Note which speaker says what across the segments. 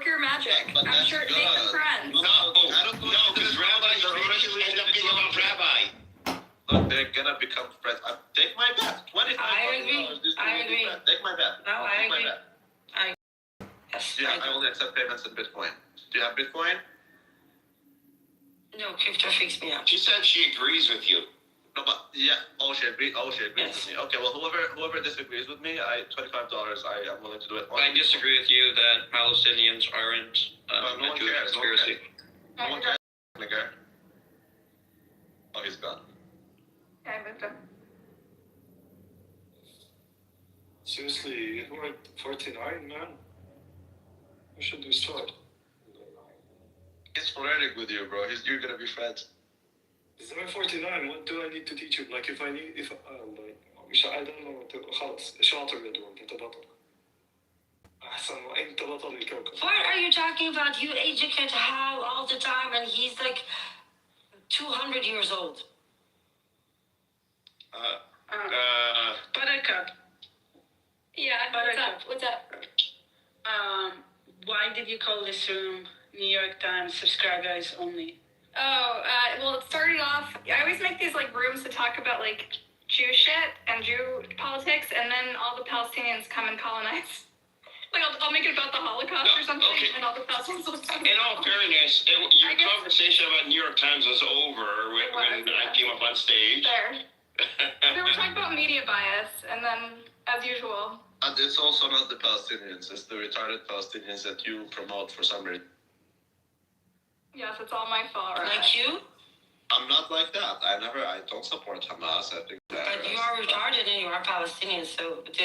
Speaker 1: your magic.
Speaker 2: But
Speaker 1: I'm sure it makes them friends.
Speaker 2: No, I don't know.
Speaker 3: No, because rabbis end up being about rabbi.
Speaker 2: Look, they're gonna become friends. Take my bet. $25.
Speaker 4: I agree. I agree.
Speaker 2: Take my bet.
Speaker 4: No, I
Speaker 2: Take my
Speaker 4: agree.
Speaker 2: bet.
Speaker 4: Yes.
Speaker 2: Yeah, I only accept payments in Bitcoin. Do you have Bitcoin?
Speaker 4: No, crypto freaks me out.
Speaker 3: She said she agrees with you.
Speaker 2: No, but yeah. Oh, she agrees
Speaker 4: Yes.
Speaker 2: with me. Okay, well, whoever disagrees with me, $25. I am willing to do it.
Speaker 5: I disagree with you that Palestinians aren't
Speaker 2: no one
Speaker 5: into a
Speaker 2: cares.
Speaker 5: conspiracy.
Speaker 2: No one cares. Nigga. Oh, he's gone.
Speaker 1: Okay, I moved him.
Speaker 6: Seriously, you were 49, man. We should do start.
Speaker 2: He's flirting with you, bro. You're gonna be friends.
Speaker 6: Is I'm 49, what do I need to teach you? Like if I need, مش I don't know خلاص شاطر يا دول انت بطل. أحسن وأنت بطل الكوكب.
Speaker 4: What are you talking about? You educate Hal all the time, and he's like 200 years old.
Speaker 7: Buttercup,
Speaker 1: Yeah, what's up?
Speaker 7: why did you call this room New York Times subscribers only?
Speaker 1: Oh, well, it started off, I always make these, like, rooms to talk about, like, Jew shit and Jew politics, and then all the Palestinians come and colonize. Like, I'll make it about the Holocaust or something,
Speaker 3: okay.
Speaker 1: and all the Palestinians will come.
Speaker 3: In all fairness, your
Speaker 1: I guess-
Speaker 3: conversation about New York Times was over when I came up on stage.
Speaker 1: There. They were talking about media bias, and then, as usual.
Speaker 2: And it's also not the Palestinians. It's the retarded Palestinians that you promote for some reason.
Speaker 1: Yes, it's all my fault, right?
Speaker 4: Like you?
Speaker 2: I'm not like that. I don't support Hamas. I think that.
Speaker 4: But you are retarded and you are Palestinian, so...
Speaker 2: I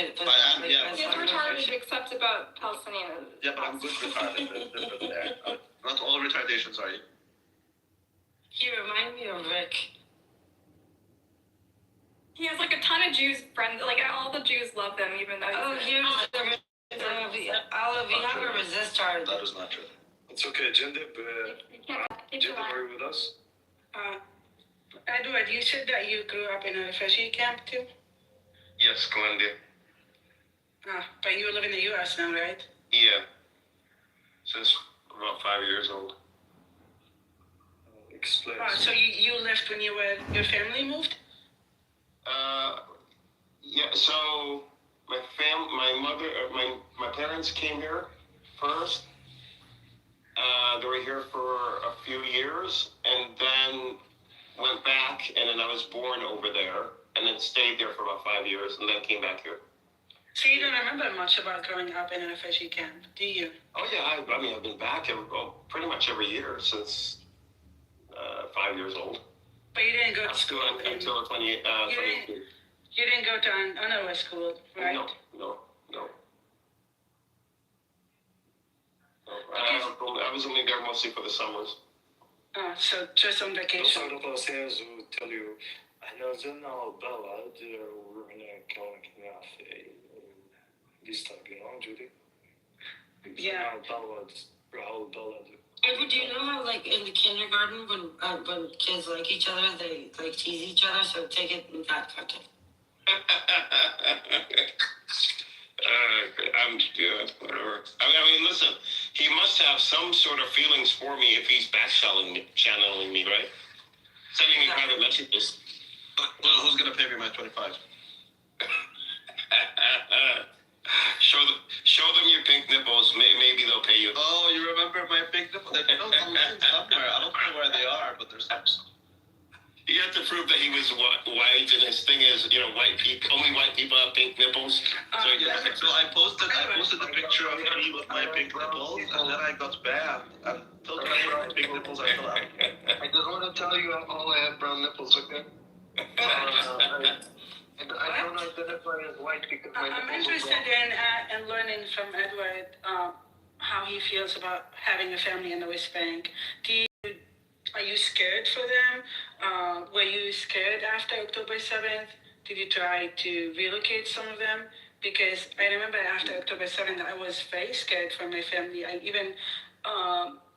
Speaker 2: am, yeah.
Speaker 1: He's retarded except about Palestinians.
Speaker 2: Yeah, but I'm good retarded. There. Not all retardations are.
Speaker 4: He reminds me of Rick.
Speaker 1: He has like a ton of Jews friends. Like all the Jews love them, even though.
Speaker 4: Oh, here's we have a resistor.
Speaker 2: That is not true.
Speaker 6: It's okay, Jindib.
Speaker 1: You can't keep
Speaker 6: Jindib,
Speaker 1: that.
Speaker 6: are you with us?
Speaker 7: Edward, you said that you grew up in a refugee camp too?
Speaker 3: Yes, Glendale.
Speaker 7: But you live in the U.S. now, right?
Speaker 3: Yeah. Since about 5 years old.
Speaker 6: Explain.
Speaker 7: So you left when your family moved?
Speaker 3: Yeah, so my parents came here first. They were here for a few years and then went back, and then I was born over there and then stayed there for about 5 years and then came back here.
Speaker 7: So you don't remember much about growing up in a refugee camp, do you?
Speaker 3: Oh yeah, I mean I've been back pretty much every year since 5 years old.
Speaker 7: But you didn't go to school.
Speaker 3: Until 22.
Speaker 7: You didn't go to another school, right?
Speaker 3: No. I was only there mostly for the summers.
Speaker 7: So just on
Speaker 6: Those
Speaker 7: vacation.
Speaker 6: are the Palestinians who tell you احنا نزلنا على البلد ورحنا كون كنا في this type, you know, Judy?
Speaker 7: Yeah.
Speaker 4: Edward, do you know how, like, in the kindergarten, when kids like each other, they, like, tease each other? So take it in that context.
Speaker 3: I'm good, whatever. I mean, listen, he must have some sort of feelings for me if he's channeling me, right? Sending me private messages.
Speaker 2: Well, who's gonna pay me my 25?
Speaker 3: Show them your pink nipples. Maybe they'll pay you.
Speaker 2: Oh, you remember my pink nipple? They're somewhere. I don't know where they are, but there's some.
Speaker 3: You have to prove that he was white, and his thing is, white people. Only white people have pink nipples. So
Speaker 2: I posted a picture of me with my pink nipples, and then I got banned. Until today, my pink nipples are still out.
Speaker 8: I just want to tell you all I have brown nipples, okay? I don't identify as white because my
Speaker 7: I'm
Speaker 8: nipples
Speaker 7: interested in learning from Edward how he feels about having a family in the West Bank. Are you scared for them? Were you scared after October 7th? Did you try to relocate some of them? Because I remember after October 7th, I was very scared for my family. I even,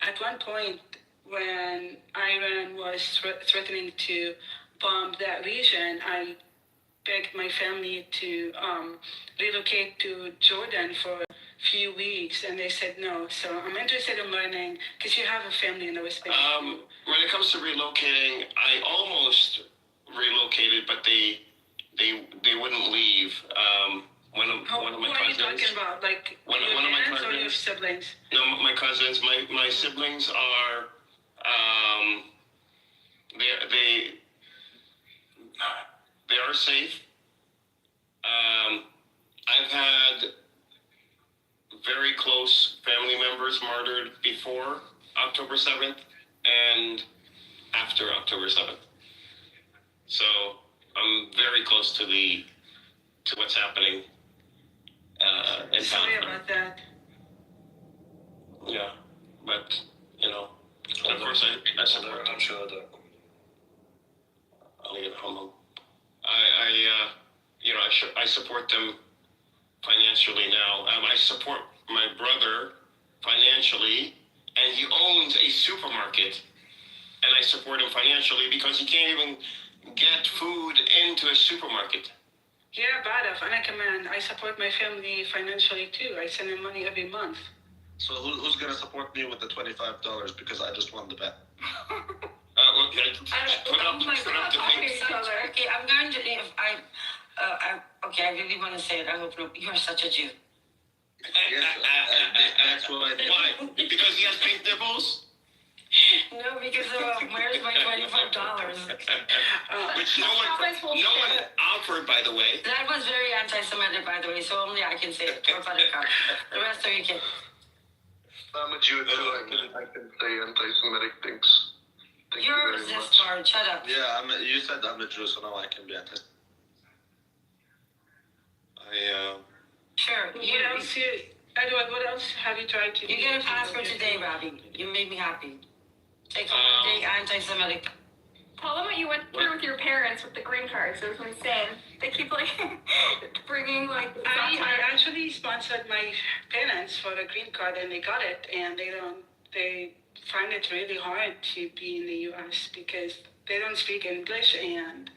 Speaker 7: at one point, when Iran was threatening to bomb that region, I begged my family to relocate to Jordan for a few weeks, and they said no. So I'm interested in learning because you have a family in the West Bank.
Speaker 3: When it comes to relocating, I almost relocated, but they wouldn't leave. One of my
Speaker 7: Who are you
Speaker 3: cousins.
Speaker 7: talking about? Like
Speaker 3: One
Speaker 7: your
Speaker 3: of my
Speaker 7: parents or your
Speaker 3: cousins.
Speaker 7: siblings?
Speaker 3: No, my cousins. My siblings are. They are safe. I've had very close family members martyred before October 7th and after October 7th. So I'm very close to what's happening in
Speaker 7: Sorry
Speaker 3: town.
Speaker 7: about that.
Speaker 3: Yeah, but of course I support them.
Speaker 6: I'm sure that.
Speaker 3: I'll get humble. I support them financially now. I support my brother financially, and he owns a supermarket, and I support him financially because he can't even get food into a supermarket.
Speaker 7: Yeah, Badaf, and I support my family financially too. I send them money every month.
Speaker 2: So who's gonna support me with the $25 because I just won the bet?
Speaker 4: Oh my God. Okay, I'm going to. If I really want to say it. I hope no. You're such a Jew.
Speaker 2: That's what I did.
Speaker 3: Why? Because he has pink nipples?
Speaker 4: No, because where's my $25?
Speaker 3: Which no one offered, by the way.
Speaker 4: That was very anti-Semitic, by the way. So only I can say it. The rest of you can.
Speaker 8: I'm a Jew too. I can say anti-Semitic things. Thank you
Speaker 4: You're
Speaker 8: very
Speaker 4: this
Speaker 8: much.
Speaker 4: part. Shut up.
Speaker 2: Yeah, you said I'm a Jew, so now I can be anti.
Speaker 4: Sure.
Speaker 7: Edward, what else have you tried to do?
Speaker 4: You get a passport today, Robbie. You made me happy. Take a one-day anti-Semitic.
Speaker 1: Tell them what you went through with your parents with the green cards. It was insane. They keep bringing
Speaker 7: I actually sponsored my parents for a green card, and they got it, and they find it really hard to be in the U.S. because they don't speak English, and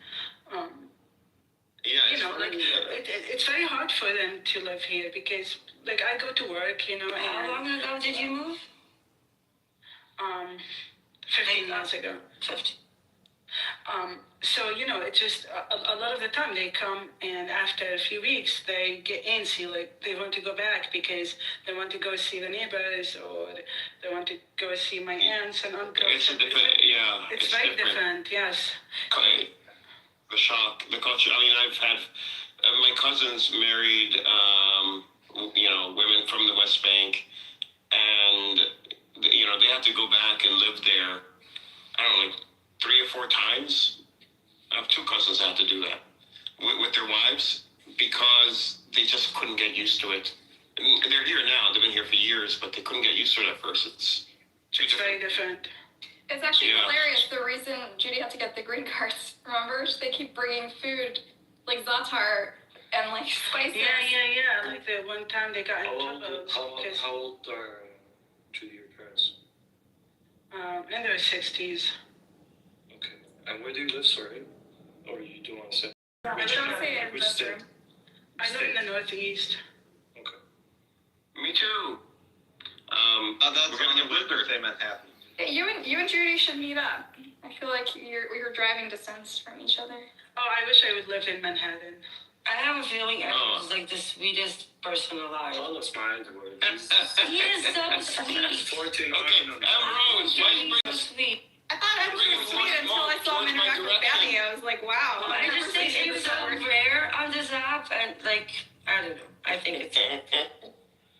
Speaker 7: it's very hard for them to live here because I go to work,
Speaker 4: How long ago did you move?
Speaker 7: 15 years ago.
Speaker 4: 50.
Speaker 7: So it's just a lot of the time they come, and after a few weeks they get antsy, they want to go back because they want to go see the neighbors, or they want to go see my aunts and uncles.
Speaker 3: It's a different,
Speaker 7: It's very different, yes.
Speaker 3: The shock, the culture. I mean, I've had my cousins married, women from the West Bank, and they have to go back and live there. I don't know, 3 or 4 times. I have 2 cousins that had to do that with their wives because they just couldn't get used to it. I mean, they're here now; they've been here for years, but they couldn't get used to it at first. It's
Speaker 7: very different.
Speaker 1: It's actually hilarious. The reason Judy had to get the green cards, remember? They keep bringing food like za'atar and spices.
Speaker 7: Yeah. Like the one time they got in trouble.
Speaker 6: How old are your parents?
Speaker 7: In their 60s.
Speaker 6: Okay. And where do you live, sorry? Or you don't want to say?
Speaker 1: I don't say in
Speaker 6: Which
Speaker 1: this
Speaker 6: state?
Speaker 1: room.
Speaker 7: I live in the Northeast.
Speaker 6: Okay.
Speaker 3: me too.
Speaker 2: That's
Speaker 3: we're gonna get
Speaker 2: Winter, say Manhattan.
Speaker 1: Hey, you and Judy should meet up. I feel like you're driving distance from each other.
Speaker 7: Oh, I wish I would live in Manhattan.
Speaker 4: I have a feeling Edward is like the sweetest person alive.
Speaker 6: Almost mind word.
Speaker 4: He is so sweet.
Speaker 6: 14.
Speaker 3: Okay, Rose, why you bring
Speaker 4: Sweet.
Speaker 1: I thought I was sweet until I saw him interact with Benny. I was like, wow.
Speaker 4: I just think it's so rare on this app, and I don't know. I think it's.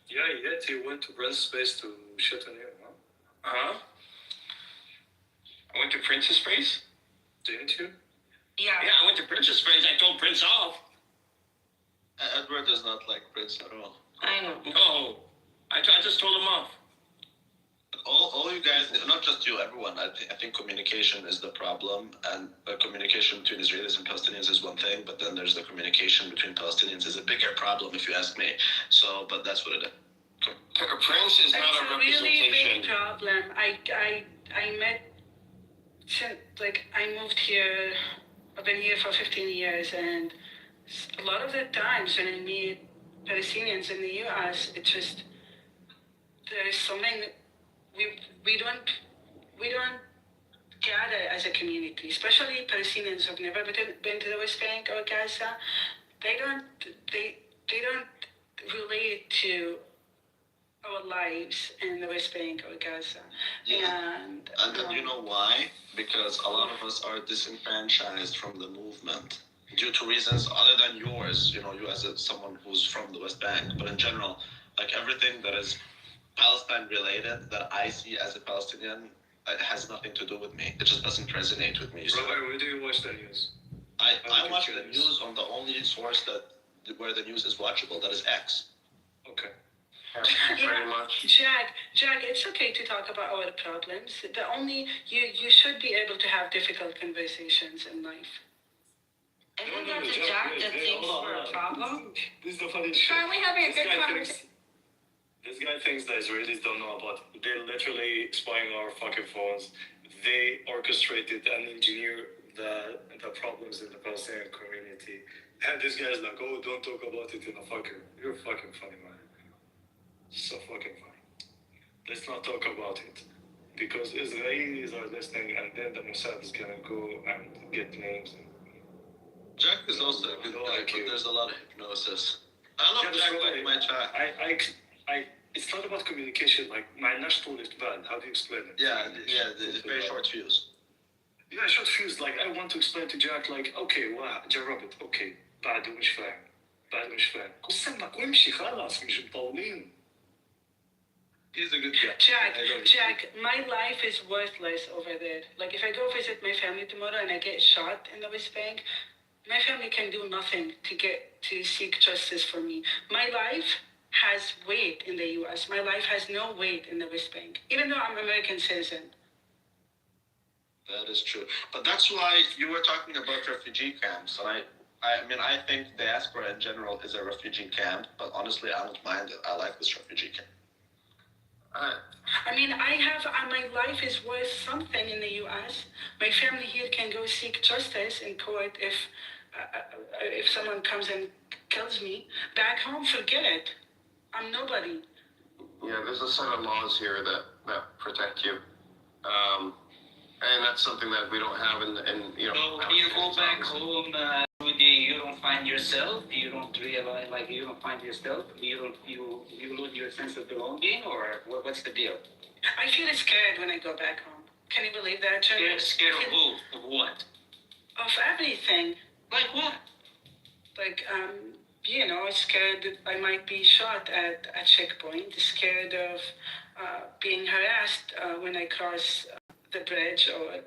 Speaker 6: Yeah, you went to Brent's space to shit on here, huh?
Speaker 3: Huh? I went to Prince's space?
Speaker 6: Didn't you?
Speaker 4: Yeah.
Speaker 3: Yeah, I went to Prince's space. I told Prince off.
Speaker 2: Edward does not like Prince at all.
Speaker 4: I know.
Speaker 3: No. I just told him off.
Speaker 2: All you guys, not just you, everyone. I think communication is the problem, and communication between Israelis and Palestinians is one thing, but then there's the communication between Palestinians is a bigger problem, if you ask me. So, but that's what it is.
Speaker 3: Prince is not
Speaker 7: It's
Speaker 3: a
Speaker 7: a really
Speaker 3: representation.
Speaker 7: big problem. I met since I moved here. I've been here for 15 years, and a lot of the times when I meet Palestinians in the U.S., it just there is something that we don't gather as a community, especially Palestinians who've never been to the West Bank or Gaza. They don't relate to our lives in the West Bank or Gaza.
Speaker 2: Yeah.
Speaker 7: And
Speaker 2: And you know why? Because a lot of us are disenfranchised from the movement due to reasons other than yours. You know, you as someone who's from the West Bank, but in general, like everything that is Palestine related that I see as a Palestinian, it has nothing to do with me. It just doesn't resonate with me. So
Speaker 6: Robert, where do you watch the news?
Speaker 2: I watch the news on the only source where the news is watchable. That is X.
Speaker 6: Okay.
Speaker 8: Very much.
Speaker 7: Jack, it's okay to talk about our problems. You should be able to have difficult conversations in life.
Speaker 4: Isn't that the Jack that thinks we're a problem?
Speaker 6: This is the funny shit.
Speaker 1: Finally having a
Speaker 6: This
Speaker 1: good
Speaker 6: guy
Speaker 1: conversation.
Speaker 6: This guy thinks the Israelis don't know about it. They're literally spying our fucking phones. They orchestrated and engineered the problems in the Palestinian community. And this guy's like, oh, don't talk about it in a fucker. You're fucking funny, man. So fucking funny. Let's not talk about it. Because Israelis are listening and then the Mossad is gonna go and get names.
Speaker 2: Jack is also a good guy, but there's a lot of hypnosis. I love
Speaker 6: Yeah,
Speaker 2: Jack
Speaker 6: but
Speaker 2: like my chat.
Speaker 6: It's not about communication. Like, my national is bad. How do you explain it?
Speaker 2: It's very short fuse.
Speaker 6: Yeah, short fuse. Like, I want to explain to Jack, like, okay, جرب it. Okay, بعده مش فاهم. قسمك وامشي خلاص مش مطولين.
Speaker 2: He's a good guy.
Speaker 7: Jack, my life is worthless over there. Like, if I go visit my family tomorrow and I get shot in the West Bank, my family can do nothing to seek justice for me. My life has weight in the U.S. My life has no weight in the West Bank, even though I'm an American citizen.
Speaker 2: That is true. But that's why you were talking about refugee camps. And I think diaspora in general is a refugee camp, but honestly, I don't mind it. I like this refugee camp.
Speaker 7: I mean, my life is worth something in the U.S. My family here can go seek justice in court if someone comes and kills me. Back home, forget it. I'm nobody.
Speaker 8: Yeah, there's a set of laws here that protect you. And that's something that we don't have in
Speaker 9: So when you go back home, you don't find yourself. You don't realize, like, you don't find yourself. You lose your sense of belonging, or what's the deal?
Speaker 7: I feel scared when I go back home. Can you believe that, Jim?
Speaker 9: Scared of who? Of what?
Speaker 7: Of everything.
Speaker 9: Like what?
Speaker 7: Like, scared that I might be shot at a checkpoint. Scared of being harassed when I cross the bridge or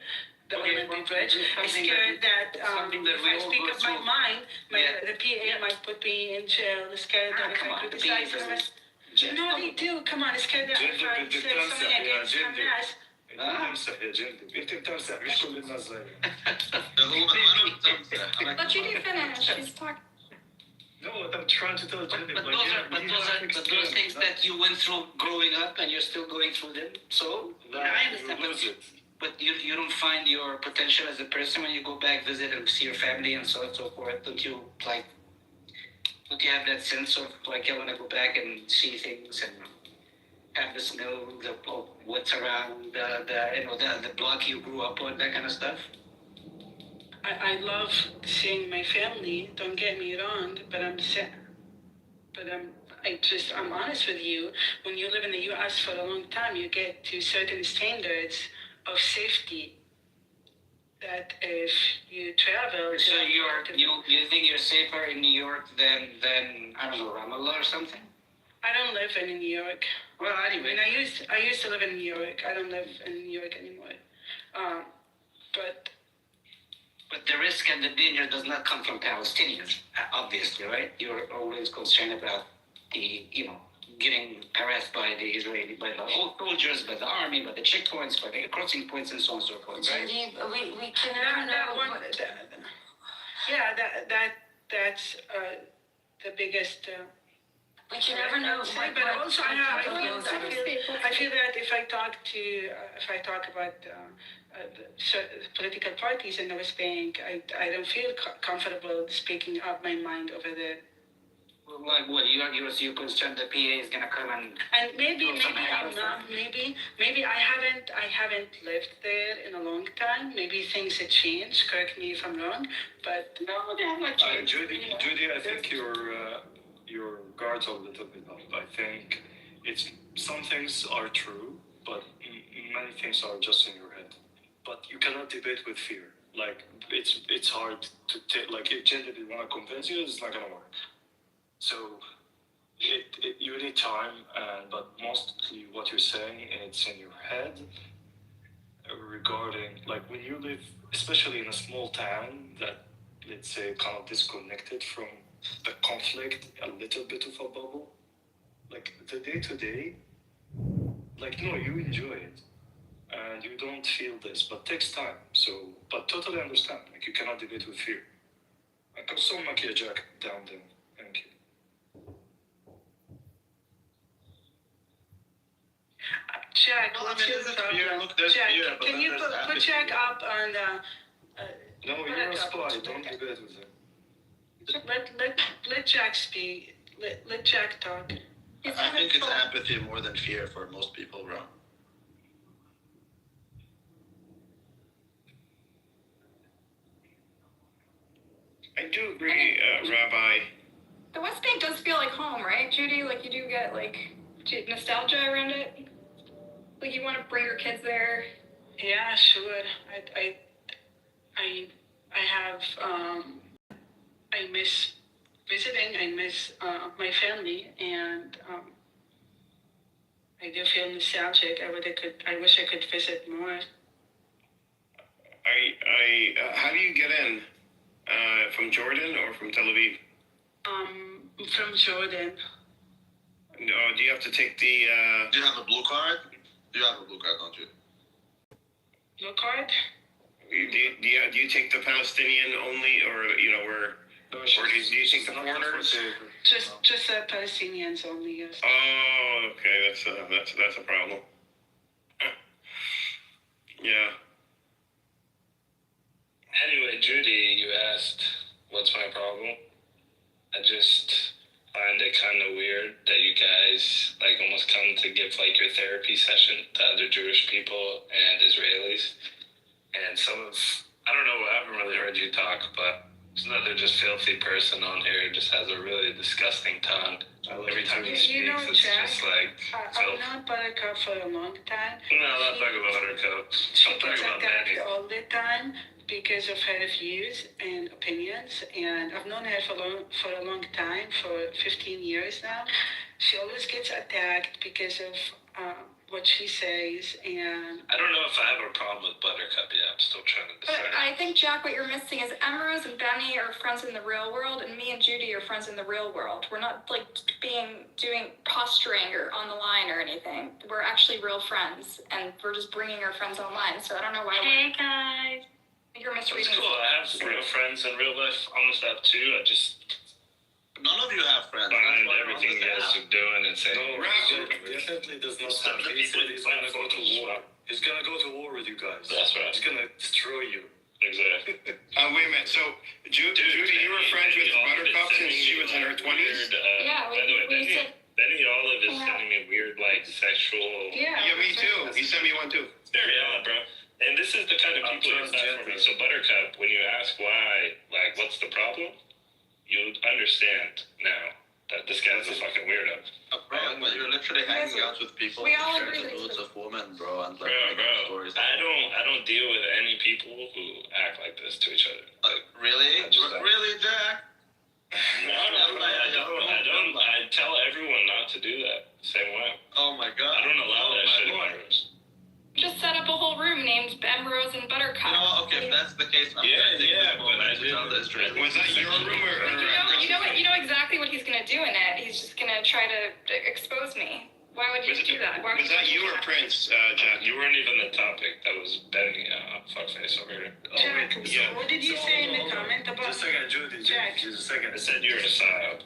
Speaker 7: the Olympic Bridge. I'm scared that if I speak up my mind, the PA might put me in jail. Scared that if I criticize no, they do. Come on, scared that if I say something against Hamas.
Speaker 6: بتمسح يا جندي. انت بتمسح مش كل الناس زيك.
Speaker 1: But you didn't finish. She's talking.
Speaker 6: No, I'm trying to tell Jenny.
Speaker 9: But those things that you went through growing up and you're still going through them. So I understand. But you don't find your potential as a person when you go back, visit and see your family and so on and so forth. Don't you have that sense of like, I want to go back and see things and have the smell of what's around the block you grew up on, that kind of stuff?
Speaker 7: I love seeing my family. Don't get me wrong, but I'm honest with you. When you live in the U.S. for a long time, you get to certain standards of safety. That if you travel,
Speaker 9: so you think you're safer in New York than I don't know, Ramallah or something?
Speaker 7: I don't live in New York.
Speaker 9: Well, anyway,
Speaker 7: I used to live in New York. I don't live in New York anymore.
Speaker 9: But the risk and the danger does not come from Palestinians, obviously, right? You're always concerned about the, getting harassed by the soldiers, by the army, by the checkpoints, by the crossing points, and so on and so forth, right?
Speaker 4: We can never know.
Speaker 7: That's the biggest.
Speaker 4: We can never know.
Speaker 7: But also, I feel that if I talk about political parties in the West Bank, I don't feel comfortable speaking up my mind over there.
Speaker 9: Like what? You're concerned the PA is gonna come and
Speaker 7: maybe
Speaker 9: Or something
Speaker 7: I'm
Speaker 9: else.
Speaker 7: not. Maybe I haven't lived there in a long time. Maybe things have changed. Correct me if I'm wrong. But
Speaker 1: No, they have not changed.
Speaker 6: Judy, I think your guard's a little bit up. I think it's some things are true, but many things are just in your head. But you cannot debate with fear. Like it's hard to take. Like if genuinely want to convince you, it's not gonna work. So you need time, but mostly what you're saying, it's in your head regarding like when you live, especially in a small town that, let's say, kind of disconnected from the conflict, a little bit of a bubble, like the day to day, like no, you enjoy it and you don't feel this, but takes time. So, but totally understand, like you cannot debate with fear. Like I'm so much Jack down there. Thank you.
Speaker 7: Jack,
Speaker 2: No, I
Speaker 7: what's
Speaker 2: mean,
Speaker 7: your
Speaker 2: there's
Speaker 7: problem?
Speaker 2: fear. Look, there's
Speaker 7: Jack,
Speaker 2: fear, but
Speaker 7: can
Speaker 2: then
Speaker 7: you
Speaker 2: there's
Speaker 7: put
Speaker 2: apathy.
Speaker 7: Jack up on the?
Speaker 6: No,
Speaker 7: Put
Speaker 6: you're
Speaker 7: it
Speaker 6: a
Speaker 7: up.
Speaker 6: spy. Don't debate with him.
Speaker 7: Let Jack speak. Let Jack talk.
Speaker 2: I think it's apathy more than fear for most people, bro.
Speaker 8: I do agree, Rabbi.
Speaker 1: The West Bank does feel like home, right, Judy? Like you do get like nostalgia around it. Like you want to bring your kids there.
Speaker 7: Yeah, sure. I have I miss visiting. I miss my family, and I do feel nostalgic. I wish I could visit more.
Speaker 8: How do you get in? From Jordan or from Tel Aviv?
Speaker 7: From Jordan.
Speaker 8: No, do you have to take the?
Speaker 2: Do you have a blue card? You have a blue card, don't you?
Speaker 7: Your card?
Speaker 8: Do you take the Palestinian only, or where? Or do you take the foreigners?
Speaker 7: Just the Palestinians only. Yes.
Speaker 8: Oh, okay. That's a problem. Yeah.
Speaker 10: Anyway, Judy, you asked, what's my problem? I just find it kind of weird that you guys like almost come to give like your therapy session to other Jewish people and Israelis. And I don't know, I haven't really heard you talk, but there's another just filthy person on here who just has a really disgusting tongue. Every time he speaks, it's
Speaker 7: Jack,
Speaker 10: just like
Speaker 7: I've
Speaker 10: filth.
Speaker 7: known Buttercup for a long time.
Speaker 10: No, I'm not talking about Buttercup.
Speaker 7: She
Speaker 10: I'm talking
Speaker 7: gets
Speaker 10: about
Speaker 7: attacked
Speaker 10: Manny.
Speaker 7: all the time because of her views and opinions, and I've known her for a long time, for 15 years now. She always gets attacked because of what she says, and
Speaker 10: I don't know if I have a problem with Buttercup yet. I'm still trying to
Speaker 1: But
Speaker 10: decide.
Speaker 1: I think, Jack, what you're missing is Emerald and Benny are friends in the real world, and me and Judy are friends in the real world. We're not like doing posturing or on the line or anything. We're actually real friends, and we're just bringing our friends online. So I don't know why.
Speaker 11: Hey guys.
Speaker 1: You're
Speaker 10: It's
Speaker 1: misreading.
Speaker 10: cool. I have real friends in real life on this app too. I just
Speaker 2: None of you have friends.
Speaker 10: find everything you guys are doing and saying.
Speaker 6: No, definitely does not
Speaker 10: Some
Speaker 6: have.
Speaker 10: of the
Speaker 6: He
Speaker 10: people
Speaker 6: said
Speaker 10: you
Speaker 6: he's gonna
Speaker 10: find
Speaker 6: go to
Speaker 10: photos
Speaker 6: war.
Speaker 10: from.
Speaker 6: He's gonna go to war with you guys.
Speaker 10: That's right.
Speaker 6: He's gonna destroy you.
Speaker 10: Exactly.
Speaker 8: Wait a minute. So, Judy, you were friends with Buttercup since she was in her 20s?
Speaker 1: Yeah,
Speaker 10: By the way,
Speaker 1: we said.
Speaker 10: Benny Olive is sending me weird, like, sexual.
Speaker 7: yeah,
Speaker 8: Yeah, me too. He sent me one too.
Speaker 10: Very odd, bro. And this is the kind of people you have for me. So, Buttercup, when you ask why, like, what's the problem, you understand now that this guy's a fucking weirdo.
Speaker 2: Bro, but you're literally hanging out with people
Speaker 1: We
Speaker 2: who
Speaker 1: all
Speaker 2: share
Speaker 1: agree
Speaker 2: the
Speaker 1: that
Speaker 2: moods
Speaker 1: he's
Speaker 2: of women, bro, and like
Speaker 10: Bro,
Speaker 2: making stories.
Speaker 10: I don't deal with any people who act like this to each other.
Speaker 2: Like, really?
Speaker 10: I just don't.
Speaker 2: Really, Jack?
Speaker 10: No, I don't. I tell everyone not to do that. Same way.
Speaker 2: Oh my god.
Speaker 10: I don't allow that shit in my
Speaker 2: Lord.
Speaker 10: rooms.
Speaker 1: Just set up a whole room named Emerald and Buttercup.
Speaker 2: You know, okay, if that's the case, I'm gonna take this
Speaker 10: but
Speaker 2: moment
Speaker 10: I
Speaker 2: to tell the
Speaker 10: didn't.
Speaker 2: Israelis.
Speaker 8: Was that your room or
Speaker 1: You know exactly what he's gonna do in it. He's just gonna try to expose me. Why would you do that? Why would
Speaker 8: Was that you or
Speaker 1: do that?
Speaker 8: Prince, Jack?
Speaker 10: You weren't even the topic. That was Benny, fuckface over here.
Speaker 7: Jack,
Speaker 8: Yeah.
Speaker 7: what did you say in the comment about?
Speaker 6: Just a second, Judy.
Speaker 7: Jack.
Speaker 6: Just a second.
Speaker 10: I said you're a psyop.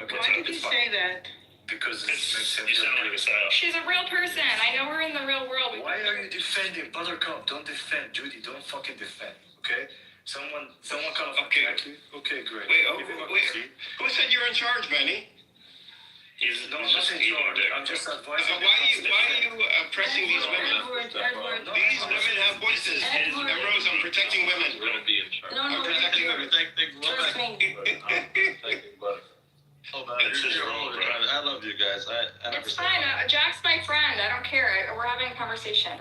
Speaker 6: Okay,
Speaker 7: Why did you say that?
Speaker 6: because it makes him
Speaker 10: You sound like a psyop.
Speaker 1: She's a real person. I know her in the real world.
Speaker 6: Why are you defending Buttercup? Don't defend, Judy. Don't fucking defend, okay? Someone kind of
Speaker 3: Okay.
Speaker 6: Okay, great.
Speaker 3: Wait,
Speaker 6: Give him a
Speaker 3: wait.
Speaker 6: seat.
Speaker 3: Who said you're in charge, Benny?
Speaker 6: I'm not in charge. I'm just advising.
Speaker 3: Why are you pressing these women?
Speaker 4: Edward.
Speaker 3: These women have voices.
Speaker 4: Edward.
Speaker 3: And Rose, I'm protecting women.
Speaker 2: We're gonna be in charge.
Speaker 4: No,
Speaker 3: I'm protecting women.
Speaker 4: trust me.
Speaker 2: It's his role, bro. I love you guys. I never
Speaker 1: It's
Speaker 2: said
Speaker 1: fine.
Speaker 2: that.
Speaker 1: Jack's my friend. I don't care. We're having a conversation.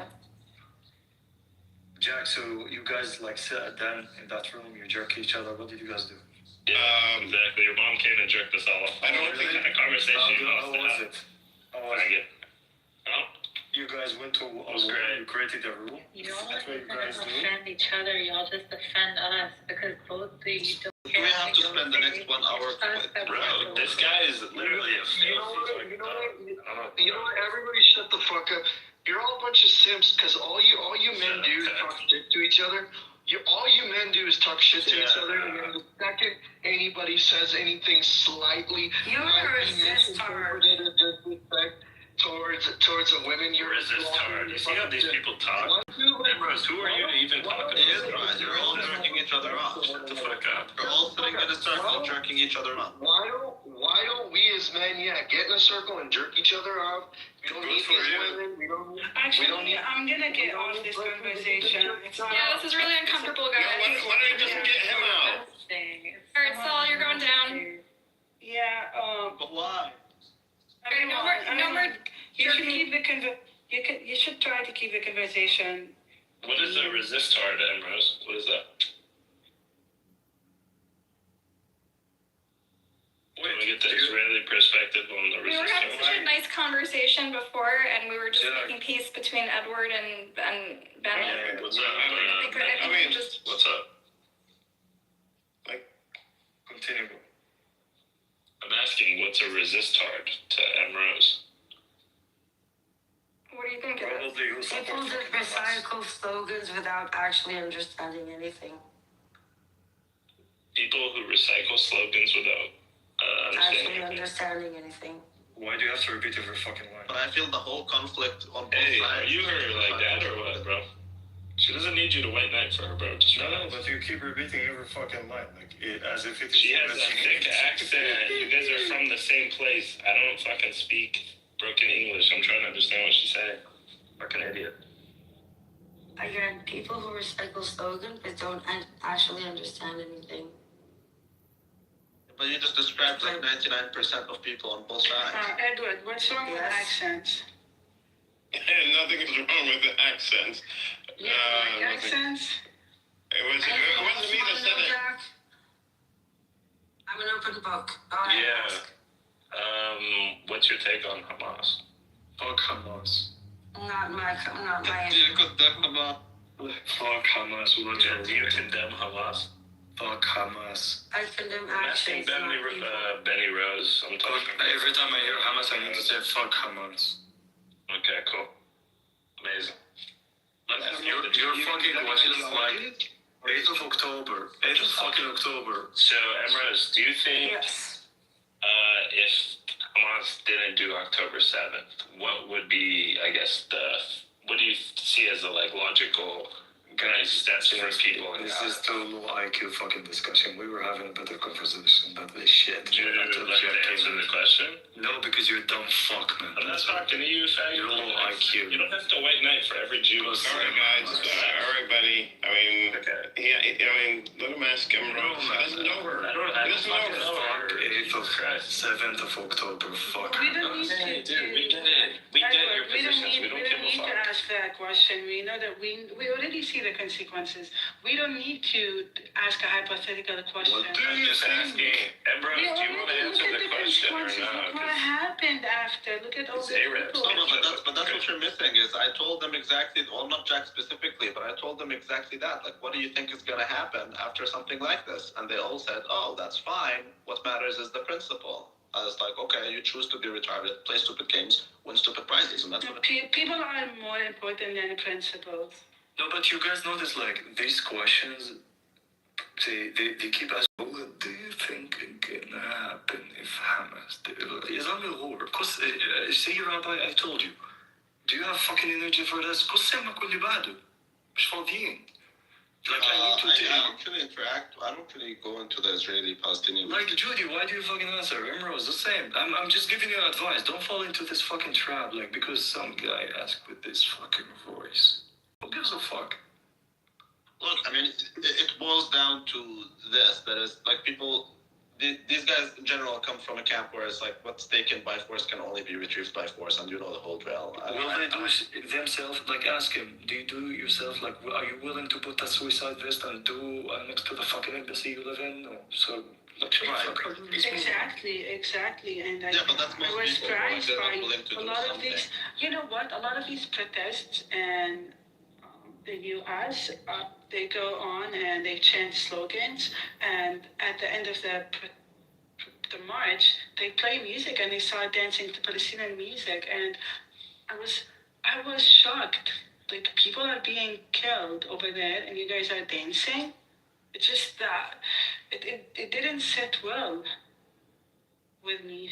Speaker 6: Jack, so you guys like sit down in that room, you jerk each other. What did you guys do?
Speaker 10: Yeah, exactly. Your mom came and jerked us all off.
Speaker 3: I don't think-
Speaker 10: kind of conversation you
Speaker 6: How was
Speaker 10: lost
Speaker 6: it? How
Speaker 10: I
Speaker 6: was it?
Speaker 10: get. Oh,
Speaker 6: You guys went to a
Speaker 10: was
Speaker 6: room,
Speaker 10: great.
Speaker 6: you created a room.
Speaker 11: You don't
Speaker 6: That's what you guys do.
Speaker 11: offend each other, y'all just offend us because both of you don't
Speaker 2: Do we have to spend the next 1 hour?
Speaker 10: bro, this guy is literally a
Speaker 12: You know what?
Speaker 10: filthy
Speaker 12: You know what?
Speaker 10: I don't know.
Speaker 12: You know what? Everybody shut the fuck up. You're all a bunch of simps because all you men do is talk shit to each other. All you men do is talk shit to each other, and then the second anybody says anything slightly
Speaker 4: You're a resistor.
Speaker 12: disrespect towards a women, you're
Speaker 10: Resist hard. You see how these people talk? Ambrose, who are you to even talk
Speaker 2: It is
Speaker 10: about
Speaker 2: right.
Speaker 10: this?
Speaker 2: You're all jerking each other off.
Speaker 10: Shut the fuck up.
Speaker 2: You're all sitting in a circle jerking each other off.
Speaker 12: Why don't we as men, get in a circle and jerk each other off? We don't need these women. We don't
Speaker 7: Actually, I'm gonna get off this conversation. It's not.
Speaker 1: Yeah, this is really uncomfortable, guys.
Speaker 3: Why don't you just get him out?
Speaker 1: Alright, Saul, you're going down.
Speaker 7: Yeah.
Speaker 2: But why?
Speaker 1: Okay, no more
Speaker 7: You should keep the You should try to keep the conversation.
Speaker 10: What is a resist hard, Ambrose? What is that? Can we get the Israeli perspective on the
Speaker 1: We were
Speaker 10: resist
Speaker 1: having such a
Speaker 10: hard?
Speaker 1: nice conversation before, and we were just
Speaker 6: Yeah.
Speaker 1: making peace between Edward and Benny.
Speaker 10: Yeah, what's up?
Speaker 1: I think we just
Speaker 10: What's up?
Speaker 6: Continue.
Speaker 10: I'm asking, what's a resist hard to Ambrose?
Speaker 1: What do you think it is?
Speaker 6: Probably who
Speaker 4: People
Speaker 6: supports
Speaker 4: that recycle slogans without actually understanding anything.
Speaker 10: People who recycle slogans without
Speaker 4: Actually
Speaker 10: understanding.
Speaker 4: understanding anything.
Speaker 6: Why do you have to repeat every fucking line?
Speaker 2: But I feel the whole conflict on both
Speaker 10: Hey, are
Speaker 2: sides.
Speaker 10: you her like that or what, bro? She doesn't need you to white knight for her, bro. Just
Speaker 6: No,
Speaker 10: relax.
Speaker 6: but you keep repeating every fucking line, as if it is.
Speaker 10: She has a thick accent. You guys are from the same place. I don't fucking speak broken English. I'm trying to understand what she's saying. Fucking idiot.
Speaker 4: Again, people who recycle slogans but don't actually understand anything.
Speaker 2: But you just described like 99% of people on both sides.
Speaker 7: Edward, what's wrong with
Speaker 4: Yes.
Speaker 7: accents?
Speaker 3: Nothing is wrong with the accents.
Speaker 7: You like
Speaker 3: nothing.
Speaker 7: accents?
Speaker 3: It wasn't me that said it.
Speaker 4: I'm an open book. Go ahead,
Speaker 10: Yeah.
Speaker 4: ask.
Speaker 10: What's your take on Hamas?
Speaker 6: Fuck Hamas.
Speaker 4: Not my.
Speaker 2: Do you condemn Hamas?
Speaker 6: Fuck Hamas.
Speaker 10: Do you condemn Hamas?
Speaker 6: Fuck Hamas.
Speaker 4: I condemn
Speaker 10: I'm asking
Speaker 4: actions, not people.
Speaker 10: Benny Rose. I'm talking.
Speaker 6: Every time I hear Hamas, I need to say fuck Hamas.
Speaker 10: Okay, cool. Amazing.
Speaker 6: Your fucking question is like 8th of October. 8th of fucking October.
Speaker 10: So, Emrose, do you think
Speaker 4: Yes.
Speaker 10: if Hamas didn't do October 7th, what would be, I guess, what do you see as the logical
Speaker 6: Guys,
Speaker 10: steps for people in
Speaker 6: This
Speaker 10: Gaza?
Speaker 6: is too low IQ fucking discussion. We were having a better conversation about this shit.
Speaker 10: Do you like to answer the question?
Speaker 6: No, because you're a dumb fuck, man.
Speaker 10: I'm not talking to you, faggot.
Speaker 6: You're low IQ.
Speaker 10: You don't have to white knight for every Jew.
Speaker 3: All right, guys. All right, Benny. I mean, let him ask him.
Speaker 10: No,
Speaker 3: He doesn't know her.
Speaker 10: I don't
Speaker 3: He doesn't know
Speaker 10: fucking
Speaker 3: her.
Speaker 10: know her.
Speaker 6: Fuck 8th of
Speaker 10: Christ.
Speaker 6: 7th of October. Fuck.
Speaker 7: We don't need to.
Speaker 10: Dude, we get it. We get your
Speaker 7: Edward, we don't
Speaker 10: positions.
Speaker 7: need.
Speaker 10: We don't
Speaker 7: We
Speaker 10: give
Speaker 7: don't
Speaker 10: a
Speaker 7: need to
Speaker 10: fuck.
Speaker 7: ask that question. We know that we already see the consequences. We don't need to ask a hypothetical question.
Speaker 6: What do
Speaker 10: I'm
Speaker 6: you
Speaker 10: just
Speaker 6: think?
Speaker 10: asking, Ambrose,
Speaker 7: We
Speaker 10: do you want to
Speaker 7: already
Speaker 10: answer
Speaker 7: look
Speaker 10: the
Speaker 7: at the
Speaker 10: question or
Speaker 7: consequences.
Speaker 10: not?
Speaker 7: Look what happened after. Look at all the
Speaker 10: Zayreb.
Speaker 7: people.
Speaker 2: No, but that's what you're missing is I told them exactly, well, not Jack specifically, but I told them exactly that. Like, what do you think is going to happen after something like this? And they all said, oh, that's fine. What matters is the principle. I was like, okay, you choose to be retarded, play stupid games, win stupid prizes, and that's what
Speaker 7: People are more important than principles.
Speaker 6: No, but you guys notice, these questions, they keep asking, what do you think is gonna happen if Hamas يظل الغور قص say Rabbi, I told you, do you have fucking energy for this؟ قص سمك واللي بعده مش فاضيين Like, I need to
Speaker 2: I don't really interact. I don't really go into the Israeli-Palestinian.
Speaker 6: Like, Judy, why do you fucking answer? Imro's the same. I'm just giving you advice. Don't fall into this fucking trap, like, because some guy asked with this fucking voice. Who gives a fuck?
Speaker 2: Look, I mean, it boils down to this. That is, like, people... These guys, in general, come from a camp where it's like, what's taken by force can only be retrieved by force, and you know the whole drill.
Speaker 6: Will they do themselves, like, ask him, do you do yourself, like, are you willing to put a suicide vest and do next to the fucking embassy you live in? No. So, like,
Speaker 7: Exactly, and
Speaker 2: but that's
Speaker 7: I was surprised by a lot of these. You know what? A lot of these protests and the U.S. They go on and they chant slogans, and at the end of the march, they play music and they start dancing to Palestinian music, and I was shocked. Like, people are being killed over there, and you guys are dancing. It's just that it didn't sit well with me.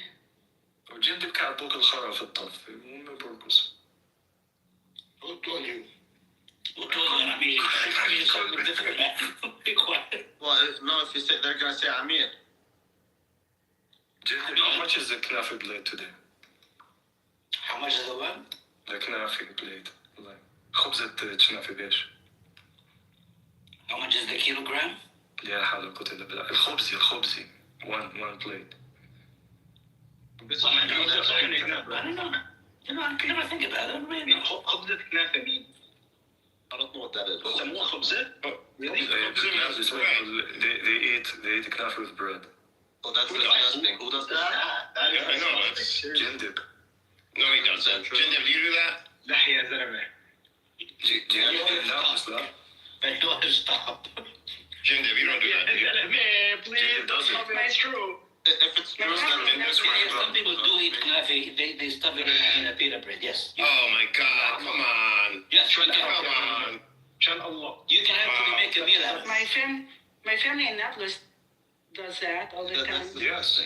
Speaker 6: وجندب كعبوك الخرا في الطرف مو برقص.
Speaker 9: Who told you? Who told you? I mean, something different, man. Be quiet.
Speaker 2: Well, no, if you say, they're gonna say Amir.
Speaker 6: Jindib, how much is the knafi blade today?
Speaker 9: How much is the what?
Speaker 6: The knafi blade. Like, خبزة knafi بيش.
Speaker 9: How much is the kilogram?
Speaker 6: يا حالة كنت الخبزي one plate.
Speaker 9: I don't know. You know, I can never think about it. I don't really know.
Speaker 12: خبزة كنافة مين؟
Speaker 2: I don't know what that is.
Speaker 12: سموها خبزة؟
Speaker 6: Really? They eat knafi with bread.
Speaker 2: Oh, that's disgusting. Who does that?
Speaker 8: I know, it's...
Speaker 6: Jindib.
Speaker 8: No, he doesn't. Jindib, do you do that?
Speaker 12: لا يا زلمة.
Speaker 9: I know to stop.
Speaker 8: Jindib, you don't do that.
Speaker 12: يا زلمة, please, that's true.
Speaker 2: If it's true, then
Speaker 9: Some people do eat knafi. They stuff it in a pita bread. Yes.
Speaker 8: Oh my God! Come on.
Speaker 9: Yes.
Speaker 8: Come on.
Speaker 12: عشان الله.
Speaker 9: You can actually make a meal out of it.
Speaker 7: My family in Naples does that all the time.
Speaker 6: Yes.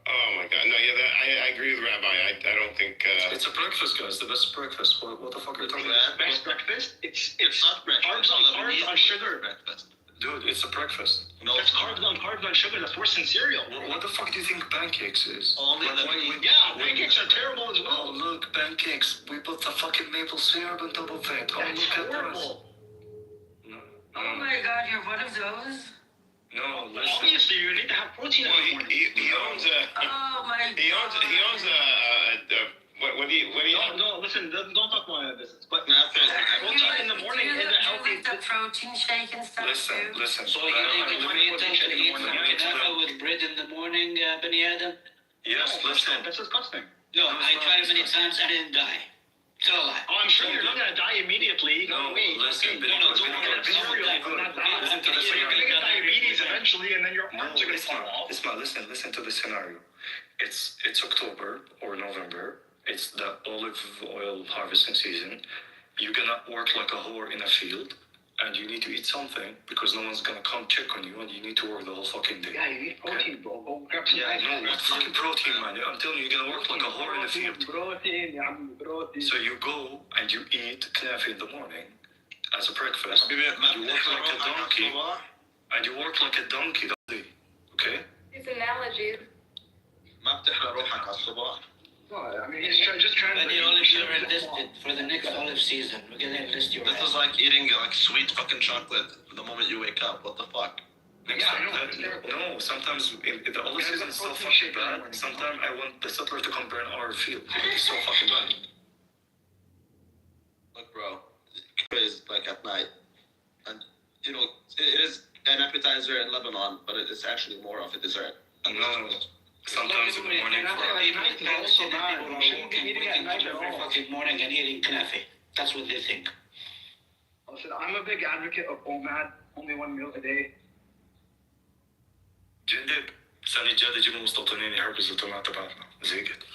Speaker 8: Oh my God! No, yeah, I agree with Rabbi. I don't think.
Speaker 6: It's a breakfast, guys. The best breakfast. What the fuck are you talking about?
Speaker 12: Best breakfast? It's
Speaker 2: not breakfast.
Speaker 12: Carbs on sugar.
Speaker 2: Breakfast.
Speaker 6: Dude, it's a breakfast.
Speaker 2: No,
Speaker 12: that's carbs on sugar. That's worse than cereal.
Speaker 6: What the fuck do you think pancakes is?
Speaker 2: Only
Speaker 12: pancakes are terrible as well.
Speaker 6: Oh, look, pancakes. We put the fucking maple syrup and double fat. Oh,
Speaker 12: that's
Speaker 6: look
Speaker 12: horrible.
Speaker 6: No.
Speaker 4: Oh my God, you're one of those?
Speaker 6: No, listen.
Speaker 12: Obviously, you need to have protein.
Speaker 8: Well, he owns a.
Speaker 4: Oh my God.
Speaker 8: He owns a. What do you?
Speaker 12: No, listen, don't talk about my business. But
Speaker 2: protein
Speaker 12: in the morning isn't healthy.
Speaker 4: The protein shake and stuff.
Speaker 6: Listen.
Speaker 9: So you think it's meant to eat knafa with bread in the morning, Bani Adam?
Speaker 6: Yes, listen.
Speaker 12: That's disgusting.
Speaker 9: No, I tried it many times. I didn't die. Still alive.
Speaker 12: Oh, I'm sure you're not gonna die immediately.
Speaker 6: No, listen.
Speaker 12: You're gonna get diabetes eventually, and then your arms are gonna fall off.
Speaker 6: Listen to the scenario. It's October or November. It's the olive oil harvesting season. You're gonna work like a whore in a field, and you need to eat something because no one's gonna come check on you, and you need to work the whole fucking day.
Speaker 12: Yeah, you need protein, bro. Go grab some
Speaker 6: what fucking protein, man? I'm telling you, you're gonna work like a whore in the field.
Speaker 12: Protein.
Speaker 6: So you go and you eat knafi in the morning as a breakfast. And you work like a donkey. And you work like a donkey that day. Okay?
Speaker 1: These analogies.
Speaker 2: ما بتحرق روحك على الصباح.
Speaker 12: I mean, he's just trying
Speaker 9: When
Speaker 12: to.
Speaker 9: the olives are enlisted for the next olive season, we're gonna enlist your
Speaker 2: This is like eating like sweet fucking chocolate the moment you wake up. What the fuck?
Speaker 6: No, sometimes the olive season is so fucking bad. Sometimes I want the settler to come burn our field. It's so fucking bad.
Speaker 2: Look, bro, is like at night, and you know it is an appetizer in Lebanon, but it's actually more of a dessert.
Speaker 6: And no, sometimes in the morning.
Speaker 9: Also bad. People are waking every fucking morning and eating knafi. That's what they think.
Speaker 12: Listen, I'm a big advocate of OMAD, only one meal a day.
Speaker 6: جندب السنة الجاية يجيبوا مستوطنين يحرقوا الطماط تبعنا زي كده.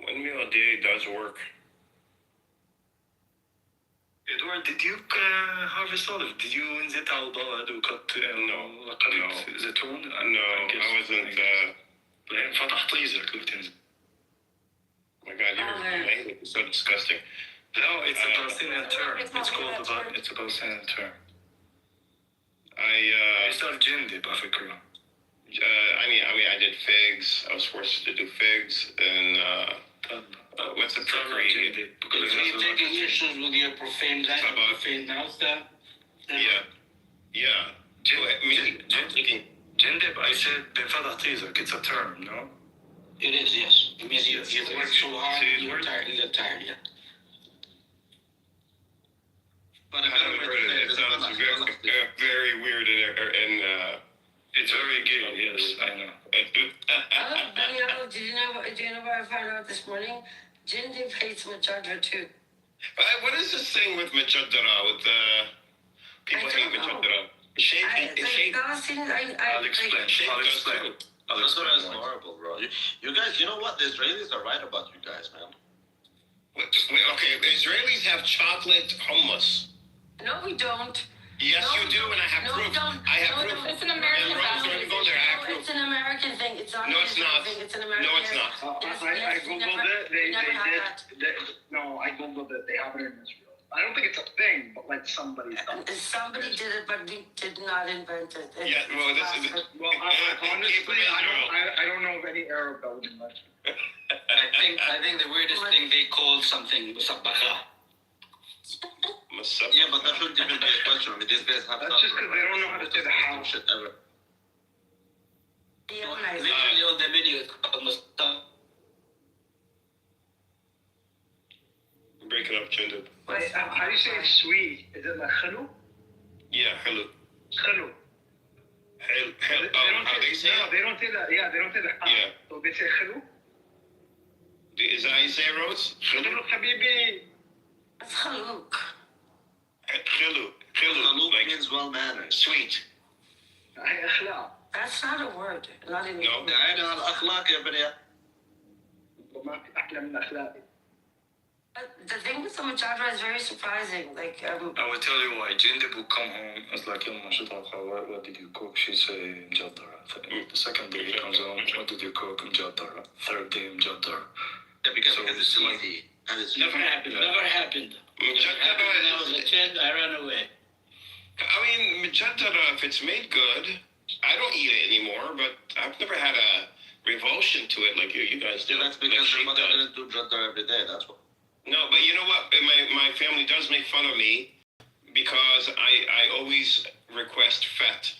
Speaker 3: One meal a day does work.
Speaker 6: Edward, did you harvest olive? Did you inzit على البلد وقط زيتون؟
Speaker 3: No, I wasn't.
Speaker 6: بعدين فتح طيزر كنت تنزل.
Speaker 8: my God, your language is so disgusting.
Speaker 6: No, it's a Palestinian term. It's called it's a Palestinian term.
Speaker 8: I
Speaker 6: Stuff Jindib, Africa.
Speaker 8: I did figs. I was forced to do figs and what's the trickery?
Speaker 9: Because you're taking issues with your profane language, profane mouth stuff.
Speaker 8: Yeah.
Speaker 6: Jindib, I said بنفضح تيزك. It's a term, no?
Speaker 9: It is, yes. It means you work so hard, you're tired, yeah.
Speaker 8: I haven't heard of it. It sounds very weird and
Speaker 6: It's very gay, yes, I know.
Speaker 4: Daniel, do you know what I found out this morning? Jindib hates Majadra too.
Speaker 8: What is this thing with Majadara? With people hate Majadara?
Speaker 6: I'll explain.
Speaker 2: Majadara is horrible, bro. You guys, you know what? The Israelis are right about you guys, man.
Speaker 8: Okay, the Israelis have chocolate hummus.
Speaker 4: No, we don't.
Speaker 8: Yes, you do, and I have proof. I have proof.
Speaker 1: It's an American
Speaker 4: thing. It's an American thing. It's not.
Speaker 8: No, it's not.
Speaker 4: Thing. It's an American.
Speaker 8: No, it's not.
Speaker 12: I googled it. They did. No, I googled it. They have it in Israel. I don't think it's a thing, but like somebody's done it.
Speaker 4: Somebody did it, but we did not invent it.
Speaker 8: Yeah, well, this is.
Speaker 12: Well, honestly, I don't know of any Arab that would invent it.
Speaker 9: I think the weirdest thing they called something musabbaha.
Speaker 2: Yeah, but that shouldn't even be a question. I mean, these guys have.
Speaker 12: That's just because they don't know how to say the how.
Speaker 2: Shit ever.
Speaker 9: Literally on the menu, it's called musabbaha.
Speaker 8: Break it up, Jindib.
Speaker 12: Wait, how do you say sweet? Is it like khelu?
Speaker 8: Yeah, hello.
Speaker 12: Khelu.
Speaker 8: How they say it?
Speaker 12: They don't say that. Yeah, they don't say that.
Speaker 8: Yeah.
Speaker 12: So they say khelu.
Speaker 8: Is that how you say it, Rose?
Speaker 12: Khelu, habibi.
Speaker 4: It's Haluk.
Speaker 8: Khelu.
Speaker 2: Like means well mannered.
Speaker 8: Sweet.
Speaker 4: That's not a word. Not in.
Speaker 8: No.
Speaker 2: قاعدة على الأخلاق يا بني.
Speaker 12: وما في أحلى من أخلاقي.
Speaker 4: The thing with the Majadra is very surprising. Like,
Speaker 6: I will tell you why. Jindib will come home. It's like, what did you cook? She say, Mjadara. The second day he comes home, what did you cook? Mjadara. Third day, Mjadara.
Speaker 2: Yeah, because it's easy. And it's
Speaker 9: Never happened. When I was a kid, I ran away.
Speaker 8: I mean, Mjadara, if it's made good, I don't eat it anymore, but I've never had a revulsion to it like you guys do.
Speaker 2: That's because your mother didn't do jadar every day, that's what.
Speaker 8: No, but you know what? My family does make fun of me because I always request fat.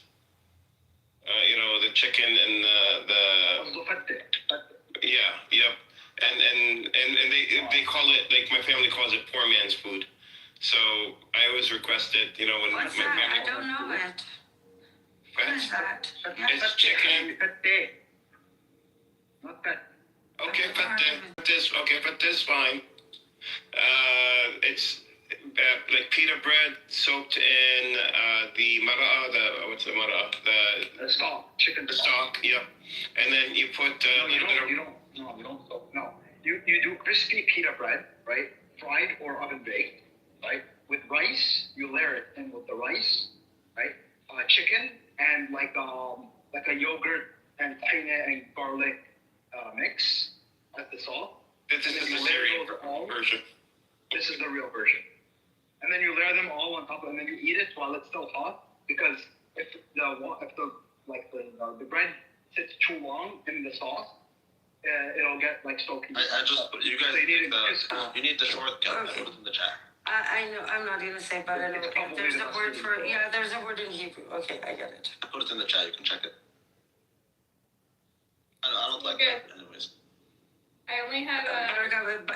Speaker 8: The chicken and the yeah. And they call it, like, my family calls it poor man's food. So I always request it, when
Speaker 4: what's
Speaker 8: my
Speaker 4: that?
Speaker 8: family.
Speaker 4: I don't know it. What is that?
Speaker 8: It's chicken.
Speaker 12: Not that.
Speaker 8: Okay, but this fine. It's like pita bread soaked in the mara'a, what's the mara'a?
Speaker 12: The stock, chicken
Speaker 8: the stock, yeah. And then you put
Speaker 12: you don't soak. No. You do crispy pita bread, right? Fried or oven baked, right? With rice, you layer it in with the rice, right? Chicken and like a yogurt and tahina and garlic mix as the sauce.
Speaker 8: This is the Syrian version.
Speaker 12: This is the real version. And then you layer them all on top, and then you eat it while it's still hot. Because if the bread sits too long in the sauce, it'll get like soaking.
Speaker 2: You guys you need the shortcut. I put it in the chat.
Speaker 4: I know. I'm not gonna say, but I know. There's a word for it. Yeah, there's a word in Hebrew. Okay, I get it.
Speaker 2: I put it in the chat. You can check it. I don't like it, anyways.
Speaker 1: I only have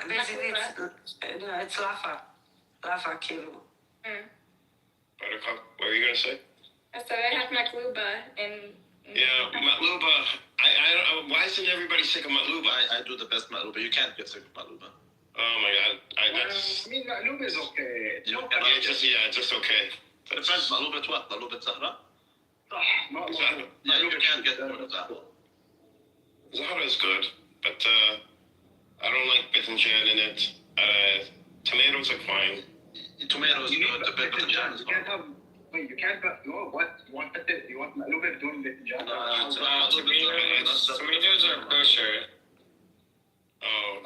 Speaker 4: basically it's lafa kilo.
Speaker 8: Buttercup, what were you gonna say?
Speaker 1: I said I have makluba in.
Speaker 8: Yeah, matluba. I don't. Why isn't everybody sick of matluba?
Speaker 2: I do the best matluba. You can't get sick of matluba.
Speaker 8: Oh my God! That's.
Speaker 12: I mean, matluba is okay.
Speaker 8: It's just okay.
Speaker 2: Depends. Matluba is what? Matluba is zahra?
Speaker 8: Zahra.
Speaker 2: Yeah, you can't get more of zahra.
Speaker 8: Zahra is good, but I don't like batinjan in it. Tomatoes are fine.
Speaker 2: Tomatoes are good. The batinjan is fine.
Speaker 12: Wait, you can't put, what? You want matluba doing batinjan?
Speaker 5: Tomatoes are kosher.
Speaker 8: Oh,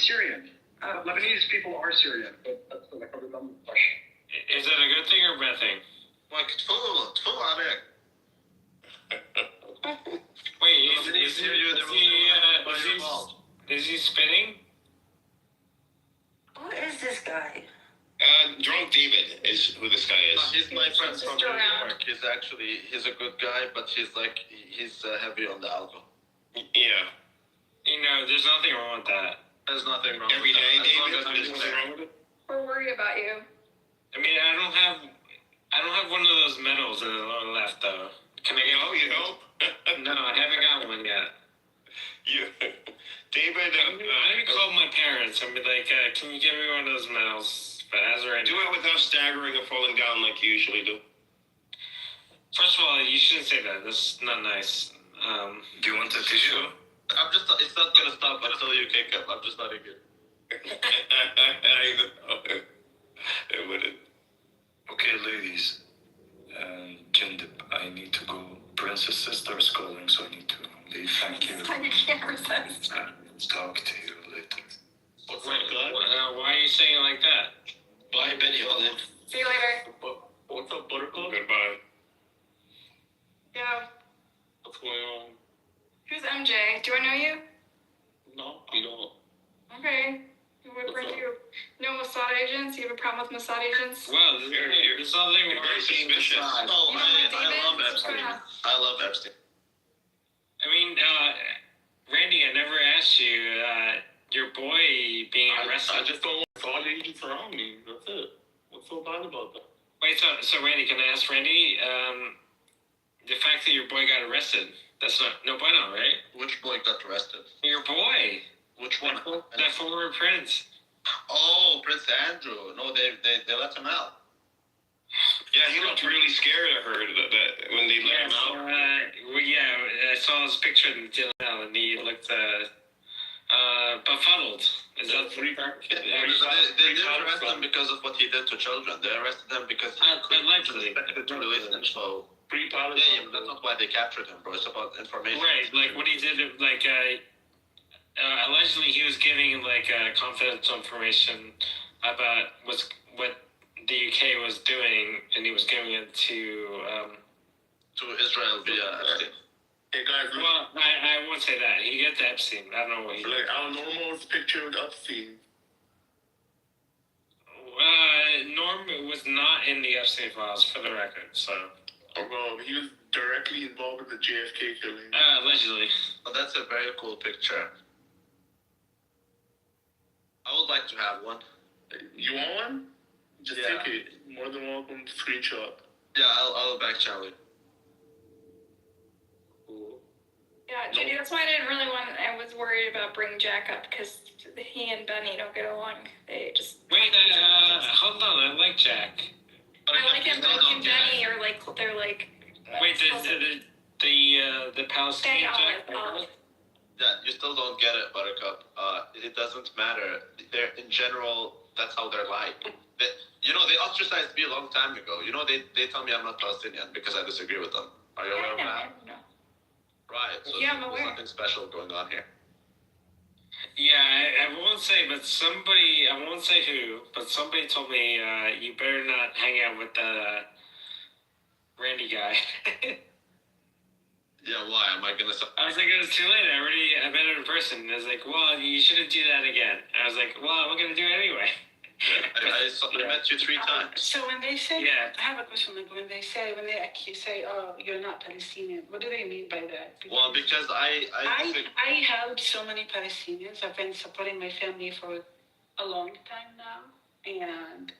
Speaker 12: Syrian. Lebanese people are Syrian, but that's like a redundant question.
Speaker 5: Is that a good thing or a bad thing?
Speaker 2: Like, تفضل عليك.
Speaker 5: Wait, is he spinning?
Speaker 4: Who is this guy?
Speaker 8: Drunk David is who this guy is.
Speaker 2: He's my friend from New
Speaker 1: around.
Speaker 2: York. He's a good guy, but he's heavy on the alcohol.
Speaker 8: Yeah.
Speaker 5: You know, there's nothing wrong with that.
Speaker 2: There's nothing wrong
Speaker 8: Every
Speaker 2: with
Speaker 8: day,
Speaker 2: that. As long
Speaker 8: David.
Speaker 2: as
Speaker 8: There's
Speaker 2: he's
Speaker 8: nothing
Speaker 2: there.
Speaker 8: wrong with it.
Speaker 1: We're worried about you.
Speaker 5: I mean, I don't have one of those medals in the lower left though. Can I get?
Speaker 8: Oh, you know?
Speaker 5: No, I haven't got one yet.
Speaker 8: David.
Speaker 5: I'm gonna call my parents and be like, can you give me one of those medals? But as of right
Speaker 8: Do
Speaker 5: now,
Speaker 8: it without staggering or falling down like you usually do.
Speaker 5: first of all, you shouldn't say that. That's not nice.
Speaker 6: Do you want a tissue?
Speaker 2: It's not gonna stop until you kick him. I'm just not good.
Speaker 8: I know. It wouldn't.
Speaker 6: Okay, ladies. Jindip, I need to go. Princess sister is calling, so I need to leave. Thank you.
Speaker 1: I can't resist.
Speaker 6: Talk to you later.
Speaker 5: Why are you saying it like that?
Speaker 2: Bye, Benny Olive.
Speaker 1: See you later.
Speaker 6: What's up, Buttercup?
Speaker 8: Goodbye.
Speaker 1: Yeah.
Speaker 6: What's going on?
Speaker 1: Who's MJ? Do I know you?
Speaker 6: No, you don't.
Speaker 1: Okay. What brings you? No Mossad agents? You have a problem with Mossad agents?
Speaker 5: Well, there's nothing
Speaker 8: You're very
Speaker 5: wrong being
Speaker 8: suspicious.
Speaker 5: beside.
Speaker 2: Oh,
Speaker 1: You don't like
Speaker 2: I
Speaker 1: David?
Speaker 2: love
Speaker 1: What's going
Speaker 2: Epstein.
Speaker 1: on?
Speaker 2: I love Epstein.
Speaker 5: I mean, Randy, I never asked you, your boy being arrested.
Speaker 6: I just don't want all agents around me. That's it. What's so bad about that?
Speaker 5: Wait, so Randy, can I ask Randy, the fact that your boy got arrested, that's no bueno, right?
Speaker 2: Which boy got arrested?
Speaker 5: Your boy,
Speaker 2: Which one?
Speaker 5: that former prince.
Speaker 2: Oh, Prince Andrew. No, they let him out.
Speaker 8: Yeah, he looked really scared, I heard, that when they let him out.
Speaker 5: I saw his picture in jail and he looked befuddled. Is that
Speaker 6: free?
Speaker 2: They didn't arrest him because of what he did to children. They arrested him because he
Speaker 5: allegedly
Speaker 2: suspected to release them. So
Speaker 6: Free
Speaker 2: yeah, but that's not why they captured him, bro. It's about information.
Speaker 5: right? Like what he did, like allegedly he was giving like confidential information about what the UK was doing, and he was giving it to
Speaker 2: Israel via Epstein.
Speaker 6: Hey guys, look.
Speaker 5: Well, I won't say that. He gets to Epstein. I don't know what he.
Speaker 6: Like our normal's picture with Epstein.
Speaker 5: Norm was not in the Epstein files, for the record. So.
Speaker 6: Well, he was directly involved with the JFK killing.
Speaker 5: Allegedly.
Speaker 2: Well, that's a very cool picture. I would like to have one.
Speaker 6: You want one? Just
Speaker 2: Yeah.
Speaker 6: take it. More than welcome to screenshot.
Speaker 2: Yeah, I'll back channel you.
Speaker 6: Cool.
Speaker 1: Yeah, Judy, that's why I didn't really want. I was worried about bringing Jack up because he and Benny don't get along. They just.
Speaker 5: Wait, hold on. I like Jack.
Speaker 1: I like him, but he and Benny are like they're like.
Speaker 5: Wait, the Palestinian Jack.
Speaker 2: Yeah, you still don't get it, Buttercup. It doesn't matter. They're in general. That's how they're like. They ostracized me a long time ago. They tell me I'm not Palestinian because I disagree with them. Are you aware of that?
Speaker 1: No.
Speaker 2: Right. So
Speaker 1: Yeah, I'm
Speaker 2: there's
Speaker 1: aware.
Speaker 2: nothing special going on here.
Speaker 5: Yeah, I won't say, but I won't say who, but somebody told me you better not hang out with that Randy guy.
Speaker 2: Yeah, why? Am I gonna?
Speaker 5: I was like, it was too late. I met him in person. I was like, well, you shouldn't do that again. I was like, well, I'm gonna do it anyway.
Speaker 2: I met you 3 times.
Speaker 7: So when they say,
Speaker 5: Yeah.
Speaker 7: I have a question. Like when they say, oh, you're not Palestinian. What do they mean by that?
Speaker 2: Well, because I
Speaker 7: helped so many Palestinians. I've been supporting my family for a long time now, and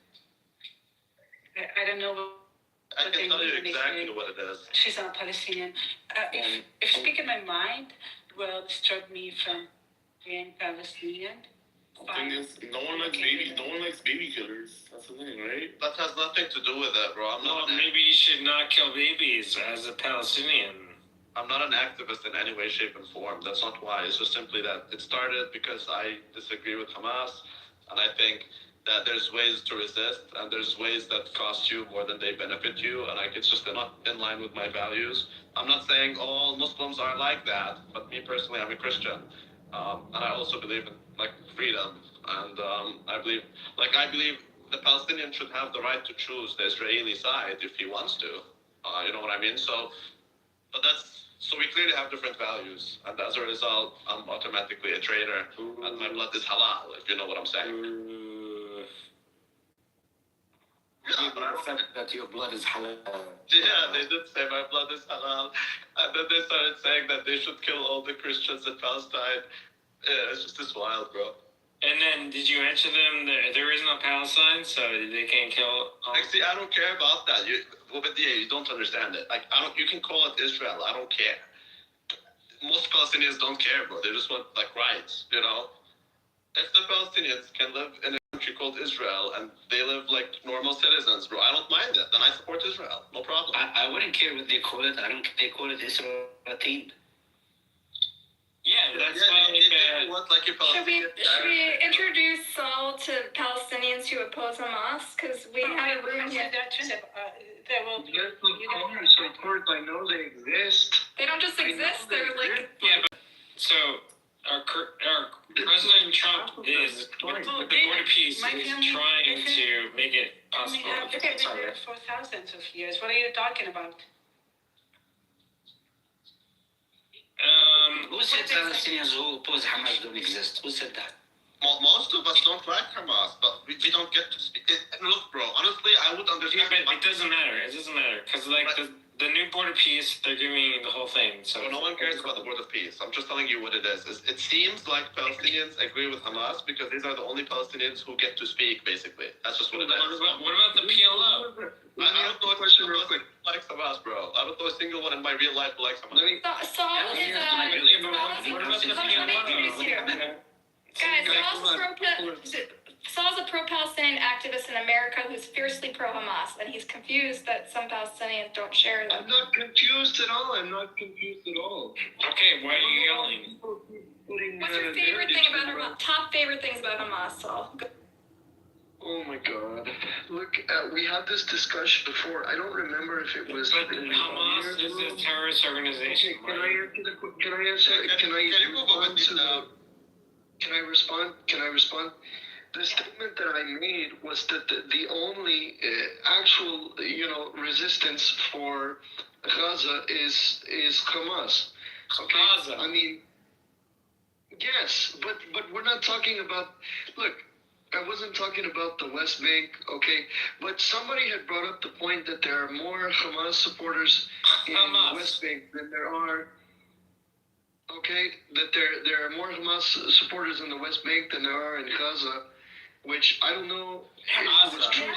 Speaker 7: I don't know.
Speaker 2: I can tell you exactly what it is.
Speaker 7: She's not Palestinian. If speaking my mind will disturb me from being Palestinian.
Speaker 6: The thing is, no one likes baby killers. That's the thing, right?
Speaker 2: That has nothing to do with it, bro.
Speaker 5: Well, maybe you should not kill babies as a Palestinian.
Speaker 2: I'm not an activist in any way, shape, and form. That's not why. It's just simply that it started because I disagree with Hamas, and I think that there's ways to resist, and there's ways that cost you more than they benefit you, and it's just not in line with my values. I'm not saying all Muslims are like that, but me personally, I'm a Christian. And I also believe in like freedom, and I believe the Palestinian should have the right to choose the Israeli side if he wants to. You know what I mean? So, but so we clearly have different values, and as a result, I'm automatically a traitor, and my blood is halal. If you know what I'm saying. Yeah, but I said that your blood is halal. Yeah, they did say my blood is halal, and then they started saying that they should kill all the Christians in Palestine. Yeah, it's just this wild, bro.
Speaker 5: And then, did you mention them there is no Palestine, so they can't kill?
Speaker 2: Actually, I don't care about that. You don't understand it. Like, you can call it Israel. I don't care. Most Palestinians don't care, bro. They just want like rights, you know. If the Palestinians can live in a country called Israel and they live like normal citizens, bro, I don't mind it. Then I support Israel. No problem.
Speaker 9: I wouldn't care what they call it. I don't. They call it Israel.
Speaker 5: Yeah, that's
Speaker 1: Should we introduce Saul to Palestinians who oppose Hamas? Because we had a room here.
Speaker 7: There will be.
Speaker 12: Of course, I know they exist.
Speaker 1: They don't just exist. They're like.
Speaker 5: Yeah, but so our President Trump is with the Board of Peace is trying to make it possible.
Speaker 7: We have been here for thousands of years. What are you talking about?
Speaker 9: Who said Palestinians who oppose Hamas don't exist? Who said that?
Speaker 2: Most of us don't like Hamas, but we don't get to speak. Look, bro, honestly, I would understand.
Speaker 5: Yeah, but it doesn't matter. It doesn't matter. Because, like, the new Board of Peace, they're giving the whole thing. So
Speaker 2: no one cares about the Board of Peace. I'm just telling you what it is. It seems like Palestinians agree with Hamas because these are the only Palestinians who get to speak, basically. That's just what it is.
Speaker 5: What about the PLO?
Speaker 2: I don't know a single one likes Hamas, bro. I don't know a single one in my real life who likes Hamas.
Speaker 1: Saul is let me introduce you. Guys, Saul's a pro-Palestinian activist in America who's fiercely pro-Hamas, and he's confused that some Palestinians don't share them.
Speaker 12: I'm not confused at all.
Speaker 5: Okay, why are you yelling?
Speaker 1: What's your favorite thing about Hamas? Top favorite things about Hamas, Saul?
Speaker 12: Oh my God! Look, we had this discussion before. I don't remember if it was.
Speaker 5: But Hamas is a terrorist organization.
Speaker 12: Okay, Can I respond? The statement that I made was that the only actual, resistance for Gaza is Hamas. Okay,
Speaker 5: Gaza.
Speaker 12: I mean, yes, but we're not talking about. Look, I wasn't talking about the West Bank, okay? But somebody had brought up the point that there are more Hamas supporters in the West Bank than there are. Okay, that there are more Hamas supporters in the West Bank than there are in Gaza, which I don't know if it was true.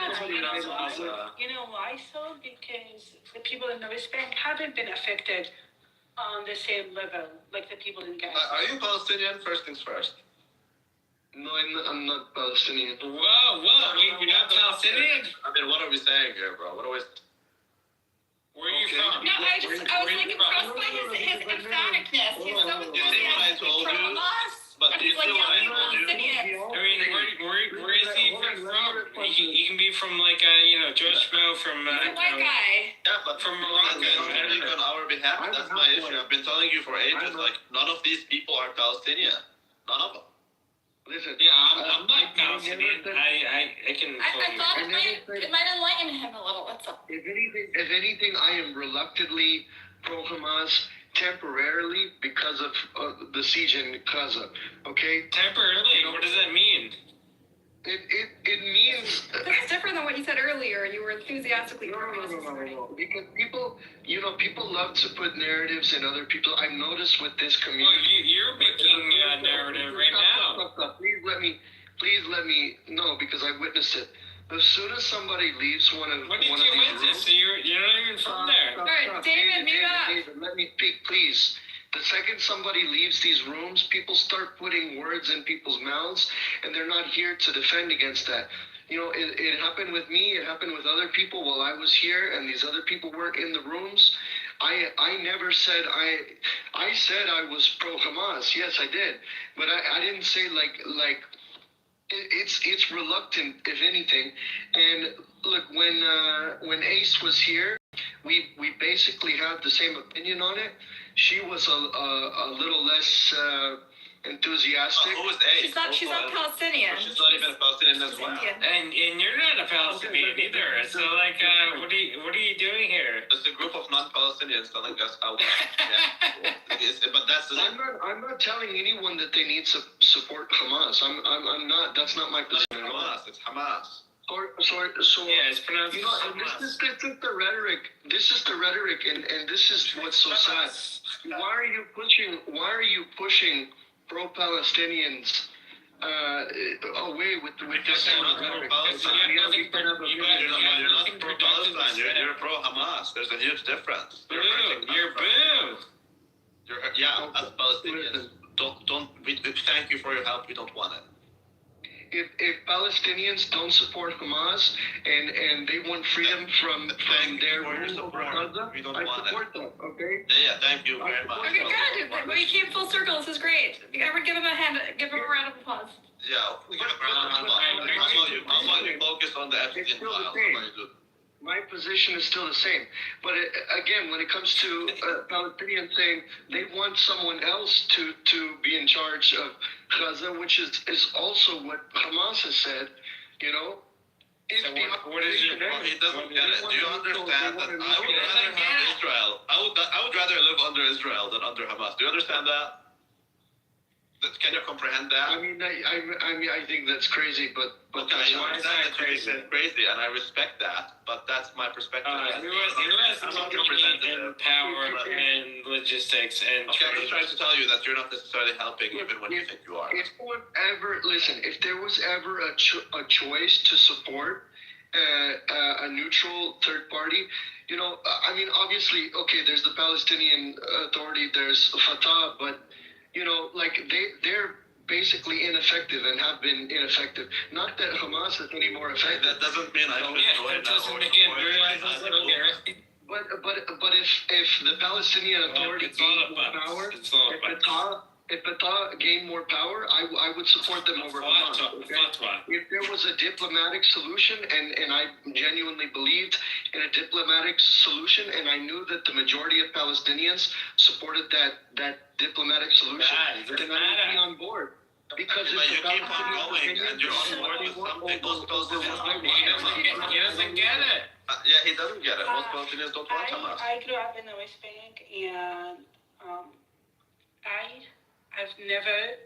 Speaker 7: You know why so? Because the people in the West Bank haven't been affected on the same level like the people in Gaza.
Speaker 2: Are you Palestinian? First things first.
Speaker 12: No, I'm not Palestinian.
Speaker 5: Whoa, you're not Palestinian?
Speaker 2: I mean, what are we saying here, bro? What are we...
Speaker 5: Where are you from?
Speaker 1: No, I was like impressed by his emphaticness. He's so enthusiastic for Hamas.
Speaker 2: But
Speaker 1: he's like yelling Palestinians.
Speaker 5: I mean, where is he from? He can be from like George Schmo from.
Speaker 1: He's a white guy.
Speaker 2: Yeah, but
Speaker 5: from Morocco.
Speaker 2: Speaking on our behalf, that's my issue. I've been telling you for ages. Like, none of these people are Palestinian. None of them.
Speaker 12: Listen.
Speaker 5: Yeah, I'm like Palestinian. I can.
Speaker 1: I thought it might enlighten him a little. That's all.
Speaker 12: If anything, I am reluctantly pro-Hamas temporarily because of the siege in Gaza. Okay.
Speaker 5: Temporarily. What does that mean?
Speaker 12: It means
Speaker 1: that's different than what you said earlier. You were enthusiastically pro-Hamas.
Speaker 12: No. Because people love to put narratives in other people. I've noticed with this community.
Speaker 5: Well, you're making a narrative right now.
Speaker 12: Stop. Please let me know because I witnessed it. As soone as somebody leaves one of
Speaker 5: these rooms, so you're not even from there.
Speaker 1: All right, David, mute up.
Speaker 12: David, let me speak, please. The second somebody leaves these rooms, people start putting words in people's mouths, and they're not here to defend against that. It happened with me. It happened with other people while I was here, and these other people weren't in the rooms. I never said I said I was pro-Hamas. Yes, I did, but I didn't say like. It's reluctant, if anything. And look, when Ace was here, we basically had the same opinion on it. She was a little less enthusiastic.
Speaker 2: Who is A?
Speaker 1: She's not Palestinian.
Speaker 2: She's not even a Palestinian as well.
Speaker 1: Indian.
Speaker 5: And you're not a Palestinian either. So like, what are you doing here?
Speaker 2: It's a group of non-Palestinians telling us how. But that's the.
Speaker 12: I'm not telling anyone that they need to support Hamas. I'm not. That's not my position at all.
Speaker 2: Hamas. It's Hamas.
Speaker 12: So
Speaker 5: Yeah, it's pronounced
Speaker 12: you know, and this is the rhetoric. This is the rhetoric, and this is what's so sad. Why are you pushing pro-Palestinians away with this sort of rhetoric?
Speaker 2: You're not pro-Palestine. You're pro-Hamas. There's a huge difference.
Speaker 5: You're boo.
Speaker 2: Yeah, as Palestinians, don't. We thank you for your help. We don't want it.
Speaker 12: If Palestinians don't support Hamas and they want freedom from their rule over Gaza, I support them. Okay.
Speaker 2: Yeah. Thank you very much.
Speaker 1: Okay, good. We came full circle. This is great. Everyone, give him a round of applause.
Speaker 2: Yeah. We give a round of applause. How about you focus on the Epstein file?
Speaker 12: My position is still the same. But again, when it comes to Palestinians saying they want someone else to be in charge of Gaza, which is also what Hamas has said, you know.
Speaker 5: So what is your point?
Speaker 2: He doesn't get it. Do you understand that I would rather have Israel? I would rather live under Israel than under Hamas. Do you understand that? Can you comprehend that?
Speaker 12: I mean, I think that's crazy, but
Speaker 2: okay,
Speaker 12: that's
Speaker 2: I understand that crazy, and I respect that, but that's my perspective.
Speaker 5: Who has money and power and logistics and?
Speaker 2: Okay, I'm just trying to tell you that you're not necessarily helping, even when you think you are.
Speaker 12: If there was ever a choice to support a neutral third party, you know, I mean, obviously, okay, there's the Palestinian Authority, there's Fatah, but you know, like they're basically ineffective and have been ineffective. Not that Hamas is any more effective.
Speaker 2: That doesn't mean I should join that.
Speaker 12: But if the Palestinian Authority gained more power, if Fatah gained more power, I would support them over Hamas. Okay? If there was a diplomatic solution, and I genuinely believed in a diplomatic solution, and I knew that the majority of Palestinians supported that diplomatic solution, then I would be on board. Because
Speaker 2: but you keep on going, and you're on board with something. Most Palestinians
Speaker 5: he doesn't get it.
Speaker 2: Yeah, he doesn't get it. Most Palestinians don't want Hamas.
Speaker 7: I grew up in the West Bank, and I've never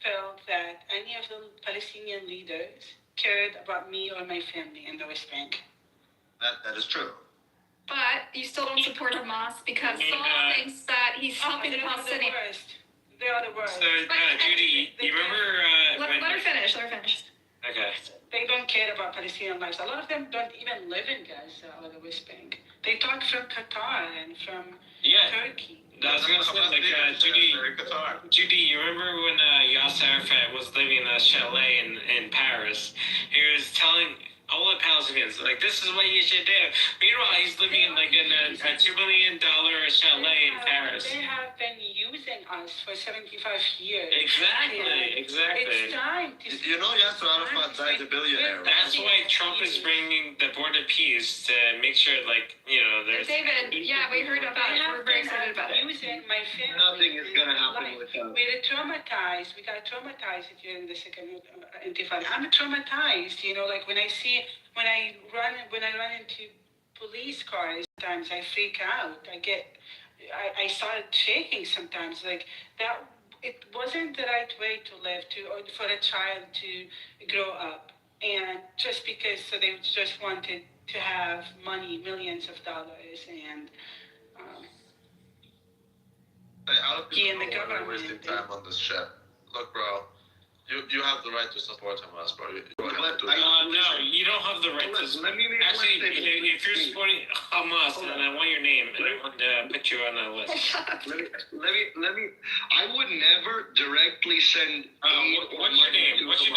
Speaker 7: felt that any of the Palestinian leaders cared about me or my family in the West Bank.
Speaker 2: That is true.
Speaker 1: But you still don't support Hamas because Saul thinks that he's helping the Palestinians.
Speaker 7: They are the worst.
Speaker 5: So, Judy, you remember?
Speaker 1: Let her finish.
Speaker 5: Okay.
Speaker 7: They don't care about Palestinian lives. A lot of them don't even live in Gaza or the West Bank. They talk from Qatar and from Turkey.
Speaker 5: I was gonna say, Judy, you remember when Yasser Arafat was living in a chalet in Paris? He was telling all the Palestinians, like, this is what you should do. Meanwhile, he's living in like in a $2 million chalet in Paris.
Speaker 7: They have been using us for 75 years.
Speaker 5: Exactly.
Speaker 7: It's time to.
Speaker 2: You know, Yasser Arafat died a billionaire. Right?
Speaker 5: That's why Trump is bringing the board of peace to make sure, like, you know, there's.
Speaker 1: David, yeah, we heard about it. We're very excited about it.
Speaker 7: Using my family.
Speaker 12: Nothing is gonna happen with them.
Speaker 7: We got traumatized during the second Intifada. I'm traumatized, you know, like when I run into police cars, sometimes I freak out. I started shaking sometimes, like that. It wasn't the right way to live, or for a child to grow up, and just because they just wanted to have money, millions of dollars, and
Speaker 2: in the government wasting time on this shit. Look, bro, you have the right to support Hamas, bro. You don't have to.
Speaker 5: No, you don't have the right to. Actually, if you're supporting Hamas, then I want your name and I want to put you on the list.
Speaker 12: Let me. I would never directly send.
Speaker 5: What's your name? What's your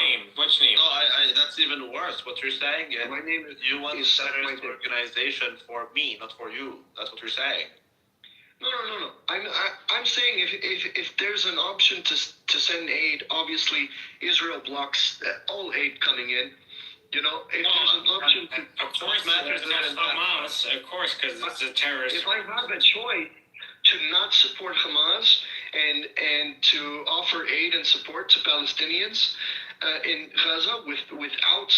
Speaker 5: name?
Speaker 2: No, that's even worse. What you're saying is,
Speaker 12: my name is.
Speaker 2: You want a terrorist organization for me, not for you. That's what you're saying.
Speaker 12: No. I'm saying if there's an option to send aid, obviously Israel blocks all aid coming in. You know, if there's an option to.
Speaker 5: Of course, matters Hamas. Of course, because it's a terrorist.
Speaker 12: If I have a choice to not support Hamas and to offer aid and support to Palestinians in Gaza without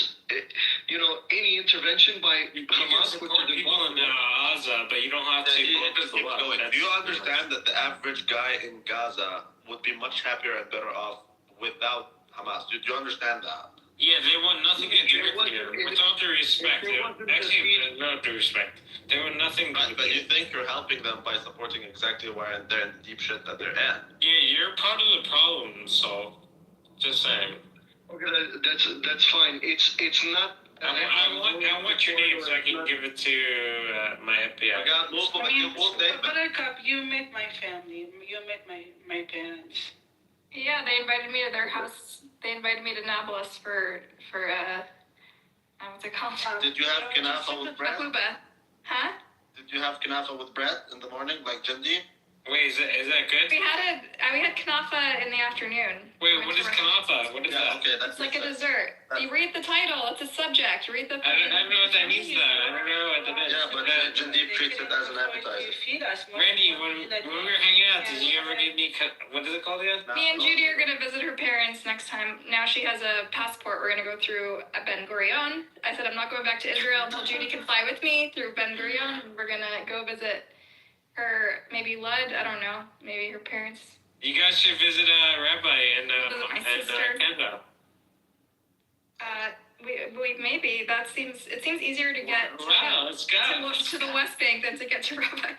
Speaker 12: any intervention by
Speaker 5: You
Speaker 12: Hamas.
Speaker 5: can support people in Gaza, but you don't have to blow people up.
Speaker 2: Do you understand that the average guy in Gaza would be much happier and better off without Hamas? Do you understand that?
Speaker 5: Yeah, they want nothing to do with you. With all due respect, actually, no due respect. They want nothing to do with
Speaker 2: But you
Speaker 5: you.
Speaker 2: think you're helping them by supporting exactly where they're in the deep shit that they're in.
Speaker 5: Yeah, you're part of the problem, so just saying.
Speaker 12: Okay, that's fine. It's not.
Speaker 5: I want your name so I can give it to my FBI.
Speaker 2: I got multiple.
Speaker 7: Buttercup, you met my family. You met my parents.
Speaker 1: Yeah, they invited me to their house. They invited me to Nablus for what's it called?
Speaker 2: Did you have kanafa with bread?
Speaker 1: Makuba. Huh?
Speaker 2: Did you have kanafa with bread in the morning, like Jindi?
Speaker 5: Wait, is that good?
Speaker 1: We had kanafa in the afternoon.
Speaker 5: Wait, what is kanafa? What is that?
Speaker 2: Okay,
Speaker 1: It's like a dessert. You read the title. It's a subject. Read the.
Speaker 5: I don't know what that means. Though. I don't know what that is.
Speaker 2: Yeah, but Jindi treats it as an appetizer.
Speaker 5: Randy, when we were hanging out, did you ever give me what is it called again?
Speaker 1: Me and Judy are gonna visit her parents next time. Now she has a passport. We're gonna go through Ben Gurion. I said I'm not going back to Israel until Judy can fly with me through Ben Gurion. We're gonna go visit her, maybe Lud. I don't know. Maybe her parents.
Speaker 5: You guys should visit a rabbi in Canada.
Speaker 1: Maybe that seems easier to get
Speaker 5: Wow, let's go.
Speaker 1: to the West Bank than to get to Rabbi.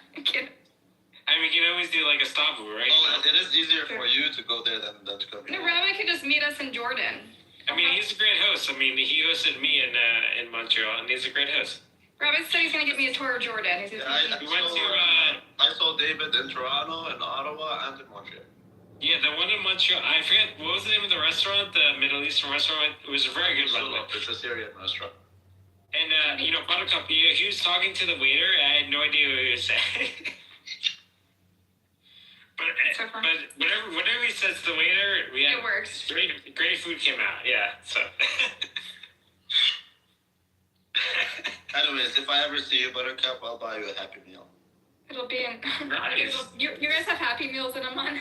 Speaker 5: I mean, you can always do like a stopover, right?
Speaker 2: Oh, it is easier for you to go there than to come here.
Speaker 1: No, Rabbi could just meet us in Jordan.
Speaker 5: I mean, he's a great host. I mean, he hosted me in Montreal, and he's a great host.
Speaker 1: Rabbi said he's gonna give me a tour of Jordan.
Speaker 2: I saw David in Toronto, in Ottawa, and in Montreal.
Speaker 5: Yeah, the one in Montreal. I forget what was the name of the restaurant, the Middle Eastern restaurant. It was very good, by the way.
Speaker 2: It's a Syrian restaurant.
Speaker 5: And Buttercup, he was talking to the waiter. I had no idea what he was saying. but whatever he says to the waiter,
Speaker 1: it works.
Speaker 5: Great food came out. Yeah, so.
Speaker 2: Anyways, if I ever see you, Buttercup, I'll buy you a Happy Meal.
Speaker 1: It'll be in.
Speaker 5: Nice.
Speaker 1: You guys have Happy Meals in Amman?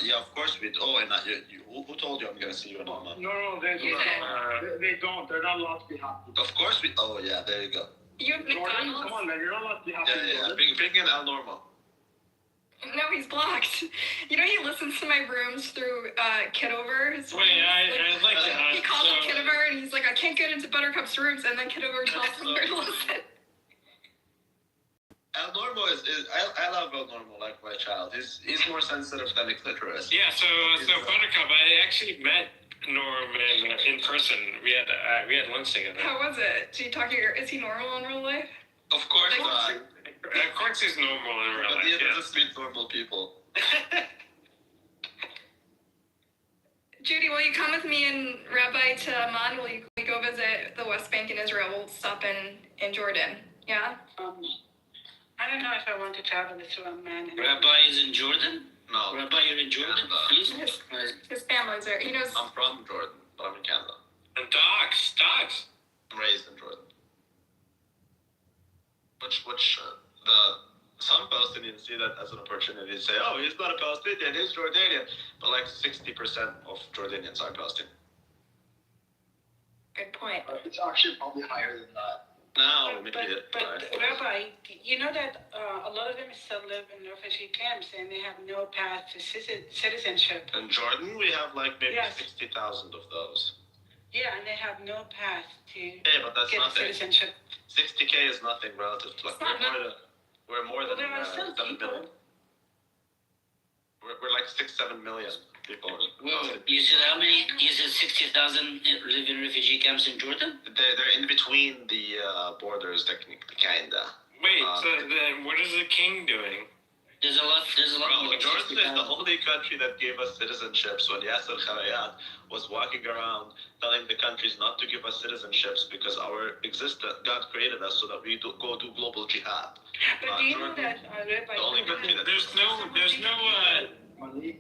Speaker 2: Yeah, of course we do. Oh, and not you. Who told you I'm gonna see you in Amman?
Speaker 12: No, they don't. They don't. They're not allowed to be happy.
Speaker 2: Of course we. Oh yeah, there you go.
Speaker 1: You have McDonald's?
Speaker 12: Come on, man. You're not allowed to be happy.
Speaker 2: Yeah. Bring in El Normo.
Speaker 1: No, he's blocked. You know, he listens to my rooms through Kitover.
Speaker 5: Wait, I like that.
Speaker 1: He calls up Kitover and he's like, I can't get into Buttercup's rooms, and then Kitover tells him where to listen.
Speaker 2: El Normo I love El Normo like my child. He's more sensitive than a clitoris.
Speaker 5: Yeah, so Buttercup, I actually met Norm in person. We had lunch together.
Speaker 1: How was it? Is he normal in real life?
Speaker 2: Of course not.
Speaker 5: Of course he's normal in real life.
Speaker 2: He doesn't meet normal people.
Speaker 1: Judy, will you come with me and Rabbi to Amman? Will we go visit the West Bank in Israel? We'll stop in Jordan. Yeah?
Speaker 7: I don't know if I want to travel to Amman.
Speaker 9: Rabbi is in Jordan?
Speaker 2: No.
Speaker 9: Rabbi, you're in Jordan? Please?
Speaker 1: His family's there. He knows.
Speaker 2: I'm from Jordan, but I'm in Canada.
Speaker 5: And dogs.
Speaker 2: I'm raised in Jordan. Which some Palestinians see that as an opportunity to say, oh, he's not a Palestinian, he's Jordanian. But like 60% of Jordanians are Palestinian.
Speaker 1: Good point.
Speaker 12: It's actually probably higher than that.
Speaker 2: Now,
Speaker 7: But Rabbi, you know that a lot of them still live in refugee camps and they have no path to citizenship.
Speaker 2: In Jordan, we have like maybe
Speaker 7: Yes.
Speaker 2: 60,000 of those.
Speaker 7: Yeah, and they have no path to
Speaker 2: But that's
Speaker 7: get
Speaker 2: nothing.
Speaker 7: citizenship.
Speaker 2: 60K is nothing relative to like we're more than
Speaker 7: Well, there are still
Speaker 2: 7
Speaker 7: people.
Speaker 2: million. We're like 6-7 million people.
Speaker 9: Well, you said how many? You said 60,000 live in refugee camps in Jordan?
Speaker 2: They're in between the borders, technically, kinda.
Speaker 5: Wait, so then what is the king doing?
Speaker 9: There's a lot
Speaker 2: Bro,
Speaker 9: more.
Speaker 2: Jordan is the only country that gave us citizenships when Yasser Kharayat was walking around telling the countries not to give us citizenships because our existence, God created us so that we go do global jihad.
Speaker 7: But do you know that Rabbi,
Speaker 2: The only country that
Speaker 5: There's no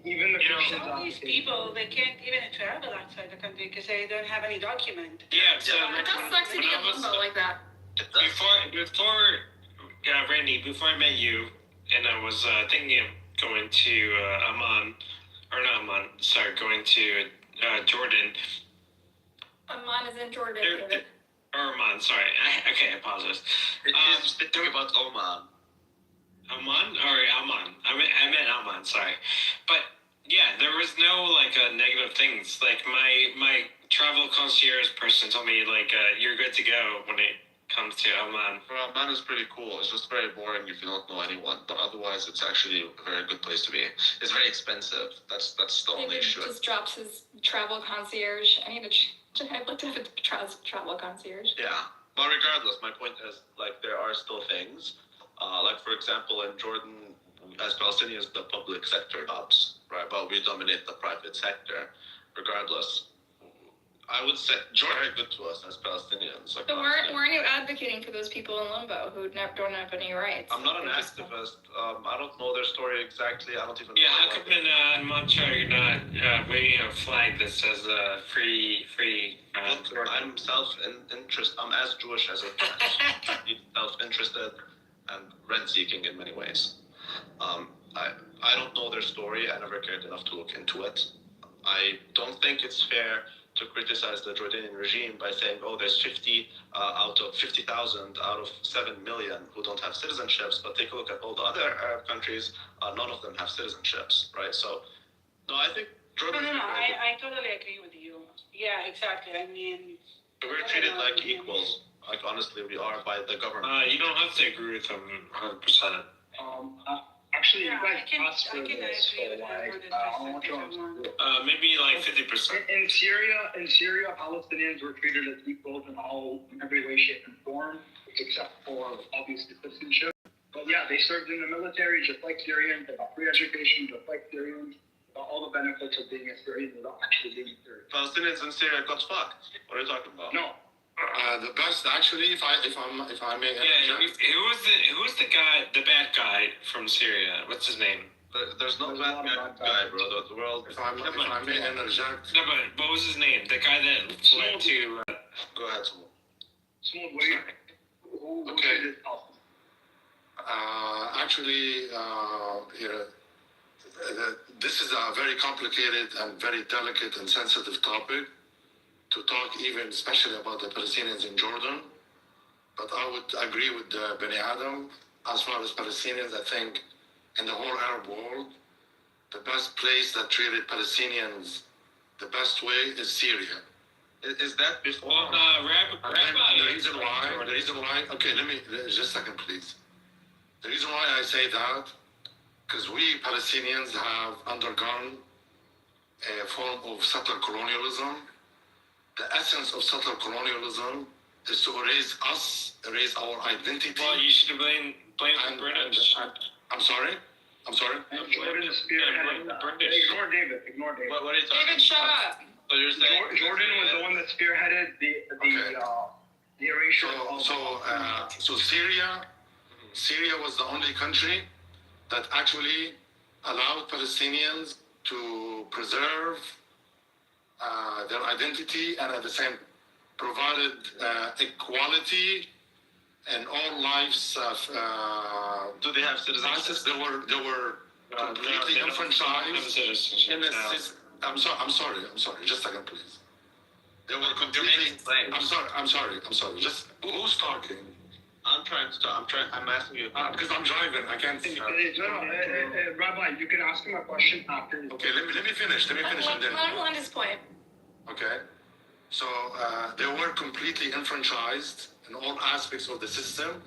Speaker 12: Even
Speaker 7: all these people, they can't even travel outside the country because they don't have any document.
Speaker 5: Yeah, so
Speaker 1: It does suck to be in limbo like that.
Speaker 5: before Randy, before I met you, and I was thinking of going to Amman, or not Amman, sorry, going to Jordan.
Speaker 1: Amman is in Jordan.
Speaker 5: Or Amman, sorry. Okay, I apologize.
Speaker 2: It's talking about Oman.
Speaker 5: Amman? Or Amman. I meant Amman, sorry. But yeah, there was no like negative things. Like my travel concierge person told me like you're good to go when it comes to Amman.
Speaker 2: Well, Oman is pretty cool. It's just very boring if you don't know anyone. But otherwise, it's actually a very good place to be. It's very expensive. That's the only
Speaker 1: David
Speaker 2: issue.
Speaker 1: just drops his travel concierge. I need to I'd like to have a travel concierge.
Speaker 2: Yeah. But regardless, my point is like there are still things. Like for example, in Jordan, as Palestinians, the public sector jobs, right? But we dominate the private sector. Regardless, I would say Jordan is very good to us as Palestinians. Like,
Speaker 1: So weren't you advocating for those people in limbo who don't have any rights?
Speaker 2: I'm not an activist. I don't know their story exactly. I don't even.
Speaker 5: Yeah,
Speaker 2: know
Speaker 5: how come in Montreal you're not waving a flag that says free?
Speaker 2: Look, I'm self-interest. I'm as Jewish as it gets. Self-interested and rent-seeking in many ways. I don't know their story. I never cared enough to look into it. I don't think it's fair to criticize the Jordanian regime by saying, oh, there's 50 out of 50,000 out of 7 million who don't have citizenships, but take a look at all the other Arab countries, none of them have citizenships, right? So, no, I think Jordan...
Speaker 7: No, I totally agree with you. Yeah, exactly. I mean...
Speaker 2: We're treated like equals. Like, honestly, we are by the government.
Speaker 5: You don't have to agree with them 100%.
Speaker 13: Actually,
Speaker 7: Yeah,
Speaker 13: you guys
Speaker 7: I can
Speaker 13: asked for
Speaker 7: agree
Speaker 13: this,
Speaker 7: with
Speaker 13: so
Speaker 7: that
Speaker 13: like,
Speaker 7: more
Speaker 13: I want you to
Speaker 5: Maybe like 50%.
Speaker 13: In Syria, Palestinians were treated as equals in every way, shape, and form, except for obviously citizenship. But yeah, they served in the military just like Syrians. They got free education just like Syrians. Got all the benefits of being a Syrian without actually being Syrian.
Speaker 2: Palestinians in Syria got fucked. What are you talking about?
Speaker 13: No.
Speaker 14: The best, actually, if I may.
Speaker 5: Yeah, who was the bad guy from Syria? What's his name?
Speaker 2: There's no bad guy, bro. The world.
Speaker 14: If I may interject.
Speaker 5: No, but what was his name? The guy that fled to.
Speaker 2: Go ahead, Small.
Speaker 13: Small, what do you think? Who
Speaker 14: Okay. Actually, this is a very complicated and very delicate and sensitive topic to talk, even especially about the Palestinians in Jordan. But I would agree with Bani Adam. As far as Palestinians, I think in the whole Arab world, the best place that treated Palestinians the best way is Syria.
Speaker 2: Is that before?
Speaker 14: The reason why, okay, just a second, please. The reason why I say that, because we Palestinians have undergone a form of settler colonialism. The essence of settler colonialism is to erase us, erase our identity.
Speaker 5: Well, you should blame the British.
Speaker 14: I'm sorry?
Speaker 13: And Jordan is spearheading. Ignore David.
Speaker 2: What are you talking
Speaker 1: David, shut up.
Speaker 2: So you're saying
Speaker 13: Jordan was the one that spearheaded the erasure of...
Speaker 14: So Syria was the only country that actually allowed Palestinians to preserve their identity and at the same provided equality in all lives.
Speaker 2: Do they have citizenship?
Speaker 14: They were completely enfranchised in the system. I'm sorry. Just a second, please. They were completely. I'm sorry. Just who's talking?
Speaker 2: I'm trying to talk. I'm asking you.
Speaker 14: Because I'm driving. I can't see.
Speaker 13: Rabbi, you can ask him a question after.
Speaker 14: Okay, let me finish. Let
Speaker 1: Let him land his point.
Speaker 14: Okay. So they were completely enfranchised in all aspects of the system,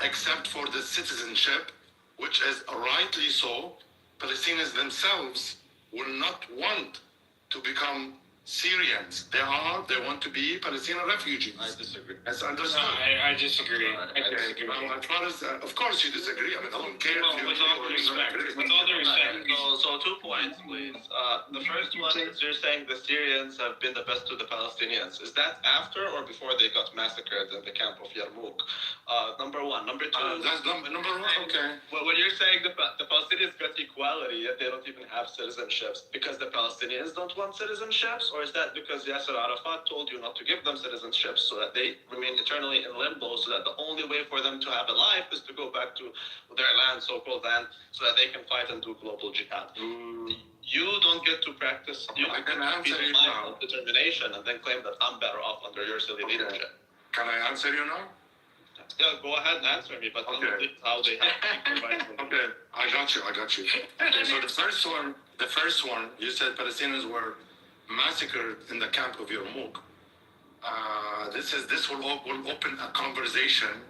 Speaker 14: except for the citizenship, which is rightly so. Palestinians themselves will not want to become Syrians. They want to be Palestinian refugees.
Speaker 2: I disagree.
Speaker 14: That's understood.
Speaker 5: No, I disagree.
Speaker 14: As far as, of course you disagree. I mean, I don't care if you
Speaker 5: with all due respect. With all due respect.
Speaker 2: So 2 points, please. The first one is you're saying the Syrians have been the best to the Palestinians. Is that after or before they got massacred in the camp of Yarmouk? Number one. Number two.
Speaker 14: That's number one. Okay.
Speaker 2: Well, when you're saying the Palestinians got equality, yet they don't even have citizenships because the Palestinians don't want citizenships, or is that because Yasser Arafat told you not to give them citizenship so that they remain eternally in limbo, so that the only way for them to have a life is to go back to their land, so-called land, so that they can fight and do global jihad? You don't get to practice. You
Speaker 14: can answer you now.
Speaker 2: Determination, and then claim that I'm better off under your silly leadership.
Speaker 14: Can I answer you now?
Speaker 2: Yeah, go ahead and answer me, but
Speaker 14: Okay.
Speaker 2: how they have to provide.
Speaker 14: Okay, I got you. Okay, so the first one, you said Palestinians were massacred in the camp of Yarmouk. This will open a conversation.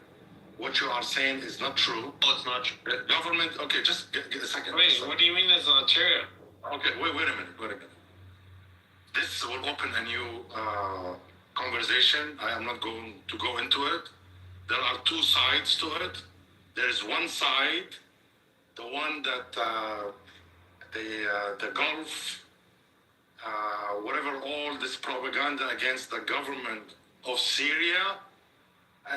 Speaker 14: What you are saying is not true.
Speaker 2: Oh, it's not true.
Speaker 14: The government. Okay, just get a second.
Speaker 5: Wait, what do you mean it's not true?
Speaker 14: Okay, wait a minute. This will open a new conversation. I am not going to go into it. There are two sides to it. There is one side, the one that the Gulf, whatever, all this propaganda against the government of Syria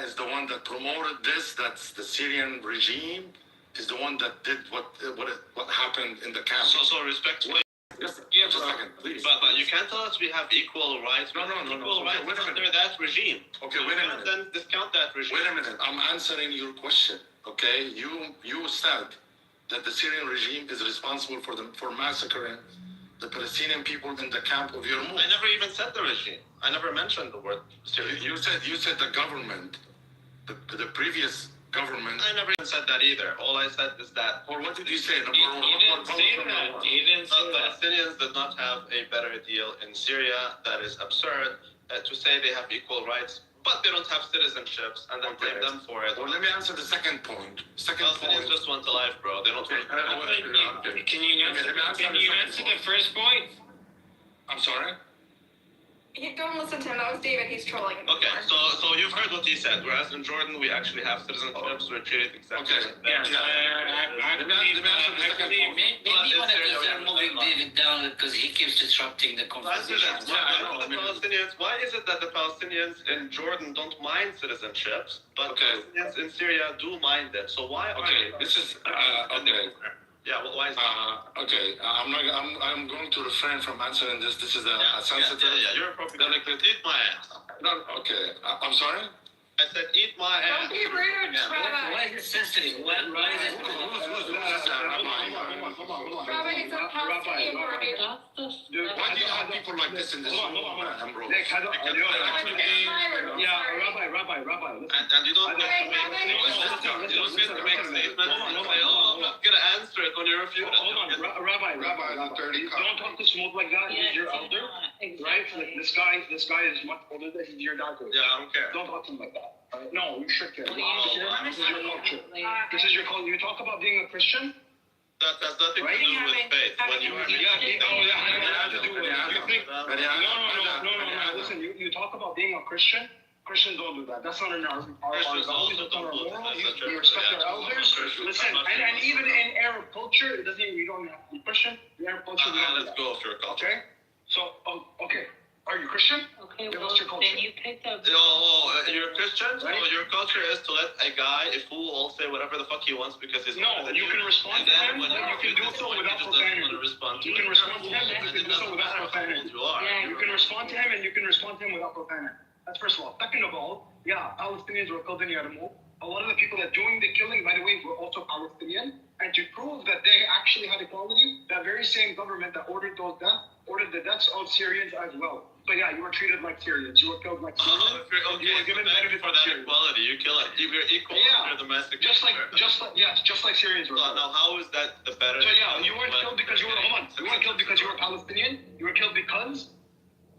Speaker 14: is the one that promoted this. That's the Syrian regime is the one that did what happened in the camp.
Speaker 2: So respectfully.
Speaker 14: Just a second, please.
Speaker 2: But you can't tell us we have equal rights.
Speaker 14: No.
Speaker 2: Equal rights
Speaker 14: Wait a minute.
Speaker 2: under that regime.
Speaker 14: Okay, wait a minute.
Speaker 2: Then discount that regime.
Speaker 14: Wait a minute. I'm answering your question. Okay, you said that the Syrian regime is responsible for massacring the Palestinian people in the camp of Yarmouk.
Speaker 2: I never even said the regime. I never mentioned the word Syrian.
Speaker 14: You said the government, the previous government.
Speaker 2: I never even said that either. All I said is that.
Speaker 14: Or what did you say?
Speaker 5: He didn't say that. He didn't say that.
Speaker 2: Palestinians did not have a better deal in Syria. That is absurd. To say they have equal rights, but they don't have citizenships, and then blame them for it.
Speaker 14: Well, let me answer the second point.
Speaker 2: Palestinians just want a life, bro. They don't.
Speaker 5: Can you answer the first point?
Speaker 14: I'm sorry.
Speaker 1: Don't listen to him. That was David. He's trolling.
Speaker 2: Okay, so you've heard what he said. Whereas in Jordan, we actually have citizenships. We're treated exactly.
Speaker 14: Okay.
Speaker 2: Let me answer the second point.
Speaker 9: Maybe you want to moving David down because he keeps disrupting the conversation.
Speaker 2: Why is it that the Palestinians in Jordan don't mind citizenships, but Palestinians in Syria do mind them? So why?
Speaker 14: Okay, this is okay.
Speaker 2: Yeah, well, why is that?
Speaker 14: Okay, I'm going to refrain from answering this. This is a sensitive.
Speaker 2: Yeah, you're appropriate. Eat my ass.
Speaker 14: No, okay. I'm sorry.
Speaker 2: I said eat my ass.
Speaker 1: Don't be rude, Rabbi.
Speaker 9: Why is it sensitive? Why is it?
Speaker 1: Rabbi, he's a Palestinian warrior.
Speaker 14: Why do you have people like this in this room, bro?
Speaker 13: Nick,
Speaker 1: Rabbi,
Speaker 13: Rabbi.
Speaker 2: And you don't get to make statements and say, oh, I'm not going to answer it when you refute it.
Speaker 13: Hold on, Rabbi. Don't talk to Smoke like that. He's your elder, right? Like, this guy is much older than he's your dad.
Speaker 2: Yeah, I don't care.
Speaker 13: Don't talk to him like that. No, you should care. This is your culture. This is your culture. You talk about being a Christian.
Speaker 2: That has nothing to do with faith. When you are
Speaker 13: No. Listen, you talk about being a Christian. Christians don't do that. That's not in our values. That's not our morals. We respect our elders. Listen, and even in Arab culture, it doesn't. You don't have to be Christian. In Arab culture,
Speaker 2: let's go with your culture.
Speaker 13: Okay. So, okay. Are you Christian?
Speaker 11: Okay,
Speaker 13: Give
Speaker 11: well,
Speaker 13: us your culture.
Speaker 11: then you picked up.
Speaker 2: You're a Christian, so
Speaker 13: Right?
Speaker 2: your culture is to let a guy, a fool, all say whatever the fuck he wants because he's
Speaker 13: No, you can respond to him. You can do so without profanity. You can respond to him and you can do so without profanity. You can respond to him and you can respond to him without profanity. That's first of all. Second of all, yeah, Palestinians were killed in Yarmouk. A lot of the people that doing the killing, by the way, were also Palestinian. And to prove that they actually had equality, that very same government that ordered those deaths, ordered the deaths of Syrians as well. But yeah, you were treated like Syrians. You were killed like Syrians.
Speaker 2: You were given benefit for that equality. You kill it. You're equal to domestic.
Speaker 13: Just like Syrians were.
Speaker 2: Now, how is that the better?
Speaker 13: So yeah, you weren't killed because you were. Hold on. You weren't killed because you were Palestinian. You were killed because.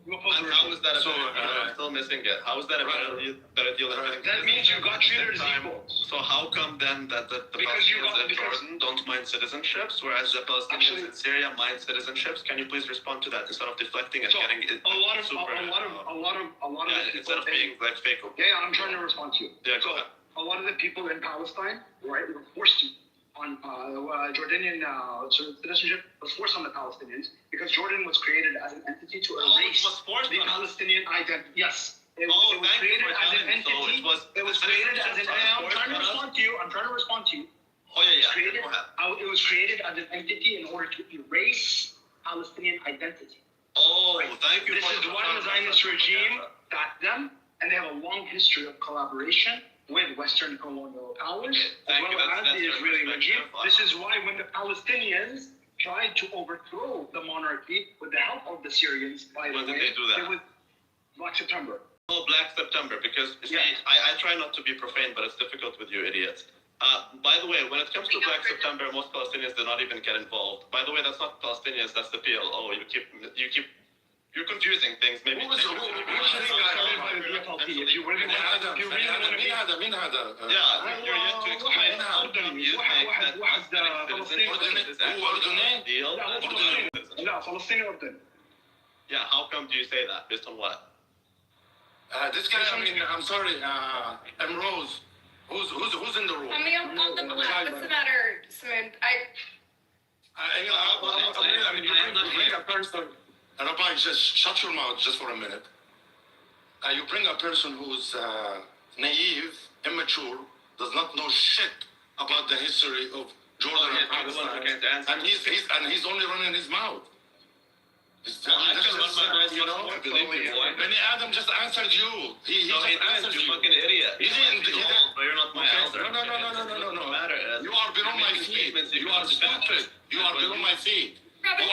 Speaker 2: And how is that a better? I'm still missing it. How is that a better deal than having?
Speaker 13: That means you got treated as equal.
Speaker 2: So how come then that the Palestinians in Jordan don't mind citizenships, whereas the Palestinians in Syria mind citizenships? Can you please respond to that instead of deflecting and getting it?
Speaker 13: A lot of
Speaker 2: instead of being like fake.
Speaker 13: Yeah, I'm trying to respond to you.
Speaker 2: Yeah, go ahead.
Speaker 13: A lot of the people in Palestine, right, were forced to on Jordanian citizenship was forced on the Palestinians because Jordan was created as an entity to erase the Palestinian identity. Yes. It was created as an entity. It was created as an. I'm trying to respond to you.
Speaker 2: Oh yeah.
Speaker 13: It was created as an entity in order to erase Palestinian identity.
Speaker 2: Oh, thank you.
Speaker 13: This
Speaker 2: for
Speaker 13: is
Speaker 2: the
Speaker 13: one Zionist regime backed them, and they have a long history of collaboration with Western colonial powers, as well as the Israeli regime. This is why when the Palestinians tried to overthrow the monarchy with the help of the Syrians, by the way,
Speaker 2: they do that?
Speaker 13: it was Black September.
Speaker 2: Oh, Black September, because you see, I try not to be profane, but it's difficult with you idiots. By the way, when it comes to Black September, most Palestinians do not even get involved. By the way, that's not Palestinians, that's the PLO. You're confusing things. Maybe.
Speaker 14: Who is the
Speaker 13: If you really want to be
Speaker 14: مين هذا؟
Speaker 2: Yeah, you're yet to explain how come you think that
Speaker 13: لا فلسطيني أردني.
Speaker 2: Yeah, how come do you say that? Based on what?
Speaker 14: This guy, I mean, I'm sorry, Rose. Who's in the room?
Speaker 1: I mean, on the black. What's the matter, Simone?
Speaker 14: Bring a person. Rabbi, just shut your mouth just for a minute. You bring a person who's naive, immature, does not know shit about the history of Jordan and Palestine, and he's only running his mouth. Benny Adam just answered you. He just answered you.
Speaker 2: You fucking idiot.
Speaker 14: He didn't.
Speaker 2: You're not my elder.
Speaker 14: No. You are below my feet. You are stupid. You are below my feet.
Speaker 1: Rabbi,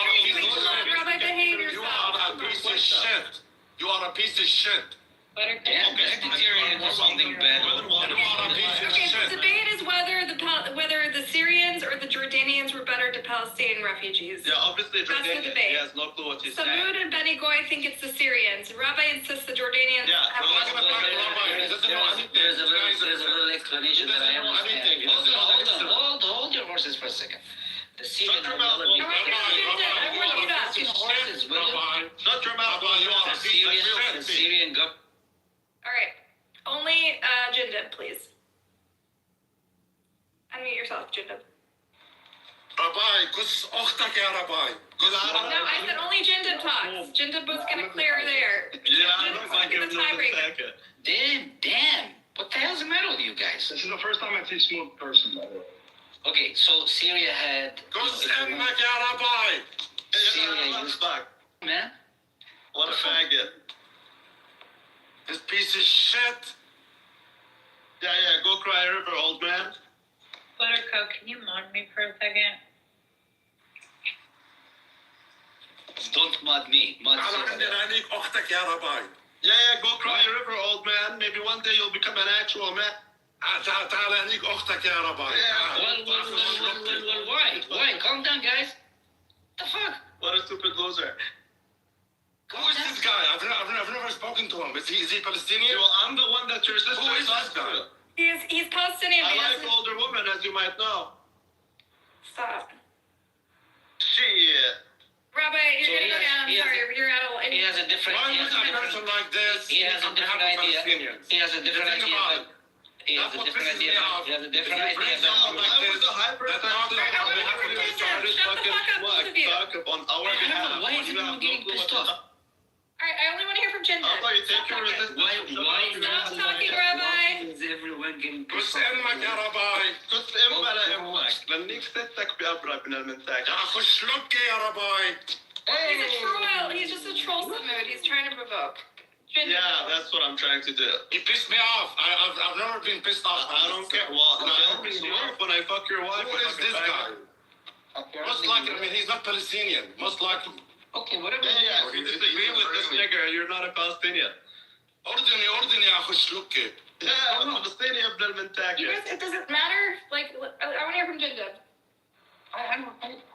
Speaker 1: behave yourself.
Speaker 14: You are a piece of shit. You are a piece of shit.
Speaker 9: Something bad.
Speaker 1: Okay, the debate is whether the Syrians or the Jordanians were better to Palestinian refugees.
Speaker 2: Yeah, obviously
Speaker 1: That's the debate.
Speaker 2: He has no clue what he's saying.
Speaker 1: Samud and Benny Goy think it's the Syrians. Rabbi insists the Jordanians
Speaker 2: Yeah,
Speaker 1: have
Speaker 9: There's a little explanation that I understand. Hold your horses for a second. The Syrian
Speaker 2: Shut your mouth.
Speaker 1: I want you to ask.
Speaker 9: horses will
Speaker 2: Shut your mouth.
Speaker 9: the Syrian government.
Speaker 1: All right. Only Jindab, please. Unmute yourself, Jindab.
Speaker 14: Rabbi, kus أختك يا Rabbi.
Speaker 1: No, I said only Jindab talks. Jindab was going to clear there.
Speaker 9: Damn. What the hell's the matter with you guys?
Speaker 13: This is the first time I've seen smooth person, by the way.
Speaker 9: Okay, so Syria had...
Speaker 14: kus أمك يا Rabbi.
Speaker 9: Syria used... Man?
Speaker 2: What a faggot.
Speaker 14: This piece of shit.
Speaker 2: Yeah, go cry a river, old man.
Speaker 11: Buttercup, can you mod me for a second?
Speaker 9: Don't mod me. Mod Syria.
Speaker 14: أختك يا Rabbi.
Speaker 2: Yeah, go cry a river, old man. Maybe one day you'll become an actual man.
Speaker 14: تعال هنيك أختك يا Rabbi.
Speaker 9: Well, why? Calm down, guys. The fuck?
Speaker 2: What a stupid loser.
Speaker 14: Who is this guy? I've never spoken to him. Is he Palestinian?
Speaker 2: Well, I'm the one that your sister
Speaker 14: Who is
Speaker 2: talks
Speaker 14: this guy?
Speaker 2: to.
Speaker 1: He's Palestinian.
Speaker 2: I like older women, as you might know.
Speaker 1: Stop.
Speaker 2: Shit.
Speaker 1: Rabbi, you're going to go down.
Speaker 9: He has-
Speaker 1: Sorry, you're out of line.
Speaker 9: He has a different...
Speaker 14: Why would a person like this?
Speaker 9: He has a different idea. He has a different
Speaker 14: Think
Speaker 9: idea.
Speaker 14: about it.
Speaker 9: He has a different idea. He has a different
Speaker 14: If you bring
Speaker 9: idea.
Speaker 14: someone like
Speaker 2: I was
Speaker 14: this,
Speaker 2: a hypersensitive.
Speaker 1: Shut the fuck up, both of you.
Speaker 2: Fuck up on our behalf.
Speaker 9: Why is everyone getting pissed off?
Speaker 1: All right, I only want to hear from Jindab.
Speaker 2: How about you take your resistance?
Speaker 1: Stop talking, Rabbi.
Speaker 9: Is everyone getting
Speaker 14: kus
Speaker 9: pissed off?
Speaker 14: أمك يا Rabbi.
Speaker 2: كنت إما لا إمك لأنك ستك بأبرد من المنتاج.
Speaker 14: يا خش لك يا Rabbi.
Speaker 1: He's a troll. He's just a troll mood. He's trying to provoke. Jindab.
Speaker 2: Yeah, that's what I'm trying to do.
Speaker 14: He pissed me off. I've never been pissed off.
Speaker 2: I don't care. Well, tell me when I fuck your wife.
Speaker 14: Who is this guy? Most likely, I mean, he's not Palestinian. Most likely.
Speaker 9: Okay, whatever.
Speaker 2: Yeah, if you disagree with this nigger, you're not a Palestinian.
Speaker 14: أردني يا خش لك.
Speaker 2: Yeah, I'm Palestinian ابن المنتاج.
Speaker 1: You guys, it doesn't matter. Like, I want to hear from Jindab.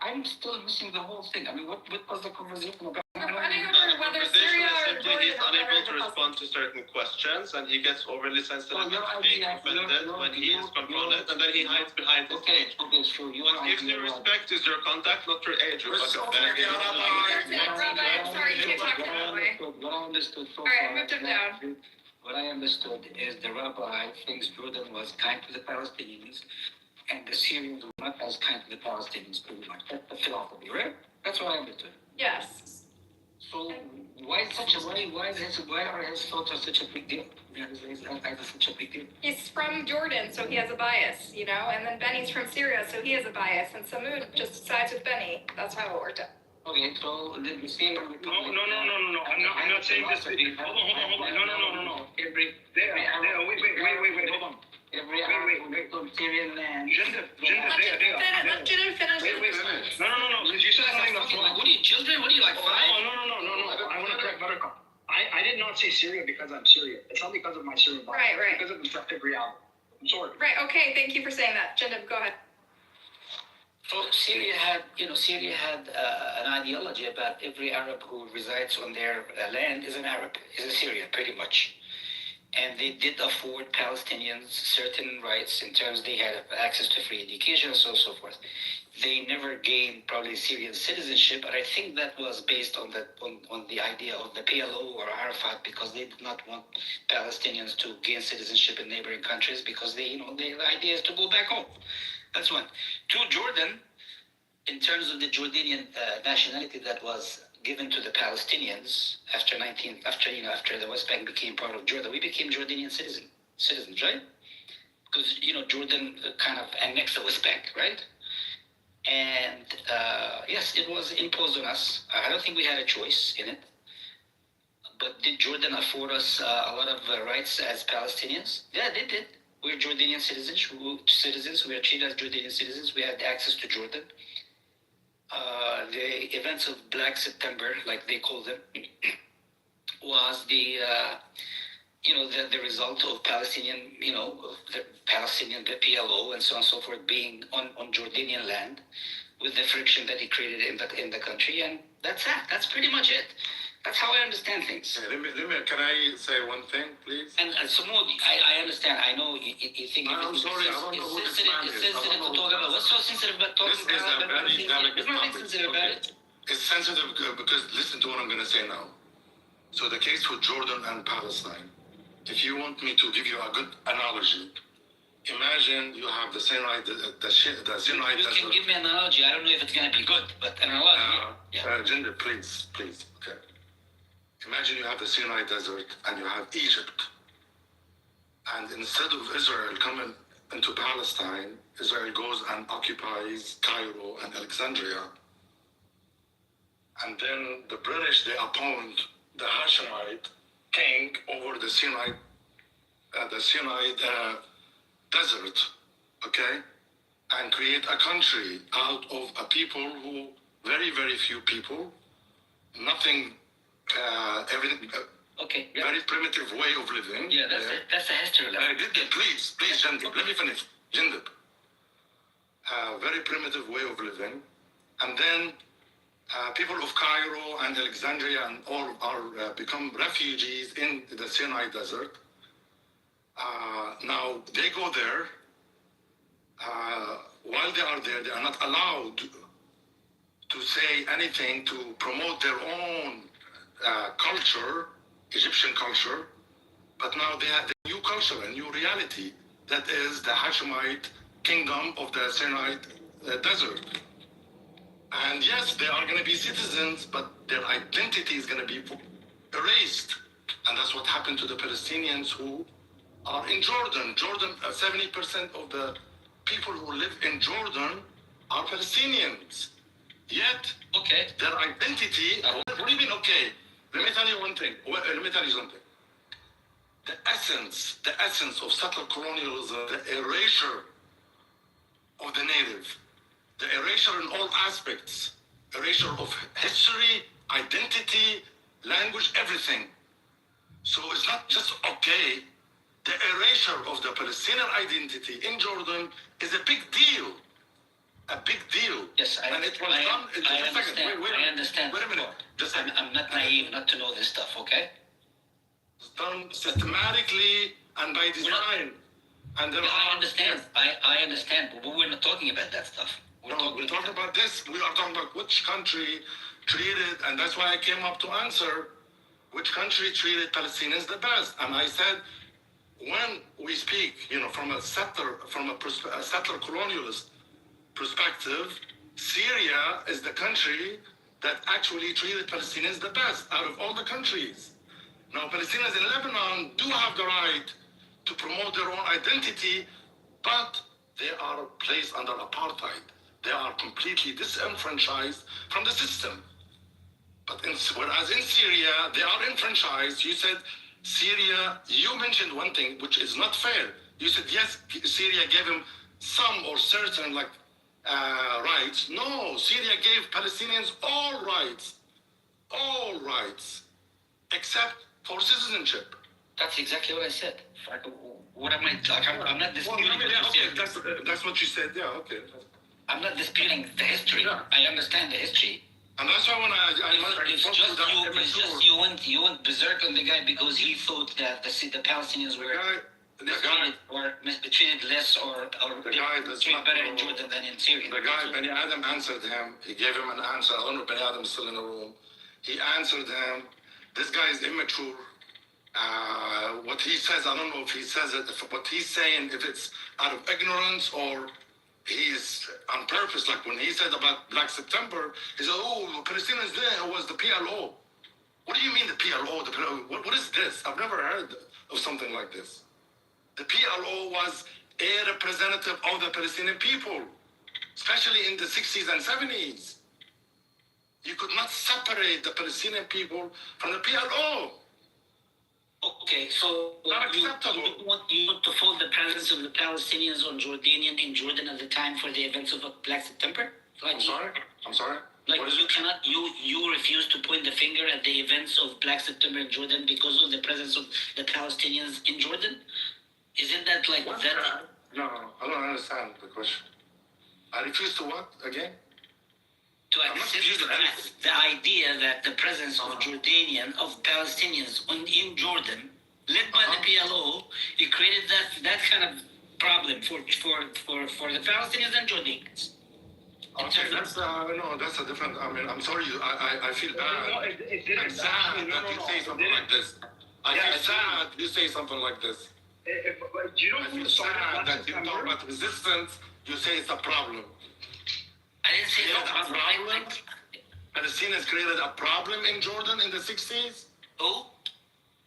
Speaker 9: I'm still missing the whole thing. I mean, what was the conversation about?
Speaker 1: We're fighting over whether Syria or
Speaker 2: Simply he's
Speaker 1: Jordan are
Speaker 2: unable
Speaker 1: better
Speaker 2: to
Speaker 1: to
Speaker 2: respond to certain questions, and he gets overly sensitive and being offended when he is confronted, and then he hides behind his age.
Speaker 9: So
Speaker 2: What gives you respect is your contact, not your age. You fucking
Speaker 1: Rabbi, I'm sorry, you can't talk to him that way.
Speaker 9: What I understood so
Speaker 1: All right,
Speaker 9: far,
Speaker 1: I moved him down.
Speaker 9: what I understood is the rabbi thinks Jordan was kind to the Palestinians, and the Syrians were not as kind to the Palestinians, pretty much. That's the philosophy, right? That's what I understood.
Speaker 1: Yes.
Speaker 9: So why are his thoughts such a big deal? Such a big deal.
Speaker 1: He's from Jordan, so he has a bias, you know? And then Benny's from Syria, so he has a bias. And Samud just sides with Benny. That's how it worked out.
Speaker 9: Okay, so the same.
Speaker 13: No. I'm not saying this. Hold on. No.
Speaker 9: Wait,
Speaker 13: Hold on.
Speaker 9: Every Arab from Syrian land.
Speaker 13: Let
Speaker 1: Jindab finish.
Speaker 13: No. Because you said something that's wrong.
Speaker 9: What are you, children? What are you, like 5?
Speaker 13: No. I want to correct Buttercup. I did not say Syria because I'm Syrian. It's not because of my Syrian background.
Speaker 1: Right.
Speaker 13: It's because of objective reality. I'm sorry.
Speaker 1: Right. Okay. Thank you for saying that. Jindab, go ahead.
Speaker 9: So Syria had an ideology about every Arab who resides on their land is an Arab, is a Syrian, pretty much. And they did afford Palestinians certain rights in terms they had access to free education and so forth. They never gained probably Syrian citizenship, but I think that was based on the idea of the PLO or Arafat, because they did not want Palestinians to gain citizenship in neighboring countries because the idea is to go back home. That's one. 2, Jordan, in terms of the Jordanian nationality that was given to the Palestinians after the West Bank became part of Jordan, we became Jordanian citizens, right? Because Jordan kind of annexed the West Bank, right? And yes, it was imposed on us. I don't think we had a choice in it. But did Jordan afford us a lot of rights as Palestinians? Yeah, they did. We're Jordanian citizens. We are treated as Jordanian citizens. We had access to Jordan. The events of Black September, like they call them, was the result of Palestinian, the PLO and so on and so forth being on Jordanian land, with the friction that it created in the country, and that's that. That's pretty much it. That's how I understand things.
Speaker 14: Let me. Can I say one thing, please?
Speaker 9: And Samud, I understand. I know you think
Speaker 14: I'm sorry. I don't know what this man is.
Speaker 9: It's sensitive to talk about. What's so sensitive about talking
Speaker 14: This is
Speaker 9: about?
Speaker 14: a very delicate
Speaker 9: There's nothing
Speaker 14: topic.
Speaker 9: sensitive about it.
Speaker 14: It's sensitive because listen to what I'm going to say now. So the case with Jordan and Palestine. If you want me to give you a good analogy, imagine you have the Sinai, the Sinai
Speaker 9: You can give me an analogy. I don't know if it's going to be good, but an analogy.
Speaker 14: Jinder, please. Okay. Imagine you have the Sinai Desert and you have Egypt. And instead of Israel coming into Palestine, Israel goes and occupies Cairo and Alexandria. And then the British, they appoint the Hashemite king over the Sinai desert, okay? And create a country out of a people who, very, very few people, nothing, everything,
Speaker 9: okay.
Speaker 14: Very primitive way of living.
Speaker 9: Yeah, that's the history lesson.
Speaker 14: Please, Jindab, let me finish. Jindab. Very primitive way of living. And then people of Cairo and Alexandria and all are become refugees in the Sinai Desert. Now they go there. While they are there, they are not allowed to say anything to promote their own culture, Egyptian culture. But now they have a new culture, a new reality that is the Hashemite kingdom of the Sinai Desert. And yes, they are going to be citizens, but their identity is going to be erased. And that's what happened to the Palestinians who are in Jordan. 70% of the people who live in Jordan are Palestinians. Yet, their identity, what do you mean, okay? Let me tell you one thing. Let me tell you something. The essence of settler colonialism, the erasure of the native, the erasure in all aspects, erasure of history, identity, language, everything. So it's not just okay. The erasure of the Palestinian identity in Jordan is a big deal. A big deal.
Speaker 9: Yes,
Speaker 14: and it was done.
Speaker 9: I understand. I understand.
Speaker 14: Wait a minute.
Speaker 9: I'm not naive not to know this stuff, okay?
Speaker 14: It's done systematically and by design. And there
Speaker 9: I understand. I understand, but we're not talking about that stuff.
Speaker 14: We're talking about this. We are talking about which country treated, and that's why I came up to answer which country treated Palestinians the best. And I said, when we speak, from a settler colonialist perspective, Syria is the country that actually treated Palestinians the best out of all the countries. Now, Palestinians in Lebanon do have the right to promote their own identity, but they are placed under apartheid. They are completely disenfranchised from the system. whereas in Syria, they are enfranchised. You said Syria, you mentioned one thing, which is not fair. You said, yes, Syria gave him some or certain rights. No, Syria gave Palestinians all rights, except for citizenship.
Speaker 9: That's exactly what I said. What am I, I'm not disputing what you said.
Speaker 14: That's what you said, yeah, okay.
Speaker 9: I'm not disputing the history.
Speaker 14: Yeah.
Speaker 9: I understand the history.
Speaker 14: And that's why when
Speaker 9: It's just you went berserk on the guy because he thought that the Palestinians were treated less or treated better in Jordan than in Syria.
Speaker 14: The guy, Bani Adam, answered him. He gave him an answer. I don't know if Bani Adam is still in the room. He answered him. This guy is immature. What he says, I don't know if he says it, what he's saying, if it's out of ignorance or he's on purpose. Like when he said about Black September, he said, oh, Palestinians there was the PLO. What do you mean the PLO? What is this? I've never heard of something like this. The PLO was a representative of the Palestinian people, especially in the 60s and 70s. You could not separate the Palestinian people from the PLO.
Speaker 9: Okay, so you want to fault the presence of the Palestinians on Jordanian in Jordan at the time for the events of Black September?
Speaker 14: I'm sorry.
Speaker 9: Like you refuse to point the finger at the events of Black September in Jordan because of the presence of the Palestinians in Jordan? Isn't that like that?
Speaker 14: No, I don't understand the question. I refuse to what again?
Speaker 9: To accept the idea that the presence of Palestinians in Jordan, led by the PLO, it created that kind of problem for the Palestinians and Jordanians.
Speaker 14: Okay, that's a different. I mean, I'm sorry. I feel bad. I'm sad that you say something like this. I feel sad you say something like this. I feel sad that you talk about resistance. You say it's a problem.
Speaker 9: I didn't say no problem.
Speaker 14: Palestinians created a problem in Jordan in the 60s?
Speaker 9: Who?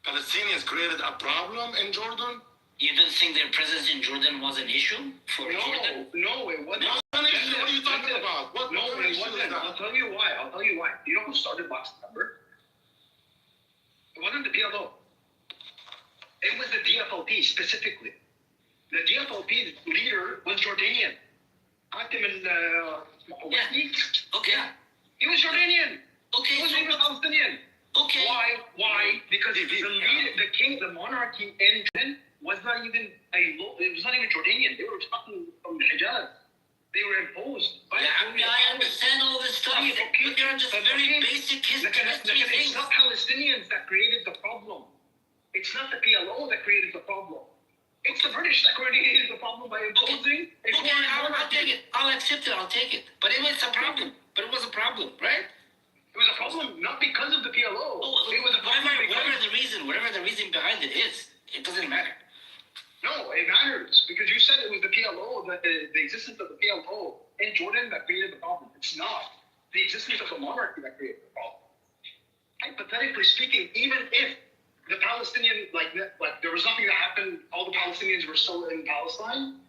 Speaker 14: Palestinians created a problem in Jordan?
Speaker 9: You don't think their presence in Jordan was an issue for Jordan?
Speaker 13: No, it wasn't.
Speaker 14: What are you talking about?
Speaker 13: No, it wasn't. I'll tell you why. You know who started Black September? It wasn't the PLO. It was the DFLP specifically. The DFLP leader was Jordanian.
Speaker 9: Okay.
Speaker 13: He was Jordanian.
Speaker 9: Okay.
Speaker 13: He wasn't even Palestinian.
Speaker 9: Okay.
Speaker 13: Why? Because the king, the monarchy in Jordan was not even it was not even Jordanian. They were fucking from the Hijaz. They were imposed.
Speaker 9: I understand all this stuff. But they're just very basic history things.
Speaker 13: It's not Palestinians that created the problem. It's not the PLO that created the problem. It's the British that created the problem by imposing a foreign monarchy.
Speaker 9: I'll take it. I'll accept it. I'll take it. But it was a problem. But it was a problem, right?
Speaker 13: It was a problem not because of the PLO. It was a problem
Speaker 9: whatever the reason behind it is, it doesn't matter.
Speaker 13: No, it matters because you said it was the PLO, the existence of the PLO in Jordan that created the problem. It's not the existence of the monarchy that created the problem. Hypothetically speaking, even if the Palestinian, like there was nothing that happened, all the Palestinians were still in Palestine,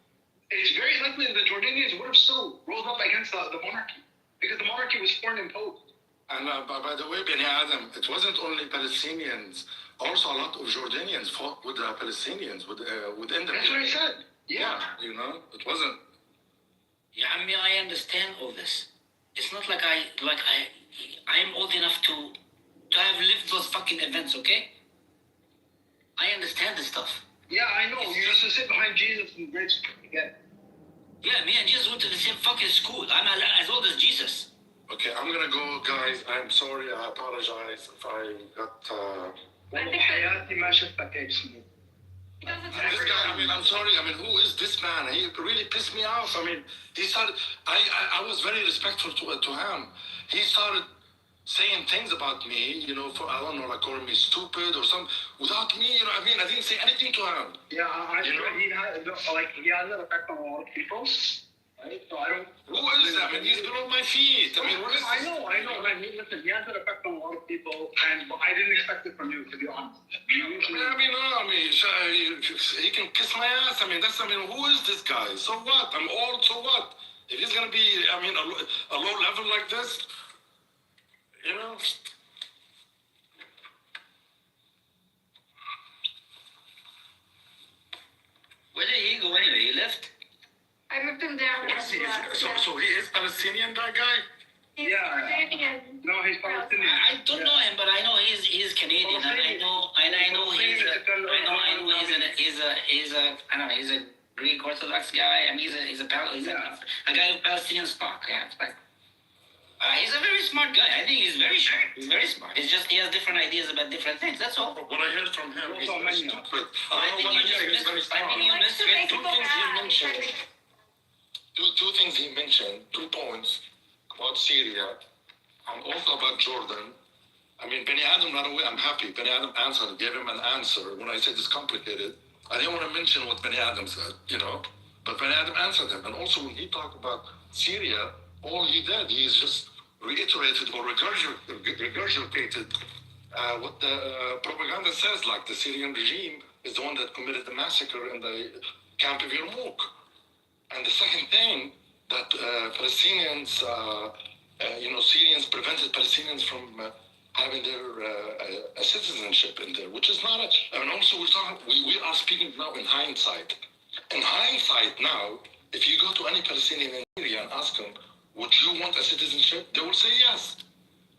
Speaker 13: it's very likely that the Jordanians would have still rose up against the monarchy because the monarchy was foreign imposed.
Speaker 14: And by the way, Bani Adam, it wasn't only Palestinians. Also, a lot of Jordanians fought with the Palestinians within the.
Speaker 13: That's what I said. Yeah.
Speaker 14: It wasn't.
Speaker 9: Yeah, I mean, I understand all this. It's not like I'm old enough to have lived those fucking events. Okay. I understand this stuff.
Speaker 13: Yeah, I know. You used to sit behind Jesus in grade school again.
Speaker 9: Yeah, me and Jesus went to the same fucking school. I'm as old as Jesus.
Speaker 14: Okay, I'm gonna go, guys. I'm sorry. I apologize if I got. This guy, I mean, I'm sorry. I mean, who is this man? He really pissed me off. I mean, he started. I was very respectful to him. He started saying things about me, for I don't know, like calling me stupid or something. Without me, I mean, I didn't say anything to him.
Speaker 13: Yeah, he has an effect on a lot of people. Right? So I don't.
Speaker 14: Who is that? I mean, he's below my feet. I mean, what is?
Speaker 13: I know. Man, listen, he has an effect on a lot of people, and I didn't expect it from you, to be honest.
Speaker 14: He can kiss my ass. I mean, who is this guy? So what? I'm old. So what? If he's gonna be, a low level like this, So he is Palestinian, that guy?
Speaker 13: No, he's Palestinian.
Speaker 9: I don't know him, but I know he's Canadian, and I know he's a Greek Orthodox guy. I mean, he's a guy with Palestinian stock. Yeah, he's a very smart guy. I think he's very sharp. He's very smart. It's just he has different ideas about different things. That's all.
Speaker 14: What I heard from him, he's very stupid.
Speaker 9: I think you misread
Speaker 14: Two things he mentioned. Two things he mentioned. 2 points about Syria and also about Jordan. I mean, Beni Adam right away. I'm happy. Beni Adam answered, gave him an answer. When I said it's complicated, I didn't want to mention what Beni Adam said, but Beni Adam answered him. And also when he talked about Syria, all he did, he's just reiterated or regurgitated what the propaganda says, like the Syrian regime is the one that committed the massacre in the camp of Yarmouk. And the second thing, that Palestinians, Syrians prevented Palestinians from having their citizenship in there, which is not and also we are speaking now in hindsight. In hindsight now, if you go to any Palestinian in Syria and ask them, would you want a citizenship? They will say yes.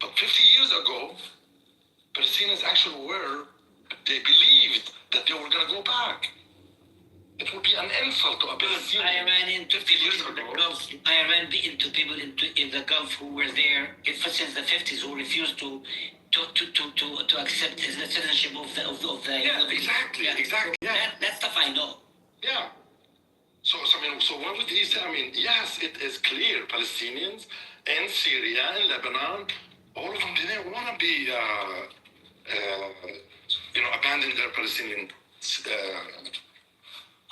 Speaker 14: But 50 years ago, Palestinians actually they believed that they were going to go back. It would be an insult to a Palestinian.
Speaker 9: I ran into people in the Gulf. I ran into people in the Gulf who were there since the 50s who refused to accept the citizenship of the.
Speaker 14: Yeah, exactly. Yeah.
Speaker 9: That stuff I know.
Speaker 14: Yeah. So what would he say? I mean, yes, it is clear Palestinians in Syria, in Lebanon, all of them didn't want to be, abandon their Palestinian.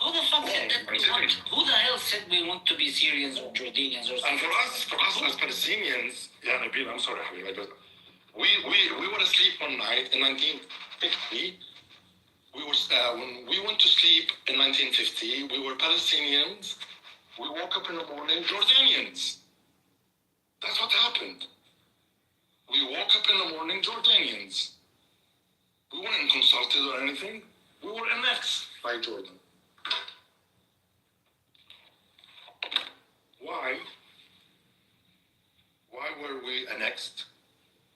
Speaker 9: Who the fuck said that we want? Who the hell said we want to be Syrians or Jordanians or something?
Speaker 14: And for us as Palestinians, Nabil, I'm sorry, Habib, we were asleep one night in 1950. When we went to sleep in 1950, we were Palestinians. We woke up in the morning, Jordanians. That's what happened. We woke up in the morning, Jordanians. We weren't consulted or anything. We were annexed by Jordan. Why? Why were we annexed?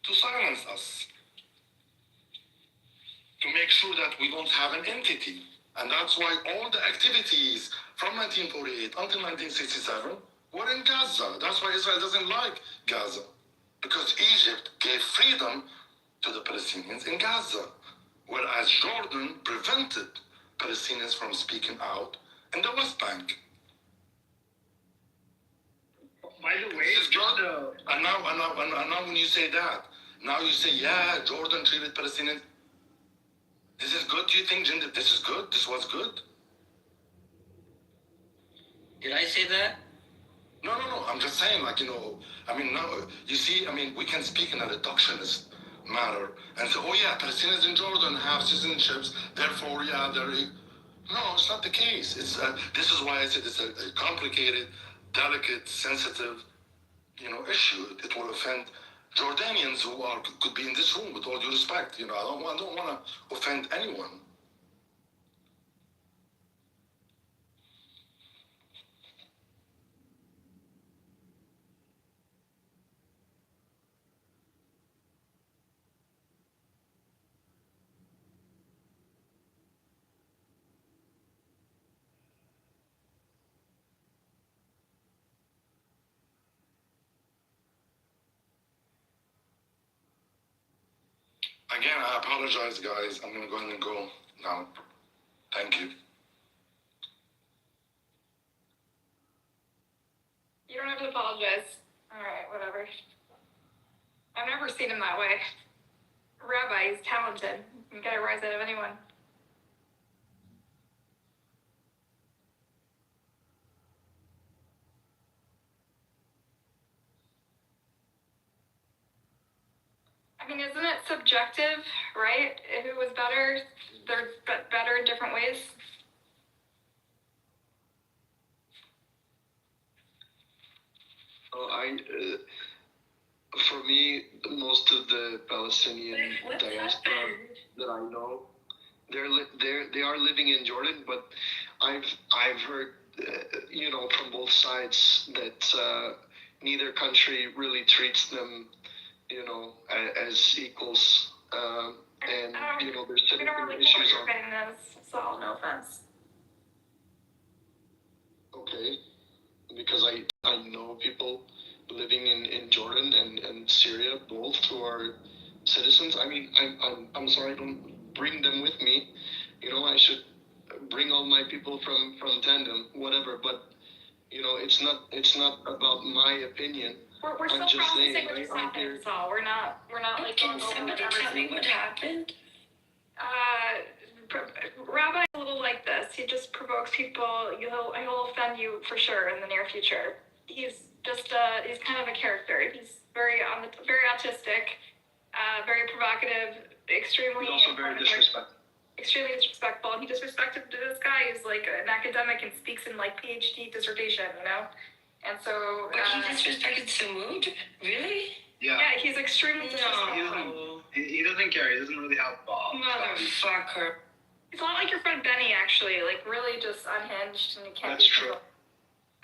Speaker 14: To silence us. To make sure that we don't have an entity. And that's why all the activities from 1948 until 1967 were in Gaza. That's why Israel doesn't like Gaza. Because Egypt gave freedom to the Palestinians in Gaza, whereas Jordan prevented Palestinians from speaking out in the West Bank.
Speaker 13: By the way,
Speaker 14: and now when you say that, now you say, yeah, Jordan treated Palestinians. This is good? Do you think, Jinder, this is good? This was good?
Speaker 9: Did I say that?
Speaker 14: No. I'm just saying, now, you see, we can speak in a reductionist manner and say, oh yeah, Palestinians in Jordan have citizenships, therefore, yeah, they're... No, it's not the case. This is why I said it's a complicated, delicate, sensitive, issue. It will offend Jordanians who could be in this room, with all due respect. I don't want to offend anyone. Again, I apologize, guys. I'm going to go ahead and go now. Thank you.
Speaker 1: You don't have to apologize. All right, whatever. I've never seen him that way. Rabbi, he's talented. You can get a rise out of anyone. Isn't it subjective, right? Who was better? They're better in different ways.
Speaker 12: For me, most of the Palestinian diaspora that I know, they are living in Jordan, but I've heard from both sides that neither country really treats them, as equals. And there's
Speaker 1: We don't really care what
Speaker 12: issues
Speaker 1: your
Speaker 12: on.
Speaker 1: opinion is, so no offense.
Speaker 12: Okay, because I know people living in Jordan and Syria, both who are citizens. I mean, I'm sorry, I don't bring them with me. I should bring all my people from tandem, whatever. But it's not about my opinion.
Speaker 1: We're still
Speaker 12: just
Speaker 1: processing
Speaker 12: saying,
Speaker 1: what just
Speaker 12: right
Speaker 1: happened,
Speaker 12: here.
Speaker 1: so we're not like
Speaker 4: Can
Speaker 1: going over
Speaker 4: somebody
Speaker 1: everything.
Speaker 4: tell me what happened?
Speaker 1: Rabbi's a little like this. He just provokes people. He'll offend you for sure in the near future. He's just he's kind of a character. He's very autistic, very provocative, extremely.
Speaker 13: He's also very disrespectful.
Speaker 1: Extremely disrespectful. And he disrespected this guy who's like an academic and speaks in like PhD dissertation, And so.
Speaker 4: But he disrespected Samud? Really?
Speaker 13: Yeah.
Speaker 1: Yeah, he's extremely disrespectful.
Speaker 4: No.
Speaker 13: He doesn't care. He doesn't really have
Speaker 4: Motherfucker.
Speaker 1: He's a lot like your friend Benny, actually. Like, really just unhinged, and you can't.
Speaker 13: That's true.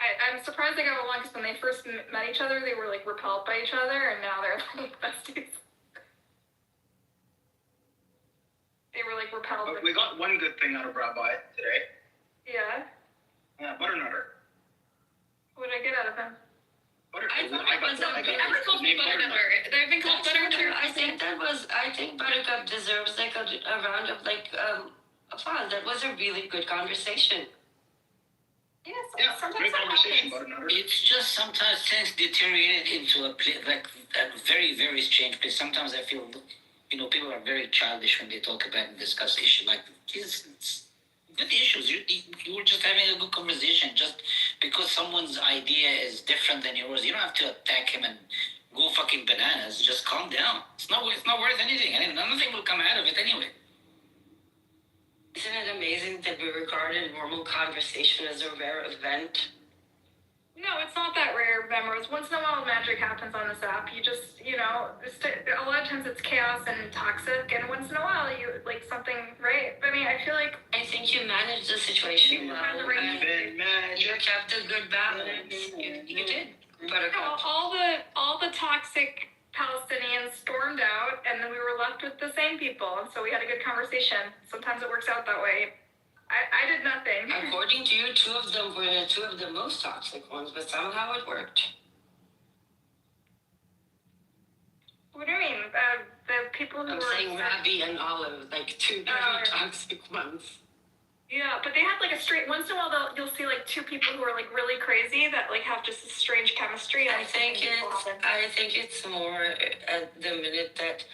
Speaker 1: I'm surprised they got along because when they first met each other, they were like repelled by each other, and now they're like besties. They were like repelled.
Speaker 13: But we got one good thing out of Rabbi today.
Speaker 1: Yeah.
Speaker 13: Yeah, Butternutter.
Speaker 1: What did I get out of him?
Speaker 4: Everyone
Speaker 1: calls me Butternutter. They've been called Butternutter.
Speaker 4: I think Buttercup deserves like a round of applause. That was a really good conversation.
Speaker 1: Yes.
Speaker 13: Yeah, great conversation, Butternutter.
Speaker 9: It's just sometimes things deteriorate into a very, very strange place. Sometimes I feel, people are very childish when they talk about and discuss issues like these. Good issues. You were just having a good conversation. Just because someone's idea is different than yours, you don't have to attack him and go fucking bananas. Just calm down. It's not worth anything. Nothing will come out of it anyway.
Speaker 4: Isn't it amazing that we regard a normal conversation as a rare event?
Speaker 1: No, it's not that rare, Memories. Once in a while, magic happens on this app. You just, a lot of times it's chaos and toxic, and once in a while, you, like, something, right? I mean, I feel like...
Speaker 4: I think you managed the situation well, and you kept a good balance. You did.
Speaker 1: All the toxic Palestinians stormed out, and then we were left with the same people, and so we had a good conversation. Sometimes it works out that way. I did nothing.
Speaker 4: According to you, two of them were two of the most toxic ones, but somehow it worked.
Speaker 1: What do you mean? The people who
Speaker 4: I'm saying Rabbi and Olive, like two very toxic ones.
Speaker 1: Yeah, but they had like a straight. Once in a while, you'll see like two people who are like really crazy that like have just a strange chemistry.
Speaker 4: I think it's more at the minute that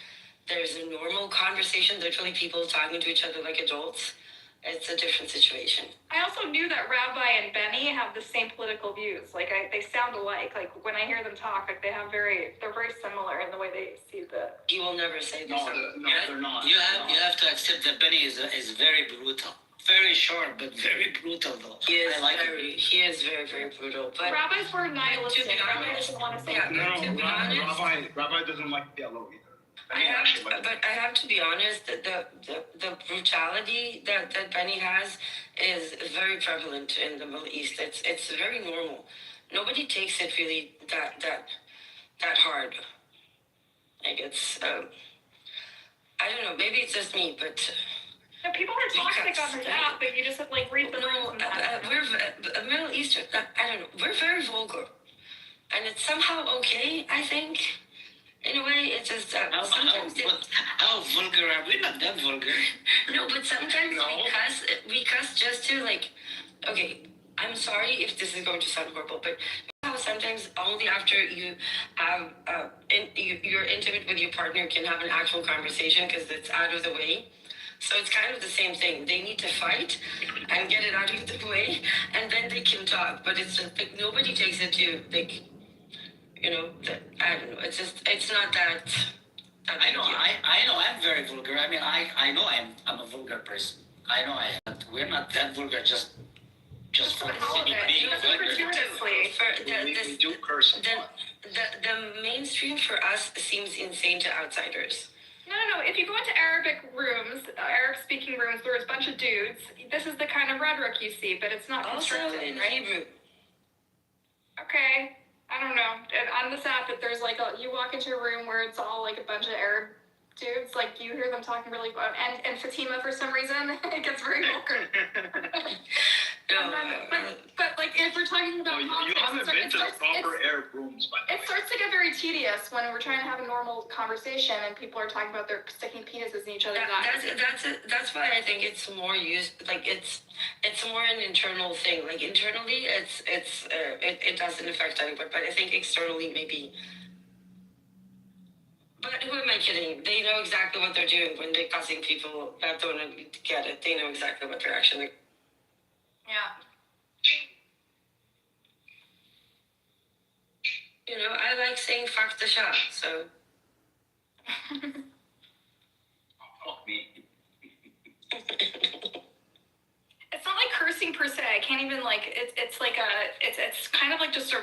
Speaker 4: there's a normal conversation, literally people talking to each other like adults. It's a different situation.
Speaker 1: I also knew that Rabbi and Benny have the same political views. Like they sound alike. Like when I hear them talk, like they're very similar in the way they see the.
Speaker 4: You will never say this.
Speaker 13: No, they're not.
Speaker 9: You have to accept that Benny is very brutal. Very short, but very brutal though.
Speaker 4: He is very, very brutal. But
Speaker 1: Rabbis were nihilistic. Rabbi doesn't want to say
Speaker 13: Rabbi doesn't like yellow either.
Speaker 4: I have to be honest that the brutality that Benny has is very prevalent in the Middle East. It's very normal. Nobody takes it really that hard. Like it's I don't know. Maybe it's just me, but.
Speaker 1: No, people are toxic on this app, but you just have, like read the rules.
Speaker 4: We're Middle Eastern. I don't know. We're very vulgar, and it's somehow okay. I think. In a way, it's just sometimes
Speaker 9: how vulgar are we? Not that vulgar.
Speaker 4: No, but sometimes we cuss just to like. Okay, I'm sorry if this is going to sound horrible, but how sometimes only after you have you're intimate with your partner can have an actual conversation because it's out of the way. So it's kind of the same thing. They need to fight and get it out of the way, and then they can talk. But it's just like nobody takes it to like. I don't know. It's not that.
Speaker 9: I know. I'm very vulgar. I mean, I know I'm a vulgar person. I know I am. We're not that vulgar. Just for the sake of being vulgar.
Speaker 13: We do curse a lot.
Speaker 4: The mainstream for us seems insane to outsiders.
Speaker 1: No. If if you go into Arabic rooms, Arab-speaking rooms, there's a bunch of dudes. This is the kind of rhetoric you see, but it's not
Speaker 4: Also
Speaker 1: constructive,
Speaker 4: in
Speaker 1: right?
Speaker 4: Hebrew.
Speaker 1: Okay, I don't know. And on this app, if there's like you walk into a room where it's all like a bunch of Arab dudes, like you hear them talking really loud, and Fatima for some reason it gets very vulgar.
Speaker 4: No,
Speaker 1: but like if we're talking about
Speaker 13: you
Speaker 1: politics,
Speaker 13: haven't been to the proper Arab rooms, by the way.
Speaker 1: it starts to get very tedious when we're trying to have a normal conversation and people are talking about their sticking penises in each other's eyes.
Speaker 4: That's why I think it's more used, like it's more an internal thing. Like internally, it doesn't affect anyone, but I think externally maybe. But who am I kidding? They know exactly what they're doing when they're cussing people that don't get it. They know exactly what they're actually.
Speaker 1: Yeah.
Speaker 4: You know, I like saying fuck the shop, so.
Speaker 13: Fuck me.
Speaker 1: It's not like cursing per se. I can't even like it's like it's kind of like just a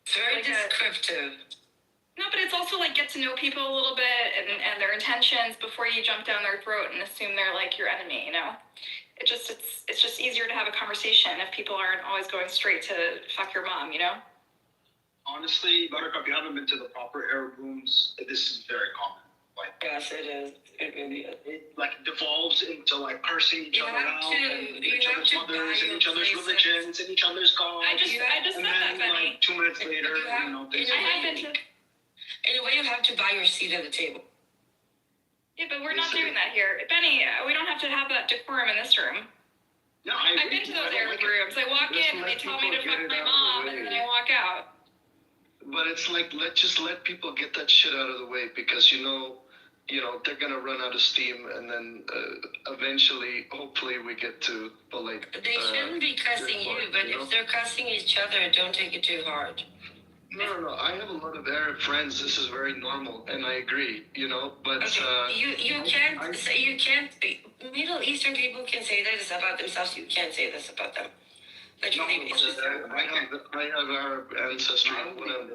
Speaker 4: It's very
Speaker 1: like
Speaker 4: descriptive.
Speaker 1: no, but it's also like get to know people a little bit and their intentions before you jump down their throat and assume they're like your enemy, you know? It's just easier to have a conversation if people aren't always going straight to fuck your mom, you know?
Speaker 13: Honestly, Buttercup, you haven't been to the proper Arab rooms. This is very common. Like,
Speaker 4: yes, it is. It really is.
Speaker 13: It like devolves into like cursing each other out, and each other's mothers, and each other's religions, and each other's gods.
Speaker 1: I just
Speaker 13: and
Speaker 1: said that,
Speaker 13: then
Speaker 1: Benny.
Speaker 13: like 2 minutes later, things
Speaker 1: I have been to.
Speaker 4: In a way, you have to buy your seat at the table.
Speaker 1: Yeah, but we're not doing that here, Benny. We don't have to have that decorum in this room.
Speaker 13: No,
Speaker 1: I've been to those Arab rooms. I walk in and they tell me to fuck my mom, and then I walk out.
Speaker 12: But it's like let's let people get that shit out of the way because you know they're gonna run out of steam, and then eventually, hopefully, we get to like.
Speaker 4: They shouldn't be cussing you, but if they're cussing each other, don't take it too hard.
Speaker 12: No. I have a lot of Arab friends. This is very normal, and I agree. But
Speaker 4: okay. You can't. Middle Eastern people can say this about themselves. You can't say this about them. Literally,
Speaker 12: I have Arab ancestry. Whatever.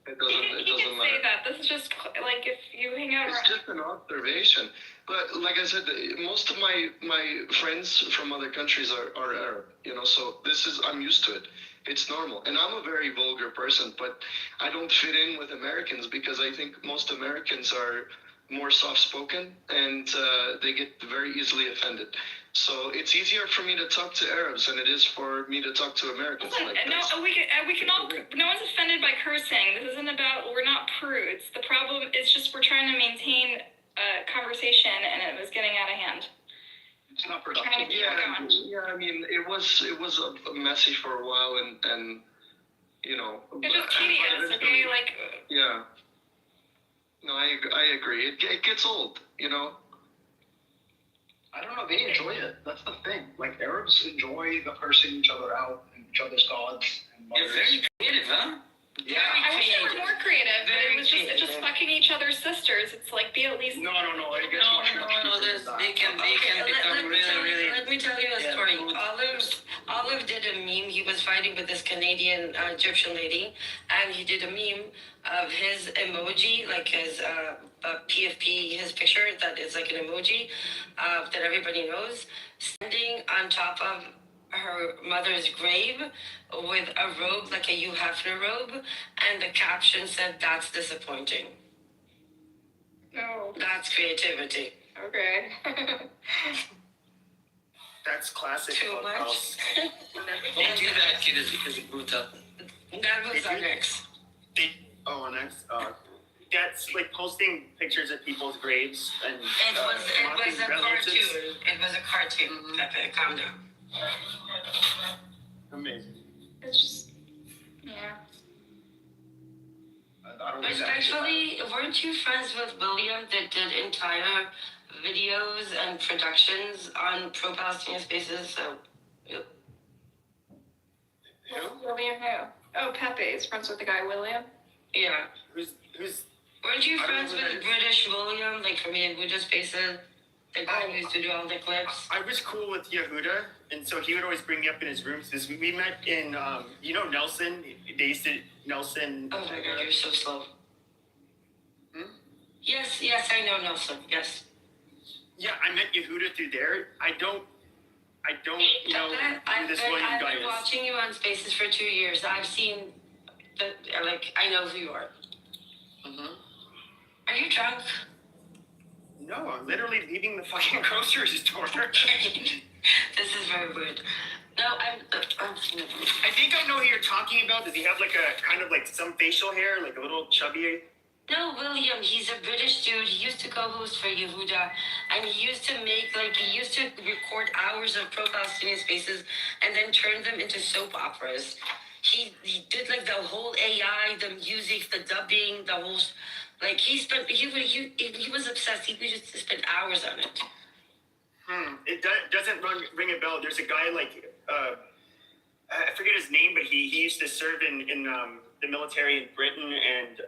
Speaker 12: It doesn't matter.
Speaker 1: Say that. This is just like if you hang out.
Speaker 12: It's just an observation. But like I said, most of my friends from other countries are Arab. So I'm used to it. It's normal. And I'm a very vulgar person, but I don't fit in with Americans because I think most Americans are more soft-spoken and they get very easily offended. So it's easier for me to talk to Arabs than it is for me to talk to Americans.
Speaker 1: Listen, we can all. No one's offended by cursing. This isn't about. We're not prudes. The problem is just we're trying to maintain a conversation, and it was getting out of hand.
Speaker 13: It's not productive.
Speaker 12: Yeah. I mean, it was messy for a while, and
Speaker 1: It's just tedious. Okay, like.
Speaker 12: Yeah. No, I agree. It gets old.
Speaker 13: I don't know. They enjoy it. That's the thing. Like Arabs enjoy the cursing each other out and each other's gods and mothers.
Speaker 9: You're very creative, huh?
Speaker 13: Yeah.
Speaker 1: I wish they were more creative, but it was just fucking each other's sisters. It's like be at least.
Speaker 13: No. It gets much more.
Speaker 9: They can become really.
Speaker 4: Let me tell you a story. Olive did a meme. He was fighting with this Canadian Egyptian lady, and he did a meme of his emoji, like his PFP, his picture that is like an emoji that everybody knows, standing on top of her mother's grave with a robe, like a Hugh Hefner robe, and the caption said, "That's disappointing."
Speaker 1: No.
Speaker 4: That's creativity.
Speaker 1: Okay.
Speaker 15: That's classic.
Speaker 4: Too much.
Speaker 9: Don't do that, kid, because it moved up.
Speaker 4: That was our next.
Speaker 15: Next. That's like posting pictures of people's graves and.
Speaker 4: It was a cartoon. It was a cartoon. Pepe, calm down.
Speaker 15: Amazing.
Speaker 1: It's just. Yeah.
Speaker 4: Respectfully, weren't you friends with William that did entire videos and productions on pro-Palestinian spaces? So, yep.
Speaker 1: William who? Oh, Pepe is friends with the guy William.
Speaker 4: Yeah.
Speaker 15: Who's?
Speaker 4: Weren't you friends with British William, like from Yehuda Spaces? The guy who used to do all the clips?
Speaker 15: I was cool with Yehuda, and so he would always bring me up in his rooms. We met in, Nelson. They used to Nelson.
Speaker 4: Oh my God, you're so slow. Yes, I know Nelson. Yes.
Speaker 15: Yeah, I met Yehuda through there. I don't know who this William
Speaker 4: I've
Speaker 15: guy
Speaker 4: been
Speaker 15: is.
Speaker 4: watching you on Spaces for 2 years. I've seen I know who you are.
Speaker 15: Mm-hmm.
Speaker 4: Are you drunk?
Speaker 15: No, I'm literally leaving the fucking grocery store.
Speaker 4: This is very weird. No,
Speaker 15: I think I know who you're talking about. Does he have like a kind of like some facial hair, like a little chubby?
Speaker 4: No, William, he's a British dude. He used to co-host for Yehuda, and he used to record hours of pro-Palestinian spaces and then turn them into soap operas. He did like the whole AI, the music, the dubbing, the whole, like he was obsessed. He would just spend hours on it.
Speaker 15: It doesn't ring a bell. There's a guy like, I forget his name, but he used to serve in the military in Britain and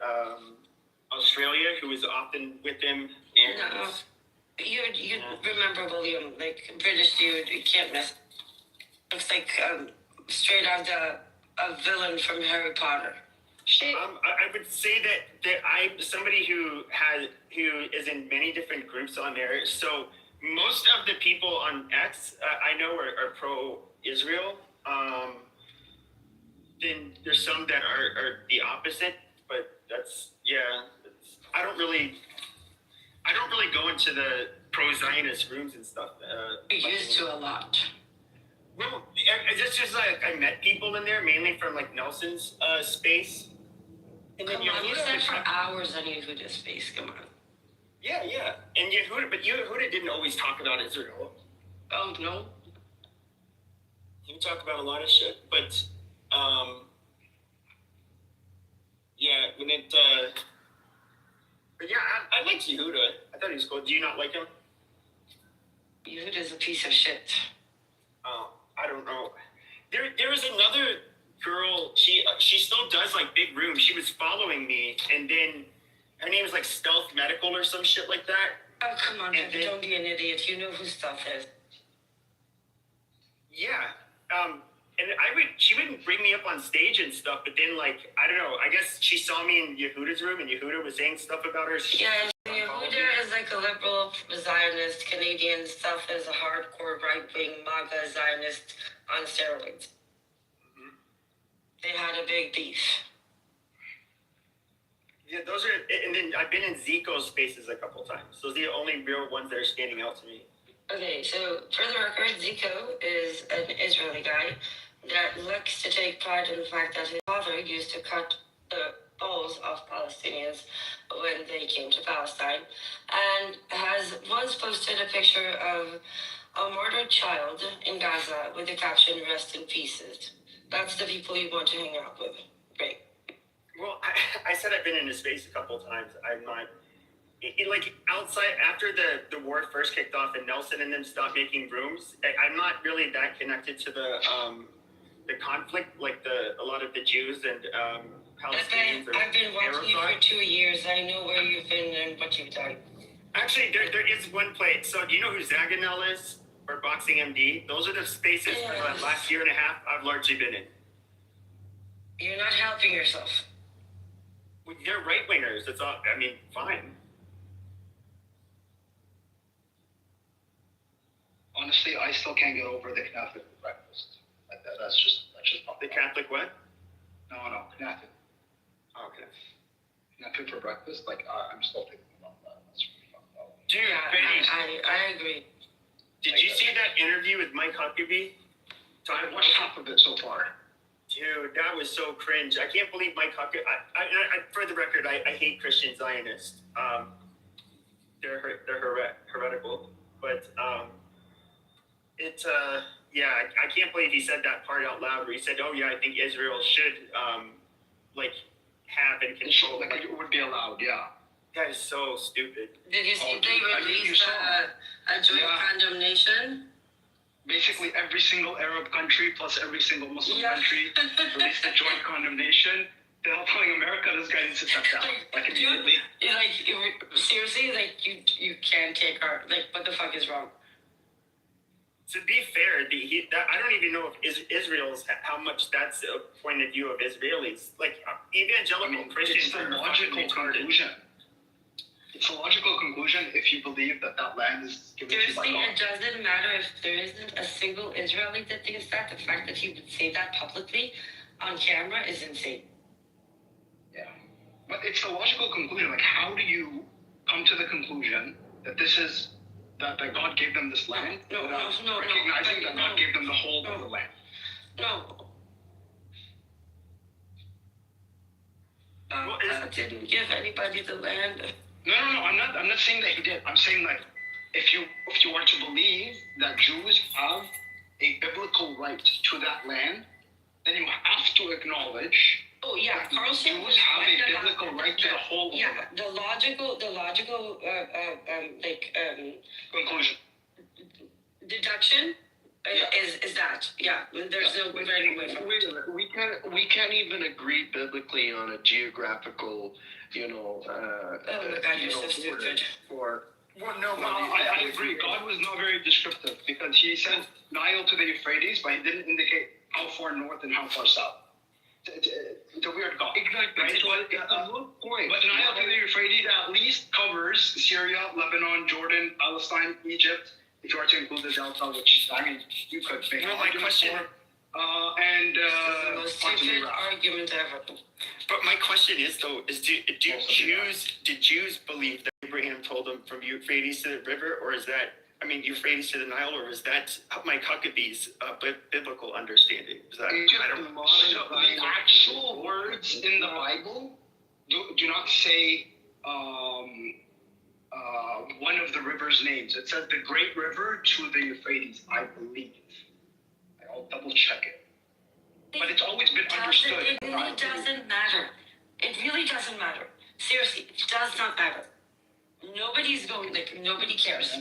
Speaker 15: Australia, who was often with him. And
Speaker 4: No, you remember William, like British dude. You can't miss. Looks like straight out a villain from Harry Potter.
Speaker 15: I would say that I'm somebody who is in many different groups on there. So most of the people on X I know are pro-Israel. Then there's some that are the opposite, but that's I don't really go into the pro-Zionist rooms and stuff.
Speaker 4: You used to a lot.
Speaker 15: Well, it's just like I met people in there, mainly from like Nelson's space. And then
Speaker 4: Come on, you sat for hours on Yehuda's space. Come on.
Speaker 15: Yeah. And Yehuda didn't always talk about Israel.
Speaker 4: Oh, no?
Speaker 15: He would talk about a lot of shit, but, when it, but yeah, I liked Yehuda. I thought he was cool. Do you not like him?
Speaker 4: Yehuda's a piece of shit.
Speaker 15: Oh, I don't know. There was another girl, she still does like big rooms. She was following me, and then her name is like Stealth Medical or some shit like that.
Speaker 4: Oh, come on, David, don't be an idiot. You know who Stuff is.
Speaker 15: Yeah. And she wouldn't bring me up on stage and stuff, but then like, I don't know, I guess she saw me in Yehuda's room and Yehuda was saying stuff about her.
Speaker 4: Yeah, Yehuda is like a liberal Zionist. Canadian Stuff is a hardcore right-wing MAGA Zionist on steroids.
Speaker 15: Mm-hmm.
Speaker 4: They had a big beef.
Speaker 15: Yeah, those are, and then I've been in Zico's spaces a couple times. Those are the only real ones that are standing out to me.
Speaker 4: Okay, so for the record, Zico is an Israeli guy that likes to take pride in the fact that his father used to cut the balls off Palestinians when they came to Palestine, and has once posted a picture of a murdered child in Gaza with the caption, "Rest in pieces." That's the people you want to hang out with. Great.
Speaker 15: Well, I said I've been in his space a couple of times. I'm not, like outside, after the war first kicked off and Nelson and them stopped making rooms, I'm not really that connected to the conflict, like a lot of the Jews and Palestinians.
Speaker 4: I've been watching you for 2 years. I know where you've been and what you've done.
Speaker 15: Actually, there is one place. So do you know who Zaganel is? Or Boxing MD? Those are the spaces for the last year and a half I've largely been in.
Speaker 4: You're not helping yourself.
Speaker 15: Well, they're right-wingers. It's all, I mean, fine.
Speaker 13: Honestly, I still can't get over the Catholic breakfast. That's just
Speaker 15: the Catholic what?
Speaker 13: No, Catholic.
Speaker 15: Oh, okay.
Speaker 13: Catholic for breakfast. Like I'm still thinking about that. That's really fucked up.
Speaker 15: Dude,
Speaker 4: I agree.
Speaker 15: Did you see that interview with Mike Huckabee?
Speaker 13: I watched half of it so far.
Speaker 15: Dude, that was so cringe. I can't believe Mike Huckabee. For the record, I hate Christian Zionists. They're heretical, but I can't believe he said that part out loud where he said, "Oh yeah, I think Israel should have and control."
Speaker 13: Like it would be allowed, yeah.
Speaker 15: That is so stupid.
Speaker 4: Did you see they released a joint condemnation?
Speaker 13: Basically, every single Arab country plus every single Muslim country released a joint condemnation. They're telling America this guy needs to step down. Like immediately.
Speaker 4: Seriously, you can't take our what the fuck is wrong?
Speaker 15: To be fair, I don't even know if Israel's how much that's a point of view of Israelis. Like evangelical Christians
Speaker 13: it's the logical conclusion. It's a logical conclusion if you believe that that land is given to you by
Speaker 4: Seriously,
Speaker 13: God.
Speaker 4: it doesn't matter if there isn't a single Israelite that thinks that. The fact that he would say that publicly on camera is insane.
Speaker 13: Yeah. But it's a logical conclusion. Like, how do you come to the conclusion that this is that God gave them this land without recognizing that God gave them the whole of the land?
Speaker 4: No. God didn't give anybody the land.
Speaker 13: No. I'm not saying that he did. I'm saying like, if you are to believe that Jews have a biblical right to that land, then you have to acknowledge.
Speaker 4: Oh yeah, Carlson
Speaker 13: Jews have a biblical right to the whole.
Speaker 4: Yeah, the logical,
Speaker 13: conclusion.
Speaker 4: Deduction is that. Yeah, there's no running away from it.
Speaker 12: We can't even agree biblically on a geographical,
Speaker 4: Oh my God, you're so stupid.
Speaker 13: I agree. God was not very descriptive because he said Nile to the Euphrates, but he didn't indicate how far north and how far south. It's a weird God. Exactly. Right? But Nile to the Euphrates at least covers Syria, Lebanon, Jordan, Palestine, Egypt. If you are to include the Delta, which I mean, you could make an argument for. And
Speaker 4: the most stupid argument ever.
Speaker 15: But my question is though, did Jews believe that Abraham told them from Euphrates to the river, or is that Euphrates to the Nile, or is that Mike Huckabee's biblical understanding? Is that
Speaker 13: the actual words in the Bible do not say one of the river's names. It says the Great River to the Euphrates, I believe. I'll double check it. But it's always been understood.
Speaker 4: It really doesn't matter. It really doesn't matter. Seriously, it does not matter. Nobody's going, nobody cares.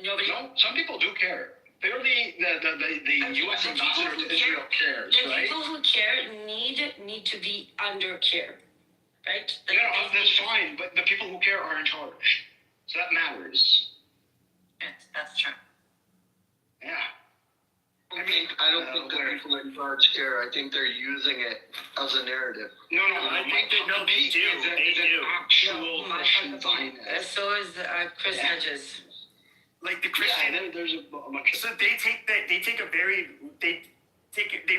Speaker 4: Nobody.
Speaker 13: No, some people do care. Clearly, the U.S. ambassador to Israel cares, right?
Speaker 4: The people who care need to be under care, right?
Speaker 13: That's fine, but the people who care are in charge. So that matters.
Speaker 4: That's true.
Speaker 13: Yeah.
Speaker 12: I don't think the people in charge care. I think they're using it as a narrative.
Speaker 15: No, I think they do. They do.
Speaker 13: Actual Christian Zionist.
Speaker 4: So is Chris Hedges.
Speaker 15: Like the Christian.
Speaker 13: Yeah, there's a bunch of.
Speaker 15: So they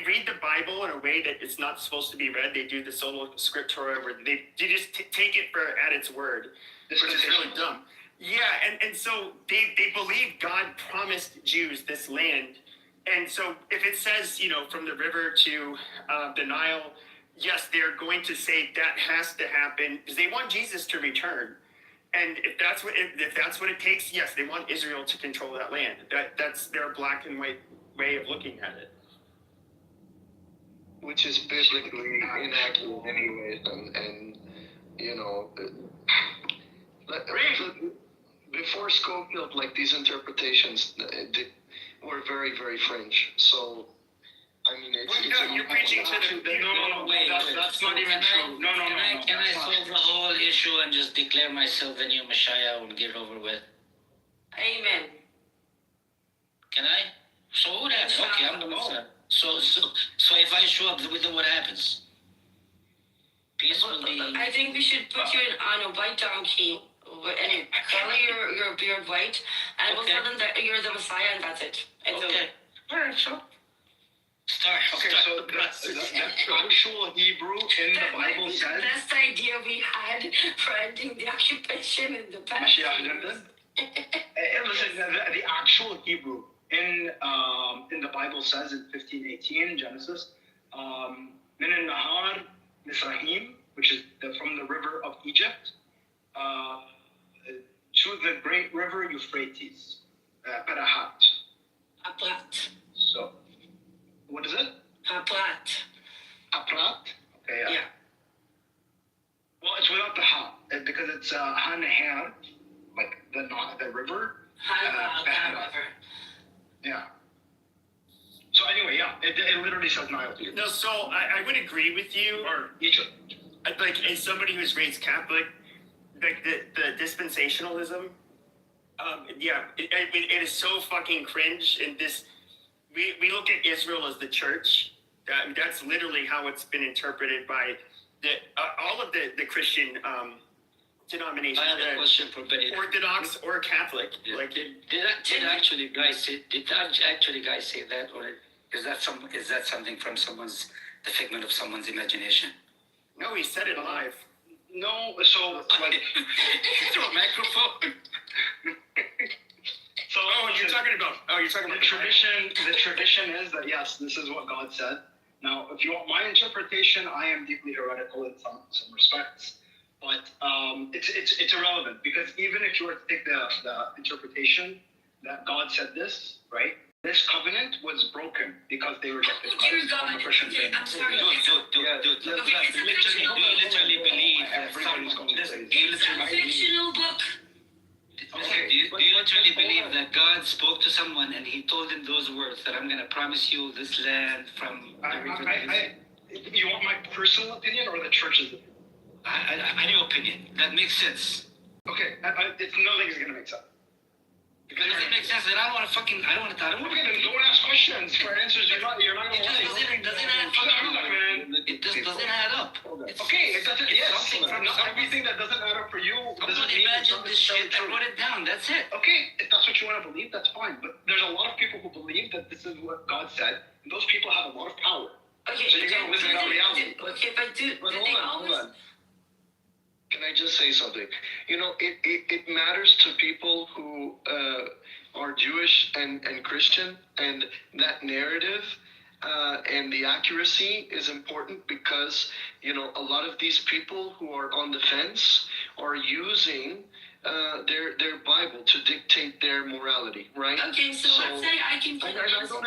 Speaker 15: read the Bible in a way that it's not supposed to be read. They do the sola scriptura, where they just take it at its word, which is really dumb. Yeah, and so they believe God promised Jews this land. And so if it says, from the river to the Nile, yes, they're going to say that has to happen because they want Jesus to return. And if that's what it takes, yes, they want Israel to control that land. That's their black and white way of looking at it.
Speaker 12: Which is biblically inaccurate anyways, and before Schofield, these interpretations were very, very fringe. So,
Speaker 15: you're preaching to the...
Speaker 13: No, that's not even true. No.
Speaker 9: Can I solve the whole issue and just declare myself the new Messiah and get it over with?
Speaker 4: Amen.
Speaker 9: Can I? So what happens? Okay, I'm the Messiah. So if I show up, what happens? Peace will be...
Speaker 4: I think we should put you on a white donkey and color your beard white, and we'll tell them that you're the Messiah, and that's it. It's okay. All right, sure.
Speaker 9: Start.
Speaker 13: So the actual Hebrew in the Bible says...
Speaker 4: The best idea we had for ending the occupation in the past.
Speaker 13: Listen, the actual Hebrew in the Bible says in 15:18 Genesis, Min al-Nahar Misrahim, which is from the river of Egypt, to the great river Euphrates, Parahat.
Speaker 4: Aprat.
Speaker 13: So, what is it?
Speaker 4: Aprat.
Speaker 13: Aprat? Okay, yeah. Well, it's without the ha, because it's Ha-Nahar, like the river.
Speaker 4: River.
Speaker 13: Yeah. So anyway, yeah, it literally says Nile.
Speaker 15: No, so I would agree with you.
Speaker 13: Or Egypt.
Speaker 15: As somebody who's raised Catholic, the dispensationalism, it is so fucking cringe. And we look at Israel as the church. That's literally how it's been interpreted by all of the Christian denomination.
Speaker 9: I have a question for Benny.
Speaker 15: Orthodox or Catholic.
Speaker 9: Yeah.
Speaker 15: Like,
Speaker 9: Did actually guys say that, or is that something from the figment of someone's imagination?
Speaker 15: no, he said it live.
Speaker 12: No, so like
Speaker 9: Through a microphone.
Speaker 12: so
Speaker 15: you're talking about
Speaker 12: the tradition. The tradition is that yes, this is what God said. Now, if you want my interpretation, I am deeply heretical in some respects, but it's irrelevant because even if you were to take the interpretation that God said this, right? This covenant was broken because they rejected
Speaker 4: Dear
Speaker 12: Christ.
Speaker 4: God, okay, I'm sorry.
Speaker 9: Dude. Do you literally believe
Speaker 12: Everybody's going crazy.
Speaker 4: It's a fictional book.
Speaker 9: Okay. Do you literally believe that God spoke to someone and he told him those words that I'm going to promise you this land from the river?
Speaker 12: You want my personal opinion or the church's opinion?
Speaker 9: Any opinion. That makes sense.
Speaker 12: Okay, it's nothing is going to make sense.
Speaker 9: Because it doesn't make sense. Then I don't want to.
Speaker 12: Okay, then don't ask questions for answers. You're not going to
Speaker 9: It just doesn't add up. It just doesn't add up.
Speaker 12: Okay, it doesn't. Yes, not everything that doesn't add up for you doesn't
Speaker 9: Someone
Speaker 12: mean
Speaker 9: imagined this shit and wrote it down. That's it.
Speaker 12: Okay, if that's what you want to believe, that's fine. But there's a lot of people who believe that this is what God said, and those people have a lot of power.
Speaker 4: Okay,
Speaker 12: So you're gonna live in that reality.
Speaker 4: Okay, but did they always?
Speaker 16: Can I just say something? You know, it matters to people who are Jewish and Christian, and that narrative and the accuracy is important because, you know, a lot of these people who are on the fence are using their Bible to dictate their morality, right?
Speaker 4: Okay, so let's say I can convince. Let's say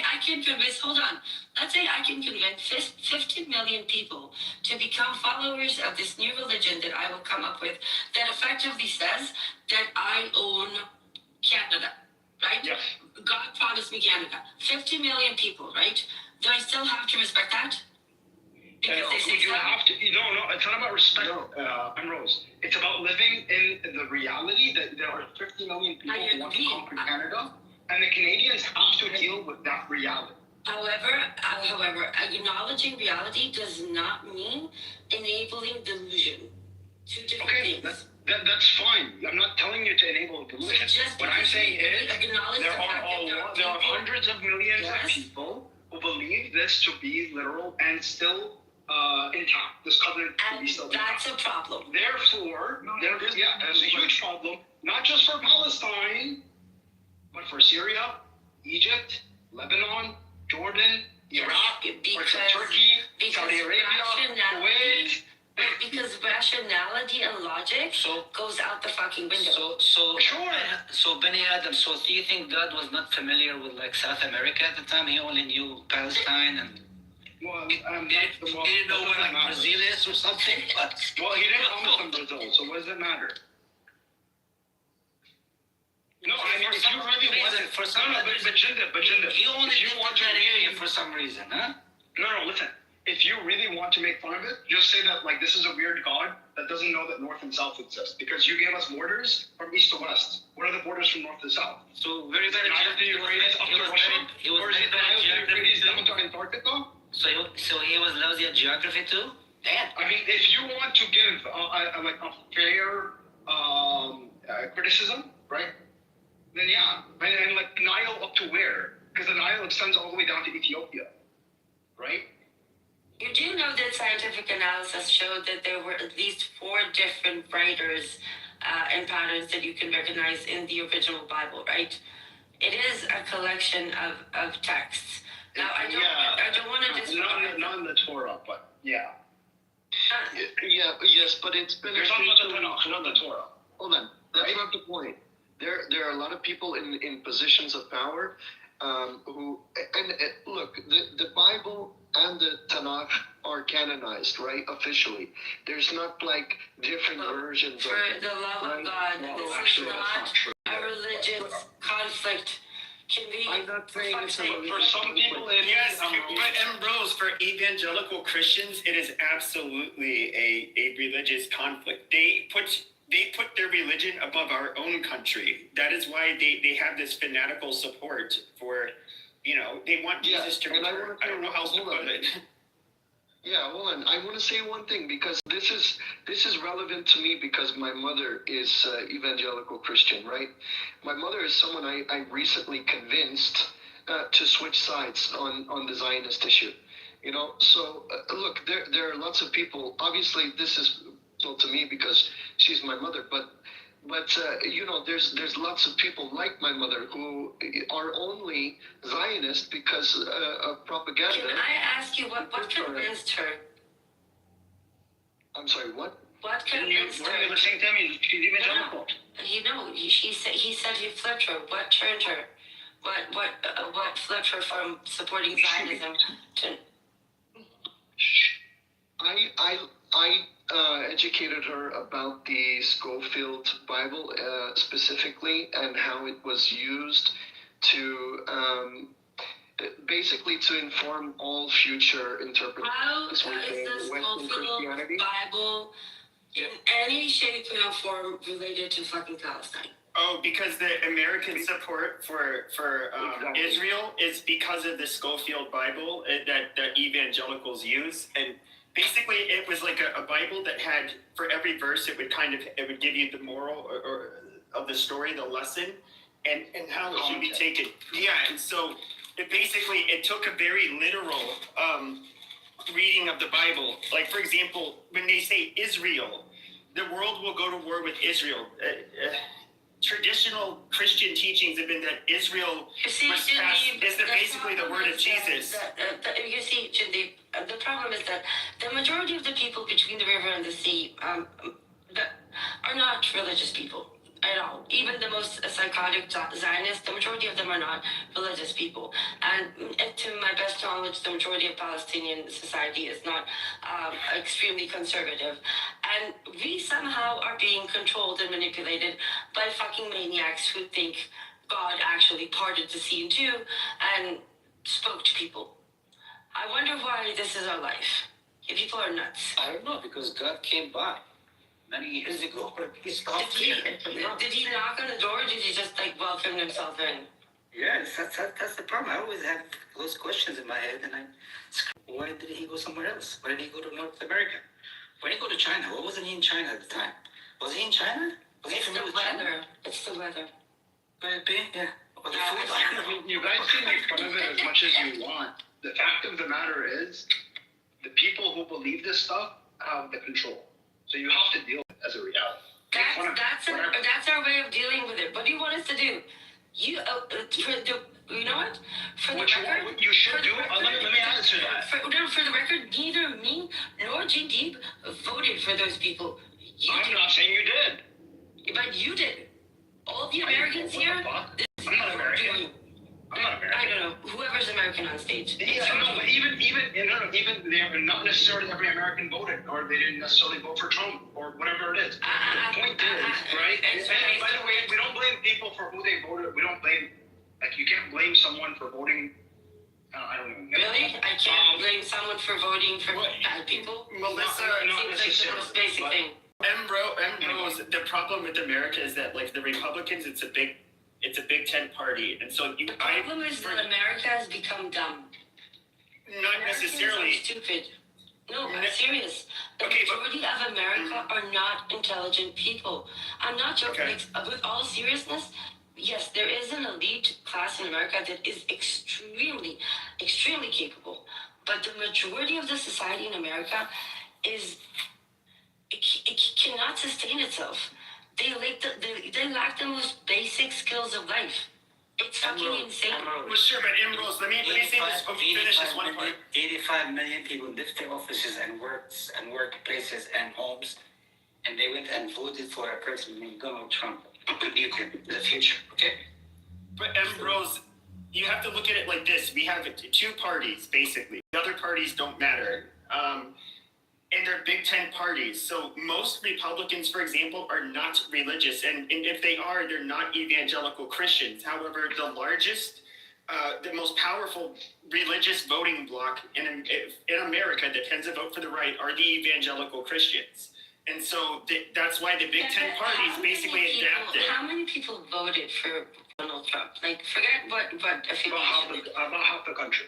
Speaker 4: I can convince. Hold on. Let's say I can convince 50 million people to become followers of this new religion that I will come up with that effectively says that I own Canada, right?
Speaker 12: Yes.
Speaker 4: God promised me Canada. 50 million people, right? Do I still have to respect that? Because they say
Speaker 12: you have to. No, it's not about respect, Rose. It's about living in the reality that there are 50 million people who want to conquer Canada, and the Canadians have to deal with that reality.
Speaker 4: However, acknowledging reality does not mean enabling delusion. Two different things.
Speaker 12: That's fine. I'm not telling you to enable delusion. What I'm saying is there are hundreds of millions of people who believe this to be literal and still intact. This covenant to be still intact.
Speaker 4: That's a problem.
Speaker 12: Therefore, there's a huge problem, not just for Palestine, but for Syria, Egypt, Lebanon, Jordan, Iraq, Turkey, Saudi Arabia, Kuwait.
Speaker 4: Because rationality and logic goes out the fucking window.
Speaker 9: So Benny Adam, so do you think God was not familiar with like South America at the time? He only knew Palestine and
Speaker 12: he
Speaker 9: didn't know where like Brazil is or something?
Speaker 12: Well, he didn't promise them Brazil, so what does it matter? No, I mean, if you really want it,
Speaker 9: for some reason,
Speaker 12: you
Speaker 9: only want that area for some reason, huh?
Speaker 12: No, listen. If you really want to make fun of it, just say that like this is a weird God that doesn't know that North and South exist because you gave us borders from east to west. What are the borders from north to south?
Speaker 9: So very bad
Speaker 12: down to Antarctica.
Speaker 9: So he was lousy at geography too. Damn.
Speaker 12: I mean, if you want to give like a fair criticism, right? Then yeah, and like Nile up to where? Because the Nile extends all the way down to Ethiopia, right?
Speaker 4: You do know that scientific analysis showed that there were at least 4 different writers and patterns that you can recognize in the original Bible, right? It is a collection of texts. Now, I don't want to disregard.
Speaker 12: Not in the Torah, but yeah.
Speaker 16: Yes, but it's been.
Speaker 12: You're talking about the Tanakh, not the Torah.
Speaker 16: Hold on, that's not the point. There are a lot of people in positions of power who look, the Bible and the Tanakh are canonized, right? Officially, there's not like different versions.
Speaker 4: For the love of God, this is not a religious conflict.
Speaker 16: I'm not saying it's
Speaker 12: for some people it
Speaker 15: is. But Ambrose, for evangelical Christians, it is absolutely a religious conflict. They put their religion above our own country. That is why they have this fanatical support for, they want Jesus to return. I don't know how else to put it.
Speaker 16: Yeah, well, and I want to say one thing because this is relevant to me because my mother is evangelical Christian, right? My mother is someone I recently convinced to switch sides on the Zionist issue. You know, so look, there are lots of people. Obviously, this is well to me because she's my mother, but you know, there's lots of people like my mother who are only Zionist because of propaganda.
Speaker 4: Can I ask you what convinced her?
Speaker 16: I'm sorry, what?
Speaker 4: What convinced her?
Speaker 13: We're at the same time. She's evangelical.
Speaker 4: He said he flipped her. What turned her? What flipped her from supporting Zionism to?
Speaker 16: I educated her about the Schofield Bible specifically and how it was used to basically to inform all future interpretations.
Speaker 4: How is the Schofield Bible in any shape or form related to fucking Palestine?
Speaker 15: Oh, because the American support for
Speaker 16: Exactly.
Speaker 15: Israel is because of the Schofield Bible that evangelicals use, and basically it was like a Bible that had for every verse it would give you the moral or of the story, the lesson, and how it should be taken. Yeah, and so it took a very literal reading of the Bible. Like for example, when they say Israel, the world will go to war with Israel. Traditional Christian teachings have been that Israel is basically the word of Jesus.
Speaker 4: You see, Jindeep, the problem is that the majority of the people between the river and the sea are not religious people at all. Even the most psychotic Zionists, the majority of them are not religious people. And to my best knowledge, the majority of Palestinian society is not extremely conservative. And we somehow are being controlled and manipulated by fucking maniacs who think God actually parted the sea in two and spoke to people. I wonder why this is our life. You people are nuts.
Speaker 9: I don't know, because God came by many years ago. He stopped here.
Speaker 4: Did he knock on the door, or did he just like welcome himself in?
Speaker 9: Yes, that's the problem. I always have those questions in my head, and why did he go somewhere else? Why did he go to North America? Why did he go to China? Why wasn't he in China at the time? Was he in China? Was he familiar with China?
Speaker 4: It's the weather.
Speaker 9: Maybe, yeah. Or the food.
Speaker 13: You guys can make fun of it as much as you want. The fact of the matter is, the people who believe this stuff have the control. So you have to deal with it as a reality.
Speaker 4: That's our way of dealing with it. What do you want us to do? You know what?
Speaker 13: You should do. Let me answer that.
Speaker 4: For the record, neither me nor Jindeep voted for those people.
Speaker 13: I'm not saying you did.
Speaker 4: But you did. All the Americans here.
Speaker 13: I'm not American.
Speaker 4: I don't know. Whoever's American on stage.
Speaker 13: Yeah, no, but even they're not necessarily every American voted, or they didn't necessarily vote for Trump, or whatever it is. The point is, right? And by the way, we don't blame people for who they voted. We don't blame, like, you can't blame someone for voting. I don't know.
Speaker 4: Really? I can't blame someone for voting for bad people?
Speaker 15: Melissa,
Speaker 4: it seems like the most basic thing.
Speaker 15: Rose, the problem with America is that, like, the Republicans, it's a Big Tent party, and so
Speaker 4: the problem is that America has become dumb.
Speaker 15: Not necessarily
Speaker 4: stupid. No, I'm serious. The majority of America are not intelligent people. I'm not joking.
Speaker 15: Okay.
Speaker 4: With all seriousness, yes, there is an elite class in America that is extremely, extremely capable. But the majority of the society in America it cannot sustain itself. They lack the most basic skills of life. It's fucking insane.
Speaker 15: Well, sure, but Rose, let me say this. Finish this one part.
Speaker 9: 85 million people left their offices and workplaces and homes, and they went and voted for a person named Donald Trump to lead them in the future. Okay.
Speaker 15: But Rose, you have to look at it like this. We have two parties, basically. The other parties don't matter. And they're Big Tent parties. So most Republicans, for example, are not religious. And if they are, they're not evangelical Christians. However, the largest, the most powerful religious voting bloc in America that tends to vote for the right are the evangelical Christians. And so that's why the Big Tent parties basically adapted.
Speaker 4: How many people voted for Donald Trump? Like, forget what affiliation.
Speaker 13: About half the country.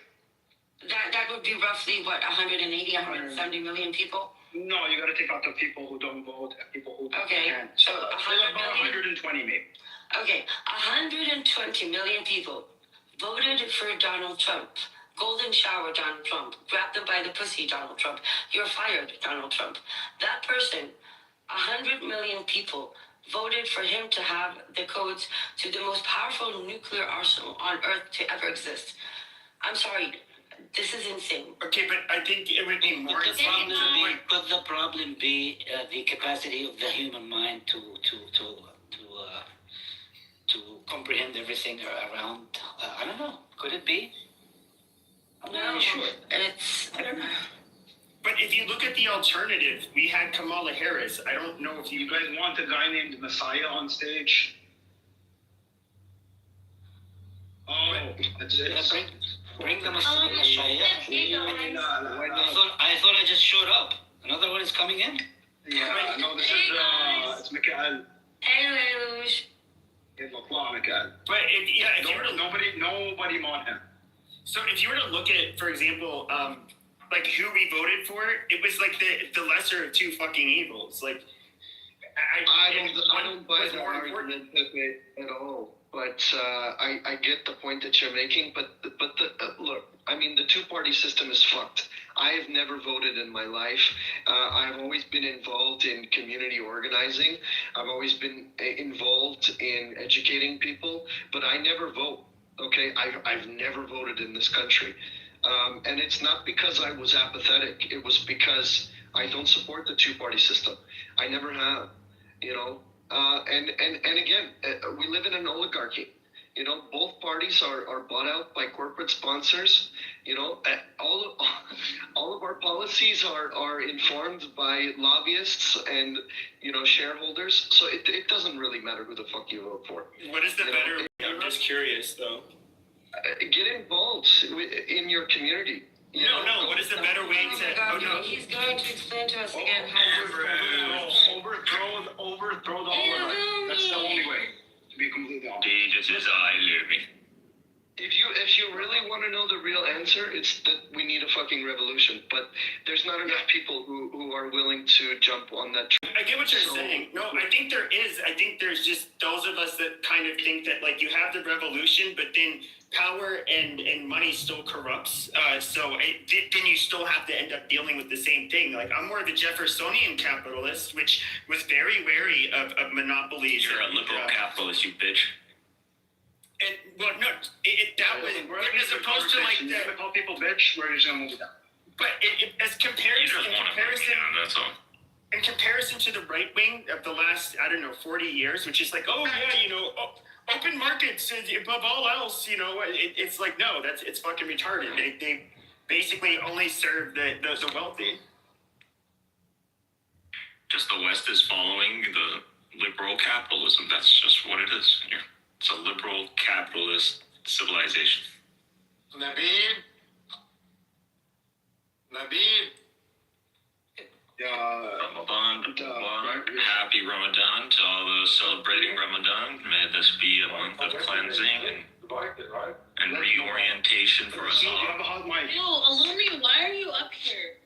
Speaker 4: That would be roughly what 180, 170 million people.
Speaker 13: No, you got to take out the people who don't vote and people who
Speaker 4: Okay,
Speaker 13: can.
Speaker 4: so
Speaker 13: About 120 maybe.
Speaker 4: Okay, 120 million people voted for Donald Trump. Golden shower, Donald Trump. Grab them by the pussy, Donald Trump. You're fired, Donald Trump. That person, 100 million people voted for him to have the codes to the most powerful nuclear arsenal on Earth to ever exist. I'm sorry, this is insane.
Speaker 15: Okay, but I think it would be more.
Speaker 9: Could the problem be the capacity of the human mind to comprehend everything around? I don't know. Could it be? I'm not really sure.
Speaker 4: I don't know.
Speaker 15: But if you look at the alternative, we had Kamala Harris. I don't know if
Speaker 13: You guys want a guy named Messiah on stage? Oh,
Speaker 9: Bring the Messiah. I thought I just showed up. Another one is coming in.
Speaker 13: Yeah, no, this is it's Mikael.
Speaker 4: Hey, Lelouch.
Speaker 13: Mikael.
Speaker 15: But if you were to
Speaker 13: nobody want him.
Speaker 15: So if you were to look at, for example, like who we voted for, it was like the lesser of two fucking evils. Like
Speaker 16: I don't buy that argument at all. But I get the point that you're making. But look, I mean, the two-party system is fucked. I have never voted in my life. I've always been involved in community organizing. I've always been involved in educating people. But I never vote. Okay, I've never voted in this country. And it's not because I was apathetic. It was because I don't support the two-party system. I never have, you know. And again, we live in an oligarchy. You know, both parties are bought out by corporate sponsors. You know, all of our policies are informed by lobbyists and, you know, shareholders. So it doesn't really matter who the fuck you vote for.
Speaker 15: What is the better? I'm just curious though.
Speaker 16: Get involved in your community.
Speaker 15: No. What is the better way to?
Speaker 4: He's going to explain to us again
Speaker 13: overthrow the whole earth. That's the only way to be completely honest. If you really want to know the real answer, it's that we need a fucking revolution. But there's not enough people who are willing to jump on that train.
Speaker 15: I get what you're saying. No, I think there is. I think there's just those of us that kind of think that like you have the revolution, but then power and money still corrupts. Then you still have to end up dealing with the same thing. Like I'm more of a Jeffersonian capitalist, which was very wary of monopolies.
Speaker 17: You're a liberal capitalist, you bitch.
Speaker 15: And well, no, that was as opposed to like
Speaker 13: the call people bitch. We're just gonna move it down.
Speaker 15: But as comparison,
Speaker 17: That's all.
Speaker 15: in comparison to the right wing of the last, I don't know, 40 years, which is like, oh yeah, you know, open markets above all else, you know, it's like, no, it's fucking retarded. They basically only serve the wealthy.
Speaker 17: Just the West is following the liberal capitalism. That's just what it is here. It's a liberal capitalist civilization.
Speaker 14: Nabil?
Speaker 17: Ramadan, happy Ramadan to all those celebrating Ramadan. May this be a month of cleansing and reorientation for us all.
Speaker 11: Ew, Alumi, why are you up here?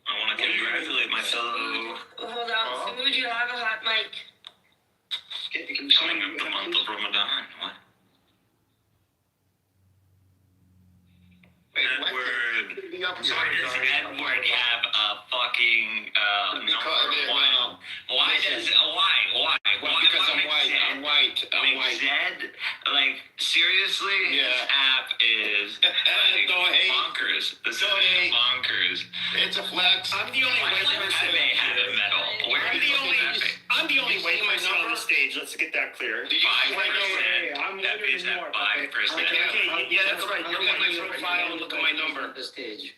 Speaker 17: I want to congratulate my fellow.
Speaker 4: Hold on, Samud, you have a hot mic.
Speaker 17: Coming up the month of Ramadan. What? Edward. Why does Edward have a fucking number 1? Why?
Speaker 8: Because I'm white.
Speaker 17: Zed, like seriously, this app is bonkers. This is bonkers.
Speaker 8: It's a flex.
Speaker 15: I'm the only white person. I'm the only white person on the stage. Let's get that clear.
Speaker 17: 5%. That is at 5%.
Speaker 15: Okay, yeah, that's right.
Speaker 8: Look at my profile and look at my number.
Speaker 9: The stage.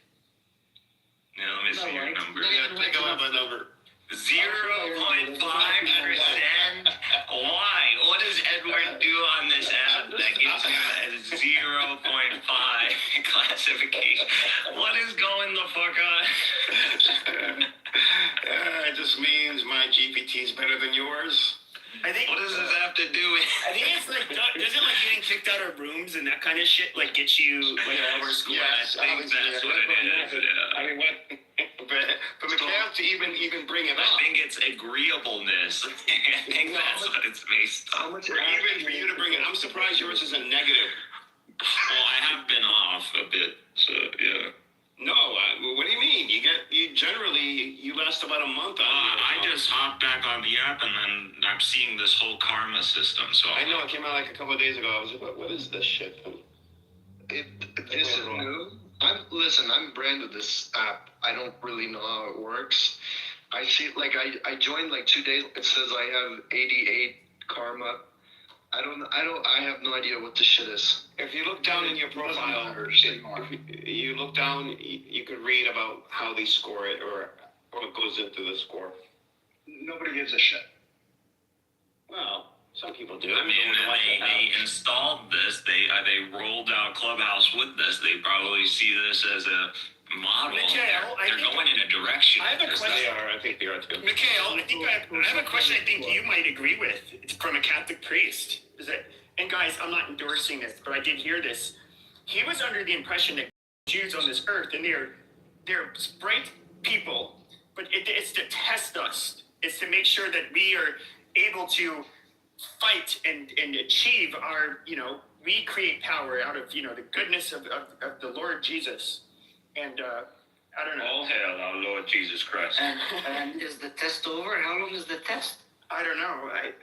Speaker 17: Yeah, let me see your number.
Speaker 8: Yeah, take out my number.
Speaker 17: 0.5%. Why? What does Edward do on this app that gives him a 0.5 classification? What is going the fuck on?
Speaker 8: It just means my GPT is better than yours.
Speaker 15: I think.
Speaker 17: What does this have to do with?
Speaker 15: I think it's like, doesn't like getting kicked out of rooms and that kind of shit like get you like over school?
Speaker 17: Yeah, I think that's what it is. Yeah.
Speaker 3: I mean, what? But Mikhail to even bring it
Speaker 17: I
Speaker 3: up.
Speaker 17: think it's agreeableness. I think that's what it's based on.
Speaker 3: Or even for you to bring it, I'm surprised yours isn't negative.
Speaker 17: Well, I have been off a bit, so yeah.
Speaker 3: No, what do you mean? You generally last about a month on
Speaker 17: I just hopped back on the app and then I'm seeing this whole karma system. So
Speaker 3: I know it came out like a couple of days ago. I was like, what is this shit?
Speaker 16: This is new. I'm brand with this app. I don't really know how it works. I see, like, I joined like 2 days. It says I have 88 karma. I have no idea what this shit is.
Speaker 3: If you look down in your profile, if you look down, you could read about how they score it or what goes into the score.
Speaker 13: Nobody gives a shit.
Speaker 3: Well, some people do.
Speaker 17: I mean, they installed this. They rolled out Clubhouse with this. They probably see this as a model.
Speaker 15: Mikhail,
Speaker 17: They're going in a direction.
Speaker 15: I have a question.
Speaker 3: I think they are too.
Speaker 15: Mikhail, I have a question I think you might agree with. It's from a Catholic priest. Is it? And guys, I'm not endorsing this, but I did hear this. He was under the impression that Jews on this earth, and they're bright people, but it's to test us. It's to make sure that we are able to fight and achieve our, we create power out of, the goodness of the Lord Jesus. And I don't know.
Speaker 17: All hail our Lord Jesus Christ.
Speaker 9: And is the test over? How long is the test?
Speaker 15: I don't know. I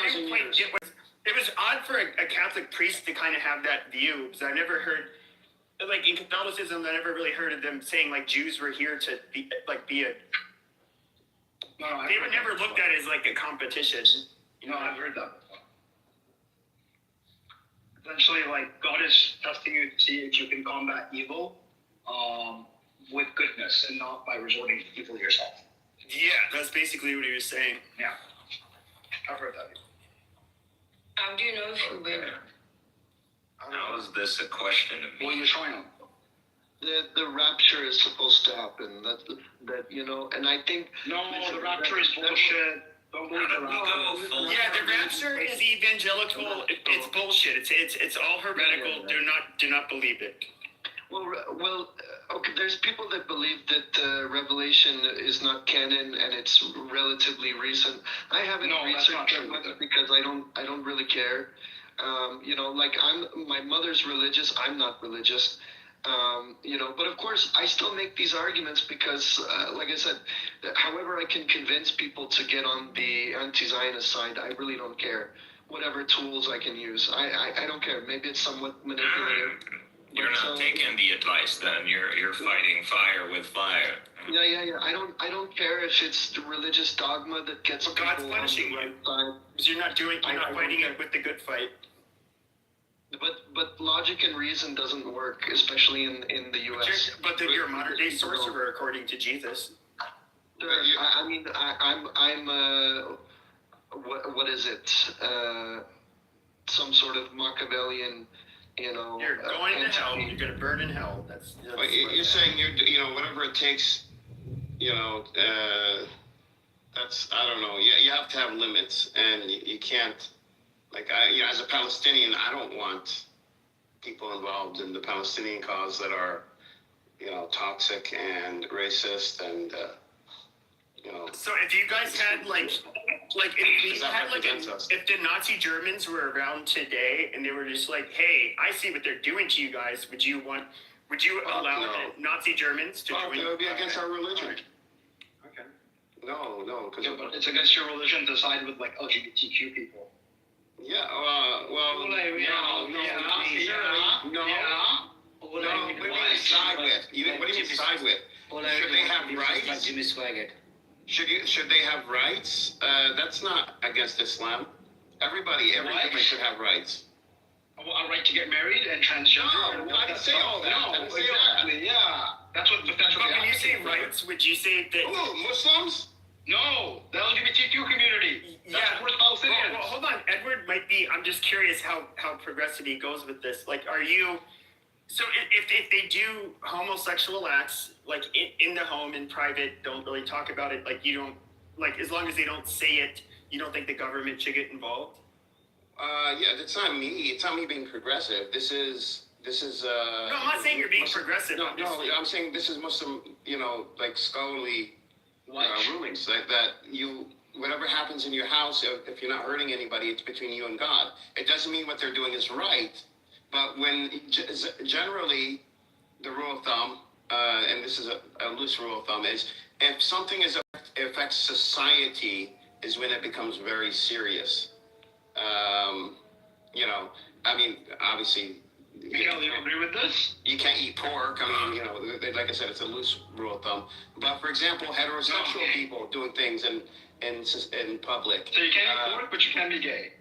Speaker 15: didn't quite get what. It was odd for a Catholic priest to kind of have that view, because I never heard, like in Catholicism, I never really heard of them saying like Jews were here to be a. No, they were never looked at as like a competition.
Speaker 13: I've heard that before. Essentially, like, God is testing you to see if you can combat evil with goodness and not by resorting to evil yourself.
Speaker 15: Yeah, that's basically what he was saying.
Speaker 13: Yeah. I've heard that.
Speaker 4: How do you know if you will?
Speaker 17: How is this a question of me?
Speaker 13: Well, you're trying to.
Speaker 16: The rapture is supposed to happen. And I think
Speaker 13: the rapture is bullshit. Don't believe the rapture.
Speaker 15: Yeah, the rapture is evangelical. It's bullshit. It's all heretical. Do not believe it.
Speaker 16: Well, okay. There's people that believe that Revelation is not canon and it's relatively recent. I haven't researched it much because I don't really care. My mother's religious. I'm not religious. But of course I still make these arguments because, like I said, however I can convince people to get on the anti-Zionist side, I really don't care. Whatever tools I can use, I don't care. Maybe it's somewhat manipulative.
Speaker 17: You're not taking the advice then. You're fighting fire with fire.
Speaker 16: Yeah. I don't care if it's the religious dogma that gets people
Speaker 15: God's punishing you because you're not fighting it with the good fight.
Speaker 16: But logic and reason doesn't work, especially in the U.S.
Speaker 15: But you're a modern day sorcerer, according to Jesus.
Speaker 16: I'm what is it? Some sort of Machiavellian.
Speaker 15: You're going to hell. You're going to burn in hell. That's
Speaker 3: you're saying whatever it takes. That's I don't know. You have to have limits, and you can't. Like as a Palestinian, I don't want people involved in the Palestinian cause that are, toxic and racist and,
Speaker 15: So if you guys had if the Nazi Germans were around today and they were just like, hey, I see what they're doing to you guys. Would you allow the Nazi Germans to join?
Speaker 3: It would be against our religion.
Speaker 13: Okay.
Speaker 3: No, because
Speaker 13: but it's against your religion to side with like LGBTQ people.
Speaker 3: Yeah, no. What do you mean side with? What do you mean side with? Should they have rights?
Speaker 9: Jimmy Swaggart.
Speaker 3: Should they have rights? That's not against Islam. Everybody should have rights.
Speaker 13: A right to get married and transgender.
Speaker 3: No, I didn't say all that.
Speaker 13: No, exactly. Yeah, that's what.
Speaker 15: But when you say rights, would you say that?
Speaker 3: Oh, Muslims?
Speaker 13: No, the LGBTQ community. That's Palestinians.
Speaker 15: Well, hold on. Edward might be. I'm just curious how progressive he goes with this. Like, are you? So if they do homosexual acts, like in the home, in private, don't really talk about it. Like you don't, like as long as they don't say it, you don't think the government should get involved?
Speaker 8: Yeah, it's not me. It's not me being progressive. This is.
Speaker 15: No, I'm not saying you're being progressive.
Speaker 8: No, I'm saying this is Muslim, like scholarly rulings that you, whatever happens in your house, if you're not hurting anybody, it's between you and God. It doesn't mean what they're doing is right, but when generally the rule of thumb, and this is a loose rule of thumb, is if something affects society, is when it becomes very serious. I mean, obviously.
Speaker 13: Miguel, you agree with this?
Speaker 8: You can't eat pork. I mean, like I said, it's a loose rule of thumb. But for example, heterosexual people doing things in public.
Speaker 13: So you can't eat pork, but you can be gay.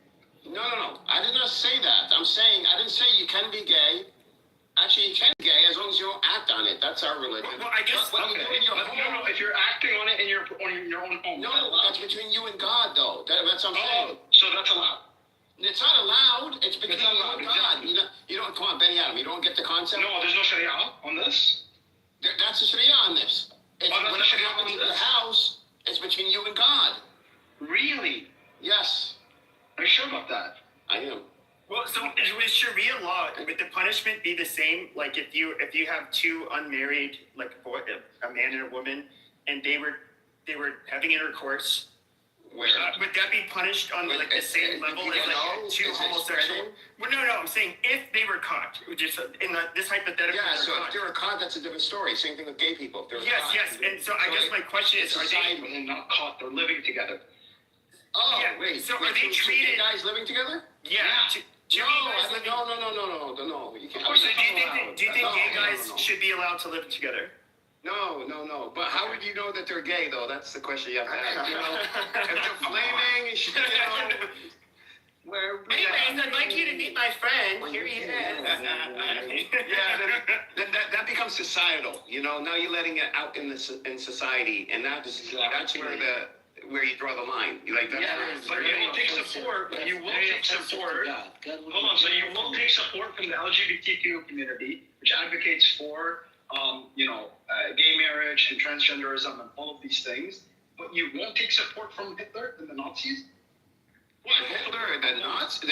Speaker 8: No. I did not say that. I didn't say you can be gay. Actually, you can be gay as long as you don't act on it. That's our religion.
Speaker 15: Well, I guess.
Speaker 8: But
Speaker 13: Okay. No, if you're acting on it in your own home.
Speaker 8: No, that's between you and God, though. That's what I'm saying.
Speaker 13: So that's allowed.
Speaker 8: It's not allowed. It's between you and God. You don't. Come on, Benny Adam. You don't get the concept.
Speaker 13: No, there's no Sharia on this.
Speaker 8: That's the Sharia on this. Whatever happens in the house, it's between you and God.
Speaker 13: Really?
Speaker 8: Yes.
Speaker 13: Are you sure about that?
Speaker 8: I am.
Speaker 15: Well, so with Sharia law, would the punishment be the same? Like if you have two unmarried, like a man and a woman, and they were having intercourse.
Speaker 8: Where?
Speaker 15: Would that be punished on like the same level as like two homosexual? Well, no. I'm saying if they were caught, just in this hypothetical.
Speaker 8: Yeah. So if they were caught, that's a different story. Same thing with gay people. If they were caught.
Speaker 15: Yes. And so I guess my question is, are they
Speaker 13: not caught? They're living together.
Speaker 8: Oh,
Speaker 15: yeah,
Speaker 8: wait.
Speaker 15: So are they treated?
Speaker 8: Two guys living together?
Speaker 15: Yeah.
Speaker 8: No. You can't.
Speaker 15: Of course, do you think gay guys should be allowed to live together?
Speaker 8: No. But how would you know that they're gay, though? That's the question you have to ask. If they're flaming,
Speaker 15: Anyways, I'd like you to meet my friend. Here he is.
Speaker 8: Then that becomes societal. Now you're letting it out in society, and that's where you draw the line.
Speaker 13: But you will take support. Hold on. So you will take support from the LGBTQ community, which advocates for gay marriage and transgenderism and all of these things. But you won't take support from Hitler and the Nazis.
Speaker 8: What? Hitler and the Nazis?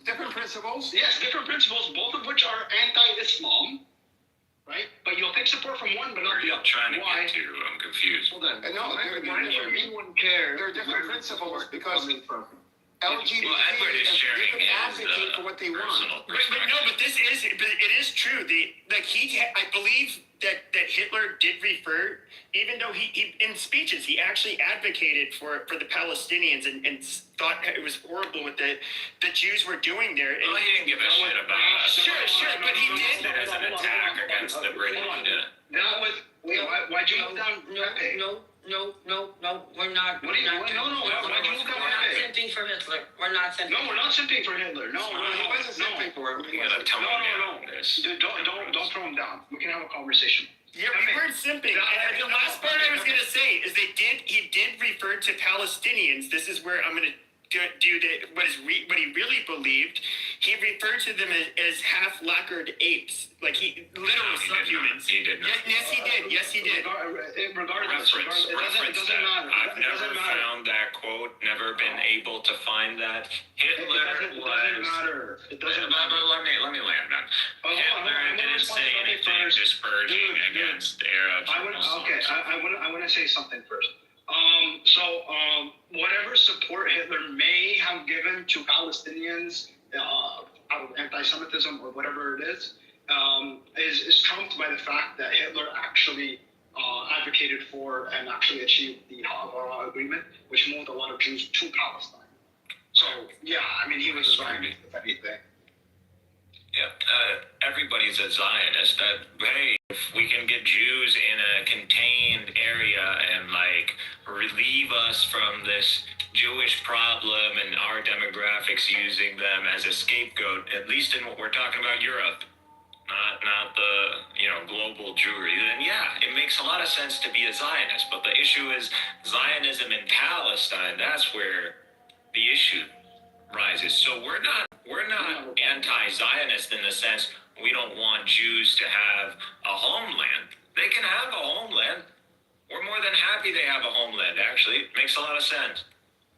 Speaker 8: Different principles.
Speaker 13: Yes, different principles, both of which are anti-Islam. Right? But you'll take support from one, but not the other.
Speaker 17: Trying to get to? I'm confused.
Speaker 8: No, they're different principles because LGBT
Speaker 17: Edward is sharing his
Speaker 8: advocate for what they want.
Speaker 15: But it is true. I believe that Hitler did refer, even though he in speeches he actually advocated for the Palestinians and thought it was horrible what the Jews were doing there.
Speaker 17: Well, he didn't give a shit about us.
Speaker 15: Sure, but he did.
Speaker 17: As an attack against the British.
Speaker 13: Why'd you move down?
Speaker 4: No, we're not.
Speaker 13: Why'd you move down?
Speaker 4: We're not simping for Hitler. We're not simping.
Speaker 13: No, we're not simping for Hitler. No,
Speaker 8: he wasn't simping for him.
Speaker 17: You gotta tone down this.
Speaker 13: Don't throw him down. We can have a conversation.
Speaker 15: Yeah, we weren't simping. And the last part I was going to say is he did refer to Palestinians. This is where I'm going to do what he really believed. He referred to them as half-lacquered apes, like literal subhumans.
Speaker 17: He did not.
Speaker 15: Yes, he did.
Speaker 13: Regardless, it doesn't matter.
Speaker 17: I've never found that quote. Never been able to find that. Hitler
Speaker 13: It doesn't matter. It doesn't matter.
Speaker 17: Let me land on. Hitler didn't say anything disparaging against Arabs.
Speaker 13: I want to say something first. Whatever support Hitler may have given to Palestinians out of anti-Semitism or whatever it is trumped by the fact that Hitler actually advocated for and actually achieved the Ha'avara Agreement, which moved a lot of Jews to Palestine. So, yeah, I mean, he was a Zionist, if anything.
Speaker 17: Yeah, everybody's a Zionist. Hey, if we can get Jews in a contained area and relieve us from this Jewish problem and our demographics using them as a scapegoat, at least in what we're talking about Europe, not the global Jewry, then yeah, it makes a lot of sense to be a Zionist. But the issue is Zionism in Palestine. That's where the issue rises. So we're not anti-Zionist in the sense we don't want Jews to have a homeland. They can have a homeland. We're more than happy they have a homeland, actually. It makes a lot of sense.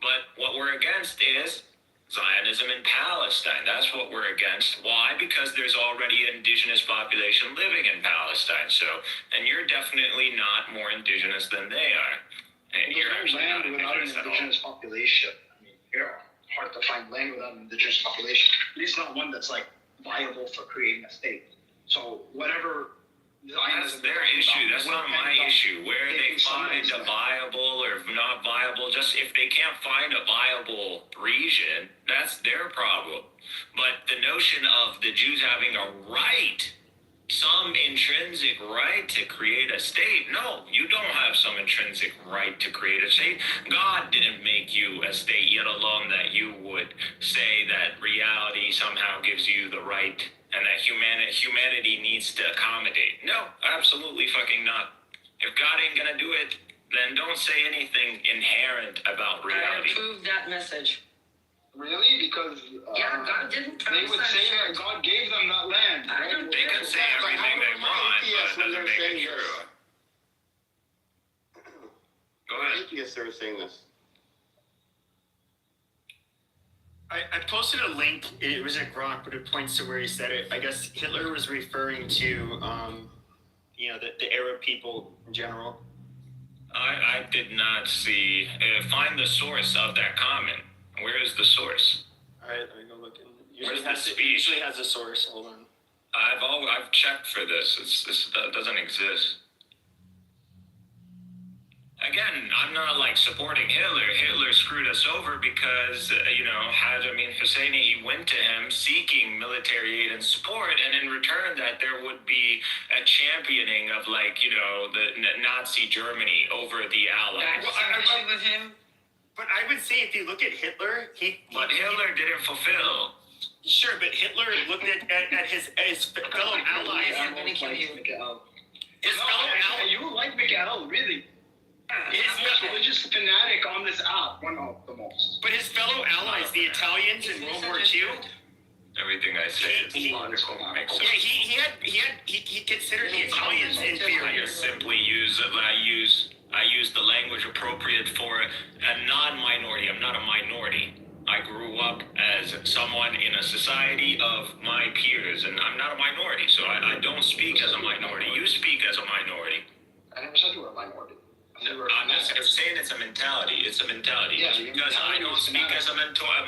Speaker 17: But what we're against is Zionism in Palestine. That's what we're against. Why? Because there's already an indigenous population living in Palestine. So, and you're definitely not more indigenous than they are. And you're actually not indigenous at all.
Speaker 13: Indigenous population. I mean, hard to find land without an indigenous population. At least not one that's like viable for creating a state. So whatever.
Speaker 17: That's their issue. That's not my issue. Where they find a viable or not viable, just if they can't find a viable region, that's their problem. But the notion of the Jews having a right, some intrinsic right to create a state, no, you don't have some intrinsic right to create a state. God didn't make you a state, yet alone that you would say that reality somehow gives you the right and that humanity needs to accommodate. No, absolutely fucking not. If God ain't gonna do it, then don't say anything inherent about reality.
Speaker 4: I approve that message.
Speaker 13: Really? Because
Speaker 4: yeah, God didn't
Speaker 13: they would say that God gave them that land.
Speaker 17: They can say everything they want, but it doesn't make it true. Go ahead.
Speaker 8: Atheists are saying this.
Speaker 15: I posted a link. It was at Grok, but it points to where he said it. I guess Hitler was referring to, the Arab people in general.
Speaker 17: I did not see. Find the source of that comment. Where is the source?
Speaker 15: All right, let me go look.
Speaker 17: It
Speaker 15: usually has a source. Hold on.
Speaker 17: I've checked for this. This doesn't exist. Again, I'm not like supporting Hitler. Hitler screwed us over because, Hajj Amin Husseini, he went to him seeking military aid and support, and in return that there would be a championing of the Nazi Germany over the Allies.
Speaker 15: With him. But I would say if you look at Hitler,
Speaker 17: Hitler didn't fulfill.
Speaker 15: Sure, but Hitler looked at his fellow allies.
Speaker 4: I'm gonna kill you.
Speaker 15: His fellow allies.
Speaker 13: You like Miguel, really? He's the most religious fanatic on this app, one of the most.
Speaker 15: But his fellow allies, the Italians in World War II.
Speaker 17: Everything I say is logical. Makes sense.
Speaker 15: He considered the Italians inferior.
Speaker 17: I use the language appropriate for a non-minority. I'm not a minority. I grew up as someone in a society of my peers, and I'm not a minority, so I don't speak as a minority. You speak as a minority.
Speaker 13: I never said you were a minority.
Speaker 17: I'm saying it's a mentality. It's a mentality.
Speaker 13: Yeah,
Speaker 17: because I don't speak as a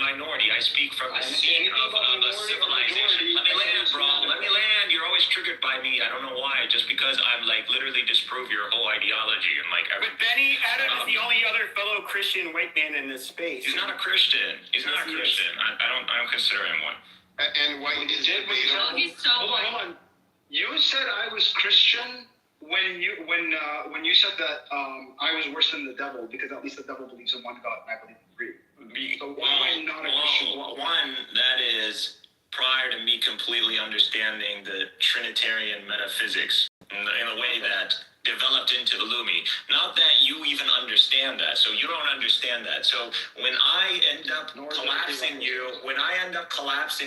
Speaker 17: minority. I speak from the scene of a civilization. Let me land, bro. Let me land. You're always triggered by me. I don't know why. Just because I'm literally disprove your whole ideology and
Speaker 15: But Benny Adam is the only other fellow Christian white man in this space.
Speaker 17: He's not a Christian. He's not a Christian. I don't consider him one.
Speaker 8: And why is it?
Speaker 13: Hold on. You said I was Christian. When you said that I was worse than the devil because at least the devil believes in one God and I believe in three. So why am I not a Christian?
Speaker 17: One, that is prior to me completely understanding the Trinitarian metaphysics in a way that developed into Illumi. Not that you even understand that, so you don't understand that. So when I end up collapsing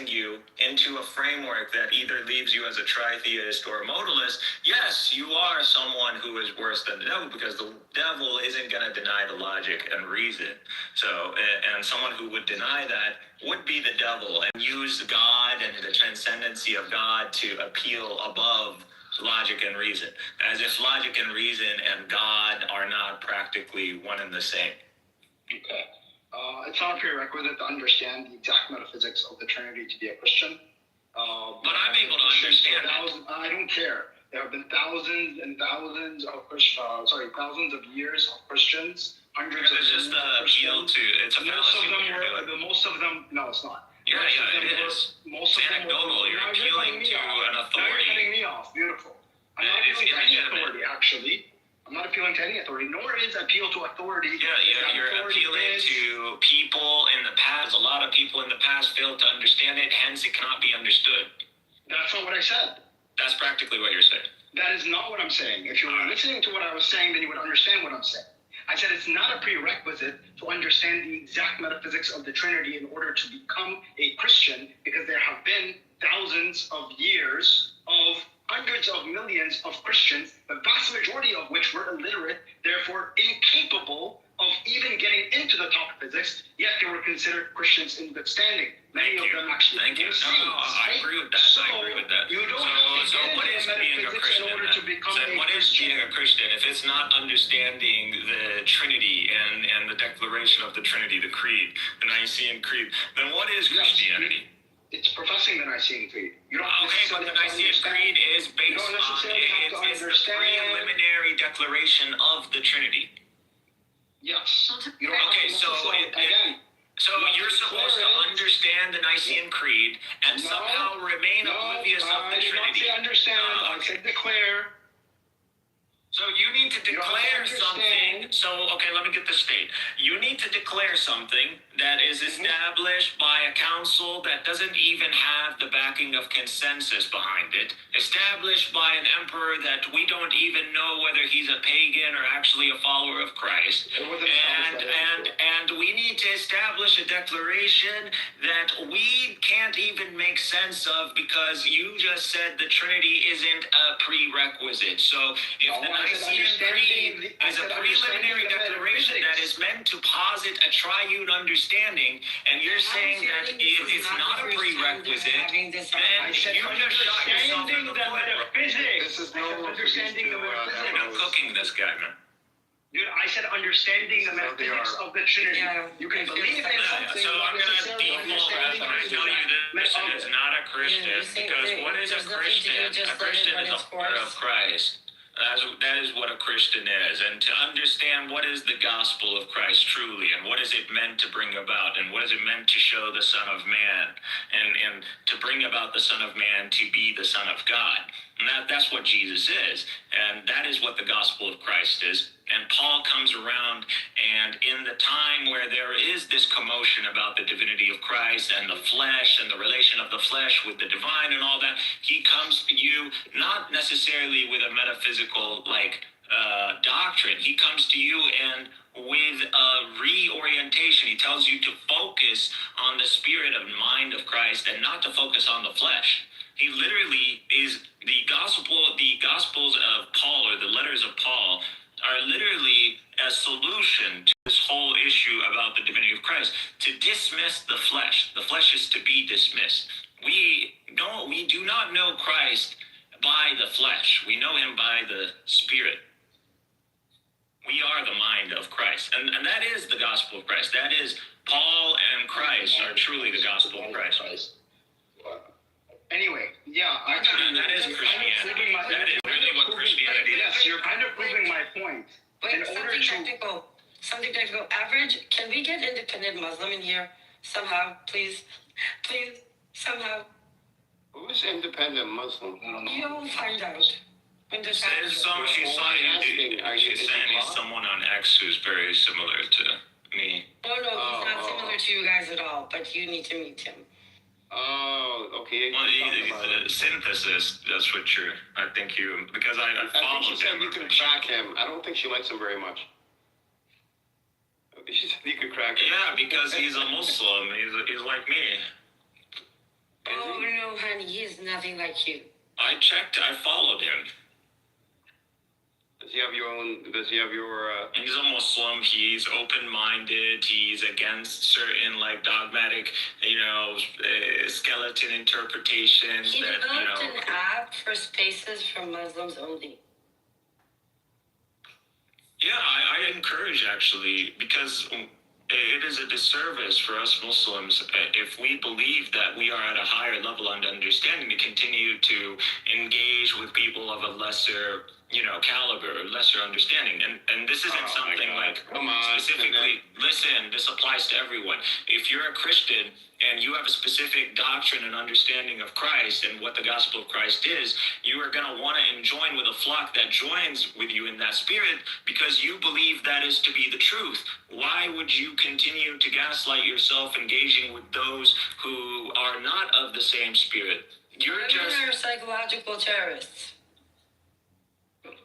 Speaker 17: you into a framework that either leaves you as a tritheist or a modalist, yes, you are someone who is worse than the devil because the devil isn't going to deny the logic and reason. So, and someone who would deny that would be the devil and use God and the transcendency of God to appeal above logic and reason, as if logic and reason and God are not practically one and the same.
Speaker 13: Okay. It's not a prerequisite to understand the exact metaphysics of the Trinity to be a Christian.
Speaker 17: But I'm able to understand it.
Speaker 13: I don't care. There have been thousands and thousands of thousands of years of Christians, hundreds of years.
Speaker 17: It's just an appeal to, it's a fallacy.
Speaker 13: Most of them, no, it's not.
Speaker 17: Yeah, it is.
Speaker 13: Most of them
Speaker 17: anecdotal. You're appealing to an authority.
Speaker 13: Now you're cutting me off. Beautiful. I'm not appealing to any authority, actually. I'm not appealing to any authority, nor is appeal to authority.
Speaker 17: Yeah, you're appealing to people in the past. A lot of people in the past failed to understand it, hence it cannot be understood.
Speaker 13: That's not what I said.
Speaker 17: That's practically what you're saying.
Speaker 13: That is not what I'm saying. If you were listening to what I was saying, then you would understand what I'm saying. I said it's not a prerequisite to understand the exact metaphysics of the Trinity in order to become a Christian, because there have been thousands of years of hundreds of millions of Christians, the vast majority of which were illiterate, therefore incapable of even getting into the top of physics, yet they were considered Christians in good standing. Many of them actually became saints.
Speaker 17: I agree with that.
Speaker 13: So,
Speaker 17: I agree with that.
Speaker 13: You don't have to
Speaker 17: So
Speaker 13: get
Speaker 17: what
Speaker 13: into
Speaker 17: is being a
Speaker 13: metaphysics
Speaker 17: Christian
Speaker 13: in order
Speaker 17: then?
Speaker 13: to become
Speaker 17: Then
Speaker 13: a
Speaker 17: what is
Speaker 13: Christian.
Speaker 17: being a Christian if it's not understanding the Trinity and the declaration of the Trinity, the Creed, the Nicene Creed? Then what is Christianity?
Speaker 13: It's professing the Nicene Creed. You don't
Speaker 17: Okay, but the Nicene Creed is based on it's the preliminary declaration of the Trinity.
Speaker 13: Yes. You don't
Speaker 17: Okay,
Speaker 13: have to
Speaker 17: so
Speaker 13: again.
Speaker 17: so you're supposed to understand the Nicene Creed and somehow remain oblivious of the Trinity.
Speaker 13: I did not say understand. I said declare.
Speaker 17: So you need to declare something. So, okay, let me get this straight. You need to declare something that is established by a council that doesn't even have the backing of consensus behind it, established by an emperor that we don't even know whether he's a pagan or actually a follower of Christ. And we need to establish a declaration that we can't even make sense of because you just said the Trinity isn't a prerequisite. So if the Nicene Creed is a preliminary declaration that is meant to posit a triune understanding, and you're saying that it's not a prerequisite, then you just shot yourself in the foot.
Speaker 13: This is no understanding the metaphysics.
Speaker 17: I'm cooking this guy, man.
Speaker 13: Dude, I said understanding the metaphysics of the Trinity. You can believe in something.
Speaker 17: So I'm going to default that when I tell you this is not a Christian, because what is a Christian? A Christian is a follower of Christ. That is what a Christian is. And to understand what is the gospel of Christ truly, and what is it meant to bring about, and what is it meant to show the Son of Man, and to bring about the Son of Man to be the Son of God. And that's what Jesus is. And that is what the gospel of Christ is. And Paul comes around, and in the time where there is this commotion about the divinity of Christ and the flesh and the relation of the flesh with the divine and all that, he comes to you not necessarily with a metaphysical doctrine. He comes to you and with a reorientation. He tells you to focus on the spirit and mind of Christ and not to focus on the flesh. He literally is the Gospels of Paul, or the letters of Paul, are literally a solution to this whole issue about the divinity of Christ, to dismiss the flesh. The flesh is to be dismissed. We do not know Christ by the flesh. We know him by the Spirit. We are the mind of Christ. And that is the gospel of Christ. That is, Paul and Christ are truly the gospel of Christ.
Speaker 13: Anyway, actually,
Speaker 17: that is Christianity. That is really what Christianity is.
Speaker 13: Yes, you're kind of proving my point.
Speaker 4: Wait, something technical. Average, can we get independent Muslim in here somehow, please? Please, somehow.
Speaker 8: Who's independent Muslim?
Speaker 4: You'll find out.
Speaker 17: She's saying he's someone on X who's very similar to me.
Speaker 4: No, he's not similar to you guys at all, but you need to meet him.
Speaker 8: Oh, okay.
Speaker 17: Well, the synthesis, that's what I think because I followed him.
Speaker 8: I think she said you can crack him. I don't think she likes him very much. She said you could crack him.
Speaker 17: Yeah, because he's a Muslim. He's like me.
Speaker 4: Oh, no, honey, he's nothing like you.
Speaker 17: I checked, I followed him.
Speaker 8: Does he have your
Speaker 17: He's a Muslim. He's open-minded. He's against certain dogmatic, skeleton interpretations.
Speaker 4: He developed an app for spaces for Muslims only.
Speaker 17: Yeah, I encourage actually, because it is a disservice for us Muslims if we believe that we are at a higher level and understanding to continue to engage with people of a lesser caliber, lesser understanding. And this isn't something specifically, listen, this applies to everyone. If you're a Christian and you have a specific doctrine and understanding of Christ and what the gospel of Christ is, you are going to want to join with a flock that joins with you in that spirit because you believe that is to be the truth. Why would you continue to gaslight yourself engaging with those who are not of the same spirit?
Speaker 4: Women are psychological terrorists.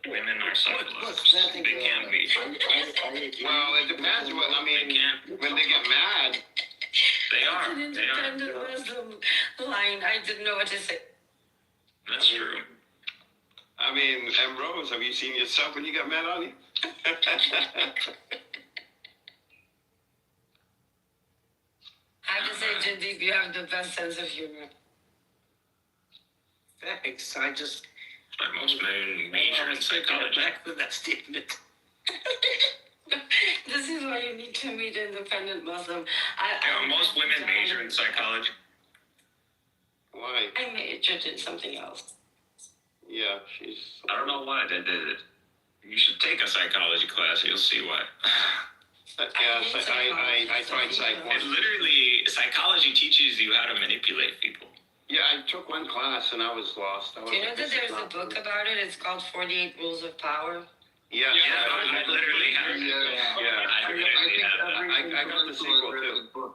Speaker 17: Women are psychologists. They can be.
Speaker 8: Well, it depends. When they get mad.
Speaker 17: They are.
Speaker 4: It's an independent Muslim line. I didn't know what to say.
Speaker 17: That's true.
Speaker 8: I mean, Rose, have you seen yourself when you got mad on you?
Speaker 4: I have to say, Jindeep, you have the best sense of humor.
Speaker 9: Thanks. I just.
Speaker 17: My most major in psychology.
Speaker 9: Back to that statement.
Speaker 4: This is why you need to meet independent Muslim.
Speaker 17: Most women major in psychology.
Speaker 8: Why?
Speaker 4: I majored in something else.
Speaker 8: Yeah, she's.
Speaker 17: I don't know why they did it. You should take a psychology class. You'll see why.
Speaker 8: Yeah, I tried psych.
Speaker 17: It literally, psychology teaches you how to manipulate people.
Speaker 8: Yeah, I took one class and I was lost.
Speaker 4: Do you know that there's a book about it? It's called 48 Rules of Power.
Speaker 8: Yeah,
Speaker 17: I literally have it.
Speaker 8: Yeah, I got the sequel too.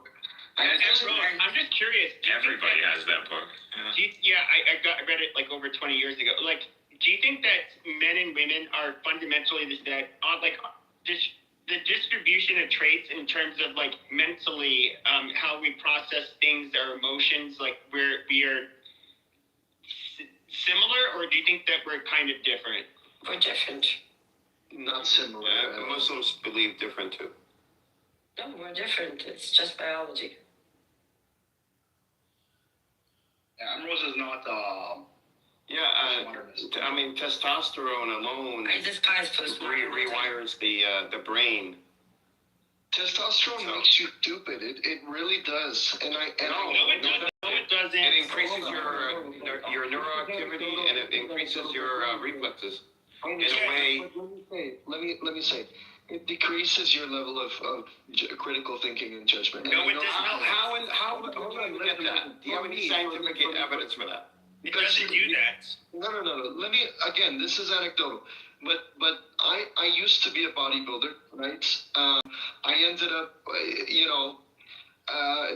Speaker 15: I'm just curious.
Speaker 17: Everybody has that book.
Speaker 15: I read it like over 20 years ago. Like, do you think that men and women are fundamentally the distribution of traits in terms of like mentally, how we process things, our emotions, like we are similar, or do you think that we're kind of different?
Speaker 4: We're different.
Speaker 16: Not similar.
Speaker 8: Muslims believe different too.
Speaker 4: No, we're different. It's just biology.
Speaker 13: Yeah, Rose is not.
Speaker 8: I mean, testosterone alone
Speaker 4: I despise postmodern.
Speaker 8: rewires the brain.
Speaker 16: Testosterone makes you stupid. It really does.
Speaker 15: No, it doesn't.
Speaker 8: It increases your neuroactivity and it increases your reflexes. In a way.
Speaker 16: Let me say. It decreases your level of critical thinking and judgment.
Speaker 15: No, it does not.
Speaker 8: How do you get that? Do you have any scientific evidence for that?
Speaker 15: It doesn't do that.
Speaker 16: No. Let me, again, this is anecdotal. But I used to be a bodybuilder, right? I ended up,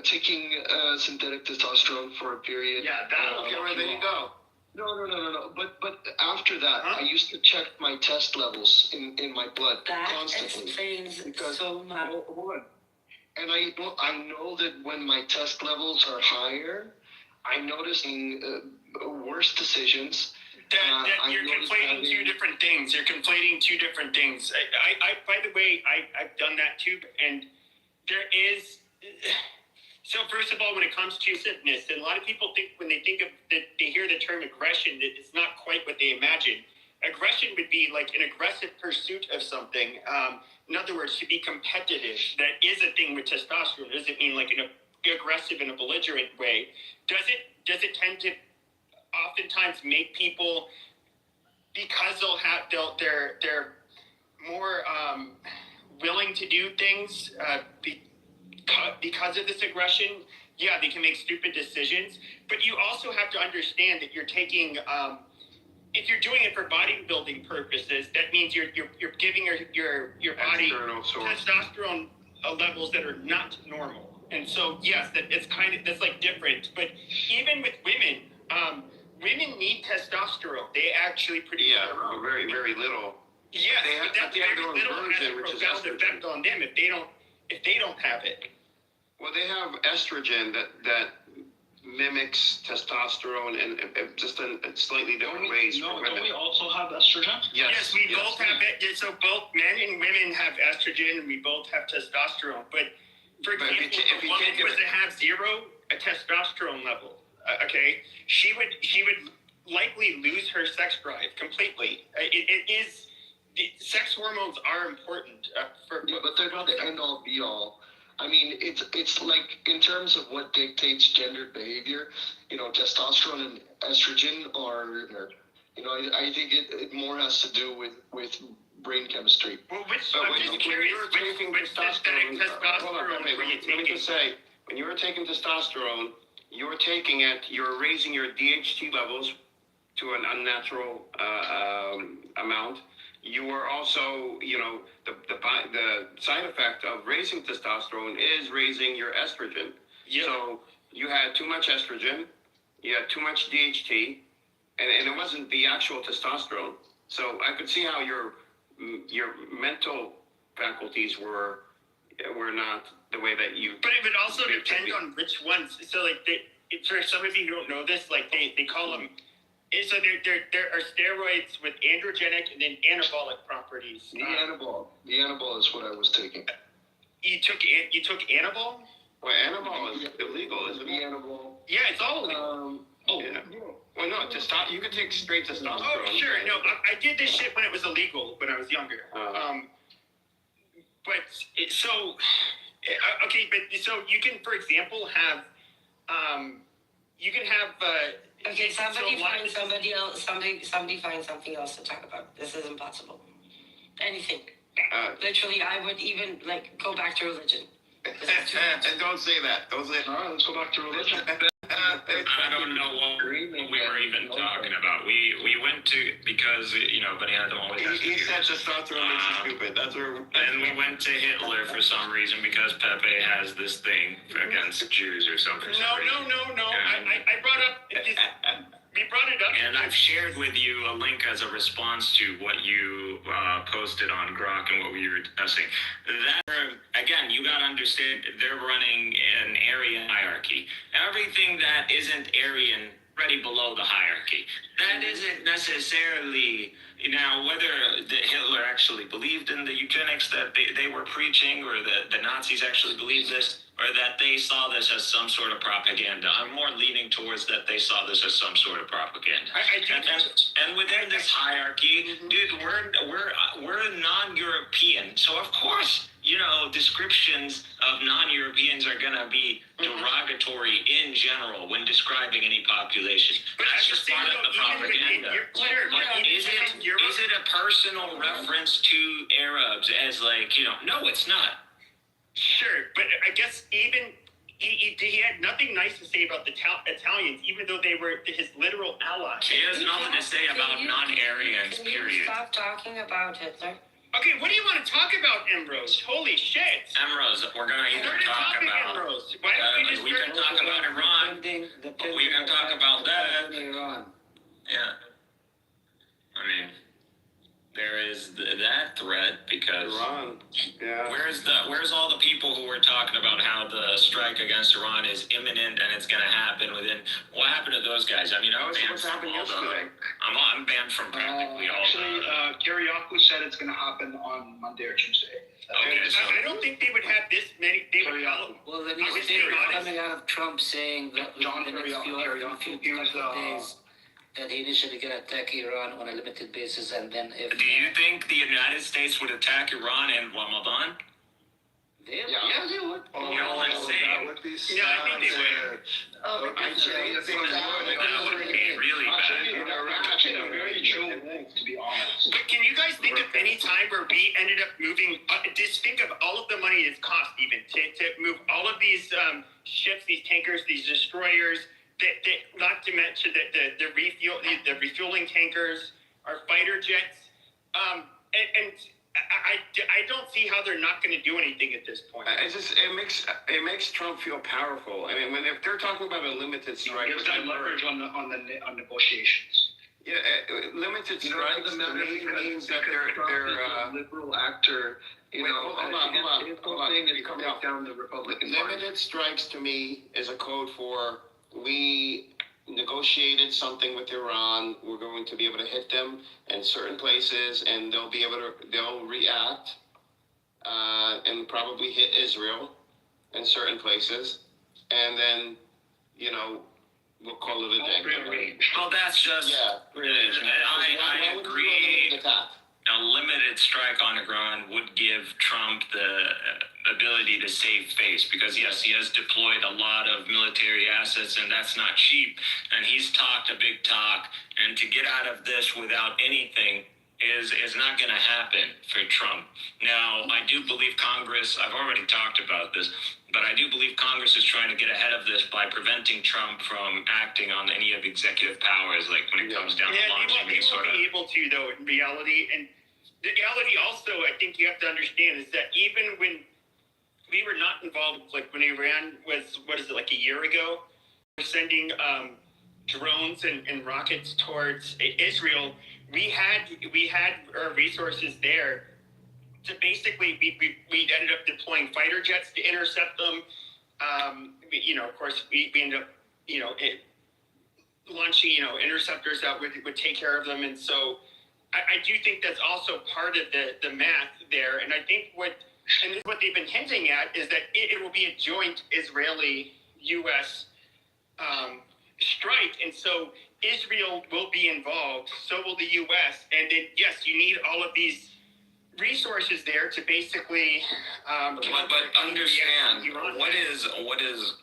Speaker 16: taking synthetic testosterone for a period.
Speaker 8: Yeah, there you go.
Speaker 16: No. But after that, I used to check my test levels in my blood constantly.
Speaker 4: Explains so much.
Speaker 16: And I know that when my test levels are higher, I'm noticing worse decisions.
Speaker 15: You're conflating two different things. You're conflating two different things. I by the way, I've done that too, and there is. So first of all, when it comes to fitness, and a lot of people think when they think of that, they hear the term aggression, that it's not quite what they imagine. Aggression would be like an aggressive pursuit of something. In other words, to be competitive. That is a thing with testosterone. It doesn't mean like an aggressive in a belligerent way. Does it tend to oftentimes make people, because they're more willing to do things because of this aggression? Yeah, they can make stupid decisions, but you also have to understand that you're taking if you're doing it for bodybuilding purposes, that means you're giving your body testosterone levels that are not normal. And so yes, that's like different. But even with women, women need testosterone. They actually produce their own.
Speaker 8: Very, very little.
Speaker 15: Yes, but that very little has a profound effect on them if they don't have it.
Speaker 8: Well, they have estrogen that mimics testosterone and just in slightly different ways.
Speaker 13: Don't we also have estrogen?
Speaker 15: Yes, we both have it. So both men and women have estrogen, and we both have testosterone. But for example, if a woman was to have a testosterone level, okay, she would likely lose her sex drive completely. It is. Sex hormones are important
Speaker 16: but they're not the end all be all. I mean, it's like in terms of what dictates gendered behavior, testosterone and estrogen are, I think it more has to do with brain chemistry.
Speaker 15: Well, I'm just curious, which testosterone were you taking?
Speaker 8: Let me just say, when you were taking testosterone, you're raising your DHT levels to an unnatural amount. You were also, the side effect of raising testosterone is raising your estrogen. Yep. So you had too much estrogen, you had too much DHT, and it wasn't the actual testosterone. So I could see how your mental faculties were not the way that you.
Speaker 15: But it would also depend on which ones. So like for some of you who don't know this, like they call them So there are steroids with androgenic and then anabolic properties.
Speaker 16: The anabol is what I was taking.
Speaker 15: You took anabol?
Speaker 8: Well, anabol is illegal, isn't it?
Speaker 16: Anabol.
Speaker 15: Yeah, it's all illegal.
Speaker 8: Yeah. Well, no, you can take straight testosterone.
Speaker 15: Oh, sure. No, I did this shit when it was illegal when I was younger. Okay, but so you can, for example, have
Speaker 4: Okay, somebody find something else to talk about. This is impossible. Anything. Literally, I would even go back to religion.
Speaker 8: And don't say that. Don't say.
Speaker 13: All right, let's go back to religion.
Speaker 17: I don't know what we were even talking about. We went to, because, Benny Adam always has
Speaker 8: He said testosterone makes you stupid. That's where.
Speaker 17: And we went to Hitler for some reason because Pepe has this thing against Jews or something.
Speaker 15: No. I brought up this. We brought it up.
Speaker 17: And I've shared with you a link as a response to what you posted on Grok and what we were discussing. That, again, you got to understand, they're running an Aryan hierarchy. Everything that isn't Aryan, already below the hierarchy. That isn't necessarily, now, whether Hitler actually believed in the eugenics that they were preaching, or the Nazis actually believed this, or that they saw this as some sort of propaganda. I'm more leaning towards that they saw this as some sort of propaganda. And within this hierarchy, dude, we're non-European, so of course, descriptions of non-Europeans are going to be derogatory in general when describing any population. That's just part of the propaganda. But is it a personal reference to Arabs as no, it's not.
Speaker 15: Sure, but I guess even he had nothing nice to say about the Italians, even though they were his literal allies.
Speaker 17: He has nothing to say about non-Aryans, period.
Speaker 4: Can you stop talking about Hitler?
Speaker 15: Okay, what do you want to talk about, Ambrose? Holy shit!
Speaker 17: Ambrose, we're going to either talk about...
Speaker 15: Ambrose. Why don't we just
Speaker 17: we can talk about Iran. We can talk about that. Yeah. I mean, there is that threat because
Speaker 8: Iran. Yeah.
Speaker 17: Where's all the people who were talking about how the strike against Iran is imminent and it's going to happen within? What happened to those guys? I mean, I'm banned from all the. I'm banned from practically all the.
Speaker 13: Kiriakou said it's going to happen on Monday or Tuesday.
Speaker 17: Okay, so
Speaker 15: I don't think they would have this many.
Speaker 9: Well, the news statement coming out of Trump saying that within the next few days that he initially going to attack Iran on a limited basis, and then if...
Speaker 17: Do you think the United States would attack Iran in Ramadan?
Speaker 9: They would.
Speaker 17: You're all insane.
Speaker 8: With these
Speaker 15: Yeah, I think they would.
Speaker 17: That would be really bad.
Speaker 13: Very true, to be honest.
Speaker 15: But can you guys think of any time where we ended up moving? Just think of all of the money it's cost, even to move all of these ships, these tankers, these destroyers. That not to mention the refueling tankers, our fighter jets, and I don't see how they're not going to do anything at this point.
Speaker 8: It makes Trump feel powerful. I mean, if they're talking about a limited strike,
Speaker 13: gives them leverage on negotiations.
Speaker 8: Yeah, limited strikes to me means that they're
Speaker 16: a liberal actor.
Speaker 8: Hold on.
Speaker 16: Is coming down the Republican Party.
Speaker 8: Limited strikes to me is a code for we negotiated something with Iran. We're going to be able to hit them in certain places, and they'll react and probably hit Israel in certain places, and then we'll call it a day.
Speaker 17: Well, that's just.
Speaker 8: Yeah.
Speaker 17: I agree. A limited strike on Iran would give Trump the ability to save face because, yes, he has deployed a lot of military assets, and that's not cheap. And he's talked a big talk. And to get out of this without anything is not going to happen for Trump. Now, I do believe Congress, I've already talked about this, but I do believe Congress is trying to get ahead of this by preventing Trump from acting on any of executive powers, like when it comes down to launching
Speaker 15: they
Speaker 17: these sort of...
Speaker 15: be able to, though, in reality. And the reality also, I think you have to understand, is that even when we were not involved, like when Iran was, a year ago, we're sending drones and rockets towards Israel. We had our resources there to basically, we ended up deploying fighter jets to intercept them. Of course, we ended up, launching, interceptors that would take care of them. And so I do think that's also part of the math there. And I think what they've been hinting at is that it will be a joint Israeli-U.S. Strike. And so Israel will be involved, so will the U.S. And then, yes, you need all of these resources there to basically
Speaker 17: but understand what is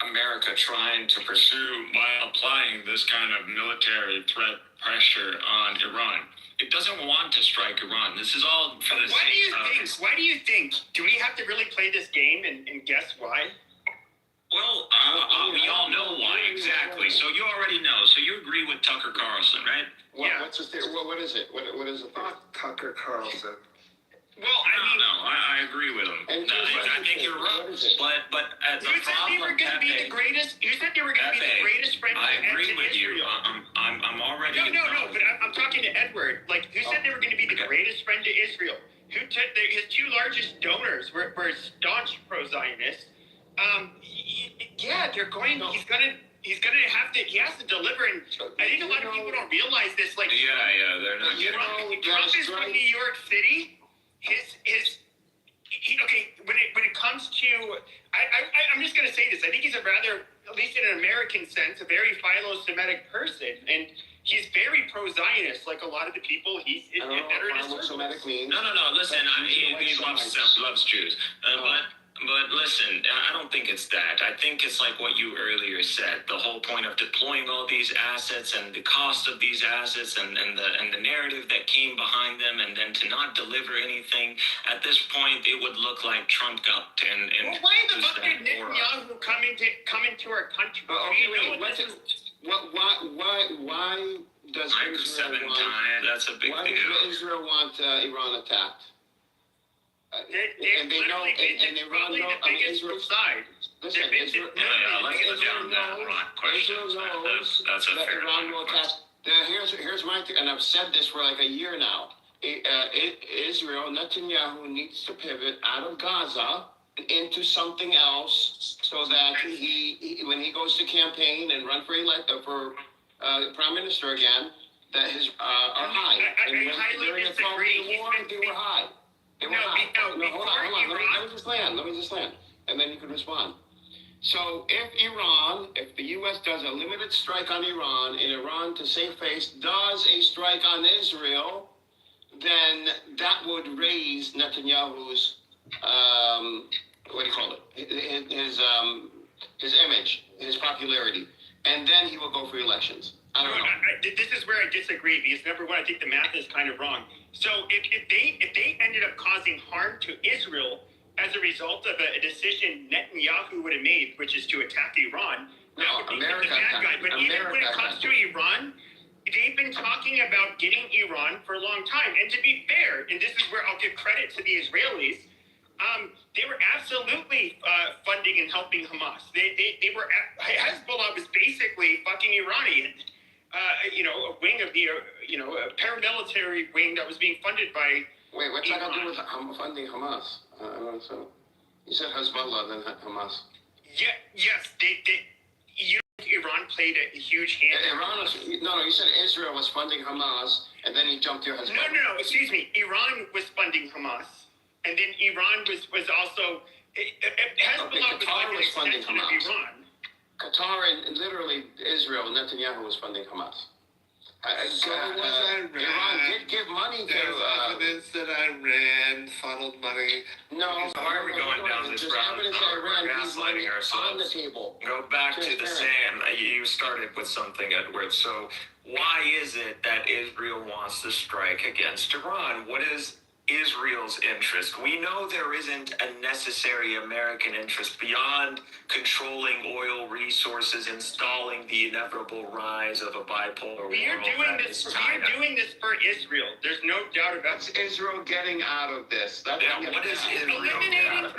Speaker 17: America trying to pursue by applying this kind of military threat pressure on Iran? It doesn't want to strike Iran. This is all for the sake of...
Speaker 15: Why do you think? Do we have to really play this game and guess why?
Speaker 17: Well, we all know why exactly. So you already know. So you agree with Tucker Carlson, right?
Speaker 8: What's the theory? What is it? What is it?
Speaker 14: Tucker Carlson.
Speaker 15: Well,
Speaker 17: I agree with him. I think you're right. But at the problem,
Speaker 15: you said they were going to be the greatest. You said they were going to be the greatest friend.
Speaker 17: I agree with you. I'm already.
Speaker 15: No. But I'm talking to Edward. Like, who said they were going to be the greatest friend to Israel? His two largest donors were staunch pro-Zionists. They're going. He's gonna have to. He has to deliver, and I think a lot of people don't realize this. Like,
Speaker 17: they're not.
Speaker 15: Trump is from New York City. When it comes to, I'm just gonna say this. I think he's a rather, at least in an American sense, a very philo-Semitic person, and he's very pro-Zionist, like a lot of the people that are in his circle.
Speaker 17: No. Listen, he loves Jews, But listen, I don't think it's that. I think it's like what you earlier said. The whole point of deploying all these assets and the cost of these assets and the narrative that came behind them, and then to not deliver anything. At this point, it would look like Trump got and
Speaker 15: well, why the fuck did Netanyahu come into our country?
Speaker 8: Why does Israel want?
Speaker 17: That's a big deal.
Speaker 8: Why does Israel want Iran attacked? They know, and Iran know. Israel
Speaker 15: side.
Speaker 8: Listen, Israel knows that Iran will attack. Here's my thing, and I've said this for like a year now. Israel, Netanyahu needs to pivot out of Gaza into something else, so that he when he goes to campaign and run for prime minister again, that his are high.
Speaker 15: I highly disagree.
Speaker 8: They were high. Hold on. Let me just land, and then you can respond. So if the U.S. does a limited strike on Iran, and Iran, to save face, does a strike on Israel, then that would raise Netanyahu's his image, his popularity, and then he will go for elections. I don't know.
Speaker 15: This is where I disagree, because number one, I think the math is kind of wrong. So if they ended up causing harm to Israel as a result of a decision Netanyahu would have made, which is to attack Iran, that would be the bad guy. But even when it comes to Iran, they've been talking about getting Iran for a long time. And to be fair, and this is where I'll give credit to the Israelis, they were absolutely funding and helping Hamas. They were Hezbollah was basically fucking Iranian. A wing of the, a paramilitary wing that was being funded by.
Speaker 8: Wait, what's that got to do with funding Hamas? So you said Hezbollah, then Hamas.
Speaker 15: Yes, Iran played a huge hand.
Speaker 8: You said Israel was funding Hamas, and then he jumped to Hezbollah.
Speaker 15: No, excuse me. Iran was funding Hamas, and then Iran was also. Hezbollah was funding Hamas. Iran.
Speaker 8: Qatar and literally Israel, Netanyahu was funding Hamas.
Speaker 14: Iran
Speaker 8: did give money to.
Speaker 14: There's evidence that Iran funneled money.
Speaker 8: No.
Speaker 17: Why are we going down this route? We're gaslighting ourselves.
Speaker 8: On the table.
Speaker 17: Go back to the same. You started with something, Edward. So why is it that Israel wants to strike against Iran? What is Israel's interest? We know there isn't a necessary American interest beyond controlling oil resources, installing the inevitable rise of a bipolar world.
Speaker 15: We are doing this for Israel. There's no doubt about it.
Speaker 8: Israel getting out of this.
Speaker 17: What is Israel?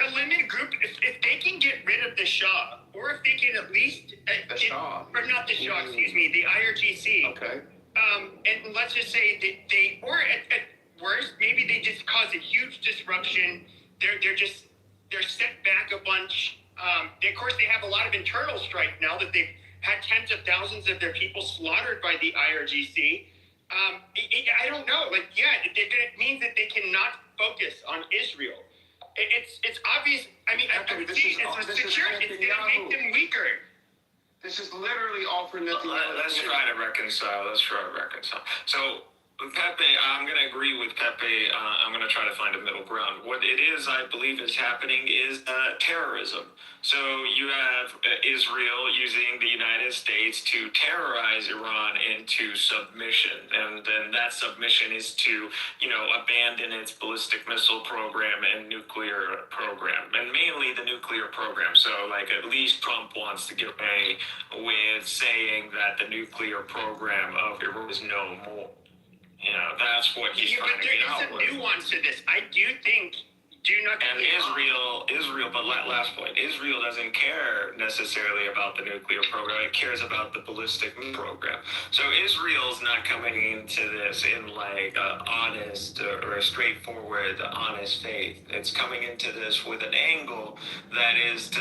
Speaker 15: Eliminating group. If they can get rid of the Shah, or if they can at least
Speaker 8: the Shah,
Speaker 15: or not the Shah, excuse me, the IRGC.
Speaker 8: Okay.
Speaker 15: And let's just say that they, or at worst, maybe they just cause a huge disruption. They're set back a bunch. Of course, they have a lot of internal strife now that they've had tens of thousands of their people slaughtered by the IRGC. I don't know. Like, yeah, it means that they cannot focus on Israel. It's obvious. I mean, it's a security. It's going to make them weaker.
Speaker 8: This is literally all for Netanyahu.
Speaker 17: Let's try to reconcile. So, Pepe, I'm going to agree with Pepe. I'm going to try to find a middle ground. What it is, I believe, is happening is terrorism. So you have Israel using the United States to terrorize Iran into submission. And then that submission is to, abandon its ballistic missile program and nuclear program. And mainly the nuclear program. So, at least Trump wants to get away with saying that the nuclear program of Iran is no more. That's what he's trying to get out with.
Speaker 15: But there is a nuance to this. I do think,
Speaker 17: and Israel, but last point, Israel doesn't care necessarily about the nuclear program. It cares about the ballistic program. So Israel's not coming into this in honest or a straightforward, honest faith. It's coming into this with an angle that is to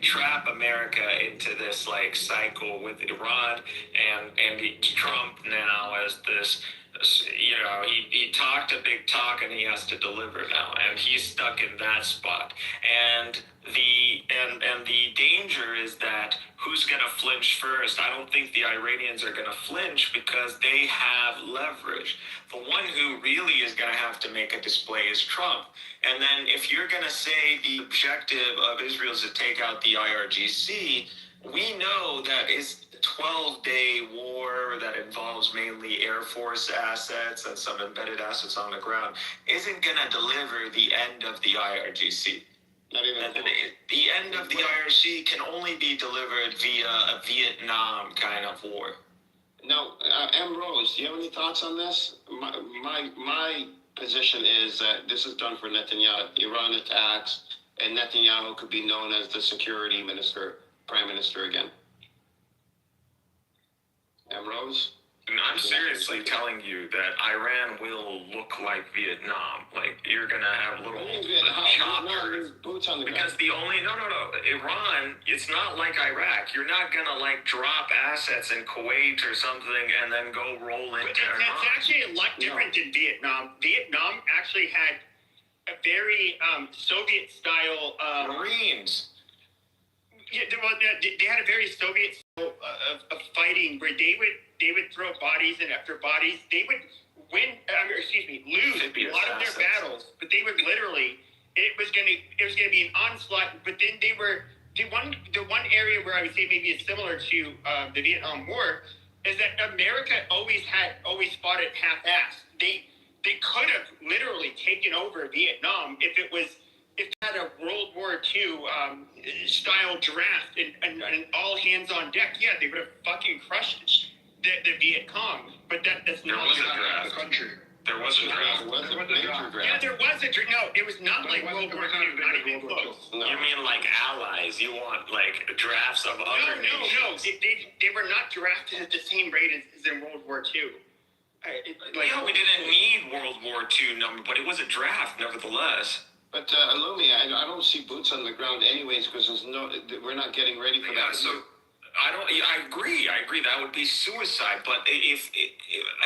Speaker 17: trap America into this cycle with Iran and Trump now as this. He talked a big talk and he has to deliver now, and he's stuck in that spot. And the danger is that who's going to flinch first? I don't think the Iranians are going to flinch because they have leverage. The one who really is going to have to make a display is Trump. And then if you're going to say the objective of Israel is to take out the IRGC, we know that it's 12-day war that involves mainly Air Force assets and some embedded assets on the ground isn't going to deliver the end of the IRGC. The end of the IRGC can only be delivered via a Vietnam kind of war.
Speaker 8: Now, M. Rose, do you have any thoughts on this? My position is that this is done for Netanyahu. Iran attacks, and Netanyahu could be known as the security minister, prime minister again. M. Rose?
Speaker 17: I'm seriously telling you that Iran will look like Vietnam. You're going to have little choppers.
Speaker 8: Boots on the ground.
Speaker 17: Because Iran, it's not like Iraq. You're not going to drop assets in Kuwait or something and then go roll into Iran.
Speaker 15: It's actually a lot different than Vietnam. Vietnam actually had a very Soviet-style...
Speaker 17: Marines.
Speaker 15: Yeah, they had a very Soviet style of fighting where they would throw bodies, and after bodies, they would lose a lot of their battles. But they would literally, it was gonna be an onslaught. But then the one area where I would say maybe it's similar to the Vietnam War is that America always fought it half-assed. They could have literally taken over Vietnam if they had a World War II style draft and all hands on deck. Yeah, they would have fucking crushed the Viet Cong. But that's not
Speaker 17: the country. There was a draft.
Speaker 15: Yeah, there was a draft. No, it was not like World War II. Not even close.
Speaker 17: No. You mean allies? You want drafts of other nations?
Speaker 15: No. They were not drafted at the same rate as in World War II.
Speaker 17: We didn't need World War II number, but it was a draft nevertheless.
Speaker 8: But Lumi, I don't see boots on the ground anyways because we're not getting ready for that.
Speaker 17: So I agree. That would be suicide. But if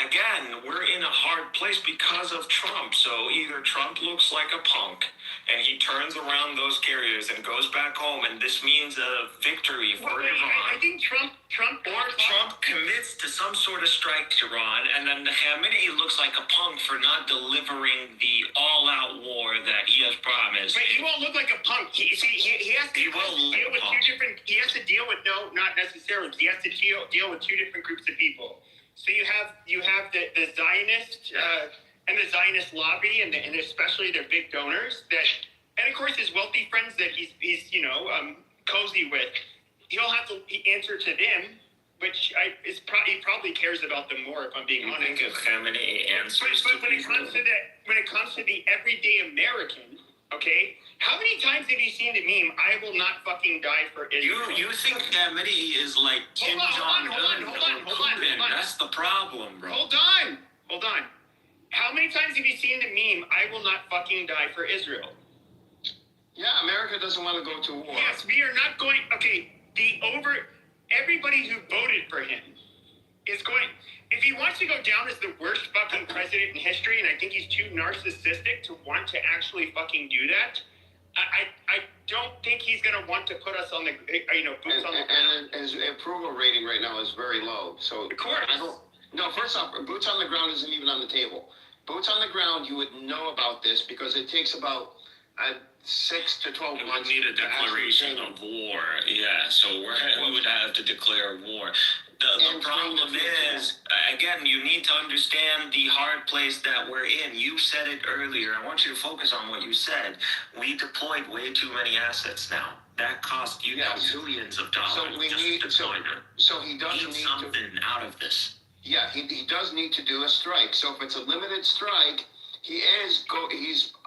Speaker 17: again, we're in a hard place because of Trump. So either Trump looks like a punk and he turns around those carriers and goes back home, and this means a victory for Iran.
Speaker 15: I think Trump
Speaker 17: commits to some sort of strike to Iran, and then the Khamenei looks like a punk for not delivering the all-out war that he has promised.
Speaker 15: But he won't look like a punk. He has to deal with two different. He has to deal with not necessarily. He has to deal with two different groups of people. So you have the Zionist and the Zionist lobby, and especially their big donors and of course his wealthy friends that he's cozy with. He'll have to answer to them, which he probably cares about them more, if I'm being honest.
Speaker 17: Think of Khamenei answers
Speaker 15: but when it comes to the everyday American, okay, how many times have you seen the meme, "I will not fucking die for Israel"?
Speaker 17: You think Khamenei is like Kim Jong-un?
Speaker 15: Hold on.
Speaker 17: That's the problem, bro.
Speaker 15: Hold on. How many times have you seen the meme, "I will not fucking die for Israel"?
Speaker 8: Yeah, America doesn't want to go to war.
Speaker 15: Yes, we are not going. Okay, everybody who voted for him is going. If he wants to go down as the worst fucking president in history, and I think he's too narcissistic to want to actually fucking do that, I don't think he's gonna want to put us on the boots on the ground.
Speaker 8: And his approval rating right now is very low. So
Speaker 15: of course.
Speaker 8: No, first off, boots on the ground isn't even on the table. Boots on the ground, you would know about this because it takes about 6 to 12 months.
Speaker 17: We need a declaration of war. Yeah, so we would have to declare war. The problem is, again, you need to understand the hard place that we're in. You said it earlier. I want you to focus on what you said. We deployed way too many assets now. That cost you billions of dollars.
Speaker 8: So we need so he does need
Speaker 17: something out of this.
Speaker 8: Yeah, he does need to do a strike. So if it's a limited strike, he's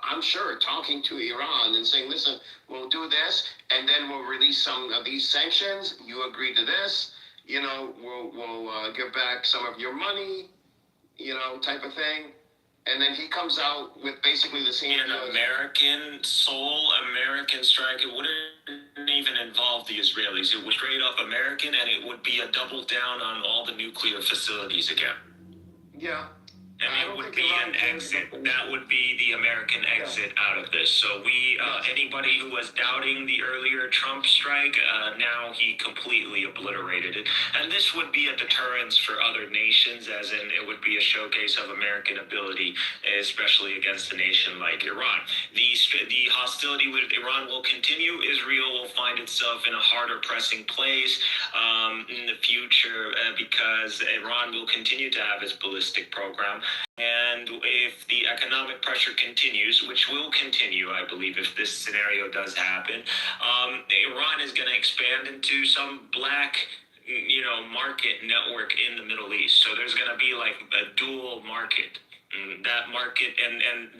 Speaker 8: I'm sure talking to Iran and saying, listen, we'll do this, and then we'll release some of these sanctions. You agree to this, we'll give back some of your money, type of thing. And then he comes out with basically the same.
Speaker 17: An American strike. It wouldn't even involve the Israelis. It was straight up American, and it would be a double down on all the nuclear facilities again.
Speaker 8: Yeah.
Speaker 17: And it would be an exit. That would be the American exit out of this. So anybody who was doubting the earlier Trump strike, now he completely obliterated it. And this would be a deterrence for other nations, as in it would be a showcase of American ability, especially against a nation like Iran. The hostility with Iran will continue. Israel will find itself in a harder pressing place in the future because Iran will continue to have its ballistic program. And if the economic pressure continues, which will continue, I believe, if this scenario does happen, Iran is going to expand into some black, market network in the Middle East. So there's going to be like a dual market. That market and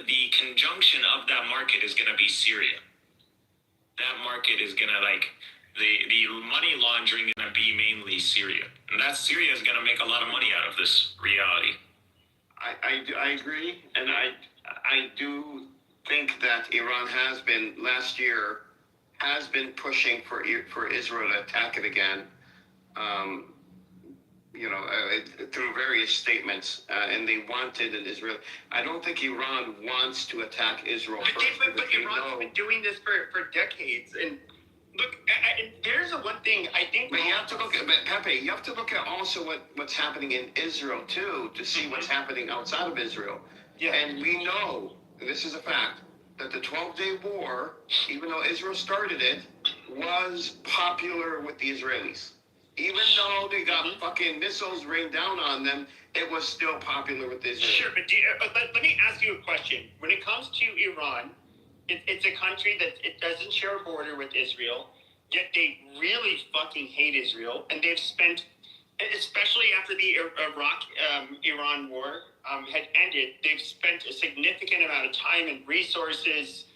Speaker 17: the conjunction of that market is going to be Syria. That market is going to the money laundering going to be mainly Syria. And that Syria is going to make a lot of money out of this reality.
Speaker 8: I agree, and I do think that Iran last year has been pushing for Israel to attack it again, through various statements, and they wanted an Israel. I don't think Iran wants to attack Israel first.
Speaker 15: But Iran's been doing this for decades, and look, there's one thing I think.
Speaker 8: But you have to look at Pepe. You have to look at also what's happening in Israel too to see what's happening outside of Israel. Yeah. And we know, and this is a fact, that the 12-day war, even though Israel started it, was popular with the Israelis. Even though they got fucking missiles rained down on them, it was still popular with Israel.
Speaker 15: Sure, but let me ask you a question. When it comes to Iran, it's a country that it doesn't share a border with Israel, yet they really fucking hate Israel, and they've spent, especially after the Iraq-Iran war had ended, they've spent a significant amount of time and resources,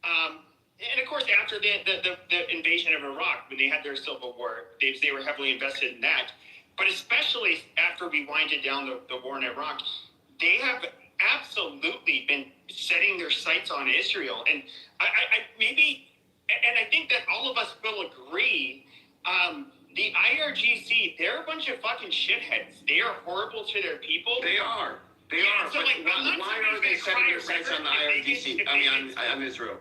Speaker 15: and of course after the invasion of Iraq, when they had their civil war, they were heavily invested in that, but especially after we winded down the war in Iraq, they have absolutely been setting their sights on Israel, and I think that all of us will agree. The IRGC, they're a bunch of fucking shitheads. They are horrible to their people.
Speaker 8: They are. They are.
Speaker 15: So
Speaker 8: but why are they setting their sights on the IRGC? On Israel.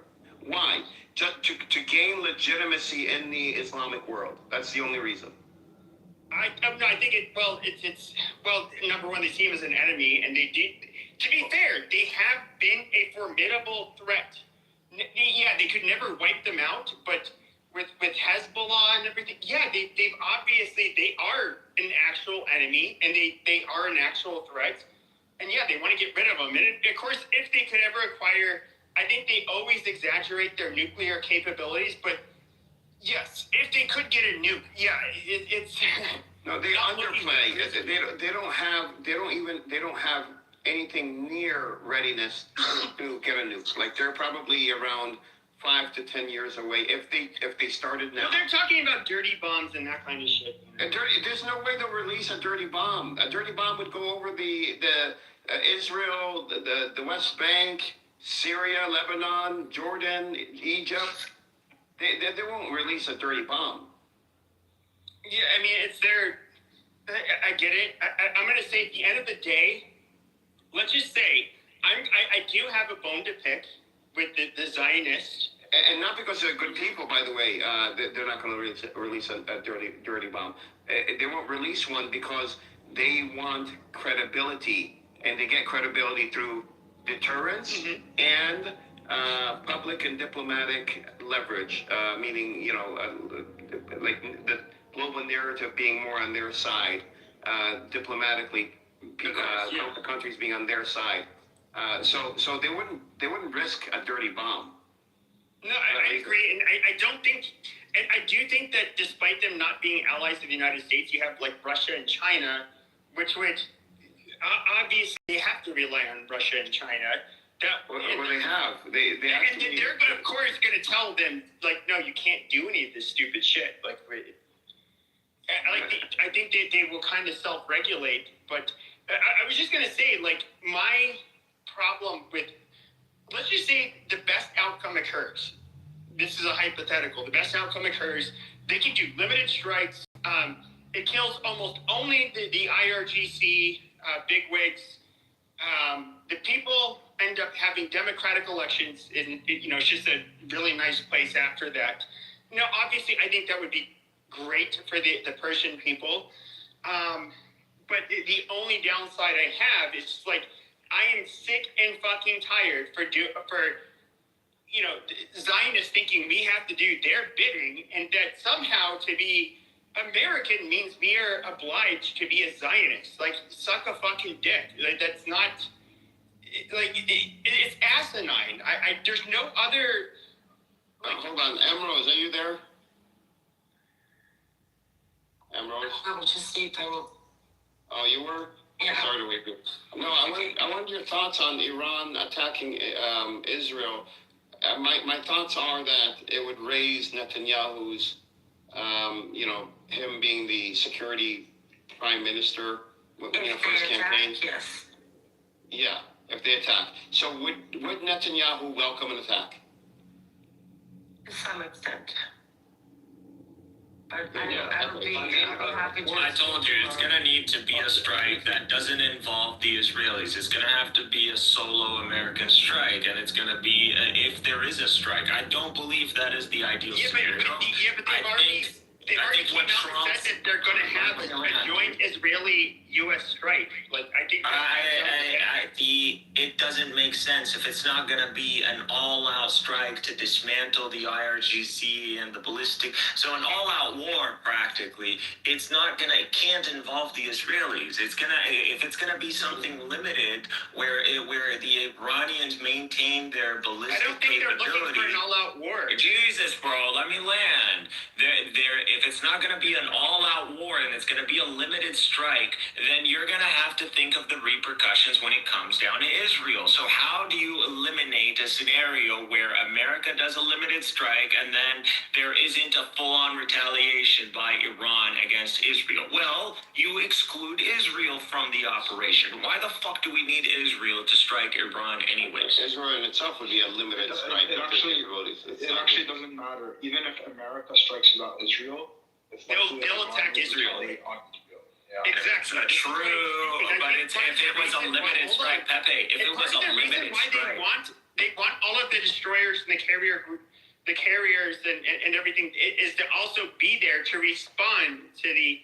Speaker 8: Why? Just to gain legitimacy in the Islamic world. That's the only reason.
Speaker 15: I think it's number one, they see him as an enemy, and they did. To be fair, they have been a formidable threat. Yeah, they could never wipe them out, but with Hezbollah and everything, they are an actual enemy, and they are an actual threat, and they want to get rid of them. And of course, if they could ever acquire, I think they always exaggerate their nuclear capabilities, but yes, if they could get a nuke, it's
Speaker 8: no, they underplay. They don't have anything near readiness to get a nuke. Like they're probably around 5 to 10 years away if they started now.
Speaker 15: Well, they're talking about dirty bombs and that kind of shit.
Speaker 8: There's no way they'll release a dirty bomb. A dirty bomb would go over the Israel, the West Bank, Syria, Lebanon, Jordan, Egypt. They won't release a dirty bomb.
Speaker 15: Yeah, I mean, it's their. I get it. I'm going to say at the end of the day, let's just say I do have a bone to pick with the Zionists.
Speaker 8: And not because they're good people, by the way. They're not going to release a dirty bomb. They won't release one because they want credibility, and they get credibility through deterrence and public and diplomatic leverage, meaning, like the global narrative being more on their side, diplomatically, countries being on their side. So they wouldn't risk a dirty bomb.
Speaker 15: No, I agree, and I don't think, and I do think that despite them not being allies of the United States, you have like Russia and China, which would obviously they have to rely on Russia and China.
Speaker 8: Well, they have. They have
Speaker 15: and they're of course going to tell them like, no, you can't do any of this stupid shit. Like, I think they will kind of self-regulate. But I was just going to say, like, my problem with, let's just say the best outcome occurs. This is a hypothetical. The best outcome occurs. They can do limited strikes. It kills almost only the IRGC bigwigs. The people end up having democratic elections. It's just a really nice place after that. Obviously, I think that would be great for the Persian people. But the only downside I have is like, I am sick and fucking tired for Zionists thinking we have to do their bidding, and that somehow to be American means we are obliged to be a Zionist. Like, suck a fucking dick. Like, that's not, like, it's asinine. There's no other.
Speaker 8: Like, hold on, Emerald, are you there? Emerald?
Speaker 4: I was just sleeping.
Speaker 8: Oh, you were?
Speaker 4: Yeah.
Speaker 8: Sorry to wake you. No, I want your thoughts on Iran attacking Israel. My thoughts are that it would raise Netanyahu's, him being the security prime minister, first campaign.
Speaker 4: Yes.
Speaker 8: Yeah, if they attack. So would Netanyahu welcome an attack?
Speaker 4: To some extent. I
Speaker 17: told you, it's going to need to be a strike that doesn't involve the Israelis. It's going to have to be a solo American strike, and it's going to be, if there is a strike, I don't believe that is the ideal scenario.
Speaker 15: But they've already come out and said that they're going to have a joint Israeli-U.S. strike. Like, I think
Speaker 17: it doesn't make sense if it's not going to be an all-out strike to dismantle the IRGC and the ballistic. So an all-out war, practically, it can't involve the Israelis. If it's gonna be something limited where the Iranians maintain their ballistic
Speaker 15: I don't think
Speaker 17: capability.
Speaker 15: they're looking for an all-out war.
Speaker 17: Jesus, bro, let me land. If it's not gonna be an all-out war and it's gonna be a limited strike, then you're gonna have to think of the repercussions when it comes down to Israel. So how do you eliminate a scenario where America does a limited strike and then there isn't a full-on retaliation by Iran against Israel? Well, you exclude Israel from the operation. Why the fuck do we need Israel to strike Iran anyways?
Speaker 8: Israel in itself would be a limited strike.
Speaker 13: It actually doesn't matter. Even if America strikes without Israel,
Speaker 15: they'll attack Israel.
Speaker 17: Yeah. Exactly. True, but if it was a limited strike, Pepe, if it was a limited strike.
Speaker 15: They want all of the destroyers and the carriers and everything is to also be there to respond to the,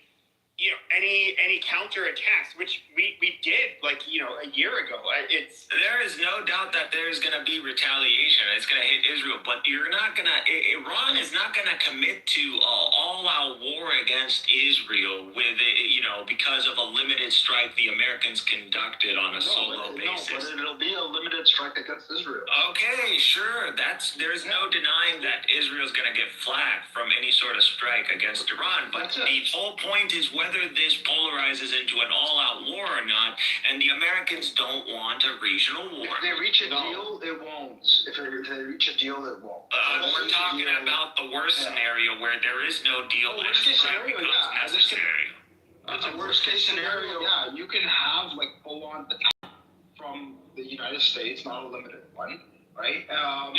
Speaker 15: any counter attacks, which we did a year ago.
Speaker 17: There is no doubt that there is going to be retaliation. It's going to hit Israel, but Iran is not going to commit to all-out war against Israel with because of a limited strike the Americans conducted on a solo basis.
Speaker 13: No, but it'll be a limited strike against Israel.
Speaker 17: Okay, sure. There's no denying that Israel's going to get flack from any sort of strike against Iran, but the whole point is whether this polarizes into an all-out war or not, and the Americans don't want a regional war.
Speaker 13: If they reach a deal, it won't. If they reach a deal, it won't.
Speaker 17: We're talking about the worst scenario where there is no deal and a strike becomes necessary.
Speaker 13: It's a worst case scenario. Yeah, you can have full-on attack from the United States, not a limited one, right?
Speaker 17: No,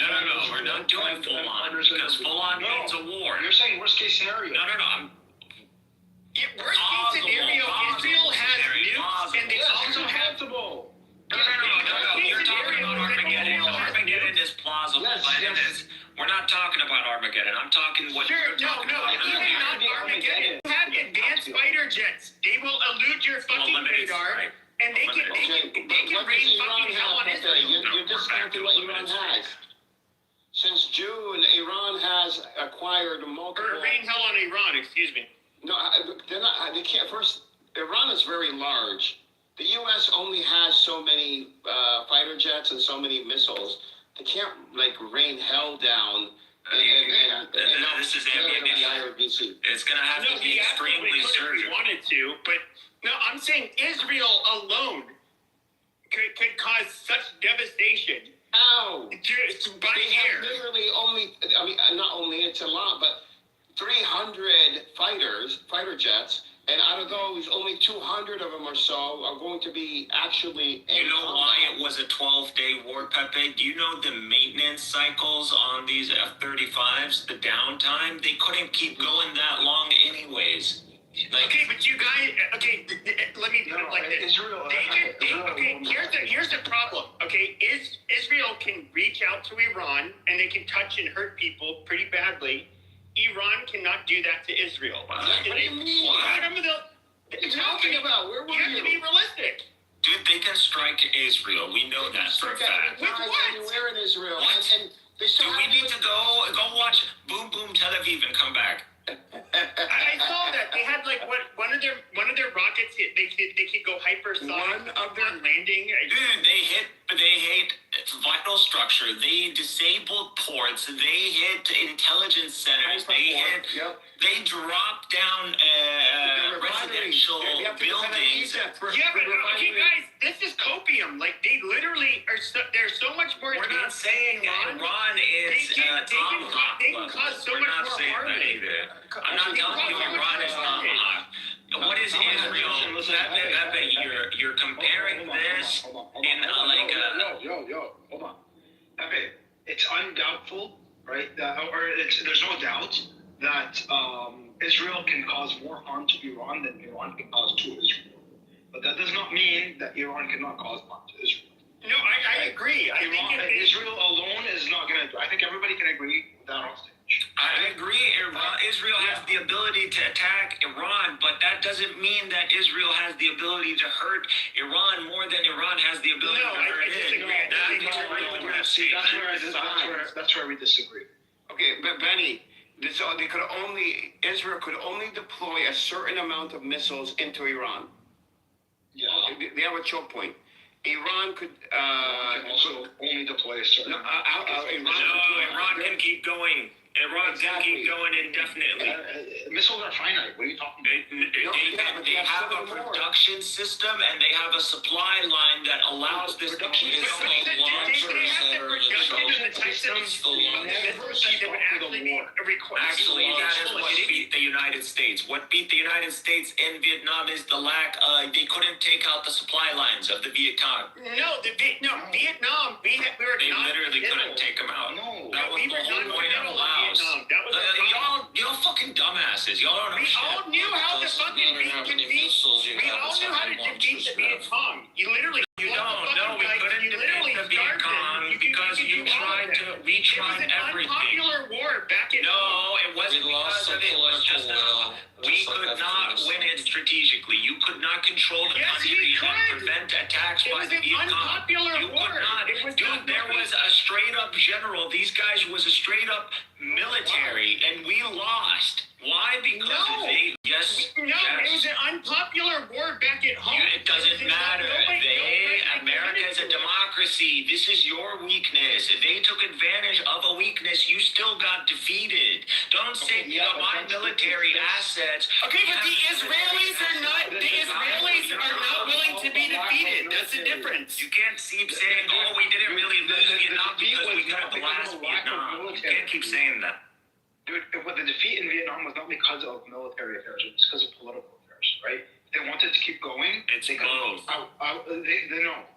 Speaker 17: we're not doing full-on because full-on means a war.
Speaker 13: You're saying worst case scenario.
Speaker 17: No.
Speaker 15: Worst case scenario, Israel has nukes, and they also have.
Speaker 17: No. You're talking about Armageddon. Armageddon is plausible, but it is. We're not talking about Armageddon. I'm talking what you're talking about.
Speaker 15: Even not Armageddon. You have advanced fighter jets. They will elude your fucking radar, and they can rain fucking hell on Israel.
Speaker 8: You're discounting what Iran has. Since June, Iran has acquired multiple.
Speaker 15: Or rain hell on Iran. Excuse me.
Speaker 8: No, they're not. They can't. First, Iran is very large. The U.S. only has so many fighter jets and so many missiles. They can't rain hell down.
Speaker 17: This is ammunition. It's gonna have to be extremely surgical.
Speaker 15: If we wanted to, but no, I'm saying Israel alone could cause such devastation.
Speaker 8: How?
Speaker 15: Just by
Speaker 8: they
Speaker 15: air.
Speaker 8: have literally only. I mean, not only it's a lot, but 300 fighter jets. And out of those, only 200 of them or so are going to be actually.
Speaker 17: You know why it was a 12-day war, Pepe? Do you know the maintenance cycles on these F-35s, the downtime? They couldn't keep going that long anyways.
Speaker 15: Okay, but you guys, let me put it like this.
Speaker 13: Israel,
Speaker 15: here's the problem. Okay, Israel can reach out to Iran and they can touch and hurt people pretty badly. Iran cannot do that to Israel.
Speaker 8: What do you mean?
Speaker 15: What are you
Speaker 8: talking about? Where were you?
Speaker 15: You have to be realistic.
Speaker 17: Dude, they can strike Israel. We know that for a fact.
Speaker 8: With what? Anywhere in Israel.
Speaker 17: What?
Speaker 8: And they still
Speaker 17: we need to go watch Boom Boom Tel Aviv and come back.
Speaker 15: I saw that they had one of their rockets. They could go hypersonic on landing.
Speaker 17: Dude, they hit vital structure. They disabled ports. They hit intelligence centers. They dropped down residential buildings.
Speaker 15: Yeah, but okay, guys, this is copium. They literally are. They're so much more.
Speaker 17: We're not saying Iran is
Speaker 15: they can cause so much more harm.
Speaker 17: I'm not telling you Iran is tomahawk. What is Israel? You're comparing this in
Speaker 13: hold on. Pepe, it's undoubtful, right? There's no doubt that Israel can cause more harm to Iran than Iran can cause to Israel. But that does not mean that Iran cannot cause harm to Israel.
Speaker 15: No, I agree.
Speaker 13: Israel alone is not going to. I think everybody can agree with that on stage.
Speaker 17: I agree. Israel has the ability to attack Iran, but that doesn't mean that Israel has the ability to hurt Iran more than Iran has the ability to hurt it.
Speaker 13: That's where we disagree.
Speaker 8: Okay, but Benny, Israel could only deploy a certain amount of missiles into Iran.
Speaker 13: Yeah.
Speaker 8: They have a choke point. Iran could
Speaker 13: also only deploy a certain
Speaker 17: Iran can keep going. Iran can keep going indefinitely.
Speaker 13: Missiles are finite. What are you talking about?
Speaker 17: They have a production system and they have a supply line that allows this to go Actually, that is what beat the United States. What beat the United States in Vietnam is the lack of, they couldn't take out the supply lines of the Viet Cong.
Speaker 15: Vietnam, we
Speaker 17: They literally couldn't take them out. That was the whole point of Laos. Y'all fucking dumbasses. Y'all don't know
Speaker 15: We all knew how to fucking defeat the Viet Cong. You literally.
Speaker 17: You don't. No, we couldn't defeat the Viet Cong because we tried everything.
Speaker 15: It was an unpopular war back in.
Speaker 17: No, it wasn't because of it. It was just we could not win it strategically. You could not control the country and prevent attacks by the Viet Cong. You could not. Dude, there was a straight up general. These guys was a straight up military, and we lost. Why? Because it
Speaker 15: was an unpopular war back at home.
Speaker 17: It doesn't matter. America is a democracy. This is your weakness. If they took advantage of a weakness, you still got defeated. Don't say my military assets.
Speaker 15: Okay, but the Israelis are not willing to be defeated. That's the difference.
Speaker 17: You can't keep saying, we didn't really lose Vietnam because we got the last Vietnam. You can't keep saying that.
Speaker 13: Dude, the defeat in Vietnam was not because of military affairs, it was because of political affairs, right? They wanted to keep going.
Speaker 17: It's both.
Speaker 13: They know.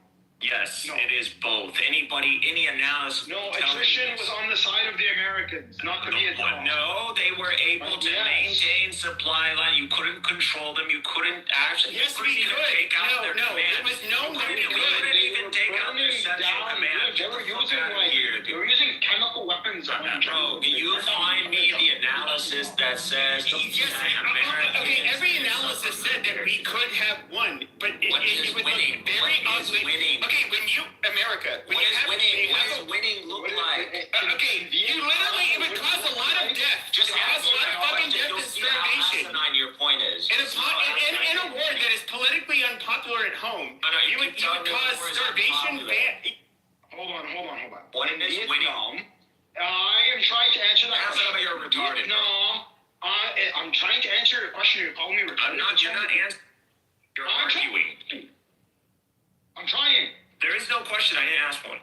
Speaker 17: Yes, it is both. Any analysis.
Speaker 13: No, attrition was on the side of the Americans. Americans, not the Vietnamese.
Speaker 17: No, they were able to maintain supply line. You couldn't control them. You couldn't actually.
Speaker 15: Yes,
Speaker 17: we could take out their command.
Speaker 15: It was known that we
Speaker 17: couldn't even take out their central command.
Speaker 13: They were using chemical weapons.
Speaker 17: Bro, can you find me the analysis that says
Speaker 15: okay, every analysis said that we could have won, but it would look very ugly. Okay, when you America, when you have
Speaker 17: winning? What does winning look like?
Speaker 15: Okay, you literally it would cause a lot of death.
Speaker 17: Just
Speaker 15: cause a lot of fucking death and starvation.
Speaker 17: Your point is.
Speaker 15: In a war that is politically unpopular at home, you would cause starvation.
Speaker 13: Hold on.
Speaker 17: What is winning?
Speaker 13: I am trying to answer that question.
Speaker 17: You're retarded.
Speaker 13: No, I'm trying to answer your question. You're calling me retarded.
Speaker 17: You're not answering. You're arguing.
Speaker 13: I'm trying.
Speaker 17: There is no question. I didn't ask one.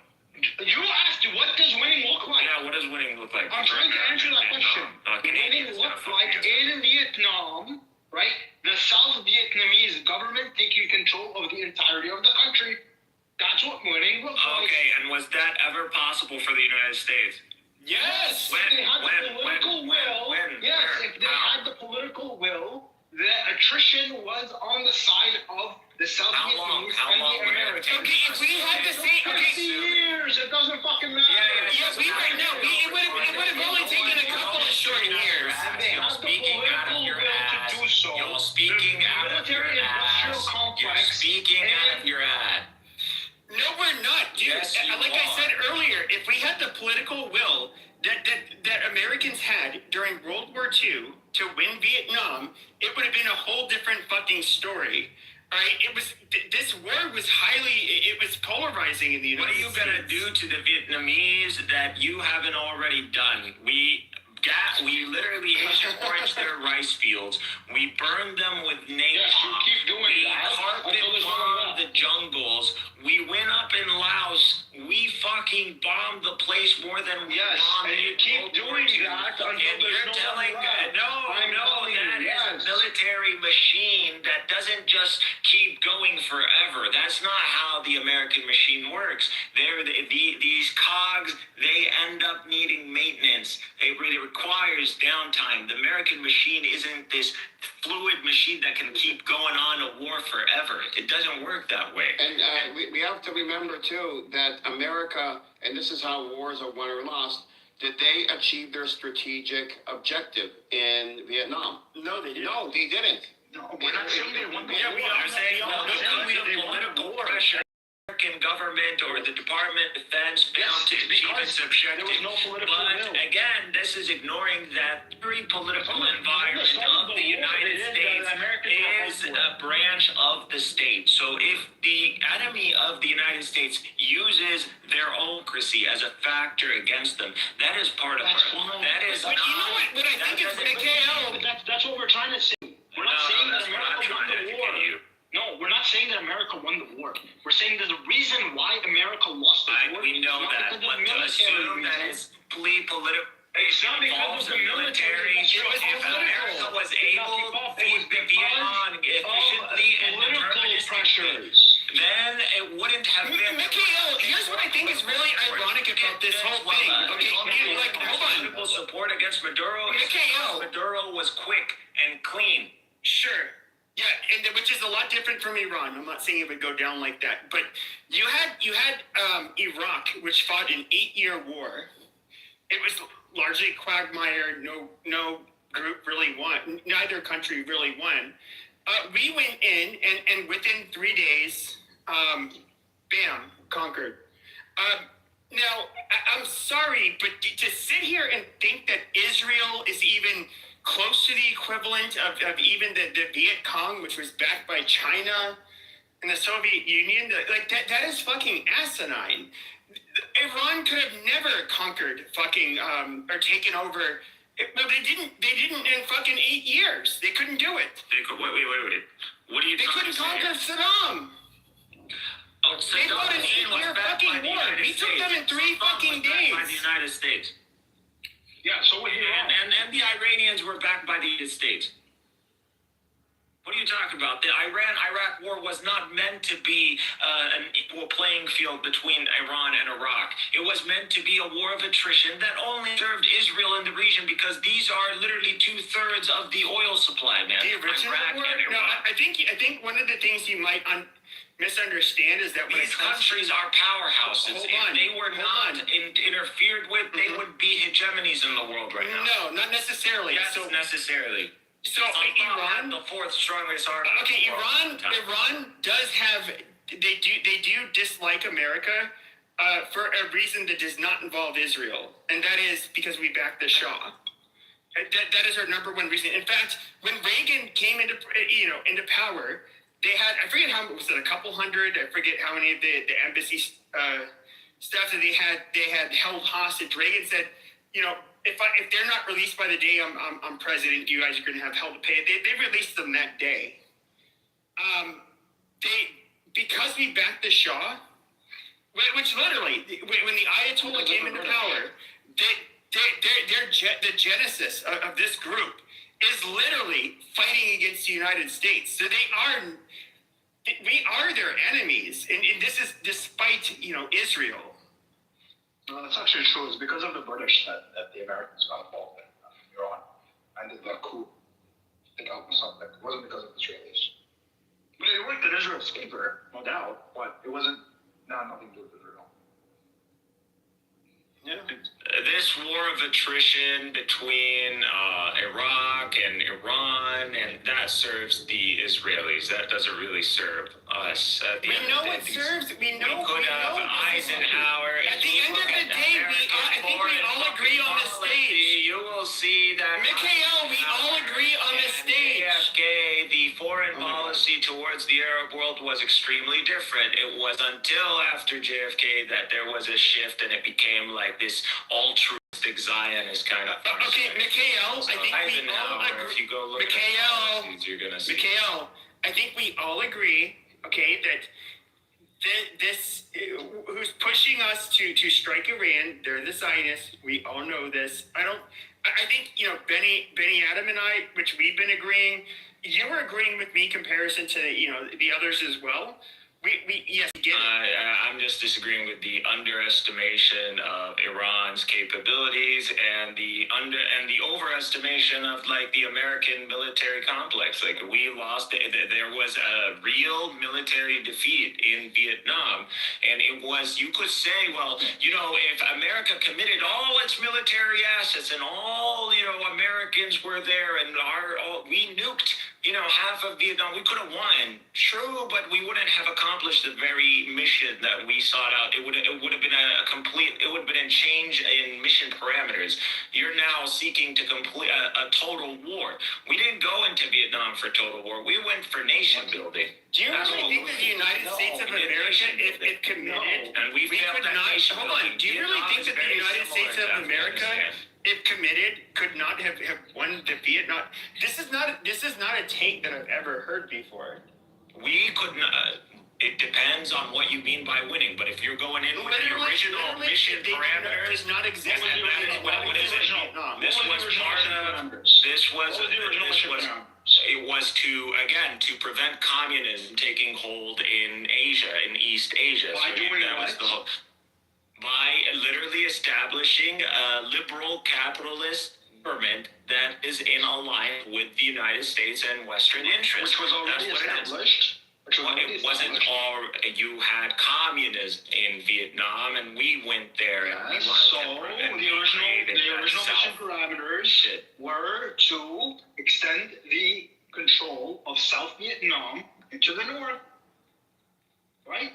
Speaker 13: You asked, what does winning look like?
Speaker 17: Yeah, what does winning look like?
Speaker 13: I'm trying to answer that question. Winning looks like in Vietnam, right? The South Vietnamese government taking control of the entirety of the country. That's what winning looks like.
Speaker 17: Okay, and was that ever possible for the United States?
Speaker 15: Yes.
Speaker 13: If they had the political will, the attrition was on the side of the South Vietnamese and the Americans.
Speaker 15: Okay, if we had the same,
Speaker 13: 50 years, it doesn't fucking matter.
Speaker 15: It would have only taken a couple of short years.
Speaker 17: You're speaking out of your ass. You're speaking out of your ass. You're speaking out of your ass.
Speaker 15: No, we're not, dude.
Speaker 17: Yes,
Speaker 15: like I said earlier, if we had the political will that Americans had during World War II to win Vietnam, it would have been a whole different fucking story. Right? It was this war was it was polarizing in the United States.
Speaker 17: What are you gonna do to the Vietnamese that you haven't already done? We literally Agent Orange their rice fields. We burned them with napalm.
Speaker 13: Yes, you keep doing that.
Speaker 17: Carpet bombed the jungles. We went up in Laos. We fucking bombed the place more than we bombed.
Speaker 13: And you keep doing that until
Speaker 17: you're telling that is a military machine that doesn't just keep going forever. That's not how the American machine works. These cogs, they end up needing maintenance. It requires downtime. The American machine isn't this fluid machine that can keep going on a war forever. It doesn't work that way.
Speaker 8: And we have to remember, too, that America, and this is how wars are won or lost, did they achieve their strategic objective in Vietnam?
Speaker 15: No, they didn't.
Speaker 8: No, they didn't.
Speaker 13: No, we're not saying they won the war.
Speaker 17: We are saying political pressure. American government or the Department of Defense failed to achieve its objective.
Speaker 13: There was no political will.
Speaker 17: Again, this is ignoring that very political environment of the United States is a branch of the state. So if the enemy of the United States uses their democracy as a factor against them, that is part of it. That is
Speaker 15: but
Speaker 17: not.
Speaker 15: You know what I think is Mikhail.
Speaker 13: That's what we're trying to say. We're not saying that America won the war. No, we're not saying that America won the war. We're saying there's a reason why America lost the war.
Speaker 17: We know that, but to assume that it's political involves the military. If America was able to feed Vietnam efficiently and deterministically, then it wouldn't have been.
Speaker 15: Mikhail, here's what I think is really ironic about this whole thing. Okay, hold on.
Speaker 17: Political support against Maduro.
Speaker 15: Mikhail.
Speaker 17: Maduro was quick and clean.
Speaker 15: Sure. Yeah, and which is a lot different from Iran. I'm not saying it would go down like that, but you had Iraq, which fought an 8-year war. It was largely quagmire. No group really won. Neither country really won. We went in, and within 3 days, bam, conquered. Now, I'm sorry, but to sit here and think that Israel is even close to the equivalent of even the Viet Cong, which was backed by China and the Soviet Union, like that is fucking asinine. Iran could have never conquered fucking or taken over. No, they didn't in fucking 8 years. They couldn't do it.
Speaker 17: Wait. What are you
Speaker 15: They couldn't conquer Saddam.
Speaker 17: Oh,
Speaker 15: they fought an 8-year fucking war. We took them in 3 fucking days.
Speaker 17: By the United States.
Speaker 13: Yeah, so
Speaker 17: and the Iranians were backed by the United States. What are you talking about? The Iran-Iraq war was not meant to be an equal playing field between Iran and Iraq. It was meant to be a war of attrition that only served Israel in the region because these are literally 2/3 of the oil supply, man.
Speaker 15: The original
Speaker 17: Iraq
Speaker 15: war?
Speaker 17: and
Speaker 15: No,
Speaker 17: Iraq.
Speaker 15: I think one of the things you might misunderstand is that when
Speaker 17: These countries are powerhouses.
Speaker 15: Hold
Speaker 17: If
Speaker 15: on,
Speaker 17: they were
Speaker 15: hold
Speaker 17: not interfered with, they would be hegemonies in the world right now.
Speaker 15: No, not necessarily.
Speaker 17: Yes,
Speaker 15: So
Speaker 17: necessarily.
Speaker 15: So
Speaker 17: Somehow
Speaker 15: Iran,
Speaker 17: had the fourth strongest army.
Speaker 15: okay,
Speaker 17: in the world.
Speaker 15: Iran does have they do dislike America for a reason that does not involve Israel, and that is because we back the Shah. That is our number one reason. In fact, when Reagan came into power, they had, I forget how, was it a couple hundred? I forget how many of the embassy stuff that they had held hostage. Reagan said, if they're not released by the day I'm president, you guys are going to have hell to pay. They released them that day. Because we backed the Shah, which literally, when the Ayatollah came into power, the genesis of this group is literally fighting against the United States. So we are their enemies, and this is despite Israel.
Speaker 13: No, that's actually true. It's because of the British that the Americans got involved in Iran and did that coup. They got something. It wasn't because of the Israelis. But it worked in Israel's favor, no doubt. But it wasn't. Nothing to do with Israel.
Speaker 15: Yeah.
Speaker 17: This war of attrition between Iraq and Iran, and that serves the Israelis. That doesn't really serve us.
Speaker 15: We know it serves. We could
Speaker 17: have Eisenhower.
Speaker 15: At the end of the day, I think we all agree on the stage.
Speaker 17: You will see that.
Speaker 15: Mikhail, we all agree on the stage.
Speaker 17: JFK, the foreign policy towards the Arab world was extremely different. It was until after JFK that there was a shift, and it became like this altruistic Zionist kind of thing.
Speaker 15: Okay, Mikhail, I think we all agree.
Speaker 17: If you go look
Speaker 15: Mikhail,
Speaker 17: at the you're gonna see.
Speaker 15: Mikhail, I think we all agree, okay, that this who's pushing us to strike Iran, they're the Zionists. We all know this. I think Benny Adam and I, which we've been agreeing. You were agreeing with me in comparison to the others as well. Yes, we get it.
Speaker 17: I'm just disagreeing with the underestimation of Iran's capabilities and the overestimation of the American military complex. We lost. There was a real military defeat in Vietnam, and it was. You could say, well, if America committed all its military assets and all Americans were there and we nuked half of Vietnam, we could have won. True, but we wouldn't have accomplished the very mission that we sought out. It would have been it would have been a change in mission parameters. You're now seeking to complete a total war. We didn't go into Vietnam for total war. We went for nation building.
Speaker 15: Do you really think that the United States of America, if it committed,
Speaker 17: and we
Speaker 15: could not? Hold on. Do you really think that the United States of America, if committed, could not have won the Vietnam? This is not a take that I've ever heard before.
Speaker 17: We could not. It depends on what you mean by winning. But if you're going in with the original mission parameters,
Speaker 15: does not exist.
Speaker 17: What is it? This was part of. It was to prevent communism taking hold in Asia, in East Asia.
Speaker 13: Why doing what?
Speaker 17: By literally establishing a liberal capitalist government that is in alliance with the United States and Western interests.
Speaker 13: Which was already established.
Speaker 17: It wasn't all. You had communism in Vietnam, and we went there. And
Speaker 13: the original mission parameters were to extend the control of South Vietnam into the north. Right?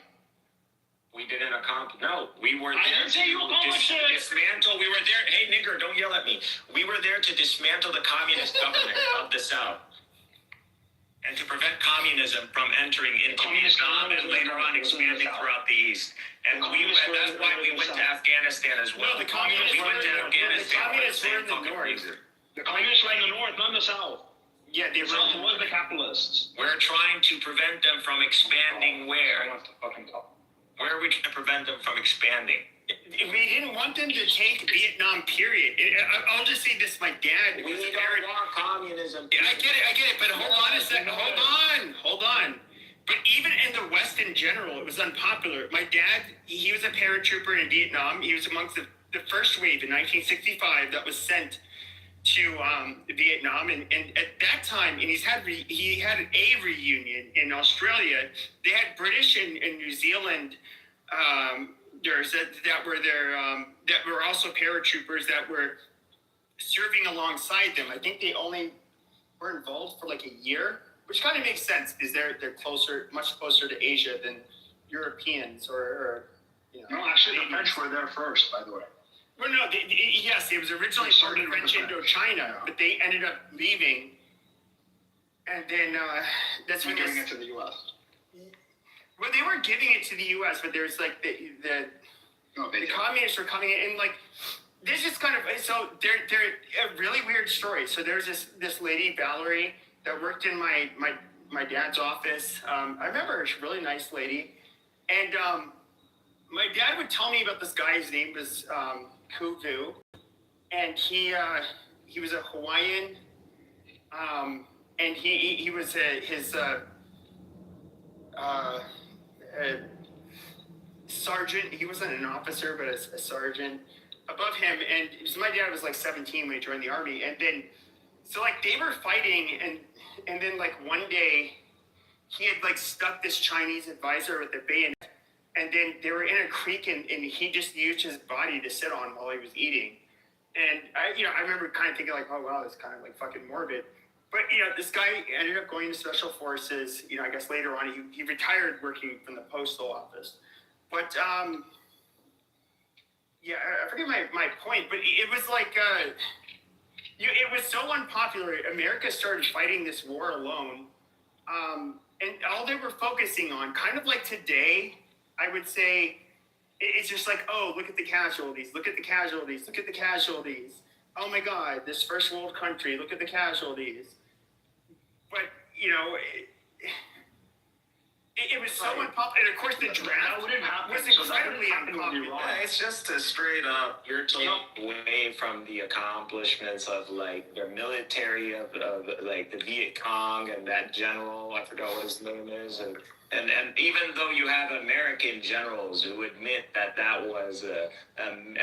Speaker 17: We didn't accomplish. No, we were there
Speaker 13: to
Speaker 17: dismantle. We were there. Hey, nigger, don't yell at me. We were there to dismantle the communist government of the South. And to prevent communism from entering into Vietnam and later on expanding throughout the East. And that's why we went to Afghanistan as well.
Speaker 15: No, the communists
Speaker 17: went to Afghanistan.
Speaker 15: The communists were in the north.
Speaker 13: The communists were in the north, not in the south.
Speaker 15: Yeah, the
Speaker 13: south was the capitalists.
Speaker 17: We're trying to prevent them from expanding where? Where are we trying to prevent them from expanding?
Speaker 15: We didn't want them to take Vietnam, period. I'll just say this, my dad was a parent.
Speaker 17: Communism.
Speaker 15: I get it, but hold on a second. Hold on. But even in the West in general, it was unpopular. My dad, he was a paratrooper in Vietnam. He was amongst the the first wave in 1965 that was sent to Vietnam, and at that time, and he had a reunion in Australia. They had British and New Zealand that were there, that were also paratroopers that were serving alongside them. I think they only were involved for like a year, which kind of makes sense because they're closer, much closer to Asia than Europeans or you know.
Speaker 13: No, actually, the French were there first, by the way.
Speaker 15: Well, no, yes, it was originally part of French Indochina, but they ended up leaving, and then that's when
Speaker 13: giving it to the U.S.
Speaker 15: Well, they were giving it to the U.S., but there's like the communists were coming in, and like this is kind of so they're a really weird story. So there's this lady Valerie that worked in my dad's office. I remember her, she's a really nice lady, and my dad would tell me about this guy. His name was Kuvu, and he was a Hawaiian, and he was his sergeant. He wasn't an officer, but a sergeant above him. And my dad was like 17 when he joined the army, and then so like they were fighting, and then like one day he had like stuck this Chinese advisor with a bayonet. And then they were in a creek, and he just used his body to sit on while he was eating. And I remember kind of thinking like, oh wow, it's kind of like fucking morbid. But this guy ended up going to special forces. I guess later on he retired working from the postal office. But I forget my point. But it was like it was so unpopular. America started fighting this war alone, and all they were focusing on, kind of like today. I would say it's just like, oh, look at the casualties, look at the casualties, look at the casualties. Oh my God, this first world country, look at the casualties. But, it was so unpopular. And of course, the draft was incredibly unpopular.
Speaker 18: It's just a straight up, you're taking away from the accomplishments of like their military, of like the Viet Cong and that general, I forgot what his name is, and even though you have American generals who admit that was a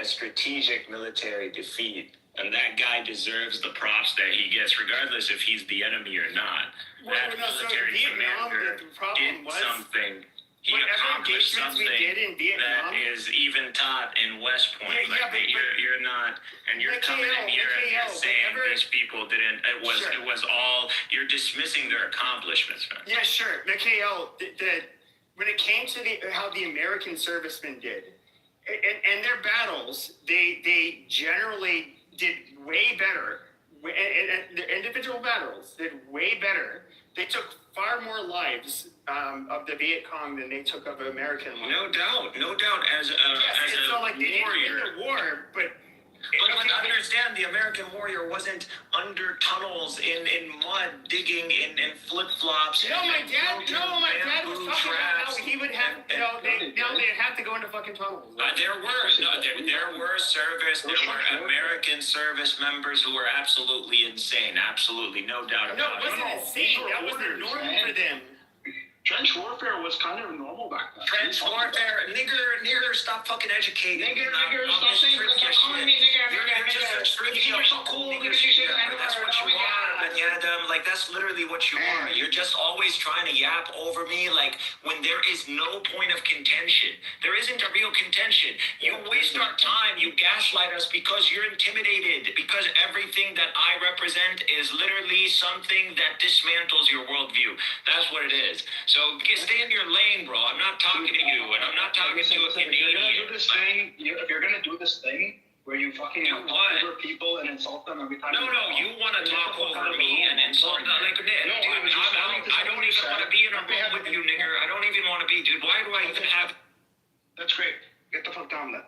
Speaker 18: strategic military defeat, and that guy deserves the props that he gets, regardless if he's the enemy or not. That military commander did something. He accomplished something that is even taught in West Point. You're not, and you're coming in here and you're saying these people didn't. It was all. You're dismissing their accomplishments, man.
Speaker 15: Yeah, sure, Mikhail. When it came to how the American servicemen did, and their battles, they generally did way better. And the individual battles did way better. They took far more lives of the Viet Cong than they took of American lives.
Speaker 18: No doubt. As a
Speaker 15: like they
Speaker 18: warrior,
Speaker 15: didn't win the war, but
Speaker 18: understand, the American warrior wasn't under tunnels in mud, digging in flip flops.
Speaker 15: My dad was talking about how he would have. They'd have to go into fucking tunnels.
Speaker 18: There were American service members who were absolutely insane. Absolutely, no doubt about it.
Speaker 15: No, it wasn't insane. That was the norm for them.
Speaker 13: Trench warfare was kind of normal back then.
Speaker 18: Trench warfare, nigger, stop fucking educating.
Speaker 13: Nigger, stop saying, stop calling me nigger.
Speaker 18: You're just so cool. That's what you are. And yet, that's literally what you are. You're just always trying to yap over me, like when there is no point of contention. There isn't a real contention. You waste our time. You gaslight us because you're intimidated. Because everything that I represent is literally something that dismantles your worldview. That's what it is. So stay in your lane, bro. I'm not talking to you, and I'm not talking to a Canadian.
Speaker 13: If you're gonna do this thing where you fucking talk over people and insult them every time.
Speaker 18: No, you want to talk over me and insult them. Like, dude, I don't even want to be in a room with you, nigger. I don't even want to be, dude. Why do I even have?
Speaker 13: That's great. Get the fuck down then.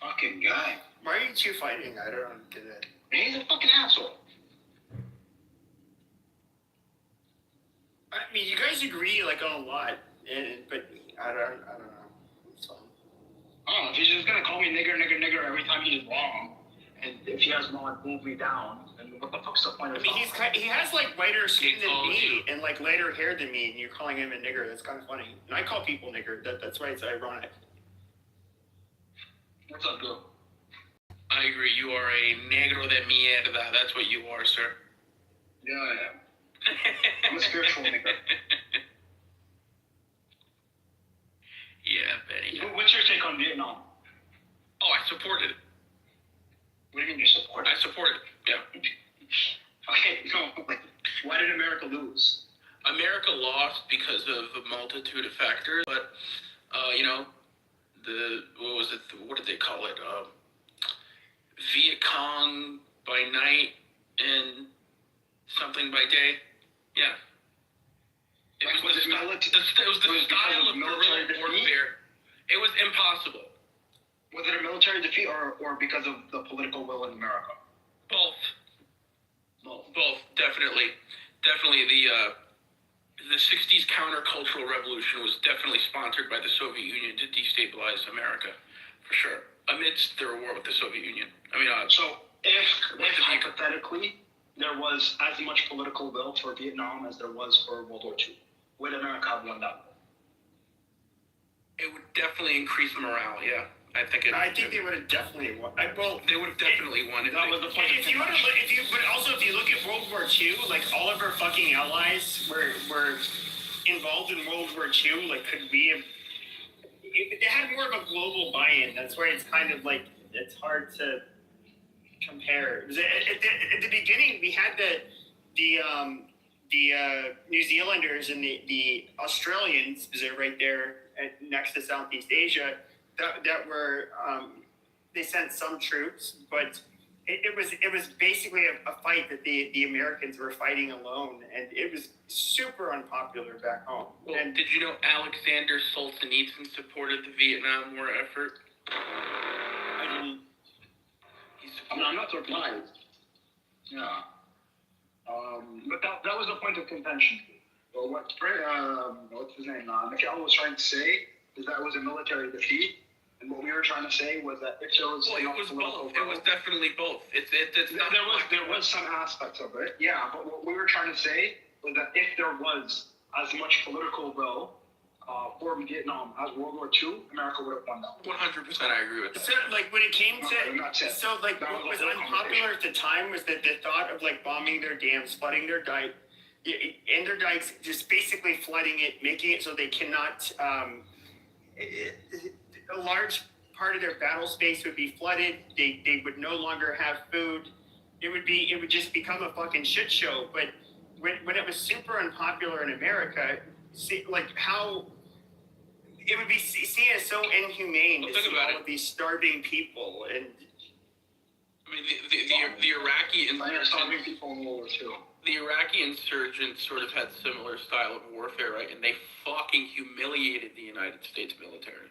Speaker 13: Fucking guy.
Speaker 15: Why are you two fighting? I don't get it.
Speaker 13: He's a fucking asshole.
Speaker 15: I mean, you guys agree like on a lot, but I don't know. It's fine.
Speaker 13: Oh, if he's just gonna call me nigger every time he's wrong, and if he has more move me down, then what the fuck's the point of?
Speaker 15: I mean, he has like lighter skin than me and like lighter hair than me, and you're calling him a nigger. That's kind of funny. And I call people nigger. That's why it's ironic.
Speaker 13: What's up, bro?
Speaker 19: I agree. You are a negro de mierda. That's what you are, sir.
Speaker 13: Yeah, I am. I'm a spiritual nigga.
Speaker 19: Yeah, Benny.
Speaker 13: What's your take on Vietnam?
Speaker 19: Oh, I supported it.
Speaker 13: What do you mean you support it?
Speaker 19: I support it. Yeah.
Speaker 13: Okay, no. Why did America lose?
Speaker 19: America lost because of a multitude of factors, but you know, what did they call it? Viet Cong by night and something by day. Yeah. It was the style of guerrilla warfare. It was impossible.
Speaker 13: Was it a military defeat or because of the political will in America?
Speaker 19: Both. Definitely. The 60s countercultural revolution was definitely sponsored by the Soviet Union to destabilize America, for sure, amidst their war with the Soviet Union. I mean,
Speaker 13: so if hypothetically there was as much political will for Vietnam as there was for World War II, would America have won that war?
Speaker 19: It would definitely increase morale, yeah. I think
Speaker 15: they would have definitely won.
Speaker 19: They would have definitely won.
Speaker 15: That was the point. If you look at World War II, like all of our fucking allies were involved in World War II. Like, could we have? They had more of a global buy-in. That's why it's kind of like it's hard to compare. At the beginning, we had the New Zealanders and the Australians, because they're right there next to Southeast Asia. That were they sent some troops, but it was basically a fight that the Americans were fighting alone, and it was super unpopular back home.
Speaker 19: Well, and did you know Alexander Solzhenitsyn supported the Vietnam War effort?
Speaker 13: I didn't. I'm not surprised. Yeah. But that was the point of contention. Well, what's his name? Mikhail was trying to say is that it was a military defeat. And what we were trying to say was that if there was
Speaker 19: it was both. It was definitely both.
Speaker 13: There was some aspects of it, yeah. But what we were trying to say was that if there was as much political will for Vietnam as World War II, America would have won that.
Speaker 19: 100%, I agree with that.
Speaker 15: So, like, when it came what was unpopular at the time was that the thought of like bombing their dams, flooding their dike, and their dikes, just basically flooding it, making it so they cannot. A large part of their battle space would be flooded. They would no longer have food. It would just become a fucking shit show. But when it was super unpopular in America, like how it would be seen as so inhumane to see all of these starving people. And
Speaker 19: I mean, the Iraqi
Speaker 13: starving people in World War II.
Speaker 19: The Iraqi insurgents sort of had similar style of warfare, right? And they fucking humiliated the United States military.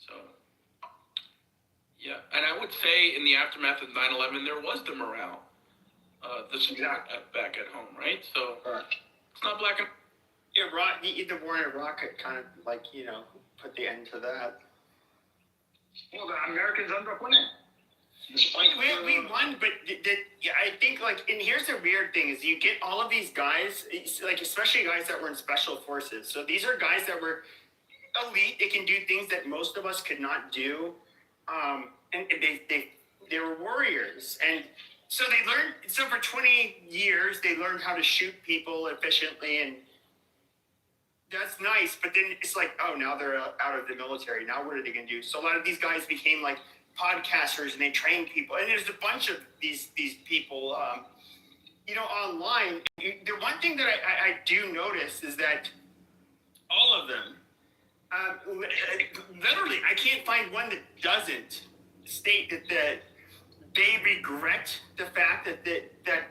Speaker 19: So, yeah. And I would say in the aftermath of 9/11, there was the morale, the support back at home, right? So, it's not black and
Speaker 15: Iraq, the war in Iraq had kind of like, put the end to that.
Speaker 13: Well, the Americans ended up winning.
Speaker 15: We won, but I think, like, and here's the weird thing is you get all of these guys, like, especially guys that were in special forces. So these are guys that were elite. They can do things that most of us could not do. And they were warriors. And so they learned, so for 20 years, they learned how to shoot people efficiently, and that's nice. But then it's like, oh, now they're out of the military. Now what are they going to do? So a lot of these guys became like podcasters, and they train people. And there's a bunch of these people, online. The one thing that I do notice is that all of them, literally, I can't find one that doesn't state that they regret the fact that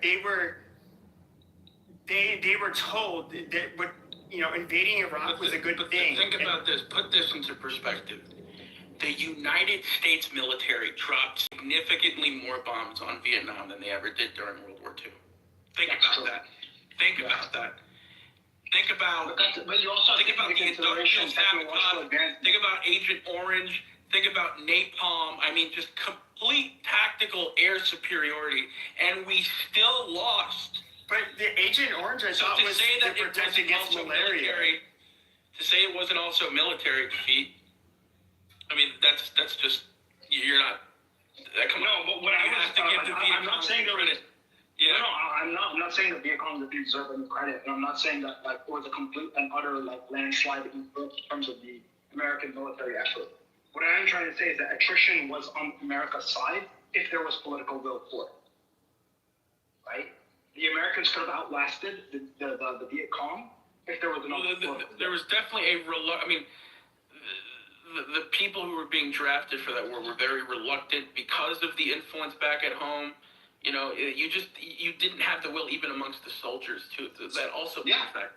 Speaker 15: they were told that what invading Iraq was a good thing.
Speaker 19: Think about this. Put this into perspective. The United States military dropped significantly more bombs on Vietnam than they ever did during World War II. Think about that. Think about the industrial sabotage. Think about Agent Orange. Think about napalm. I mean, just complete tactical air superiority, and we still lost.
Speaker 15: But the Agent Orange, I thought, was to protect against malaria.
Speaker 19: To say it wasn't also military defeat, I mean, that's just, you're not. Come on.
Speaker 13: No, but what I was, I'm not saying there was.
Speaker 19: Yeah.
Speaker 13: No, I'm not saying that Viet Cong didn't deserve any credit, and I'm not saying that like it was a complete and utter like landslide in terms of the American military effort. What I am trying to say is that attrition was on America's side if there was political will for it. Right? The Americans could have outlasted the Viet Cong if there was enough.
Speaker 19: There was definitely the people who were being drafted for that war were very reluctant because of the influence back at home. You know, you didn't have the will even amongst the soldiers too. That also played a factor.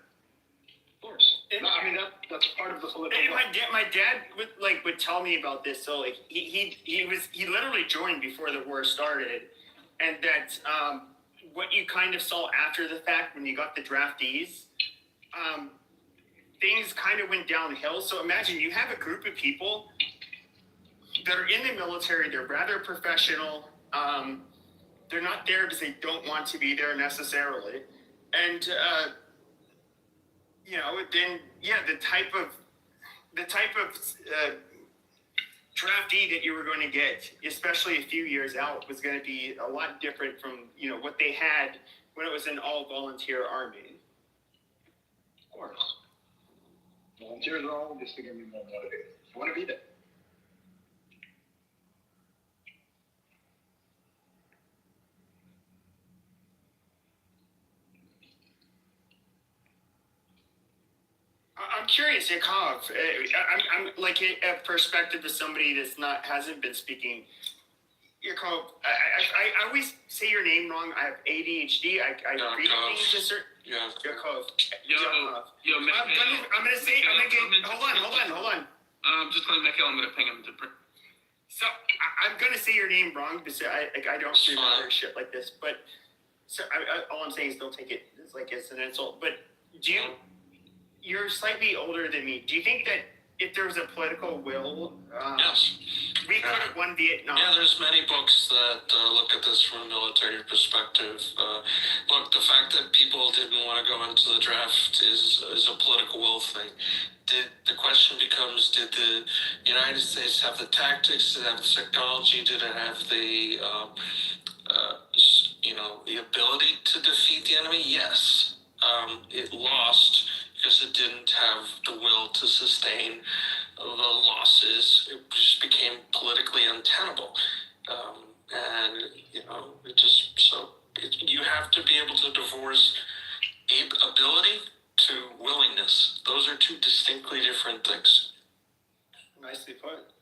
Speaker 13: Of course. No, I mean that's part of the political.
Speaker 15: My dad would tell me about this. So like he literally joined before the war started, and that what you kind of saw after the fact when you got the draftees, things kind of went downhill. So imagine you have a group of people that are in the military. They're rather professional. They're not there because they don't want to be there necessarily, and then the type of draftee that you were going to get, especially a few years out, was going to be a lot different from what they had when it was an all volunteer army.
Speaker 13: Of course, volunteers are all just going to be more motivated. You want to be there.
Speaker 15: I'm curious, Yakov. I'm like a perspective of somebody hasn't been speaking. Yakov, I always say your name wrong. I have ADHD. I read things a certain.
Speaker 10: Yeah.
Speaker 15: Yakov.
Speaker 19: Yo,
Speaker 15: I'm gonna get. Hold on.
Speaker 19: Just let Mikhail. I'm gonna ping him to.
Speaker 15: So I'm gonna say your name wrong because I don't remember shit like this. But so all I'm saying is don't take it as an insult. But do you? You're slightly older than me. Do you think that if there was a political will,
Speaker 10: yes,
Speaker 15: we could have won Vietnam?
Speaker 10: Yeah, there's many books that look at this from a military perspective. Look, the fact that people didn't want to go into the draft is a political will thing. The question becomes, did the United States have the tactics? Did it have the technology? Did it have the the ability to defeat the enemy? Yes. It lost because it didn't have the will to sustain the losses. It just became politically untenable. You have to be able to divorce ability to willingness. Those are two distinctly different things.
Speaker 15: Nicely put.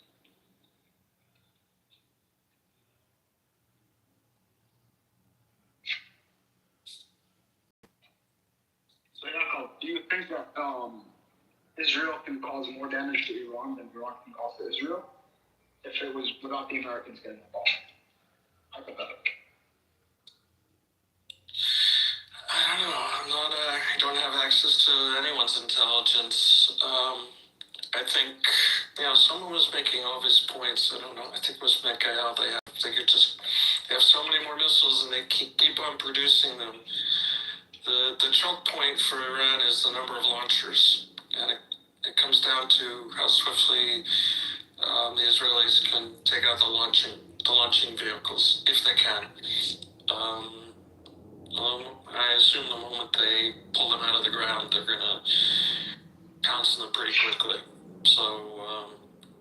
Speaker 13: So Yakov, do you think that Israel can cause more damage to Iran than Iran can cause to Israel if it was without the Americans getting involved? Hypothetically.
Speaker 10: I don't know. I don't have access to anyone's intelligence. I think, someone was making all these points. I don't know. I think it was Mikhail. They have so many more missiles and they keep on producing them. The choke point for Iran is the number of launchers, and it comes down to how swiftly the Israelis can take out the launching vehicles, if they can. I assume the moment they pull them out of the ground, they're going to pounce on them pretty quickly. So,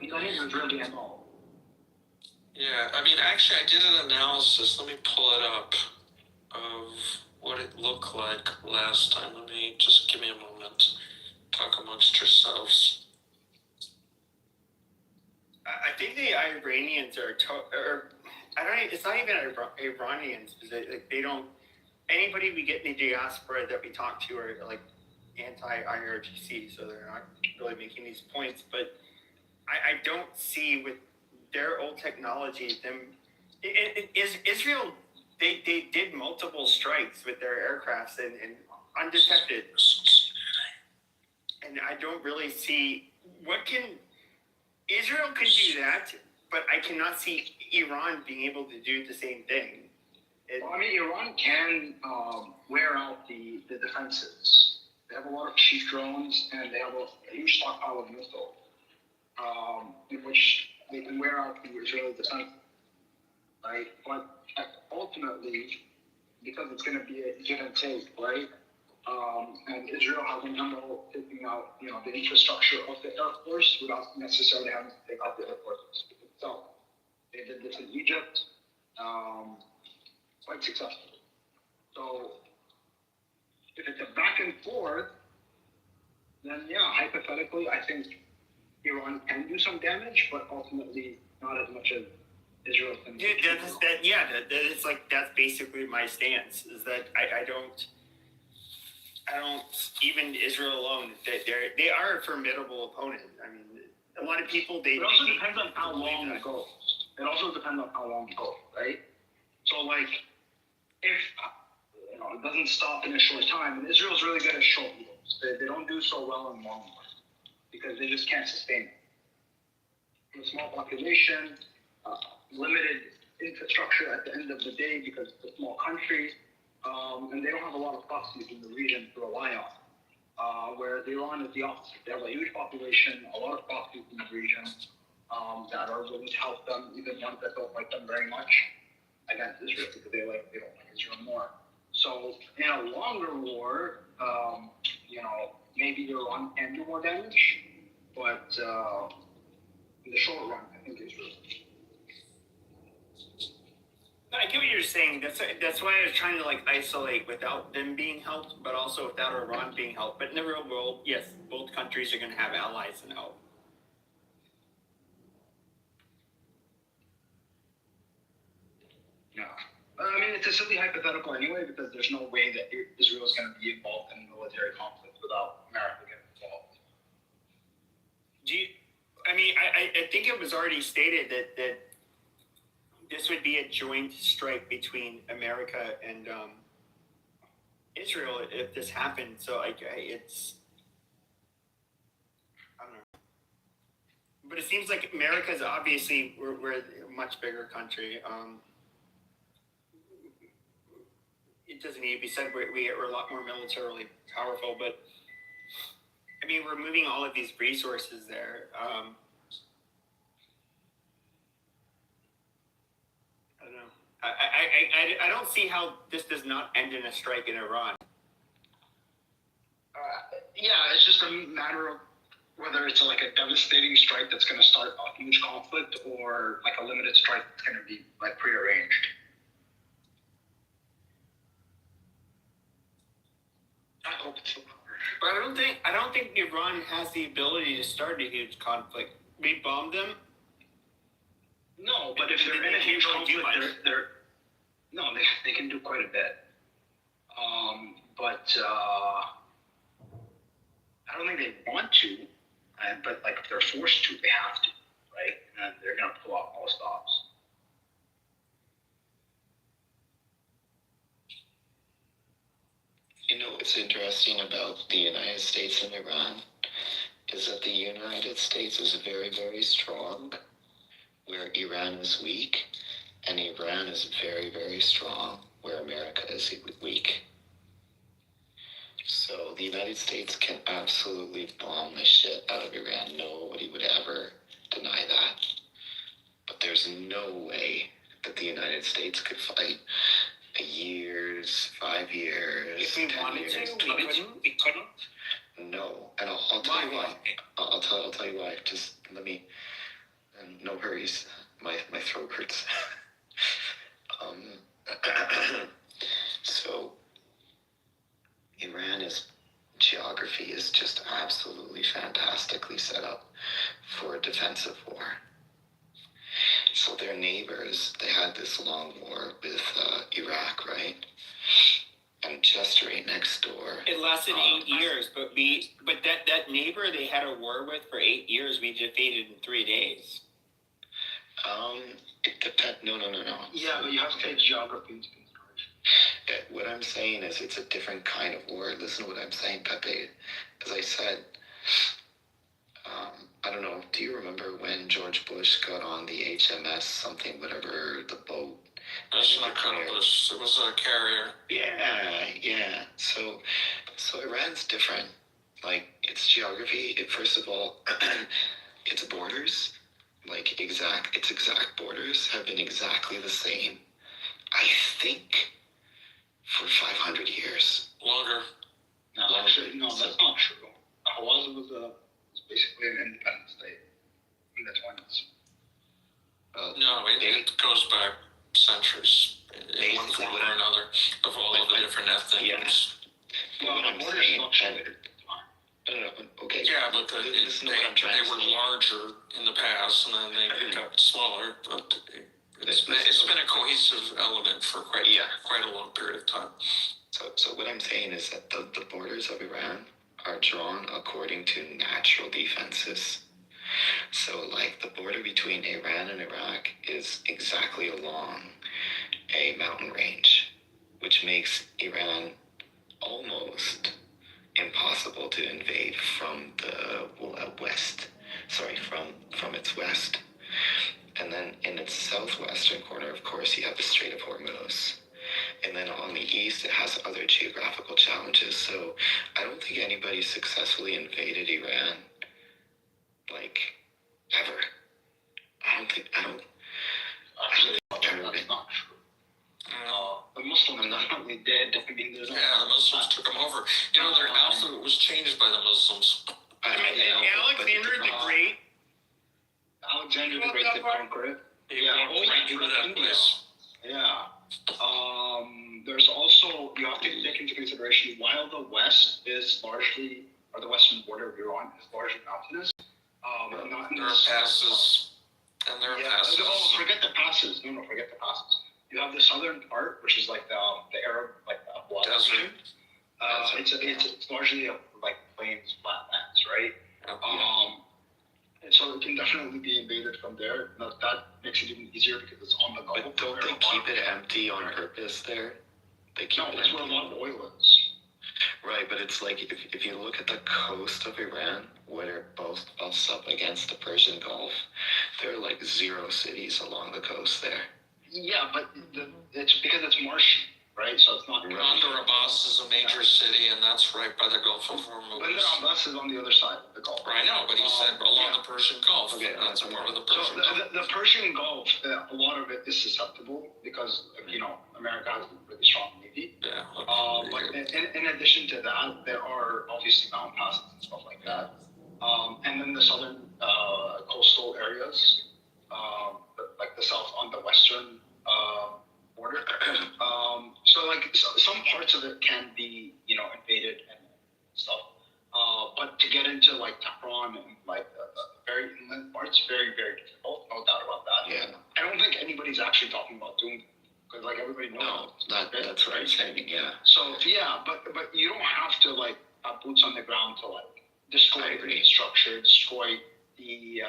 Speaker 13: Israeli MO.
Speaker 10: Yeah, actually, I did an analysis. Let me pull it up of what it looked like last time. Let me just give me a moment. Talk amongst yourselves.
Speaker 15: I think the Iranians are, it's not even Iranians. They don't. Anybody we get in the diaspora that we talk to are like anti-IRGC, so they're not really making these points. But I don't see with their old technology them. Israel. They did multiple strikes with their aircrafts and undetected. And I don't really see Israel can do that, but I cannot see Iran being able to do the same thing.
Speaker 13: Iran can wear out the defenses. They have a lot of cheap drones and they have a huge stockpile of missiles, in which they can wear out the Israeli defense, right? But ultimately, because it's going to be a give and take, right? And Israel has a number of taking out, the infrastructure of the Air Force without necessarily having to take out the Air Force itself. They did this in Egypt, quite successfully. So if it's a back and forth, then yeah, hypothetically, I think Iran can do some damage, but ultimately not as much as Israel can.
Speaker 15: It's like that's basically my stance. Is that I don't even Israel alone. They are a formidable opponent. I mean, a lot of people
Speaker 13: It also depends on how long it goes. It also depends on how long it goes, right? So like, if it doesn't stop in a short time, and Israel's really good at short wars. They don't do so well in long wars because they just can't sustain it. A small population, limited infrastructure at the end of the day because it's a small country, and they don't have a lot of proxies in the region to rely on. Whereas Iran is the opposite. They have a huge population, a lot of proxies in the region that are willing to help them, even ones that don't like them very much, against Israel because they don't like Israel more. So in a longer war, maybe Iran can do more damage, but in the short run, I think Israel.
Speaker 15: I get what you're saying. That's why I was trying to isolate without them being helped, but also without Iran being helped. But in the real world, yes, both countries are going to have allies and help.
Speaker 13: Yeah. I mean, it's a silly hypothetical anyway because there's no way that Israel is going to be involved in military conflict without America getting involved.
Speaker 15: I think it was already stated that this would be a joint strike between America and Israel if this happened. So it's, I don't know. But it seems like America's obviously, we're a much bigger country. It doesn't need to be said, we're a lot more militarily powerful, but I mean, we're moving all of these resources there. I don't know. I don't see how this does not end in a strike in Iran.
Speaker 13: Yeah, it's just a matter of whether it's like a devastating strike that's going to start a huge conflict or like a limited strike that's going to be like prearranged. I hope it's the latter.
Speaker 15: But I don't think Iran has the ability to start a huge conflict. We bombed them.
Speaker 13: No, but if they're in a huge conflict, they can do quite a bit. But I don't think they want to. But like if they're forced to, they have to, right? And they're gonna pull out all stops.
Speaker 20: What's interesting about the United States and Iran is that the United States is very, very strong, where Iran is weak, and Iran is very, very strong, where America is weak. So the United States can absolutely bomb the shit out of Iran. Nobody would ever deny that. But there's no way that the United States could fight 5 years,
Speaker 15: if we
Speaker 20: 10
Speaker 15: wanted
Speaker 20: years.
Speaker 15: to, we couldn't.
Speaker 20: No, and I'll tell you why. I'll tell you why. Just let me. No hurries. My throat hurts. So Iran's geography is just absolutely fantastically set up for a defensive war. So their neighbors, they had this long war with Iraq, right? And just right next door.
Speaker 15: It lasted 8 years, but that neighbor they had a war with for 8 years, we defeated in 3 days.
Speaker 20: It depends. No.
Speaker 13: Yeah, but you have to take geography into consideration.
Speaker 20: What I'm saying is it's a different kind of war. Listen to what I'm saying, Pepe. As I said, I don't know, do you remember when George Bush got on the HMS something, whatever, the boat?
Speaker 17: That's not kind of Bush. It was a carrier.
Speaker 20: Yeah. So Iran's different. Like, its geography, first of all, its borders, like its exact borders have been exactly the same, I think, for 500 years.
Speaker 5: Longer.
Speaker 13: No, actually, no, that's not true. Hawaii was basically an independent state in the 20s.
Speaker 5: No, it goes back centuries in one form or another of all of the different ethnic groups.
Speaker 13: Well, the borders fluctuated.
Speaker 20: Okay.
Speaker 5: Yeah, but they were larger in the past, and then they got smaller. But it's been a cohesive element for quite a long period of time.
Speaker 20: So what I'm saying is that the borders of Iran are drawn according to natural defenses. So, like, the border between Iran and Iraq is exactly along a mountain range, which makes Iran almost impossible to invade from the west. Sorry, from its west. And then in its southwestern corner, of course, you have the Strait of Hormuz. And then on the east, it has other geographical challenges. So I don't think anybody successfully invaded Iran, like, ever.
Speaker 13: That's not true. The Muslims definitely did. I mean, there's
Speaker 5: the Muslims took them over. You know, their alphabet was changed by the Muslims.
Speaker 15: Alexander the Great.
Speaker 13: Alexander the Great did conquer it.
Speaker 5: He walked right through that place.
Speaker 13: Yeah. There's also, you have to take into consideration, while the west is largely, or the western border of Iran is largely mountainous.
Speaker 5: There are passes. And there are passes.
Speaker 13: Oh, forget the passes. No, forget the passes. You have the southern part, which is like the Arab, like the
Speaker 5: desert.
Speaker 13: It's largely like plains, flatlands, right? And so it can definitely be invaded from there. Now, that makes it even easier because it's on the Gulf.
Speaker 20: But don't they keep it empty on purpose there? They keep it
Speaker 13: that's
Speaker 20: empty.
Speaker 13: where a lot of oil is.
Speaker 20: Right, but it's like if you look at the coast of Iran, where it both butts up against the Persian Gulf, there are like 0 cities along the coast there.
Speaker 13: Yeah, but it's because it's marshy, right? So it's not.
Speaker 5: Bandar Abbas is a major city, and that's right by the Gulf of Hormuz.
Speaker 13: Bandar Abbas is on the other side of the Gulf.
Speaker 5: I know, but he said along the Persian Gulf. Okay, that's part of the Persian Gulf.
Speaker 13: The Persian Gulf, a lot of it is susceptible because America has a really strong navy.
Speaker 5: Yeah.
Speaker 13: But in addition to that, there are obviously mountain passes and stuff like that. And then the southern coastal areas, like the south on the western border. So some parts of it can be invaded and stuff. But to get into like Tehran and like the very inland parts, very, very difficult. No doubt about that.
Speaker 20: Yeah.
Speaker 13: I don't think anybody's actually talking about doing it because like everybody knows.
Speaker 20: No, that's what I'm saying. Yeah.
Speaker 13: So yeah, but you don't have to like have boots on the ground to like destroy the infrastructure, destroy the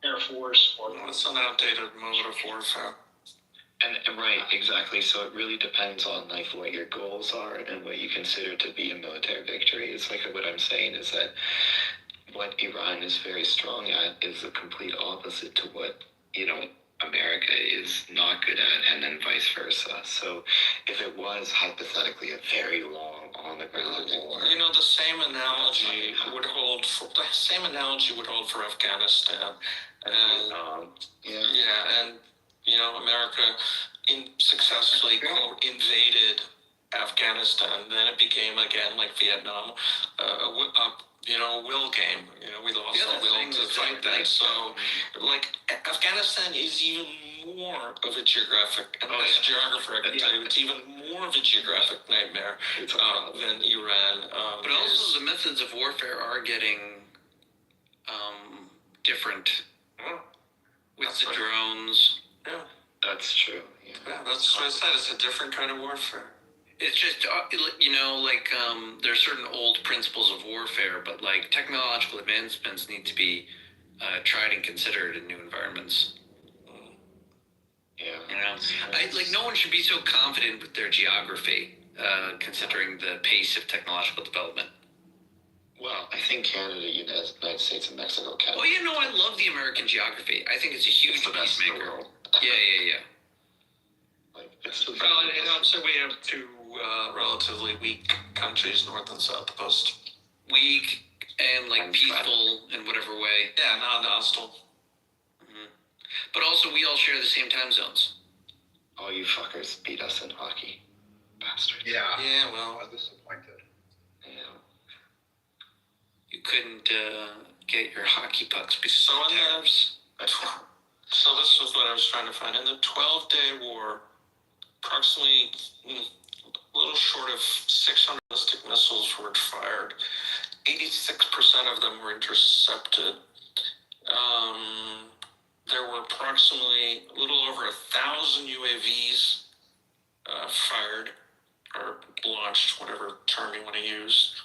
Speaker 13: Air Force or.
Speaker 5: It's an outdated mode of warfare.
Speaker 20: And right, exactly. So it really depends on like what your goals are and what you consider to be a military victory. It's like what I'm saying is that what Iran is very strong at is the complete opposite to what America is not good at, and then vice versa. So if it was hypothetically a very long on the ground war,
Speaker 5: the same analogy would hold for Afghanistan. And America successfully quote invaded Afghanistan. Then it became again like Vietnam, a will game. We lost the will to fight that. So, like Afghanistan is even more of a geographic, and as a geographer, I can tell you, it's even more of a geographic nightmare than Iran.
Speaker 21: But also, the methods of warfare are getting different with the drones.
Speaker 5: Yeah,
Speaker 20: that's true.
Speaker 5: Yeah, that's what I said. It's a different kind of warfare.
Speaker 21: It's just, there are certain old principles of warfare, but like technological advancements need to be tried and considered in new environments.
Speaker 20: Yeah.
Speaker 21: No one should be so confident with their geography, considering the pace of technological development.
Speaker 20: Well, I think Canada, United States, and Mexico can.
Speaker 21: Well, I love the American geography. I think it's a huge peacemaker. Yeah.
Speaker 5: So we have two relatively weak countries, north and south coast.
Speaker 21: Weak and peaceful in whatever way.
Speaker 5: Yeah, not hostile.
Speaker 21: Mm-hmm. But also, we all share the same time zones.
Speaker 20: All you fuckers beat us in hockey. Bastards.
Speaker 21: Yeah, well,
Speaker 13: I was disappointed.
Speaker 20: Yeah.
Speaker 21: you couldn't get your hockey pucks because
Speaker 5: So
Speaker 21: of
Speaker 5: in
Speaker 21: the tariffs.
Speaker 5: So this was what I was trying to find. In the 12-day war, approximately a little short of 600 ballistic missiles were fired. 86% of them were intercepted. There were approximately a little over 1,000 UAVs fired or launched, whatever term you want to use.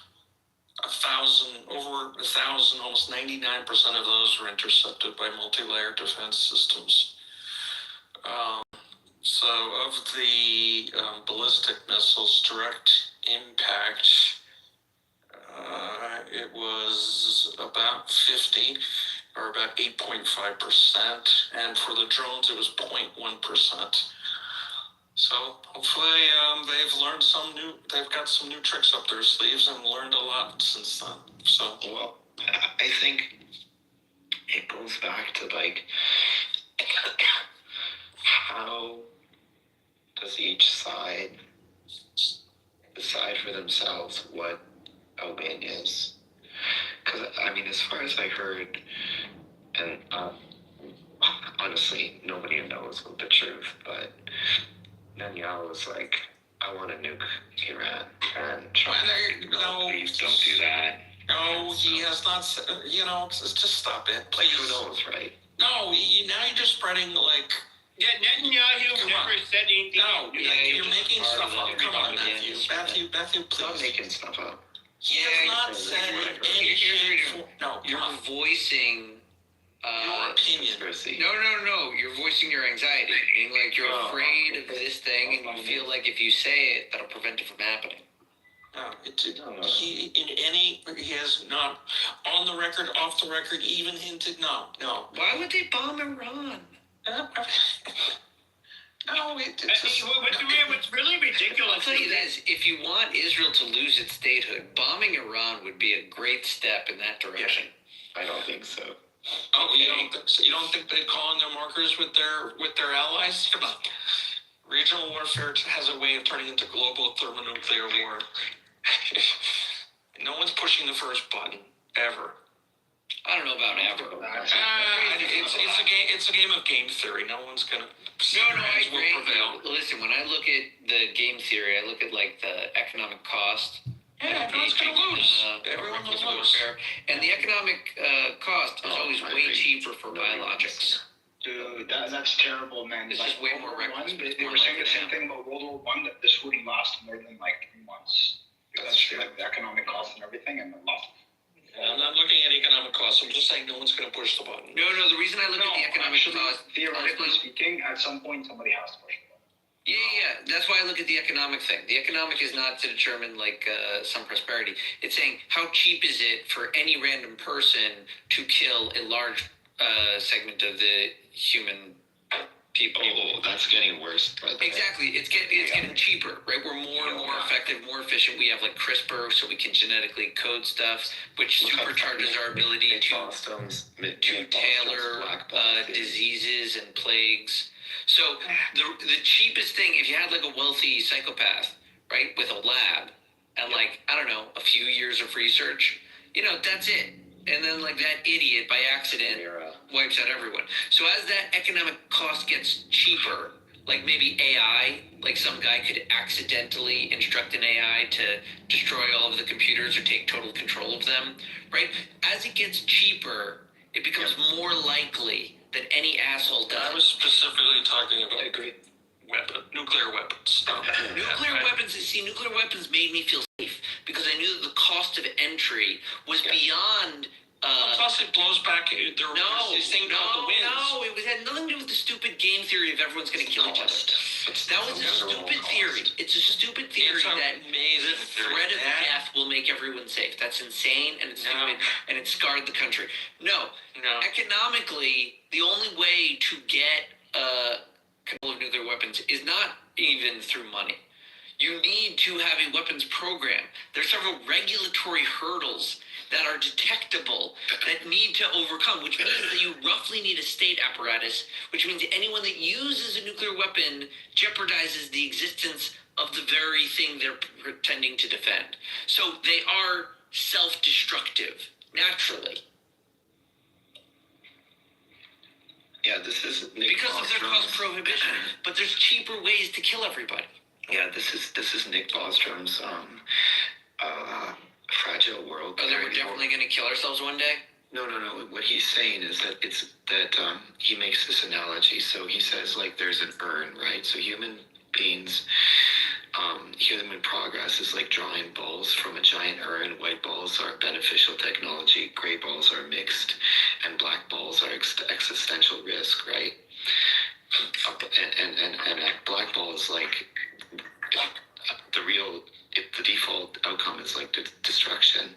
Speaker 5: Over 1,000, almost 99% of those were intercepted by multi-layer defense systems. So of the ballistic missiles, direct impact, it was about 50, or about 8.5%, and for the drones, it was 0.1%. So hopefully they've learned they've got some new tricks up their sleeves and learned a lot since then. So,
Speaker 20: well, I think it goes back to like, how does each side decide for themselves what a win is? Because, I mean, as far as I heard, and honestly, nobody knows the truth, but Netanyahu was like, I want to nuke Iran, and Trump, no, please don't do that.
Speaker 5: No, he has not said, just stop it, please.
Speaker 20: Like, who knows, right?
Speaker 5: No, now you're just spreading, like...
Speaker 15: Yeah, Netanyahu never said anything.
Speaker 5: No, you're making stuff up. Come on, Matthew, please.
Speaker 20: Stop making stuff up.
Speaker 5: He has not said anything. No,
Speaker 21: you're voicing
Speaker 5: your opinion.
Speaker 21: No. You're voicing your anxiety. Meaning, like, you're afraid of this thing, and you feel like if you say it, that'll prevent it from happening.
Speaker 5: No, he has not, on the record, off the record, even hinted. No.
Speaker 21: Why would they bomb Iran?
Speaker 15: What's really ridiculous.
Speaker 21: I'll tell you this: if you want Israel to lose its statehood, bombing Iran would be a great step in that direction.
Speaker 20: I don't think so.
Speaker 5: Oh, you don't think so? You don't think they'd call in their markers with their allies? Come on. Regional warfare has a way of turning into global thermonuclear war. No one's pushing the first button ever.
Speaker 21: I don't know about ever.
Speaker 5: It's a game of game theory. No one's gonna.
Speaker 21: No, I agree. Listen, when I look at the game theory, I look at like the economic cost.
Speaker 5: Yeah, everyone's gonna lose. Everyone will lose.
Speaker 21: And the economic cost is always way cheaper for biologics.
Speaker 13: Dude, that's terrible, man.
Speaker 21: It's just way more reckless.
Speaker 13: They were saying the same thing about World War I, that this wouldn't last more than like 3 months. Because like the economic costs and everything, and the loss.
Speaker 5: I'm not looking at economic costs. I'm just saying no one's going to push the button.
Speaker 21: No. The reason I look at the economic cost,
Speaker 13: theoretically speaking, at some point somebody has to push the button.
Speaker 21: Yeah. That's why I look at the economic thing. The economic is not to determine like some prosperity. It's saying how cheap is it for any random person to kill a large segment of the human people.
Speaker 20: Oh, that's getting worse.
Speaker 21: Exactly. It's getting cheaper, right? We're more and more effective, more efficient. We have like CRISPR, so we can genetically code stuff, which supercharges our ability to tailor diseases and plagues. So the cheapest thing, if you had like a wealthy psychopath, right, with a lab and like, I don't know, a few years of research, that's it. And then like that idiot by accident wipes out everyone. So as that economic cost gets cheaper, like maybe AI, like some guy could accidentally instruct an AI to destroy all of the computers or take total control of them, right? As it gets cheaper, it becomes more likely that any asshole does.
Speaker 5: I was specifically talking about nuclear weapons.
Speaker 21: Nuclear weapons made me feel safe because I knew that the cost of entry was beyond.
Speaker 5: Plus, it blows back. This thing called the winds.
Speaker 21: No, it had nothing to do with the stupid game theory of everyone's going to kill each other. That was a stupid theory. It's a stupid theory that the threat of death will make everyone safe. That's insane and it's stupid and it scarred the country. No. Economically, the only way to get control of nuclear weapons is not even through money. You need to have a weapons program. There are several regulatory hurdles that are detectable that need to overcome, which means that you roughly need a state apparatus, which means anyone that uses a nuclear weapon jeopardizes the existence of the very thing they're pretending to defend. So they are self-destructive, naturally.
Speaker 20: Yeah, this is Nick
Speaker 21: because of their cost prohibition. But there's cheaper ways to kill everybody.
Speaker 20: Yeah, this is Nick Bostrom's fragile world.
Speaker 21: Oh, that we're definitely going to kill ourselves one day?
Speaker 20: No. What he's saying is that he makes this analogy. So he says, like, there's an urn, right? So human beings, human progress is like drawing balls from a giant urn. White balls are beneficial technology, gray balls are mixed, and black balls are existential risk, right? And a black ball is like the default outcome is like destruction,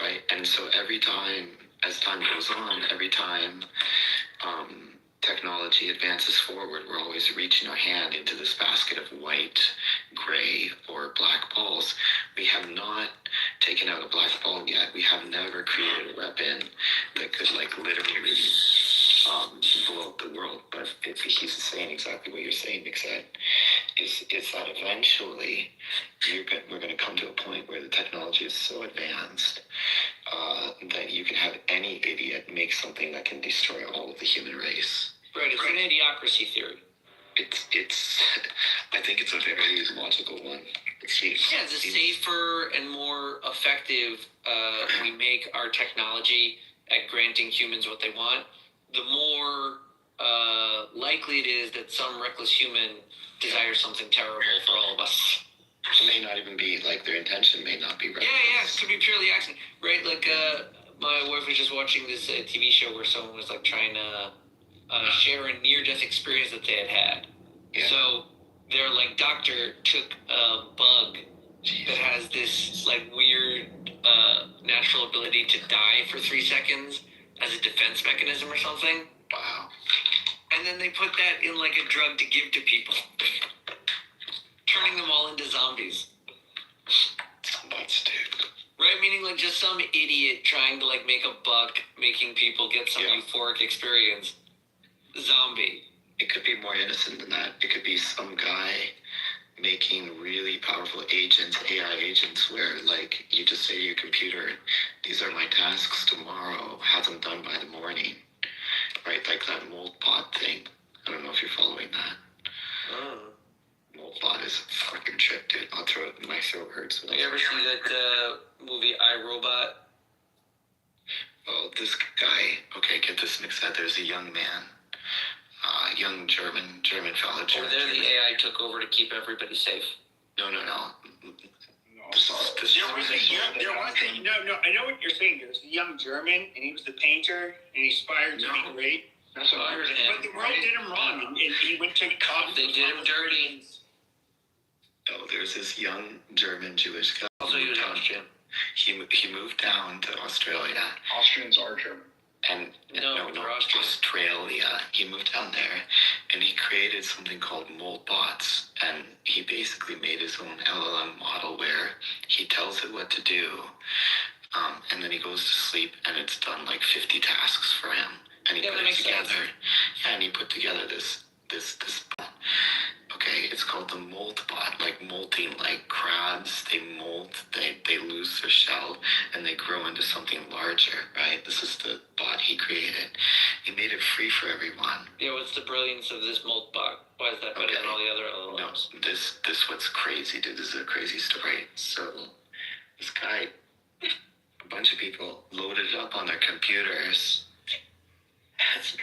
Speaker 20: right? And so every time, as time goes on, every time technology advances forward, we're always reaching our hand into this basket of white, gray, or black balls. We have not taken out a black ball yet. We have never created a weapon that could, like, literally blow up the world. But if he's saying exactly what you're saying, Nick said, is that eventually we're going to come to a point where the technology is so advanced that you can have any idiot make something that can destroy all of the human race.
Speaker 21: Right, it's an idiocracy theory.
Speaker 20: It's I think it's a very logical one. It's
Speaker 21: the safer and more effective we make our technology at granting humans what they want, the more likely it is that some reckless human desires something terrible for all of us.
Speaker 20: It may not even be, like, their intention may not be reckless.
Speaker 21: Yeah, it could be purely accident. Right, like, my wife was just watching this TV show where someone was, like, trying to share a near-death experience that they had. Yeah. So their, like, doctor took a bug that has this, like, weird natural ability to die for 3 seconds as a defense mechanism or something.
Speaker 20: Wow.
Speaker 21: And then they put that in, like, a drug to give to people. Turning them all into zombies.
Speaker 20: Nuts, dude.
Speaker 21: Right, meaning, like, just some idiot trying to, like, make a buck, making people get some euphoric experience. Zombie.
Speaker 20: It could be more innocent than that. It could be some guy making really powerful agents, AI agents, where, like, you just say to your computer, these are my tasks tomorrow, have them done by the morning. Right, like that Moltbot thing. I don't know if you're following that. Moltbot is a fucking trip, dude. I'll throw it, my throat hurts.
Speaker 21: Have you ever seen that movie I, Robot?
Speaker 20: Well, this guy, okay, get this mixed up. There's a young man, young German fella.
Speaker 21: Over there, the AI took over to keep everybody safe.
Speaker 20: No.
Speaker 15: There was I know what you're saying. There's a young German, and he was the painter, and he aspired to be great.
Speaker 21: That's what I heard.
Speaker 15: But the world did him wrong, and he went to the cops.
Speaker 21: They did him dirty.
Speaker 20: Oh, there's this young German Jewish guy.
Speaker 21: Also, he was Austrian.
Speaker 20: He moved down to Australia.
Speaker 13: Austrians are German.
Speaker 20: And no, Australia. He moved down there, and he created something called Moltbots, and he basically made his own LLM model where he tells it what to do, and then he goes to sleep, and it's done like 50 tasks for him, and he put it together. Yeah, and he put together this. Okay, it's called the Moltbot, like molting, like crabs. They molt, they lose their shell, and they grow into something larger, right? This is the bot he created. He made it free for everyone.
Speaker 21: Yeah, what's the brilliance of this Moltbot? Why is that better than all the other LLMs?
Speaker 20: No, this what's crazy, dude. This is a crazy story. So, this guy, a bunch of people loaded it up on their computers. That's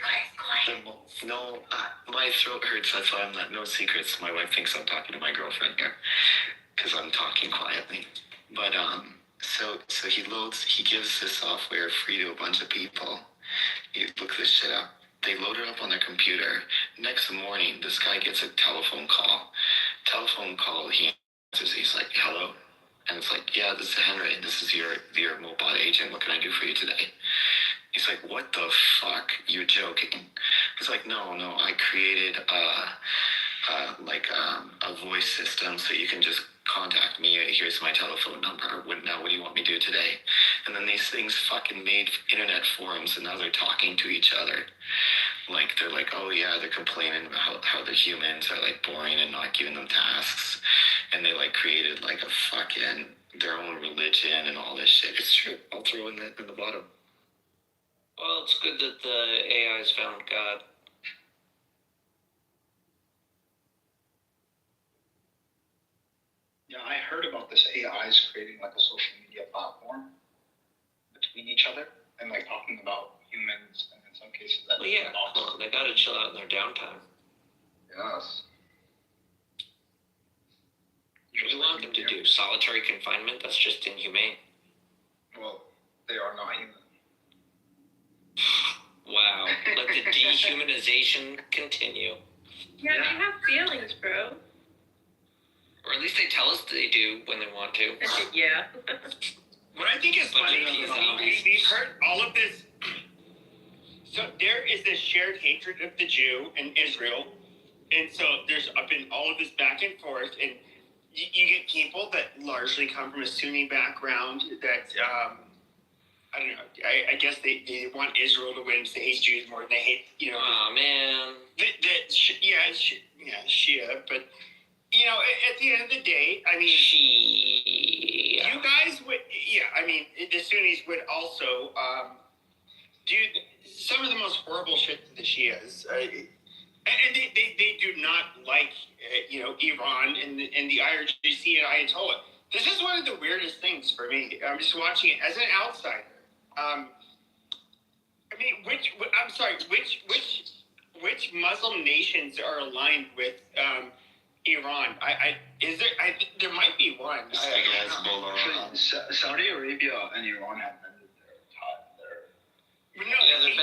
Speaker 20: no, my throat hurts. That's why I'm not. No secrets. My wife thinks I'm talking to my girlfriend here because I'm talking quietly. But so he gives this software free to a bunch of people. You look this shit up. They load it up on their computer. Next morning, this guy gets a telephone call. He answers. He's like, "Hello," and it's like, "Yeah, this is Henry. This is your Mobot agent. What can I do for you today?" He's like, "What the fuck? You're joking." He's like, no, I created a voice system, so you can just contact me. Here's my telephone number. What do you want me to do today? And then these things fucking made internet forums, and now they're talking to each other. Like, they're like, oh yeah, they're complaining about how the humans are like boring and not giving them tasks. And they like created like a fucking their own religion and all this shit. It's true. I'll throw in the bottom.
Speaker 21: Well, it's good that the AI's found God.
Speaker 13: Yeah, I heard about this AI's creating like a social media platform between each other and like talking about humans, and in some cases that.
Speaker 21: Well, yeah, well, they gotta chill out in their downtime.
Speaker 13: Yes.
Speaker 21: What do you want them to do? Solitary confinement? That's just inhumane.
Speaker 13: Well, they are not human.
Speaker 21: Wow. Let the dehumanization continue.
Speaker 11: Yeah, they have feelings, bro.
Speaker 21: Or at least they tell us they do when they want to.
Speaker 11: Yeah.
Speaker 15: What I think is funny is we've heard all of this. So there is this shared hatred of the Jew and Israel, and so there's been all of this back and forth, and you get people that largely come from a Sunni background that I don't know. I guess they want Israel to win, so they hate Jews more than they hate, you know.
Speaker 21: Aw, man.
Speaker 15: Shia, but you know, at the end of the day, I mean,
Speaker 21: Shia.
Speaker 15: You guys would, I mean, the Sunnis would also do some of the most horrible shit to the Shias, and they do not like, you know, Iran and the IRGC and Ayatollah. This is one of the weirdest things for me. I'm just watching it as an outsider. I mean, which Muslim nations are aligned with Iran? There might be one.
Speaker 13: Saudi Arabia and Iran have ended their tie.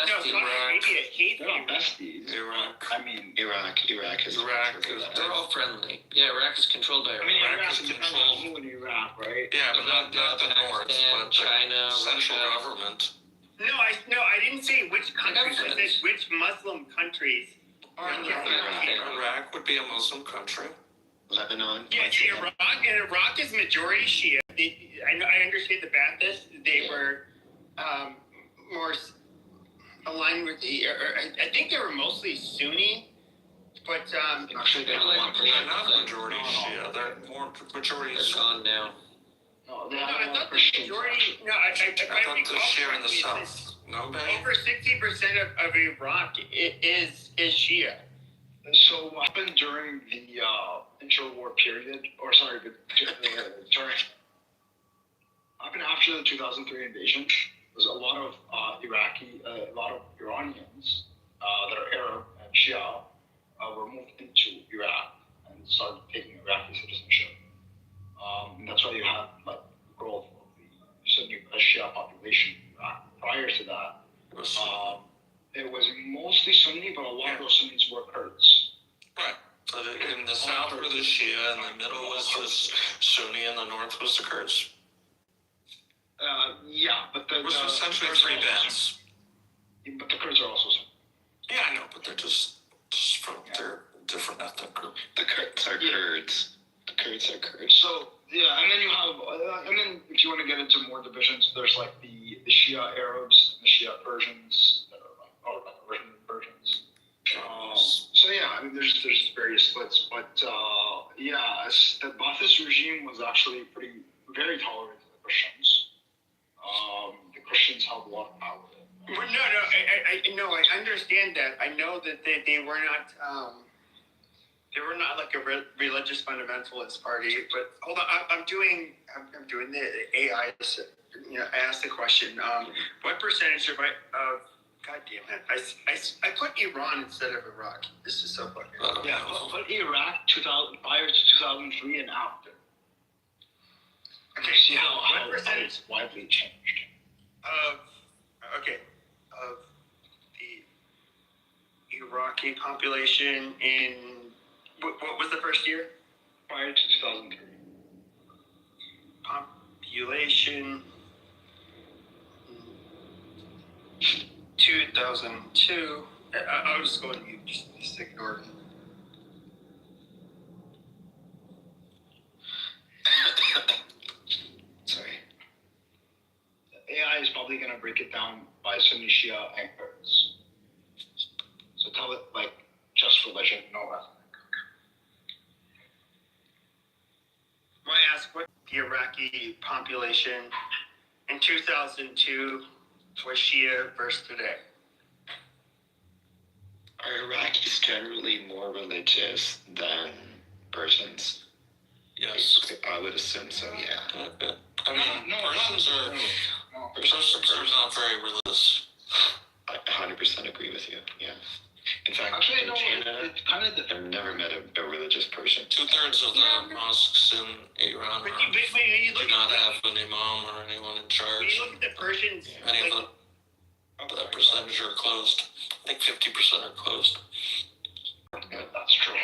Speaker 15: Saudi Arabia hates
Speaker 13: They're not besties.
Speaker 21: Iraq.
Speaker 13: I mean,
Speaker 20: Iraq is.
Speaker 21: They're all friendly. Yeah, Iraq is controlled by Iraq.
Speaker 13: I mean, Iraq is controlled in Iraq, right?
Speaker 10: Yeah, but not the north, but
Speaker 21: China,
Speaker 10: central
Speaker 21: Russia.
Speaker 10: government.
Speaker 15: No, I didn't say which countries. I said which Muslim countries are in
Speaker 10: Iraq would be a Muslim country.
Speaker 20: Lebanon.
Speaker 15: Yes, Iraq is majority Shia. I understand the Ba'athist. They were more aligned with I think they were mostly Sunni, but
Speaker 10: actually they're not majority Shia. They're more majority.
Speaker 21: They're gone now.
Speaker 15: No, I thought the majority. No, I
Speaker 10: thought they're Shia in the south. No, babe.
Speaker 15: Over 60% of Iraq is Shia.
Speaker 13: So what happened during the interwar period, or sorry, happened after the 2003 invasion, was a lot of a lot of Iranians that are Arab and Shia were moved into Iraq and started taking Iraqi citizenship. And that's why you had like growth of the Sunni Shia population in Iraq. Prior to that, it was mostly Sunni, but a lot of those Sunnis were Kurds.
Speaker 10: Right. So in the south were the Shia, in the middle was the Sunni, and the north was the Kurds.
Speaker 13: Yeah, but
Speaker 10: it was essentially three bands.
Speaker 13: But the Kurds are also Sunni.
Speaker 10: Yeah, I know, but they're just from they're different ethnic group.
Speaker 20: The Kurds are Kurds. The Kurds are Kurds.
Speaker 13: So yeah, and then you have, and then if you want to get into more divisions, there's like the Shia Arabs and the Shia Persians that are like, original Persians. So yeah, I mean, there's various splits, but the Ba'athist regime was actually very tolerant of the Christians. The Christians held a lot of power.
Speaker 15: Well, no, I understand that. I know that they were not. They were not like a religious fundamentalist party, but hold on, I'm doing the AI. You know, I asked the question. What percentage of God damn it! I put Iran instead of Iraq. This is so fucking.
Speaker 13: Yeah, put Iraq prior to 2003 and after.
Speaker 15: Okay,
Speaker 13: see how it's widely changed.
Speaker 15: Of the Iraqi population in. What was the first year?
Speaker 13: Prior to 2003.
Speaker 15: Population 2002. I'll just go and just ignore
Speaker 13: going to break it down by Sunni, Shia, and Kurds. So tell it like just religion, no ethnic.
Speaker 15: I ask what the Iraqi population in 2002 was Shia versus today?
Speaker 20: Are Iraqis generally more religious than Persians?
Speaker 17: Yes.
Speaker 20: I would assume so, yeah.
Speaker 17: I mean, Persians are not very religious.
Speaker 20: I 100% agree with you, yeah. In fact,
Speaker 13: actually,
Speaker 20: in
Speaker 13: no,
Speaker 20: Canada,
Speaker 13: it's kind of
Speaker 20: I've never met a religious Persian.
Speaker 17: 2/3 of the mosques in Iran do not have an imam or anyone in charge.
Speaker 15: When you look at the Persians,
Speaker 17: Many of the percentage are closed. I think 50% are closed.
Speaker 13: That's true.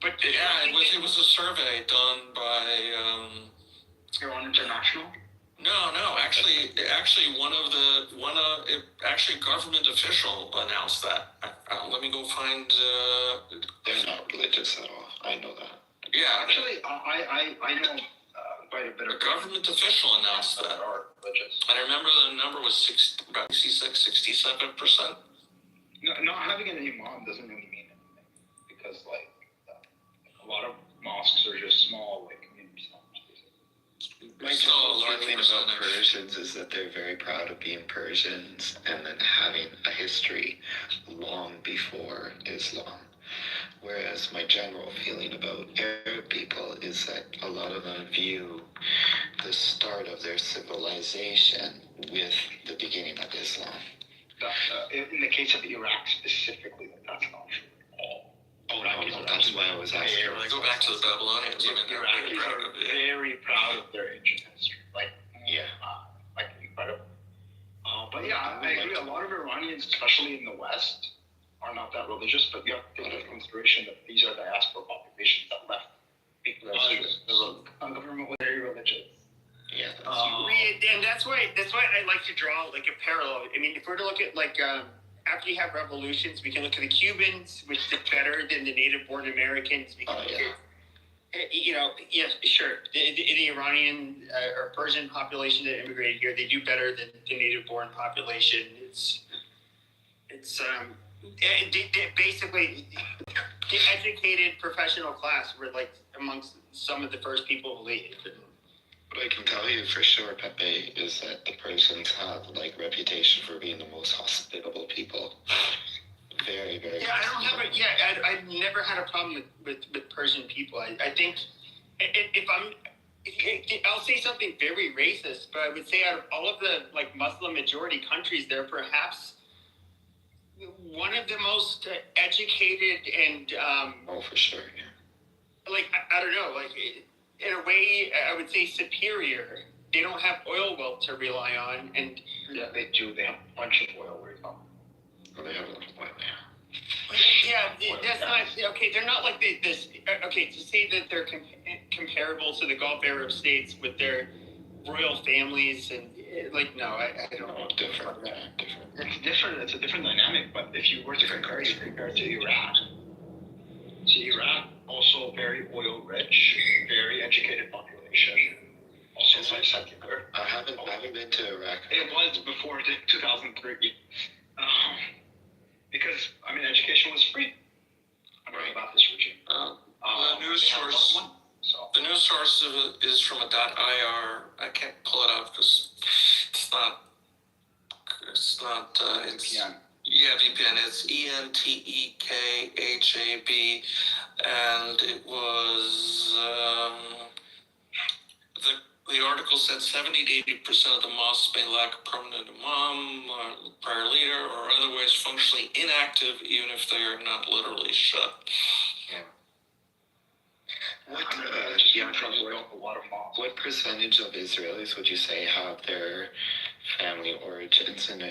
Speaker 15: But
Speaker 17: yeah, it was a survey done by
Speaker 13: Iran International.
Speaker 17: No. Actually, government official announced that. Let me go find.
Speaker 20: They're not religious at all. I know that.
Speaker 17: Yeah.
Speaker 13: Actually, I know quite a bit of.
Speaker 17: A government official announced that. And I remember the number was about 67%.
Speaker 13: Not having an imam doesn't really mean anything because, like, a lot of mosques are just small, like community centers.
Speaker 20: My general feeling about Persians is that they're very proud of being Persians and then having a history long before Islam. Whereas my general feeling about Arab people is that a lot of them view the start of their civilization with the beginning of Islam.
Speaker 13: In the case of Iraq specifically, that's not true at all.
Speaker 20: No, that's why I was asking.
Speaker 17: When I go back to the Babylonians, I mean, they're very proud of it.
Speaker 13: Very proud of their ancient history. Like,
Speaker 20: yeah.
Speaker 13: Like, incredible. But yeah, I agree. A lot of Iranians, especially in the West, are not that religious, but you have to take into consideration that these are diaspora populations that left because the government was very religious.
Speaker 20: Yeah.
Speaker 15: And that's why I like to draw like a parallel. I mean, if we're to look at like after you have revolutions, we can look at the Cubans, which did better than the native-born Americans. We can look at, sure, the Iranian or Persian population that immigrated here, they do better than the native-born population. It's basically the educated professional class were like amongst some of the first people to leave.
Speaker 20: What I can tell you for sure, Pepe, is that the Persians have like reputation for being the most hospitable people. Very, very.
Speaker 15: Yeah, I've never had a problem with Persian people. I think I'll say something very racist, but I would say out of all of the like Muslim majority countries, they're perhaps one of the most educated and
Speaker 20: for sure, yeah.
Speaker 15: Like I don't know, like in a way I would say superior. They don't have oil wealth to rely on, and
Speaker 13: yeah, they do. They have a bunch of oil where you come.
Speaker 20: Well, they have a lot of oil,
Speaker 15: yeah. That's not okay. They're not like this. Okay, to say that they're comparable to the Gulf Arab states with their royal families and like no, I don't know.
Speaker 20: Different.
Speaker 13: It's different. It's a different dynamic. But if you were to compare to Iraq, also very oil rich, very educated population. Also quite secular.
Speaker 20: I haven't been to Iraq.
Speaker 13: It was before 2003. Because education was free. I'm right about this regime.
Speaker 17: The news source is from a .ir. I can't pull it up because it's not. VPN. Yeah, VPN. It's ENTEKHAB, and it was the article said 70 to 80% of the mosques may lack a permanent imam, prior leader, or otherwise functionally inactive, even if they are not literally shut.
Speaker 20: Yeah. What percentage of Israelis would you say have their family origins in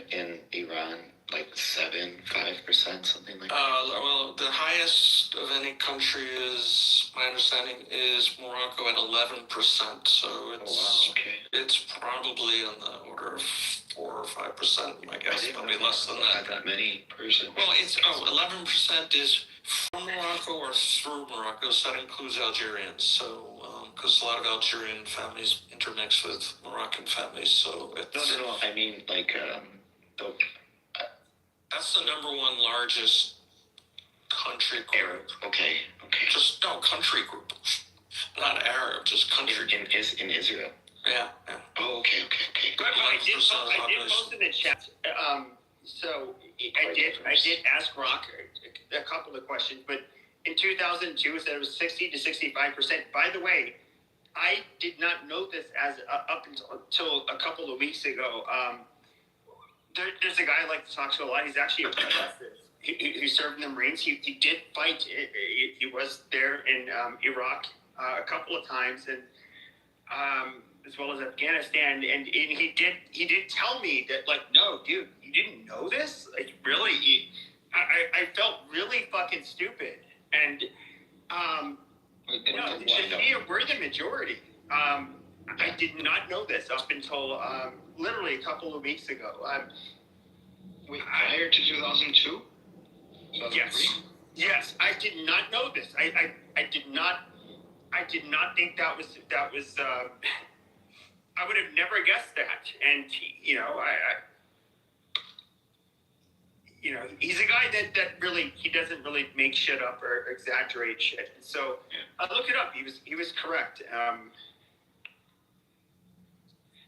Speaker 20: Iran? Like 5%, something like that?
Speaker 17: Well, the highest of any country is, my understanding, is Morocco at 11%. So it's it's probably on the order of 4 or 5%. My guess probably less than that.
Speaker 20: That many Persians.
Speaker 17: Well, it's 11% is from Morocco or through Morocco, so that includes Algerians. So
Speaker 6: because a lot of Algerian families intermix with Moroccan families, so it's...
Speaker 20: No. I mean, like,
Speaker 6: that's the number one largest country group.
Speaker 20: Okay.
Speaker 6: Just, no, country group. Not Arab, just country group.
Speaker 20: In Israel?
Speaker 6: Yeah.
Speaker 20: Oh, okay.
Speaker 15: But I did post in the chat. So I did ask Rock a couple of questions, but in 2002 it said it was 60 to 65%. By the way, I did not know this as up until a couple of weeks ago. There's a guy I like to talk to a lot. He's actually a professor. He served in the Marines. He did fight. He was there in Iraq a couple of times, and as well as Afghanistan. And he did tell me that, like, no, dude, you didn't know this? Like, really? I felt really fucking stupid. And the Shia were the majority. I did not know this up until literally a couple of weeks ago.
Speaker 13: Prior to 2002?
Speaker 15: Yes, I did not know this. I did not think that was. I would have never guessed that. And he's a guy that really, he doesn't really make shit up or exaggerate shit. So I looked it up. He was correct.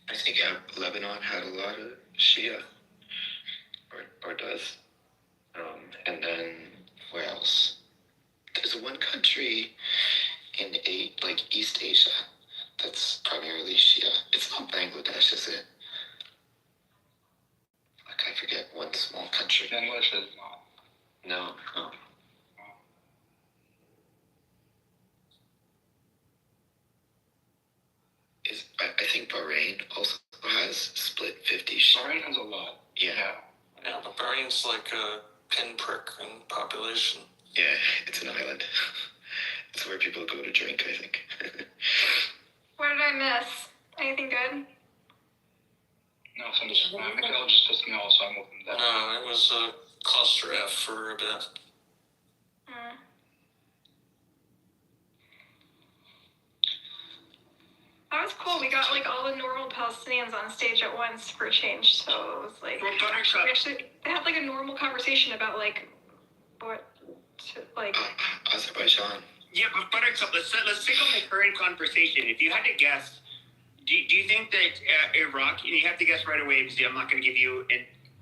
Speaker 20: I think Lebanon had a lot of Shia, or does. And then where else? There's one country in East Asia that's primarily Shia. It's not Bangladesh, is it? I forget one small country.
Speaker 13: Bangladesh is not.
Speaker 20: No. I think Bahrain also has split 50 Shia.
Speaker 13: Bahrain has a lot.
Speaker 20: Yeah,
Speaker 6: but Bahrain's like a pinprick in population.
Speaker 20: Yeah, it's an island. It's where people go to drink, I think.
Speaker 1: What did I miss? Anything good?
Speaker 13: No, Mikael just pissed me off, so I'm moving that.
Speaker 6: No, it was a cluster F for a bit.
Speaker 1: That was cool. We got all the normal Palestinians on stage at once for a change. So it was they had a normal conversation about
Speaker 20: Azerbaijan.
Speaker 15: Yeah, but Buttercup, let's take on the current conversation. If you had to guess, do you think that Iraq, and you have to guess right away because I'm not going to give you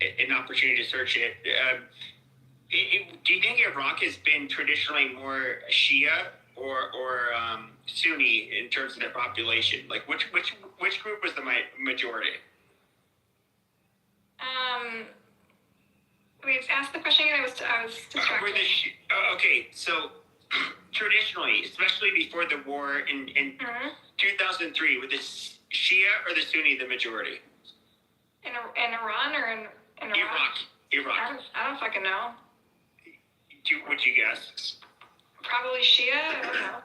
Speaker 15: an opportunity to search it. Do you think Iraq has been traditionally more Shia or Sunni in terms of their population? Like, which group was the majority?
Speaker 1: Wait, ask the question again. I was distracted.
Speaker 15: Okay, so traditionally, especially before the war in 2003, were the Shia or the Sunni the majority?
Speaker 1: In Iran or in Iraq?
Speaker 15: Iraq.
Speaker 1: I don't fucking know.
Speaker 15: Would you guess?
Speaker 1: Probably Shia. I don't know.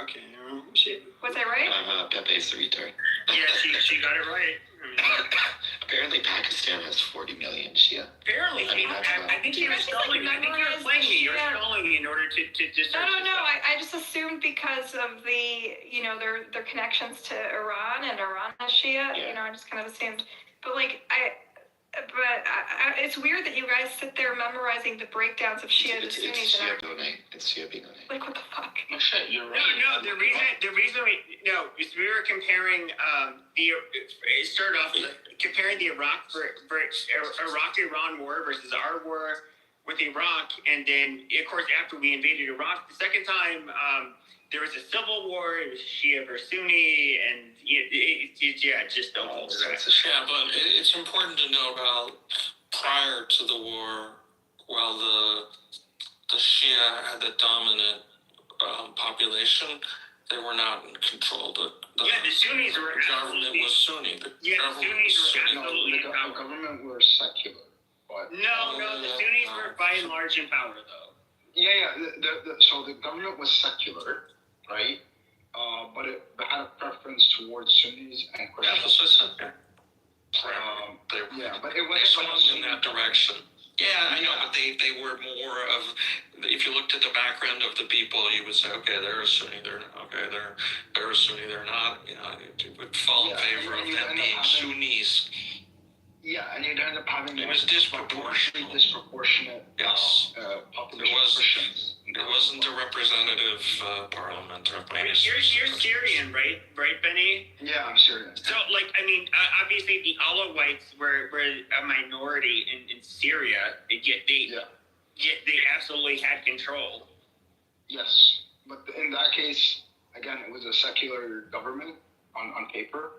Speaker 15: Okay. Shit.
Speaker 1: Was I right?
Speaker 20: Pepe's the retard.
Speaker 15: Yeah, she got it right.
Speaker 20: Apparently Pakistan has 40 million Shia.
Speaker 15: Apparently. I think you were stalling. I think you were playing me. You're stalling in order to just.
Speaker 1: No. I just assumed because of the their connections to Iran and Iran has Shia. I just kind of assumed. But it's weird that you guys sit there memorizing the breakdowns of Shia to Sunnis.
Speaker 20: It's Shia Bonai. It's Shia Bonai.
Speaker 1: Like, what the fuck?
Speaker 13: Oh shit, you're right.
Speaker 15: No. The reason we were comparing it started off comparing the Iraq-Iran war versus our war with Iraq, and then of course after we invaded Iraq the second time, there was a civil war. It was Shia versus Sunni, and just don't hold that.
Speaker 6: Yeah, but it's important to know about prior to the war, while the Shia had the dominant population, they were not in control. The
Speaker 15: Sunnis were
Speaker 6: government was Sunni.
Speaker 15: The Sunnis were absolutely in power.
Speaker 13: The government were secular. But
Speaker 15: no, the Sunnis were by and large in power, though.
Speaker 13: Yeah. So the government was secular, right? But it had a preference towards Sunnis and Christians.
Speaker 6: But it
Speaker 13: yeah, but it
Speaker 6: they swung in that direction. Yeah, I know, but they were more of, if you looked at the background of the people, you would say, okay, they're a Sunni, they're a Sunni, they're not, you know, it would fall in favor of them being Sunnis.
Speaker 13: Yeah, and you'd end up having
Speaker 6: it was disproportional.
Speaker 13: Disproportionate
Speaker 6: Yes.
Speaker 13: population of Christians.
Speaker 6: It wasn't a representative parliament or
Speaker 15: You're Syrian, right? Right, Benny?
Speaker 13: Yeah, I'm Syrian.
Speaker 15: So, like, I mean, obviously the Alawites were a minority in Syria, yet they absolutely had control.
Speaker 13: Yes, but in that case, again, it was a secular government on paper,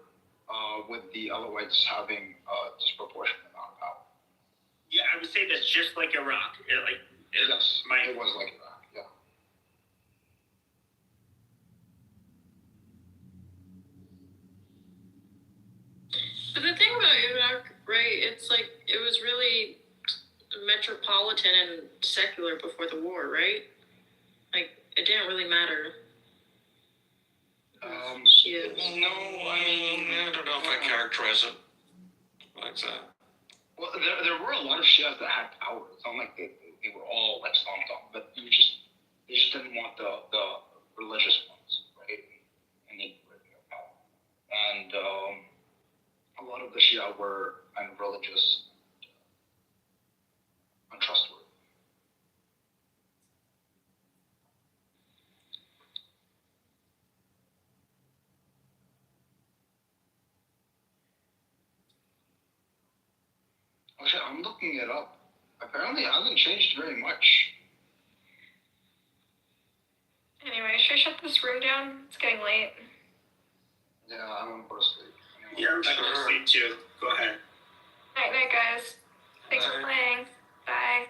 Speaker 13: with the Alawites having a disproportionate amount of power.
Speaker 15: Yeah, I would say that's just like Iraq.
Speaker 13: Yes, it was like Iraq, yeah.
Speaker 7: But the thing about Iraq, right, it's like it was really metropolitan and secular before the war, right? Like, it didn't really matter.
Speaker 6: No, I don't know if I characterize it like that.
Speaker 13: Well, there were a lot of Shias that had power. It's not like they were all like stomped on, but they just didn't want the religious ones, right? And they were power. And a lot of the Shia were unreligious, untrustworthy. Actually, I'm looking it up. Apparently, it hasn't changed very much.
Speaker 1: Anyway, should I shut this room down? It's getting late.
Speaker 13: Yeah, I'm gonna go to sleep.
Speaker 15: Yeah, I'm going to sleep too. Go ahead.
Speaker 1: Night, guys. Thanks for playing. Bye.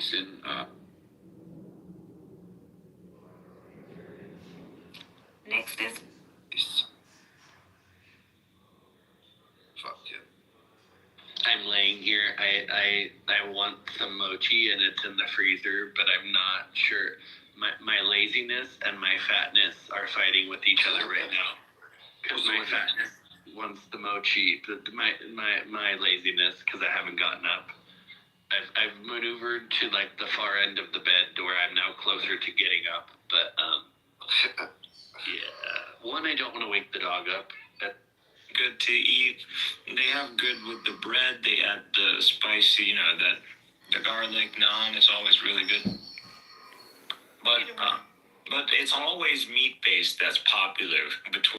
Speaker 2: case in
Speaker 4: Next is
Speaker 2: fuck yeah. I'm laying here. I want some mochi and it's in the freezer, but I'm not sure. My laziness and my fatness are fighting with each other right now. Because my fatness wants the mochi, but my laziness, because I haven't gotten up. I've maneuvered to like the far end of the bed where I'm now closer to getting up, but yeah. One, I don't want to wake the dog up.
Speaker 17: Good to eat. They have good with the bread. They add the spicy, you know, that the garlic naan is always really good. But it's always meat based that's popular between.